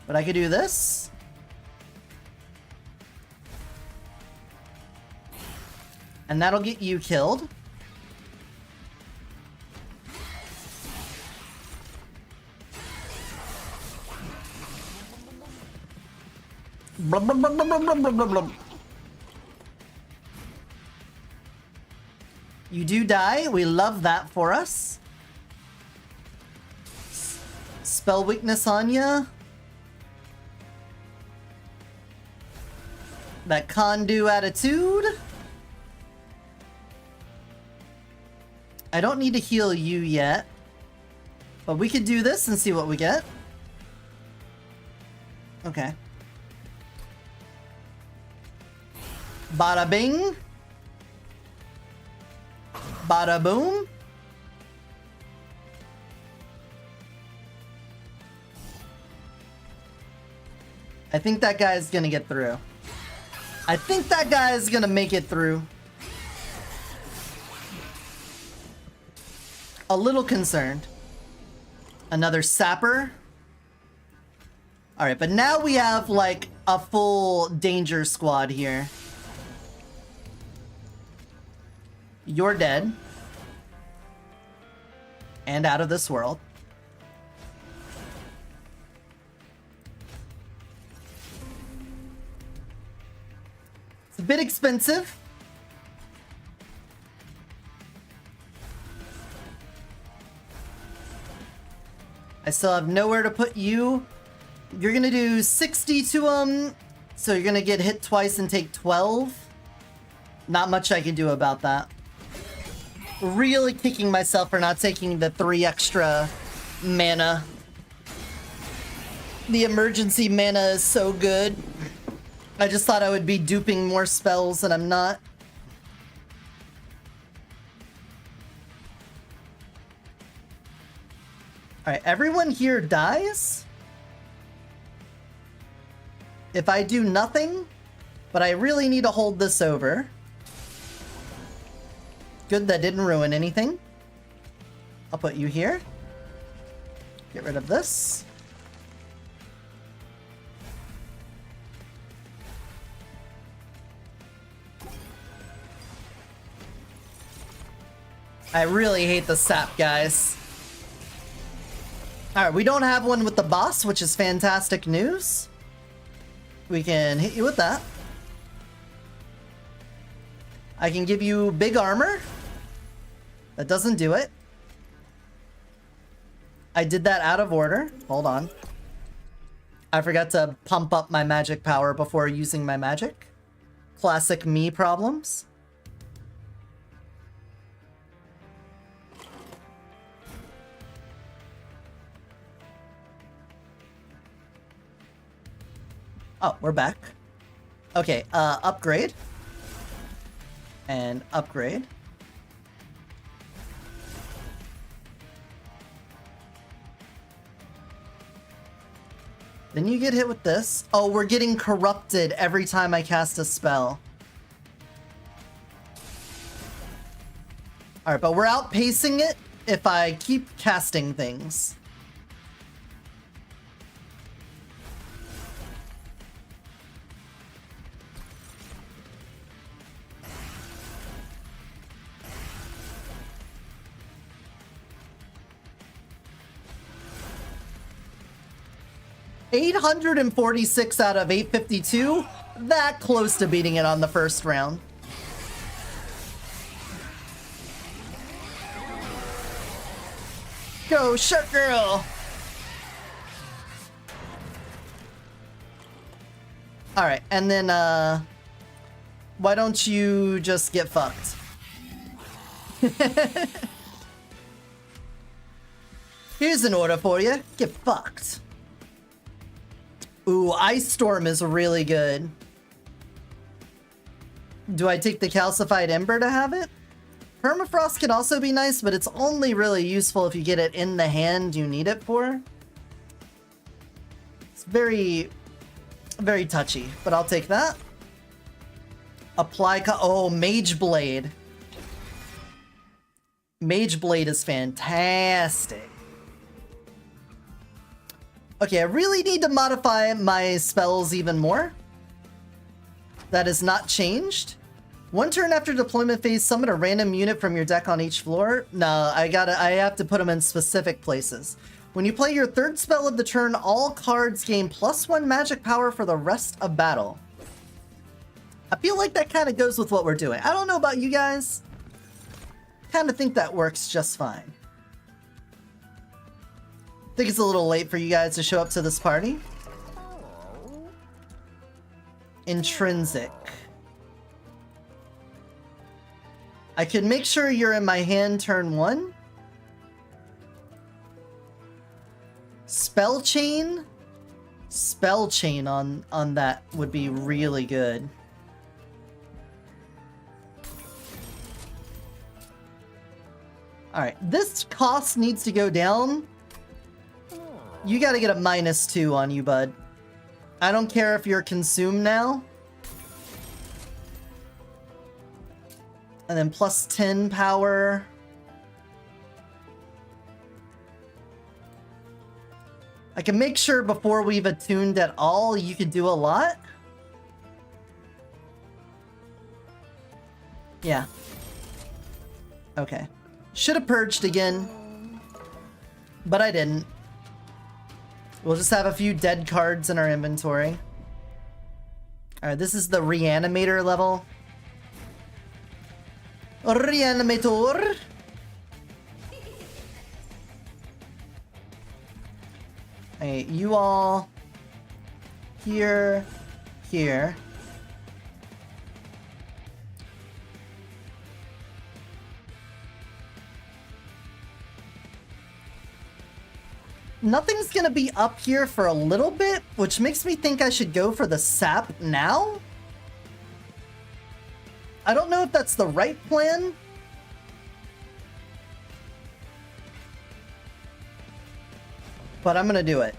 But I could do this. And that'll get you killed. Blum, blum, blum, blum, blum, blum, blum, blum. You do die. We love that for us. Spell weakness on ya. That can-do attitude. I don't need to heal you yet. But we could do this and see what we get. Okay. Bada bing. Bada boom. I think that guy is gonna get through. I think that guy is gonna make it through. A little concerned. Another sapper. Alright, but now we have like a full danger squad here. You're dead. And out of this world. It's a bit expensive. I still have nowhere to put you. You're gonna do 60 to them, so you're gonna get hit twice and take 12. Not much I can do about that. Really kicking myself for not taking the 3 extra mana. The emergency mana is so good. I just thought I would be duping more spells and I'm not. Alright, everyone here dies? If I do nothing, but I really need to hold this over. Good, that didn't ruin anything. I'll put you here. Get rid of this. I really hate the sap, guys. Alright, we don't have one with the boss, which is fantastic news. We can hit you with that. I can give you big armor. That doesn't do it. I did that out of order. Hold on. I forgot to pump up my magic power before using my magic. Classic me problems. Oh, we're back. Okay, upgrade. And upgrade. Then you get hit with this. Oh, we're getting corrupted every time I cast a spell. Alright, but we're outpacing it if I keep casting things. $846 out of 852. That close to beating it on the first round. Go, Shark Girl! Alright, and then, why don't you just get fucked? Here's an order for you. Get fucked. Ooh, Ice Storm is really good. Do I take the Calcified Ember to have it? Permafrost can also be nice, but it's only really useful if you get it in the hand you need it for. It's very, very touchy, but I'll take that. Apply, oh, Mage Blade. Mage Blade is fantastic. Okay, I really need to modify my spells even more. That is not changed. One turn after deployment phase, summon a random unit from your deck on each floor. No, I have to put them in specific places. When you play your third spell of the turn, all cards gain +1 magic power for the rest of battle. I feel like that kind of goes with what we're doing. I don't know about you guys. Kind of think that works just fine. I think it's a little late for you guys to show up to this party. Intrinsic. I can make sure you're in my hand turn 1. Spell chain? Spell chain on that would be really good. Alright, this cost needs to go down. You gotta get a -2 on you, bud. I don't care if you're consumed now. And then +10 power. I can make sure before we've attuned at all, you could do a lot. Yeah. Okay. Should have purged again. But I didn't. We'll just have a few dead cards in our inventory. Alright, this is the Reanimator level. Reanimator! Hey, you all... Here... Here... nothing's gonna be up here for a little bit, which makes me think I should go for the sap now. I don't know if that's the right plan. But I'm gonna do it.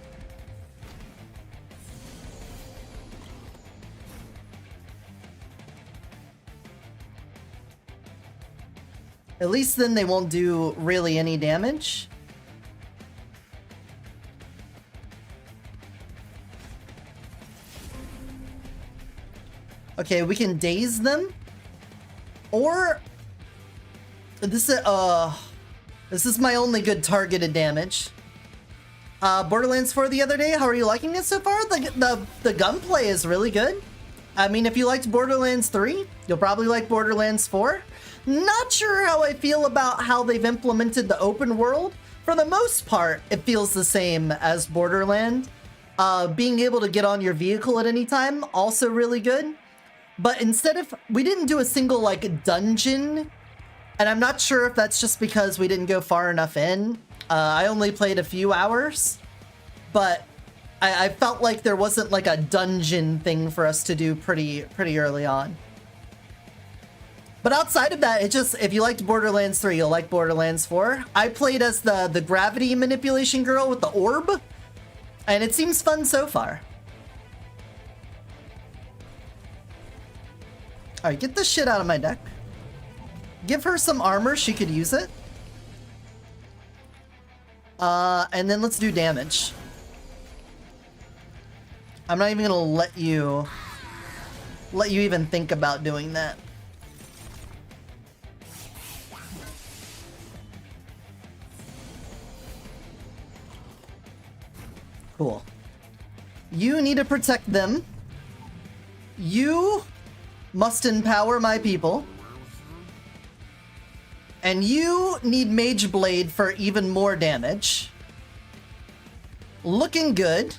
At least then they won't do really any damage. Okay, we can daze them. Or this is my only good targeted damage. Borderlands 4 the other day, how are you liking it so far? The gunplay is really good. I mean, if you liked Borderlands 3, you'll probably like Borderlands 4. Not sure how I feel about how they've implemented the open world. For the most part, it feels the same as Borderland. Being able to get on your vehicle at any time, also really good. But instead of, we didn't do a single like dungeon, and I'm not sure if that's just because we didn't go far enough in. I only played a few hours, but I felt like there wasn't like a dungeon thing for us to do pretty early on. But outside of that, it just, if you liked Borderlands 3, you'll like Borderlands 4. I played as the gravity manipulation girl with the orb, and it seems fun so far. Alright, get this shit out of my deck. Give her some armor, she could use it. And then let's do damage. I'm not even gonna let you even think about doing that. Cool. You need to protect them. You must empower my people. And you need Mage Blade for even more damage. Looking good.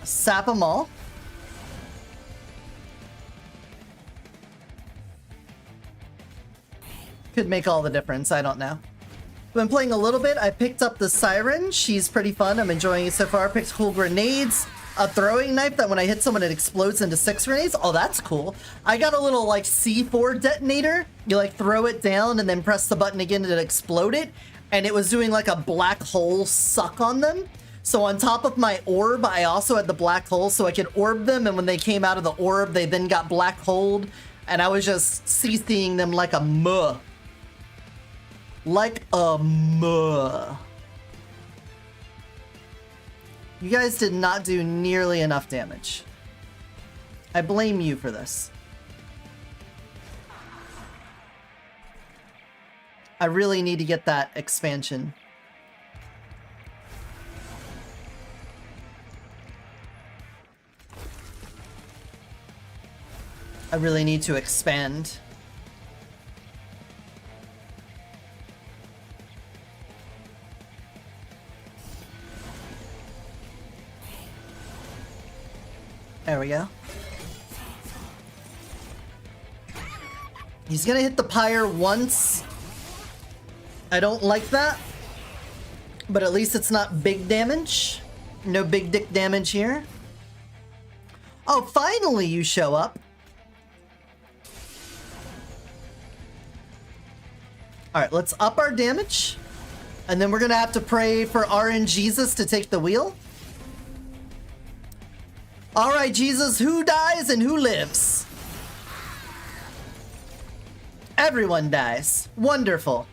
Sap them all. Could make all the difference, I don't know. Been playing a little bit. I picked up the Siren. She's pretty fun. I'm enjoying it so far. Picked cool grenades. A throwing knife that when I hit someone, it explodes into 6 grenades. Oh, that's cool. I got a little like C4 detonator. You like throw it down and then press the button again and it exploded. And it was doing like a black hole suck on them. So on top of my orb, I also had the black hole so I could orb them. And when they came out of the orb, they then got black holed. And I was just CCing them like a muh. Like a muh. You guys did not do nearly enough damage. I blame you for this. I really need to get that expansion. I really need to expand. There we go. He's gonna hit the pyre once. I don't like that. But at least it's not big damage. No big dick damage here. Oh, finally you show up. Alright, let's up our damage. And then we're gonna have to pray for RNGesus to take the wheel. Alright, Jesus, who dies and who lives? Everyone dies. Wonderful.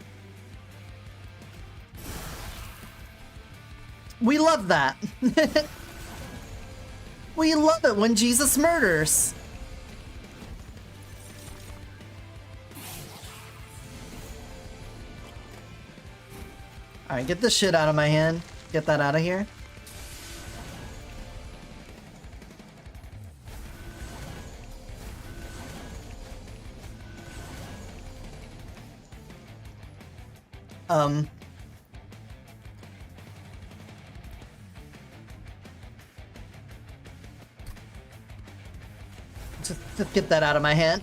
We love that. We love it when Jesus murders. Alright, get this shit out of my hand. Get that out of here. Just get that out of my hand.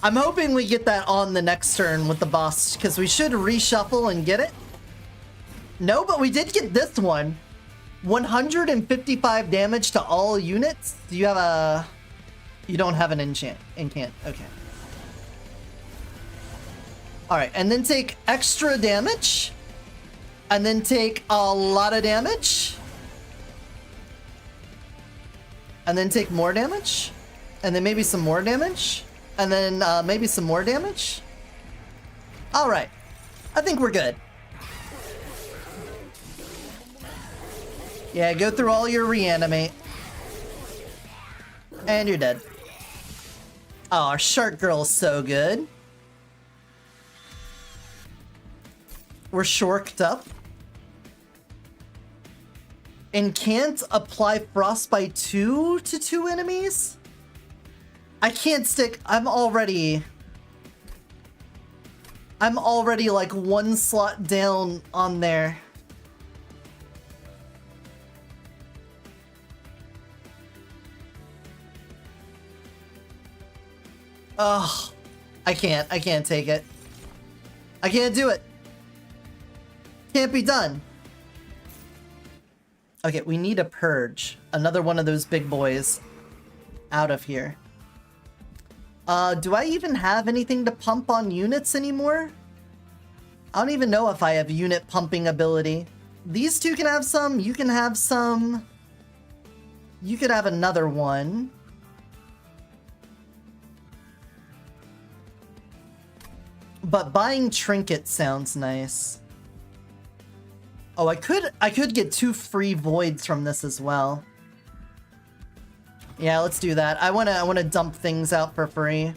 I'm hoping we get that on the next turn with the boss, because we should reshuffle and get it. No, but we did get this one. 155 damage to all units. Do you have a... You don't have an incant. Okay. Alright, and then take extra damage. And then take a lot of damage. And then take more damage. And then maybe some more damage. And then maybe some more damage. Alright. I think we're good. Yeah, go through all your reanimate. And you're dead. Oh, our shark girl is so good. We're shorked up. And can't apply Frostbite 2 to 2 enemies? I can't stick... I'm already like one slot down on there. Ugh. I can't take it. I can't do it. Can't be done. Okay, we need a purge. Another one of those big boys out of here. Do I even have anything to pump on units anymore? I don't even know if I have unit pumping ability. These two can have some. You can have some. You could have another one. But buying trinkets sounds nice. Oh, I could get 2 free voids from this as well. Yeah, let's do that. I wanna dump things out for free.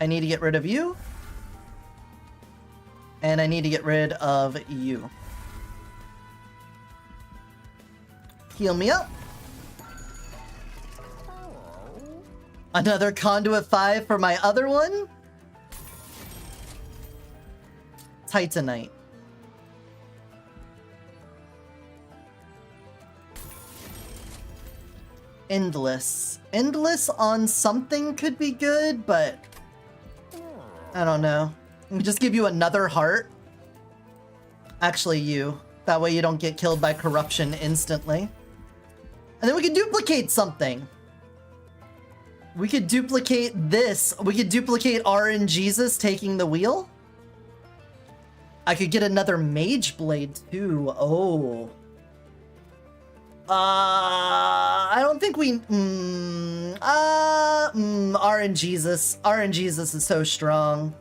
I need to get rid of you. And I need to get rid of you. Heal me up. Another Conduit 5 for my other one. Titanite. Endless. Endless on something could be good, but I don't know. Let me just give you another heart. Actually, you. That way you don't get killed by corruption instantly. And then we can duplicate something. We could duplicate this. We could duplicate RNGesus taking the wheel. I could get another Mage Blade too. Oh. I don't think we... RNGesus. RNGesus is so strong.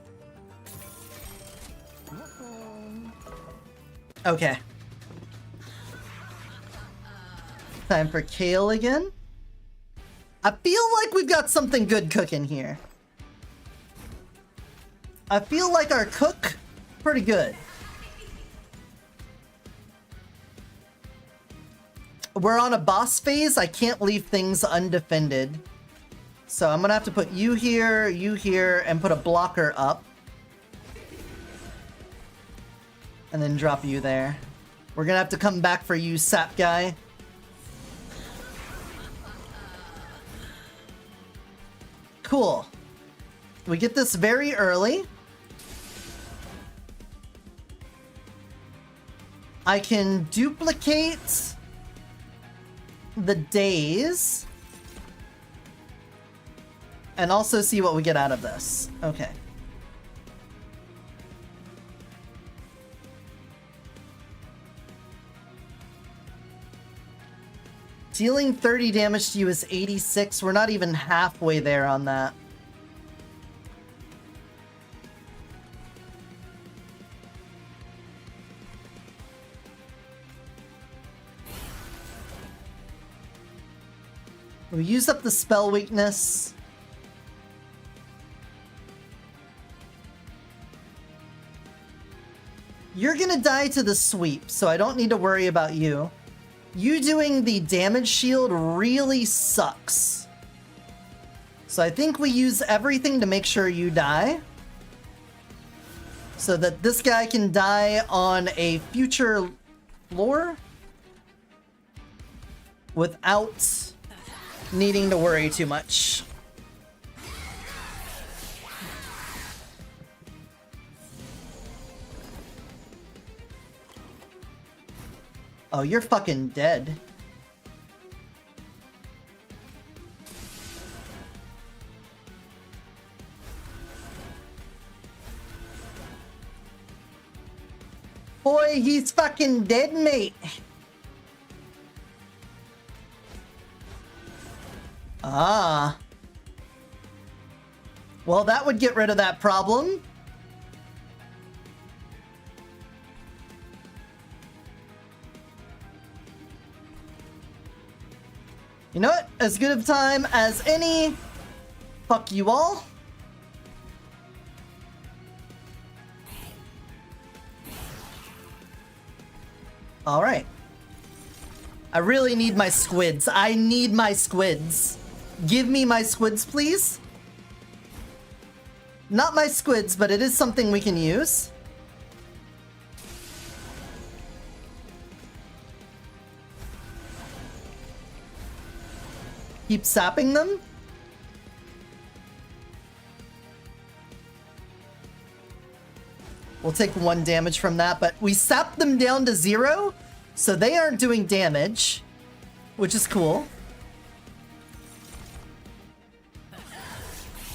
Okay. Time for Kale again. I feel like we've got something good cooking here. I feel like our cook, pretty good. We're on a boss phase. I can't leave things undefended. So I'm gonna have to put you here, and put a blocker up. And then drop you there. We're gonna have to come back for you, sap guy. Cool. We get this very early. I can duplicate the days and also see what we get out of this. Okay. Dealing 30 damage to you is 86. We're not even halfway there on that. We use up the spell weakness. You're gonna die to the sweep, so I don't need to worry about you. You doing the damage shield really sucks. So I think we use everything to make sure you die. So that this guy can die on a future floor without needing to worry too much. Oh, you're fucking dead. Boy, he's fucking dead, mate. Ah. Well, that would get rid of that problem. You know what? As good of time as any. Fuck you all. Alright. I really need my squids. I need my squids. Give me my squids, please. Not my squids, but it is something we can use. Keep sapping them. We'll take 1 damage from that, but we sapped them down to 0, so they aren't doing damage, which is cool.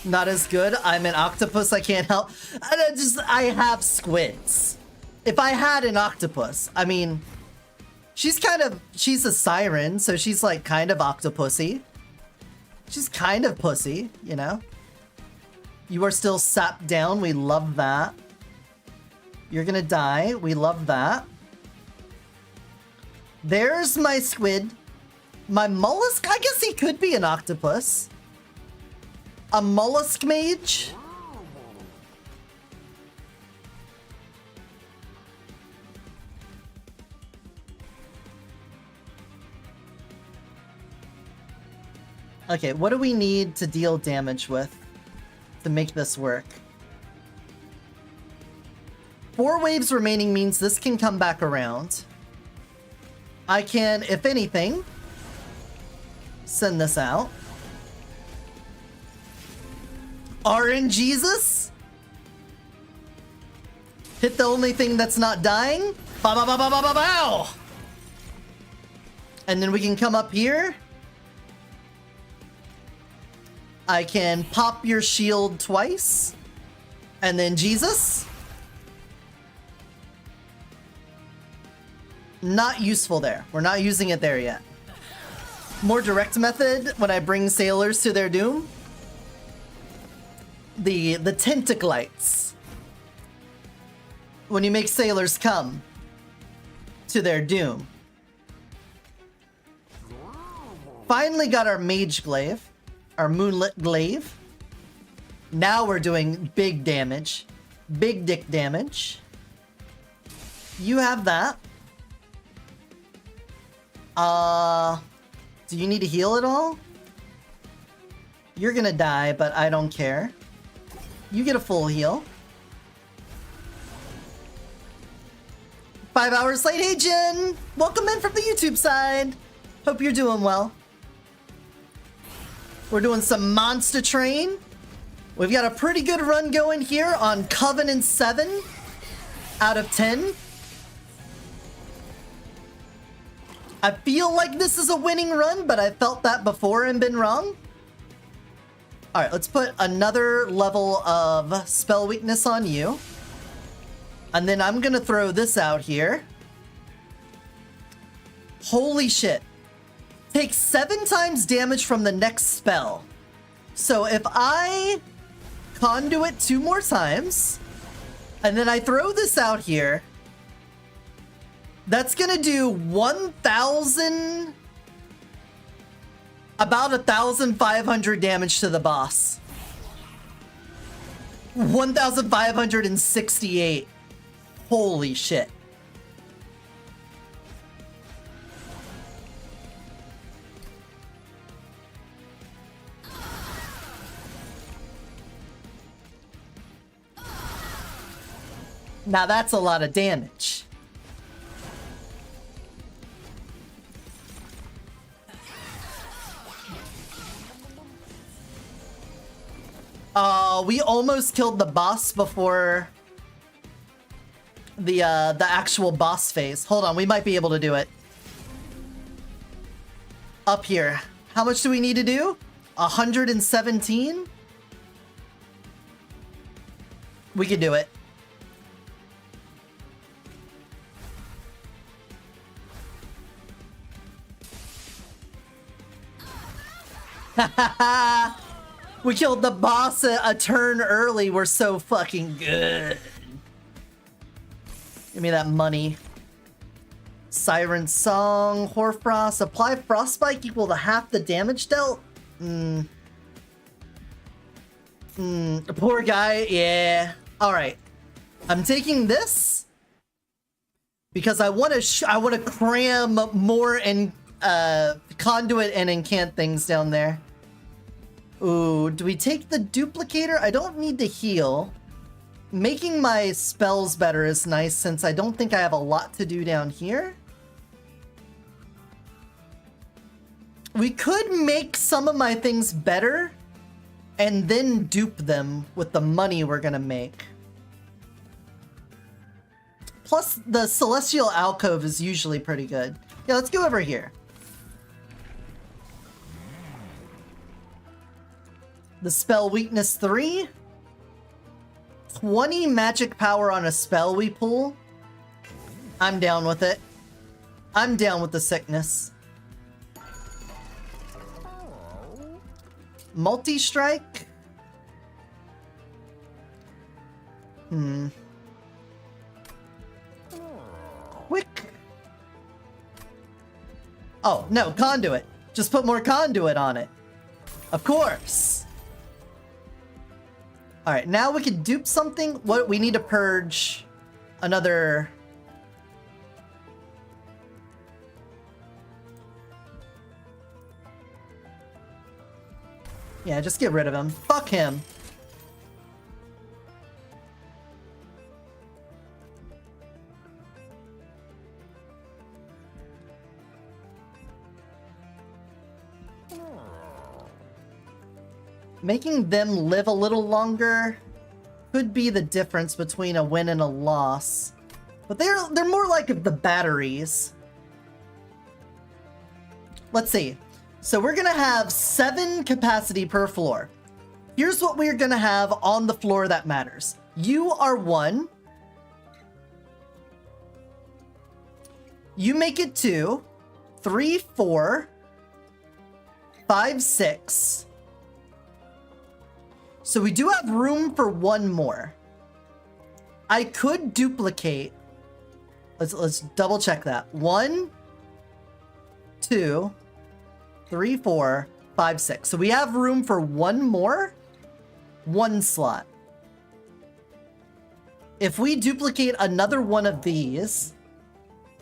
Not as good. I'm an octopus, I can't help. I have squids. If I had an octopus, I mean, she's a siren, so she's like kind of octopusy. She's kind of pussy, you know? You are still sapped down, we love that. You're gonna die, we love that. There's my squid. My mollusk, I guess he could be an octopus. A mollusk mage? Okay, what do we need to deal damage with to make this work? 4 waves remaining means this can come back around. I can, if anything, send this out. RNGesus? Hit the only thing that's not dying. Ba ba ba ba ba ba bow! And then we can come up here. I can pop your shield twice. And then Jesus. Not useful there. We're not using it there yet. More direct method when I bring sailors to their doom. The tentaclites. When you make sailors come to their doom. Finally got our mage glaive. Our moonlit glaive. Now we're doing big damage. Big dick damage. You have that. Do you need to heal at all? You're gonna die, but I don't care. You get a full heal. 5 hours late, hey Jen! Welcome in from the YouTube side. Hope you're doing well. We're doing some Monster Train. We've got a pretty good run going here on Covenant 7 out of 10. I feel like this is a winning run, but I felt that before and been wrong. Alright, let's put another level of spell weakness on you. And then I'm gonna throw this out here. Holy shit. Takes 7 times damage from the next spell. So if I conduit 2 more times, and then I throw this out here, that's gonna do 1,000... about 1,500 damage to the boss. 1,568. Holy shit. Now that's a lot of damage. We almost killed the boss before the actual boss phase. Hold on, we might be able to do it. Up here. How much do we need to do? 117? We can do it. We killed the boss a turn early. We're so fucking good. Give me that money. Siren Song, Hoarfrost. Apply Frostbite equal to half the damage dealt? Poor guy. Yeah. Alright. I'm taking this because I want to cram more and conduit and incant things down there. Ooh, do we take the duplicator? I don't need to heal. Making my spells better is nice since I don't think I have a lot to do down here. We could make some of my things better and then dupe them with the money we're gonna make. Plus, the Celestial Alcove is usually pretty good. Yeah, let's go over here. The spell weakness 3. 20 magic power on a spell we pull. I'm down with it. I'm down with the sickness. Multi-strike. Quick. Oh, no, conduit. Just put more conduit on it. Of course. Alright, now we can dupe something. What we need to purge another. Yeah, just get rid of him. Fuck him. Making them live a little longer could be the difference between a win and a loss. But they're more like the batteries. Let's see. So we're gonna have 7 capacity per floor. Here's what we're gonna have on the floor that matters. You are 1. You make it 2, 3, 4, 5, 6. So we do have room for 1 more. I could duplicate. Let's double check that. 1, 2, 3, 4, 5, 6. So we have room for 1 more. 1 slot. If we duplicate another one of these,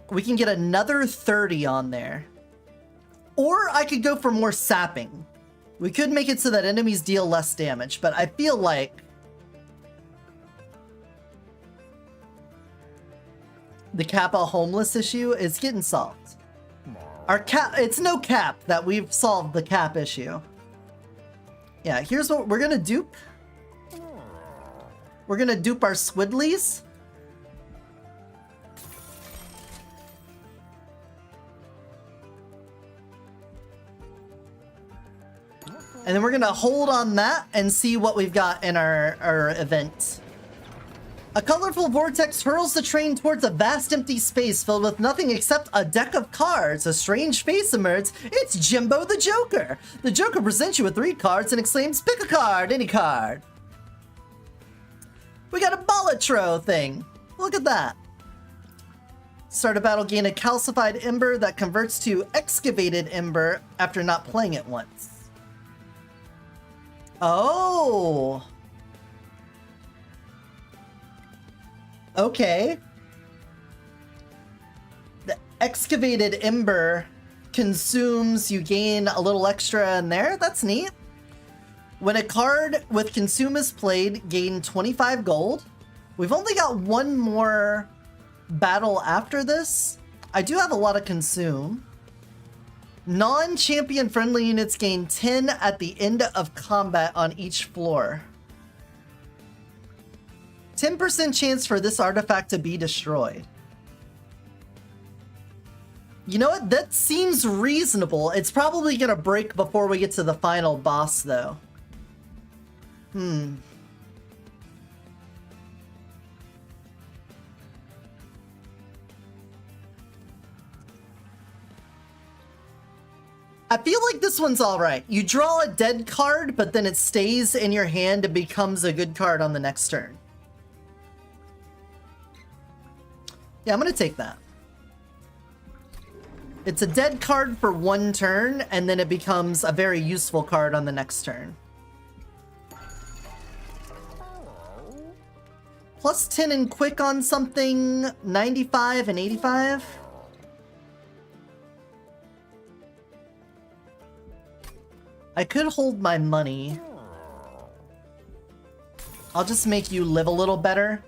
we can get another 30 on there. Or I could go for more sapping. We could make it so that enemies deal less damage, but I feel like the Kappa homeless issue is getting solved. Our cap, it's no cap that we've solved the cap issue. Yeah, here's what we're gonna dupe. We're gonna dupe our Squidlies. And then we're gonna hold on that and see what we've got in our event. A colorful vortex hurls the train towards a vast empty space filled with nothing except a deck of cards. A strange face emerges. It's Jimbo the Joker. The Joker presents you with 3 cards and exclaims, pick a card, any card. We got a Bolletro thing. Look at that. Start a battle, gain a calcified ember that converts to excavated ember after not playing it once. Oh. Okay. The excavated ember consumes, you gain a little extra in there. That's neat. When a card with consume is played, gain 25 gold. We've only got 1 more battle after this. I do have a lot of consume. Non-champion friendly units gain 10 at the end of combat on each floor. 10% chance for this artifact to be destroyed. You know what? That seems reasonable. It's probably gonna break before we get to the final boss, though. I feel like this one's alright. You draw a dead card, but then it stays in your hand and becomes a good card on the next turn. Yeah, I'm gonna take that. It's a dead card for one turn, and then it becomes a very useful card on the next turn. Plus 10 and quick on something, 95 and 85. I could hold my money. I'll just make you live a little better.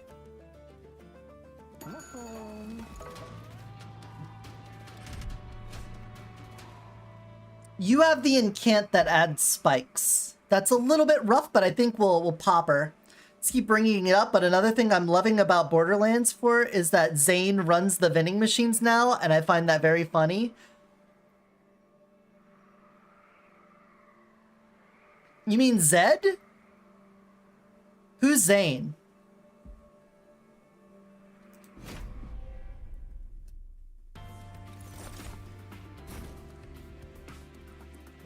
You have the incant that adds spikes. That's a little bit rough, but I think we'll pop her. Let's keep bringing it up, but another thing I'm loving about Borderlands 4 is that Zane runs the vending machines now, and I find that very funny. You mean Zed? Who's Zane?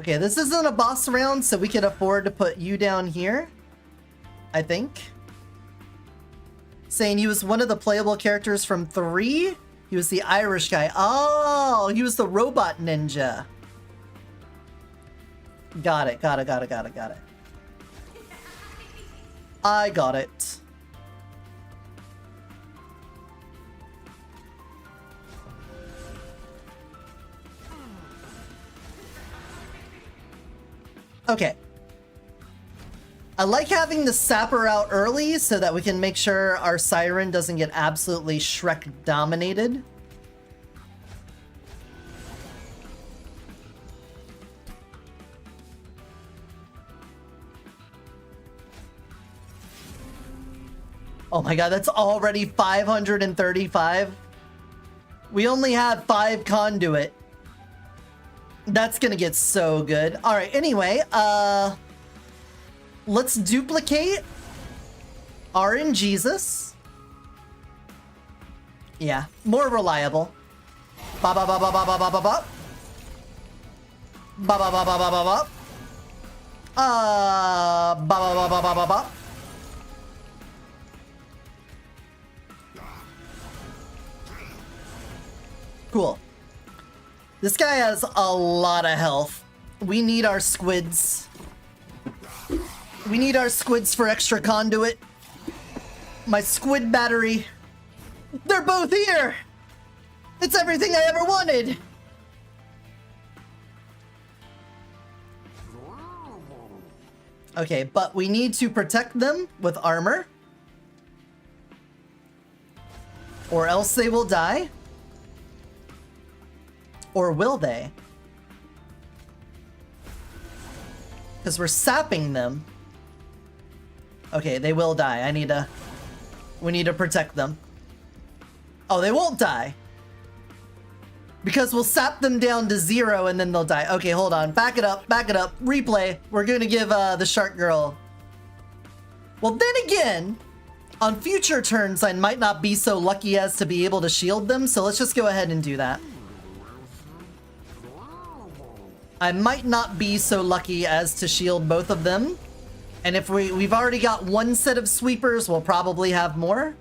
Okay, this isn't a boss round, so we can afford to put you down here, I think. Saying he was one of the playable characters from 3? He was the Irish guy. Oh, he was the robot ninja. Got it. I got it. Okay. I like having the sapper out early so that we can make sure our siren doesn't get absolutely Shrek dominated. Oh my god, that's already 535. We only had 5 conduit. That's gonna get so good. Alright, anyway, let's duplicate RNGesus. Yeah, more reliable. Ba ba ba ba ba ba ba ba ba. Ba ba ba ba ba ba ba. Ba ba ba ba ba ba ba. Cool. This guy has a lot of health. We need our squids. We need our squids for extra conduit. My squid battery. They're both here! It's everything I ever wanted! Okay, but we need to protect them with armor. Or else they will die. Or will they? Because we're sapping them. Okay, they will die. We need to protect them. Oh, they won't die. Because we'll sap them down to 0 and then they'll die. Okay, hold on. Back it up. Replay. We're gonna give the shark girl. Well, then again, on future turns, I might not be so lucky as to be able to shield them. So let's just go ahead and do that. I might not be so lucky as to shield both of them. And if we've already got 1 set of sweepers, we'll probably have more.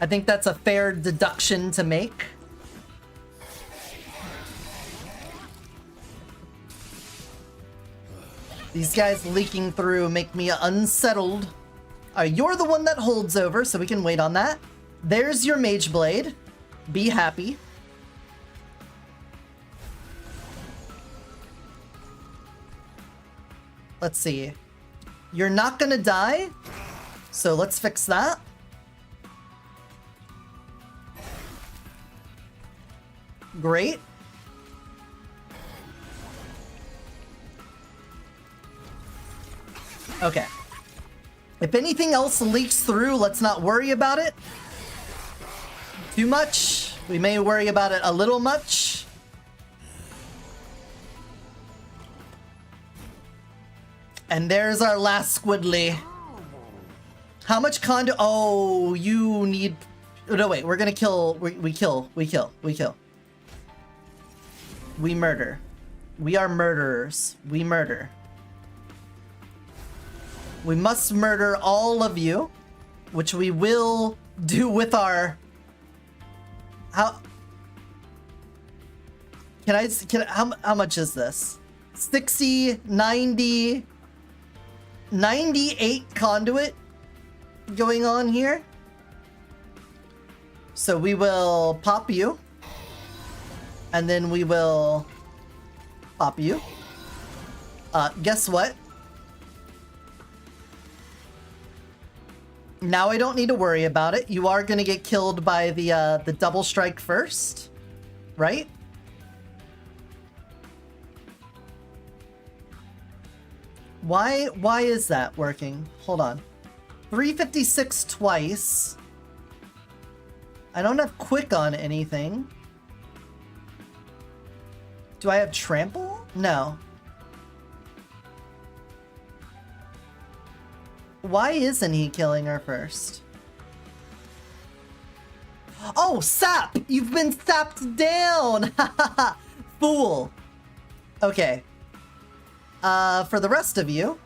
I think that's a fair deduction to make. These guys leaking through make me unsettled. You're the one that holds over, so we can wait on that. There's your Mage Blade. Be happy. Let's see. You're not gonna die, so let's fix that. Great. Okay. If anything else leaks through, let's not worry about it. too much. We may worry about it a little much. And there's our last Squidly. How much condo? Oh, you need... Oh, no, wait. We're gonna kill... We kill. We murder. We are murderers. We murder. We must murder all of you, which we will do with our... How much is this? 60, 90, 98 conduit going on here. So we will pop you. And then we will pop you. Guess what? Now I don't need to worry about it. You are gonna get killed by the double strike first, right? Why is that working? Hold on. 356 twice. I don't have quick on anything. Do I have trample? No. Why isn't he killing her first? Oh, sap! You've been sapped down! Fool! Okay. For the rest of you,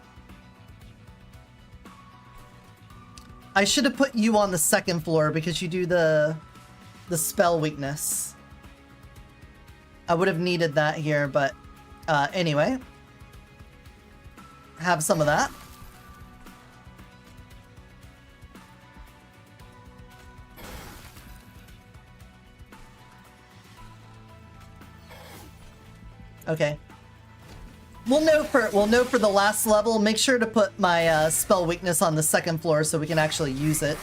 I should have put you on the second floor because you do the spell weakness. I would have needed that here, but anyway. Have some of that. Okay. We'll know for the last level. Make sure to put my spell weakness on the second floor so we can actually use it.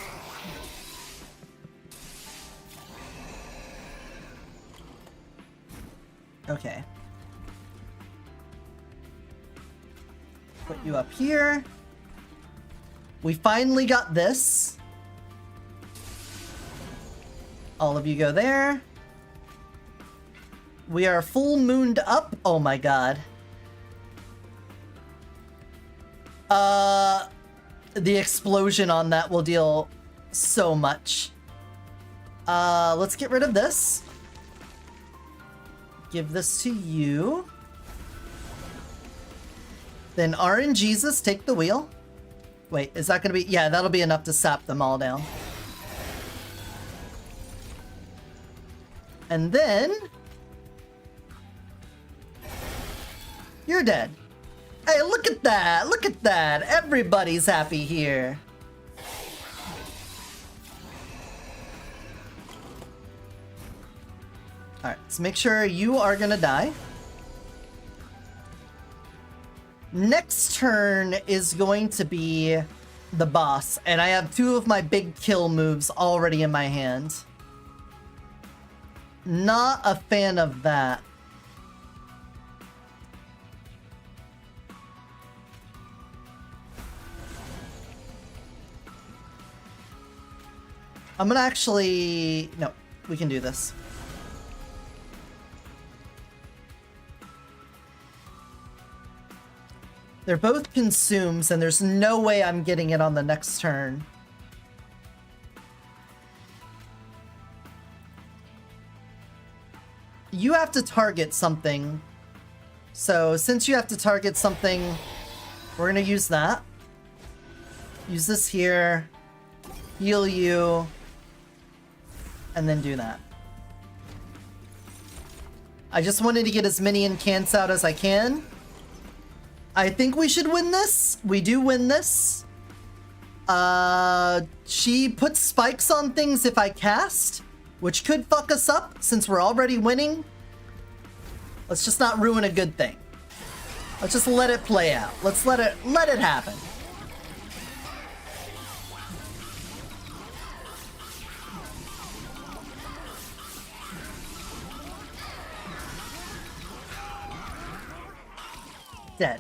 Okay. Put you up here. We finally got this. All of you go there. We are full mooned up. Oh my god. The explosion on that will deal so much. Let's get rid of this. Give this to you. Then RNGesus, take the wheel. Wait, is that gonna be... Yeah, that'll be enough to sap them all down. And then... You're dead. Hey, look at that! Look at that! Everybody's happy here. Alright, let's make sure you are gonna die. Next turn is going to be the boss, and I have two of my big kill moves already in my hand. Not a fan of that. I'm gonna actually... No, we can do this. They're both consumes, and there's no way I'm getting it on the next turn. You have to target something. So, since you have to target something, we're gonna use that. Use this here. Heal you. And then do that. I just wanted to get as many incants out as I can. I think we should win this. We do win this. She puts spikes on things if I cast, which could fuck us up since we're already winning. Let's just not ruin a good thing. Let's just let it play out. Let's let it happen. Dead.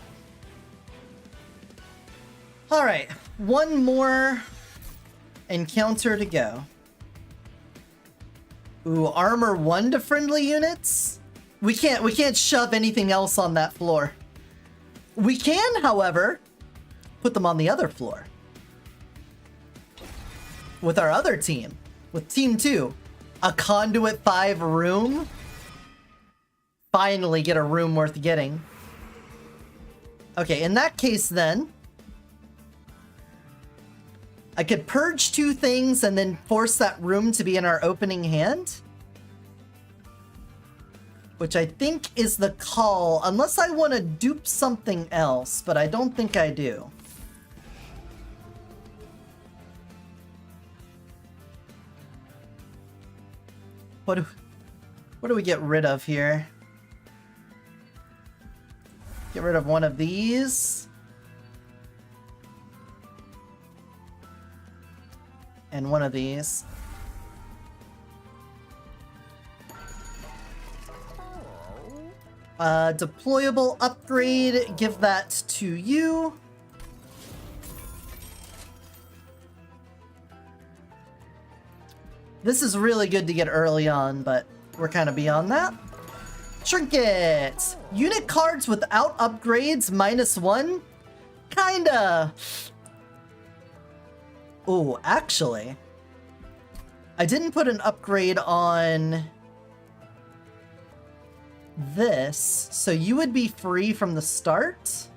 Alright, one more encounter to go. Ooh, armor 1 to friendly units? We can't shove anything else on that floor. We can, however, put them on the other floor. With our other team. With Team 2. A Conduit 5 room. Finally get a room worth getting. Okay, in that case then, I could purge 2 things and then force that room to be in our opening hand. Which I think is the call, unless I want to dupe something else, but I don't think I do. What do we get rid of here? Get rid of one of these. And one of these. Deployable upgrade, give that to you. This is really good to get early on, but we're kind of beyond that. Trinket! Unit cards without upgrades, -1? Kinda. Oh, actually, I didn't put an upgrade on this, so you would be free from the start.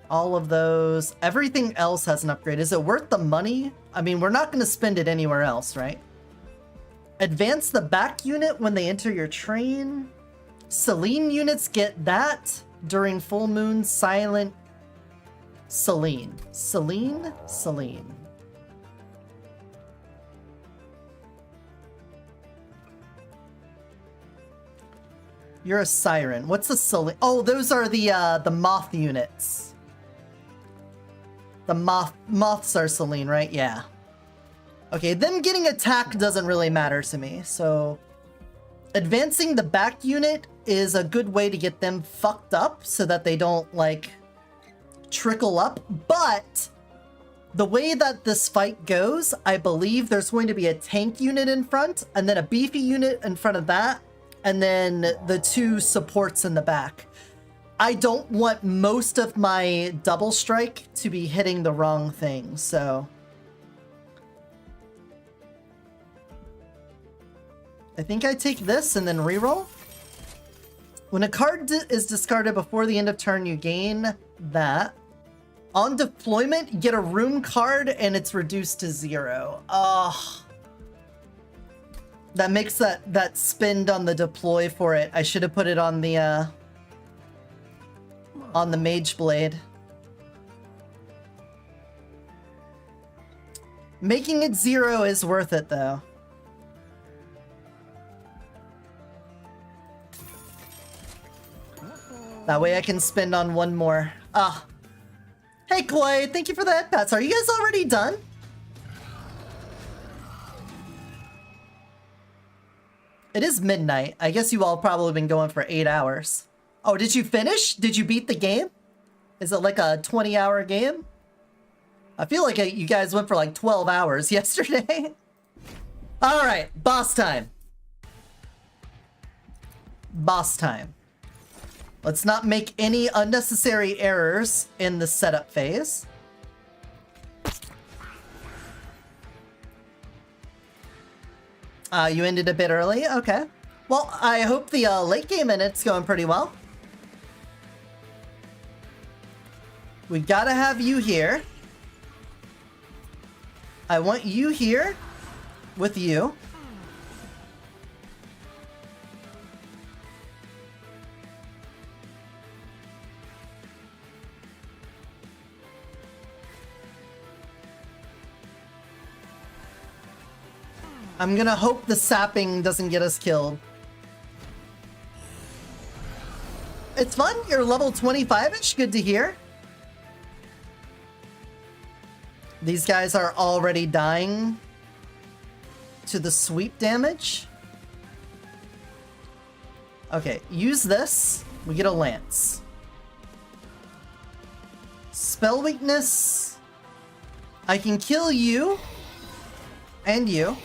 All of those. Everything else has an upgrade. Is it worth the money? I mean, we're not going to spend it anywhere else, right? Advance the back unit when they enter your train. Selene units get that during full moon. Silent. Selene. Selene? Selene. You're a siren. What's a Selene? Oh, those are the moth units. The moths are Selene, right? Yeah. Okay, them getting attacked doesn't really matter to me, so advancing the back unit is a good way to get them fucked up so that they don't, like, trickle up. But the way that this fight goes, I believe there's going to be a tank unit in front, and then a beefy unit in front of that, and then the 2 supports in the back. I don't want most of my double strike to be hitting the wrong thing, so I think I take this and then reroll. When a card is discarded before the end of turn, you gain that. On deployment, you get a room card and it's reduced to 0. Ugh. That makes that spend on the deploy for it. I should have put it on the Mage Blade. Making it 0 is worth it, though. That way I can spend on one more. Ah. Hey, Koi, thank you for the head pats. Are you guys already done? It is midnight. I guess you all probably been going for 8 hours. Oh, did you finish? Did you beat the game? Is it like a 20-hour game? I feel like you guys went for like 12 hours yesterday. All right, boss time. Boss time. Let's not make any unnecessary errors in the setup phase. You ended a bit early? Okay. Well, I hope the late game minutes going pretty well. We gotta have you here. I want you here with you. I'm gonna hope the sapping doesn't get us killed. It's fun. You're level 25-ish. Good to hear. These guys are already dying to the sweep damage. Okay, use this. We get a lance. Spell weakness. I can kill you. And you.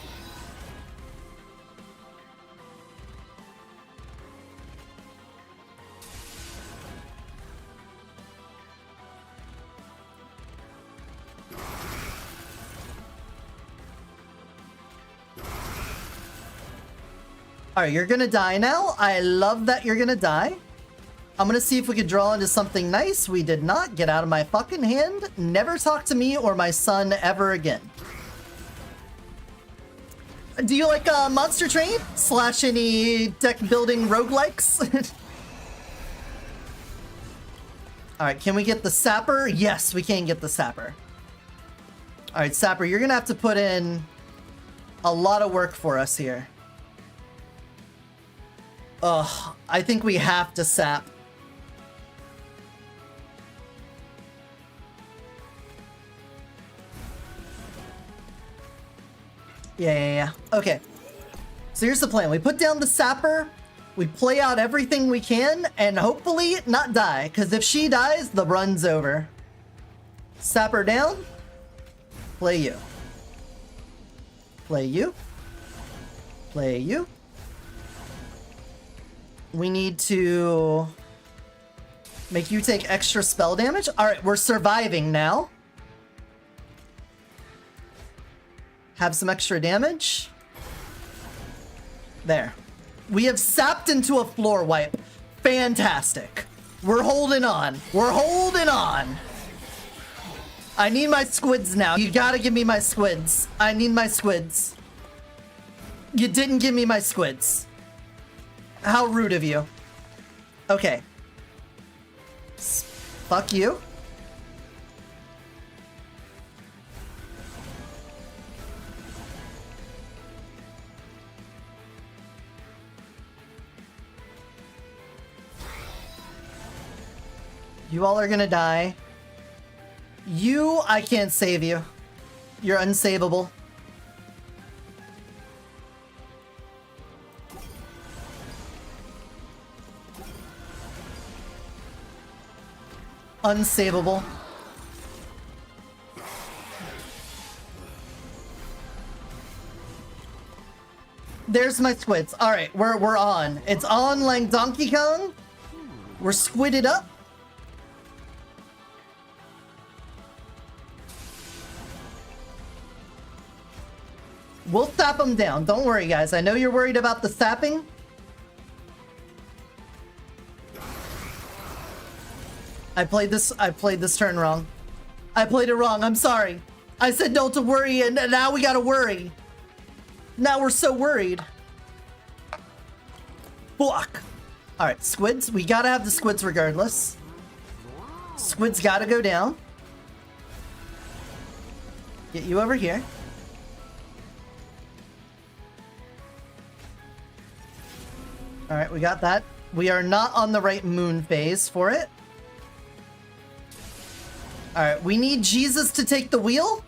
All right, you're gonna die now. I love that you're gonna die. I'm gonna see if we could draw into something nice. We did not. Get out of my fucking hand. Never talk to me or my son ever again. Do you like Monster Train? / any deck building roguelikes? Alright, can we get the Sapper? Yes, we can get the Sapper. Alright, Sapper, you're gonna have to put in a lot of work for us here. Ugh, I think we have to sap. Yeah. Okay. So here's the plan. We put down the Sapper, we play out everything we can, and hopefully not die, because if she dies, the run's over. Sapper down. Play you. Play you. Play you. We need to make you take extra spell damage. Alright, we're surviving now. Have some extra damage. There. We have sapped into a floor wipe. Fantastic. We're holding on. We're holding on. I need my squids now. You gotta give me my squids. I need my squids. You didn't give me my squids. How rude of you. Okay. Fuck you. You all are gonna die. You, I can't save you. You're unsavable. Unsavable. There's my squids. All right, we're on. It's on like Donkey Kong. We're squidded up. We'll sap them down. Don't worry, guys. I know you're worried about the sapping. I played this turn wrong. I played it wrong. I'm sorry. I said no to worry, and now we gotta worry. Now we're so worried. Fuck. Alright, squids. We gotta have the squids regardless. Squids gotta go down. Get you over here. Alright, we got that. We are not on the right moon phase for it. Alright, we need Jesus to take the wheel.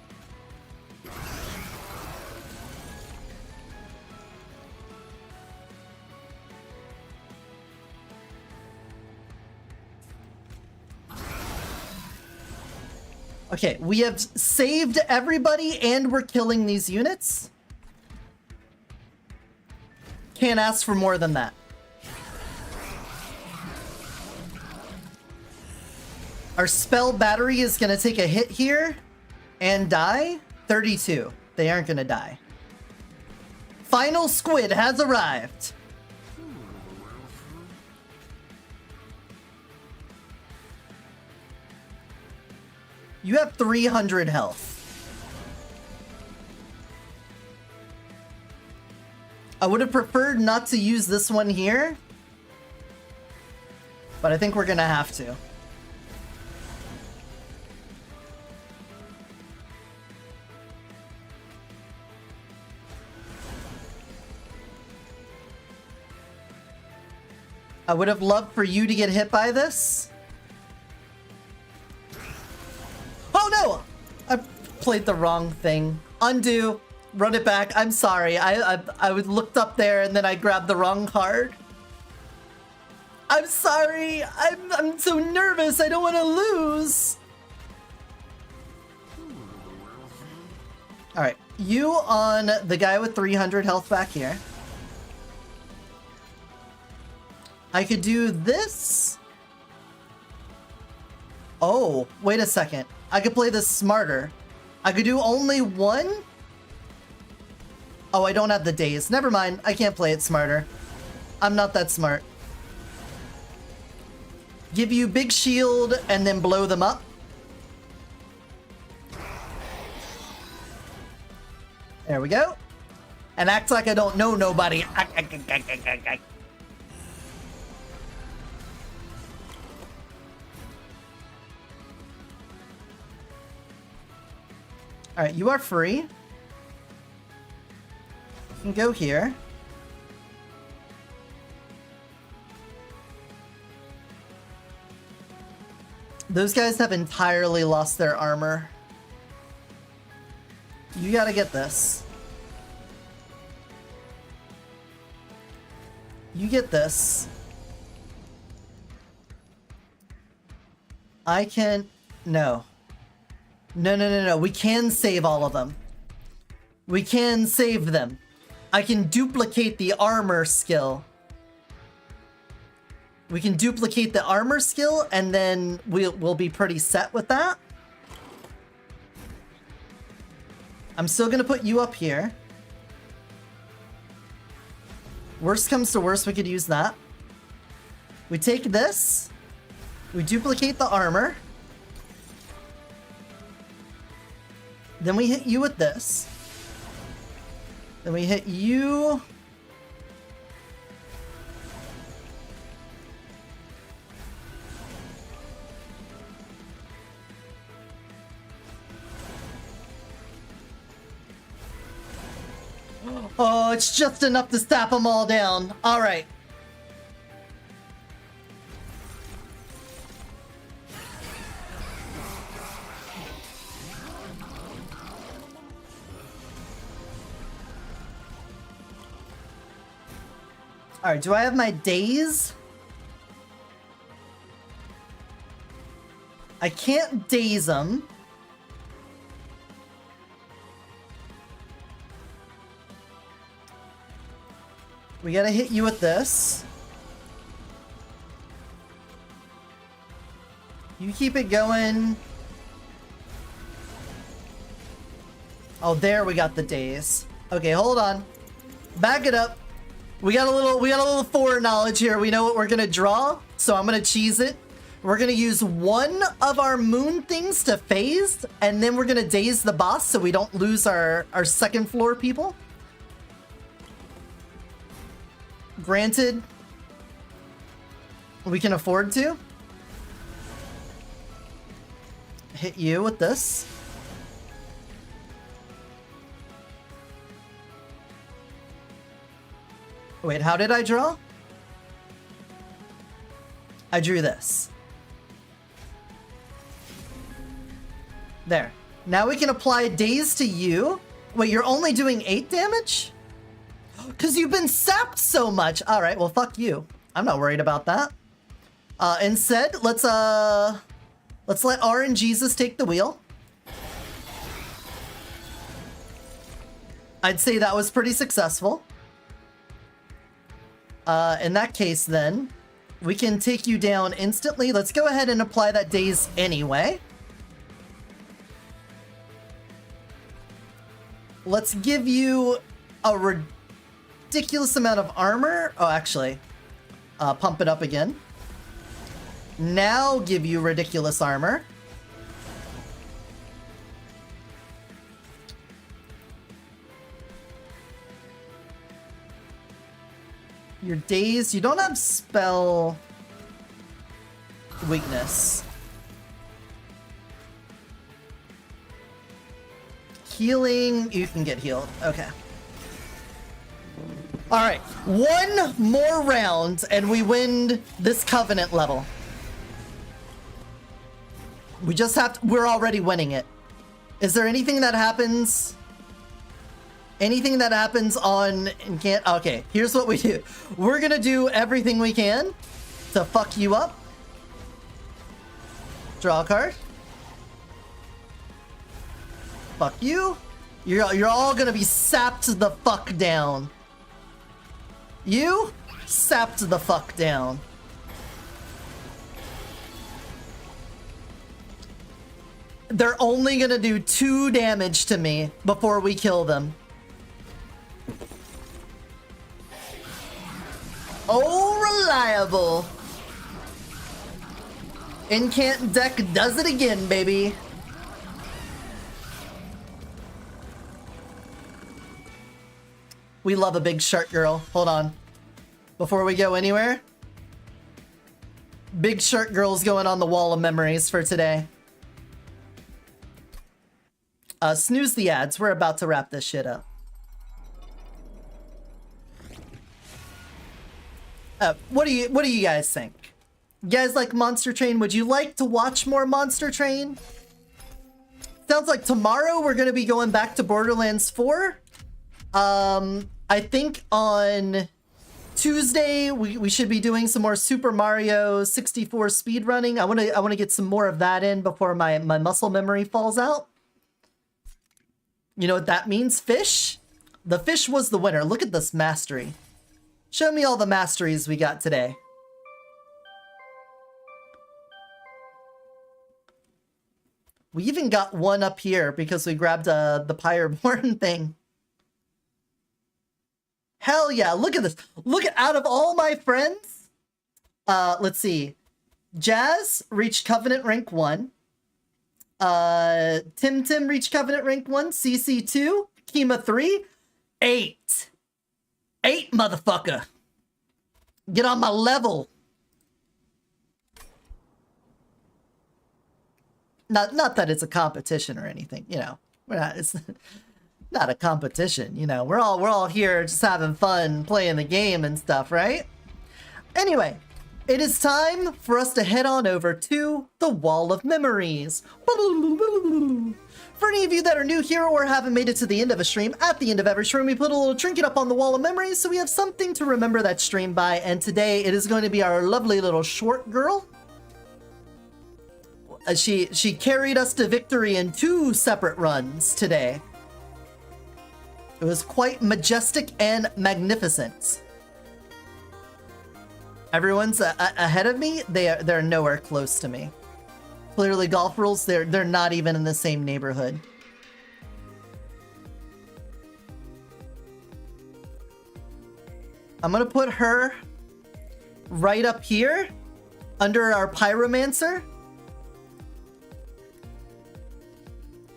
Okay, we have saved everybody and we're killing these units. Can't ask for more than that. Our spell battery is going to take a hit here and die. 32. They aren't going to die. Final squid has arrived. You have 300 health. I would have preferred not to use this one here, but I think we're going to have to. I would have loved for you to get hit by this. Oh no! I played the wrong thing. Undo. Run it back. I'm sorry. I looked up there and then I grabbed the wrong card. I'm sorry. I'm so nervous. I don't want to lose. All right. You on the guy with 300 health back here. I could do this. Oh, wait a second. I could play this smarter. I could do only one. Oh, I don't have the daze. Never mind. I can't play it smarter. I'm not that smart. Give you big shield and then blow them up. There we go. And act like I don't know nobody. Alright, you are free. You can go here. Those guys have entirely lost their armor. You gotta get this. You get this. I can... No. No. We can save all of them. We can save them. I can duplicate the armor skill. We can duplicate the armor skill, and then we'll be pretty set with that. I'm still gonna put you up here. Worst comes to worst, we could use that. We take this. We duplicate the armor. Then we hit you with this. Then we hit you. Oh, it's just enough to stap them all down. All right. All right, do I have my daze? I can't daze them. We gotta hit you with this. You keep it going. Oh, there we got the daze. Okay, hold on. Back it up. We got a little foreknowledge here. We know what we're gonna draw, so I'm gonna cheese it. We're gonna use one of our moon things to phase, and then we're gonna daze the boss so we don't lose our second floor people. Granted, we can afford to. Hit you with this. Wait, how did I draw? I drew this. There. Now we can apply daze to you. Wait, you're only doing 8 damage? Because you've been sapped so much. All right, well, fuck you. I'm not worried about that. Instead, let's let RNGesus take the wheel. I'd say that was pretty successful. In that case, then, we can take you down instantly. Let's go ahead and apply that daze anyway. Let's give you a ridiculous amount of armor. Oh, actually, pump it up again. Now give you ridiculous armor. You're dazed. You don't have spell weakness. Healing, you can get healed. Okay. All right, one more round and we win this Covenant level. We just have to, we're already winning it. Is there anything that happens? Anything that happens on, okay, here's what we do. We're gonna do everything we can to fuck you up. Draw a card. Fuck you. You're all gonna be sapped the fuck down. You sapped the fuck down. They're only gonna do 2 damage to me before we kill them. undeniable. Incant deck does it again, baby. We love a big shark girl. Hold on. Before we go anywhere, big shark girl's going on the wall of memories for today. Snooze the ads. We're about to wrap this shit up. What do you guys think? You guys like Monster Train? Would you like to watch more Monster Train? Sounds like tomorrow we're gonna be going back to Borderlands 4. I think on Tuesday we should be doing some more Super Mario 64 speedrunning. I wanna get some more of that in before my muscle memory falls out. You know what that means? Fish? The fish was the winner. Look at this mastery. Show me all the masteries we got today. We even got one up here because we grabbed the Pyreborn thing. Hell yeah, look at this. Look at, out of all my friends, let's see. Jazz reached Covenant rank 1. Tim reached Covenant rank 1. CC 2. Kima 3. 8. 8, motherfucker. Get on my level. Not that it's a competition or anything, you know. It's not a competition, you know. We're all here just having fun playing the game and stuff, right? Anyway, it is time for us to head on over to the Wall of Memories. For any of you that are new here or haven't made it to the end of a stream, at the end of every stream we put a little trinket up on the Wall of Memories so we have something to remember that stream by, and today it is going to be our lovely little short girl. She carried us to victory in 2 separate runs today. It was quite majestic and magnificent. Everyone's ahead of me. They're nowhere close to me. Clearly, golf rules, they're not even in the same neighborhood. I'm gonna put her right up here under our pyromancer.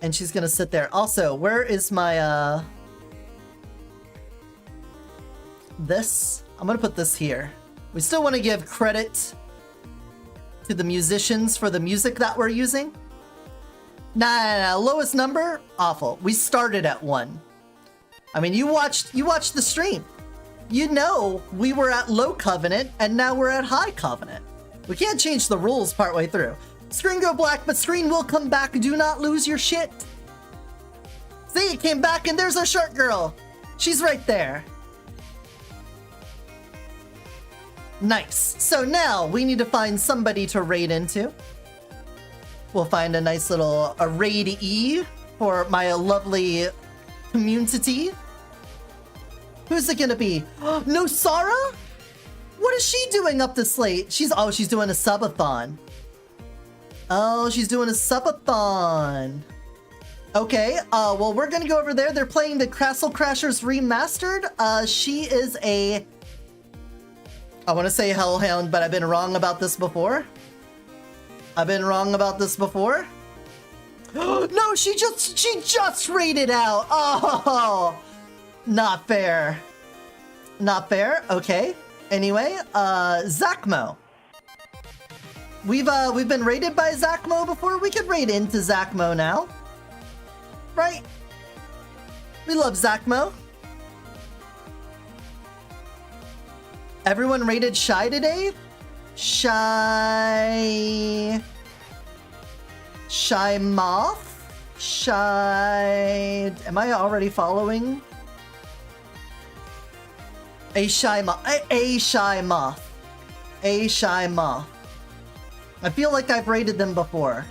And she's gonna sit there. Also, where is my this? I'm gonna put this here. We still want to give credit to the musicians for the music that we're using. Nah, lowest number, awful. We started at 1. I mean, you watched the stream. You know we were at low covenant and now we're at high covenant. We can't change the rules partway through. Screen go black, but screen will come back. Do not lose your shit. See, it came back and there's our shark girl. She's right there. Nice. So now we need to find somebody to raid into. We'll find a nice little raid-y for my lovely community. Who's it gonna be? No Sarah? What is she doing up this late? She's doing a subathon. Oh, she's doing a subathon. Okay, well, we're gonna go over there. They're playing the Castle Crashers Remastered. She is a... I want to say Hellhound, but I've been wrong about this before. No, she just raided out. Oh, not fair. Not fair. Okay. Anyway, Zachmo. We've been raided by Zachmo before. We could raid into Zachmo now. Right? We love Zachmo. Everyone rated Shy today? Shy Moth? Shy... Am I already following? A Shy Moth. A Shy Moth. A Shy Moth. I feel like I've rated them before.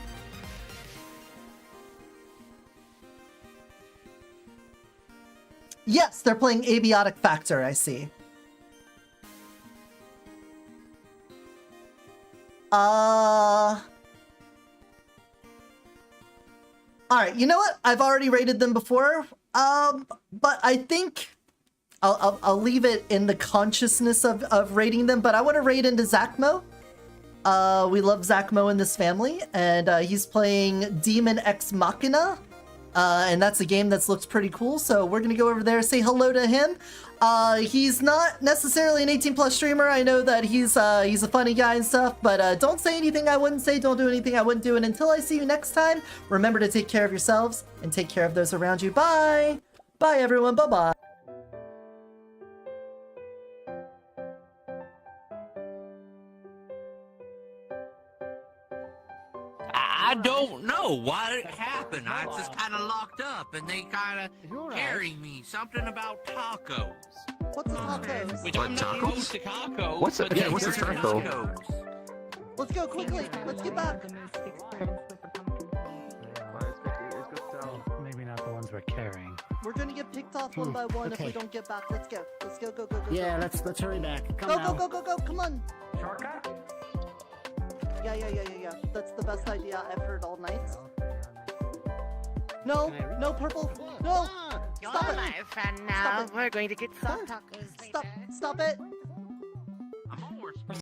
Yes, they're playing Abiotic Factor, I see. Alright, you know what? I've already rated them before. But I think I'll leave it in the consciousness of rating them, but I want to rate into Zacmo. We love Zacmo in this family, and he's playing Demon Ex Machina. And that's a game that looks pretty cool, so we're gonna go over there and say hello to him. He's not necessarily an 18+ streamer. I know that he's a funny guy and stuff, but don't say anything I wouldn't say, don't do anything I wouldn't do, and until I see you next time, remember to take care of yourselves and take care of those around you. Bye! Bye everyone, bye-bye! I don't know what happened. I just kind of locked up, and they kind of carried me. Something about tacos. What's a taco? Which I'm not opposed to tacos. What's but yeah, they what's a carried taco? tacos. Let's go quickly. Let's get back. Maybe not the ones we're carrying. We're gonna get picked off one by one if we don't get back. Let's go. Let's go. Go. Yeah, let's hurry back. Come Go. now. Go. Come on. Shortcut? Yeah. That's the best idea I've heard all night. No, purple. No. Stop it. And now we're going to get some tacos. Stop it.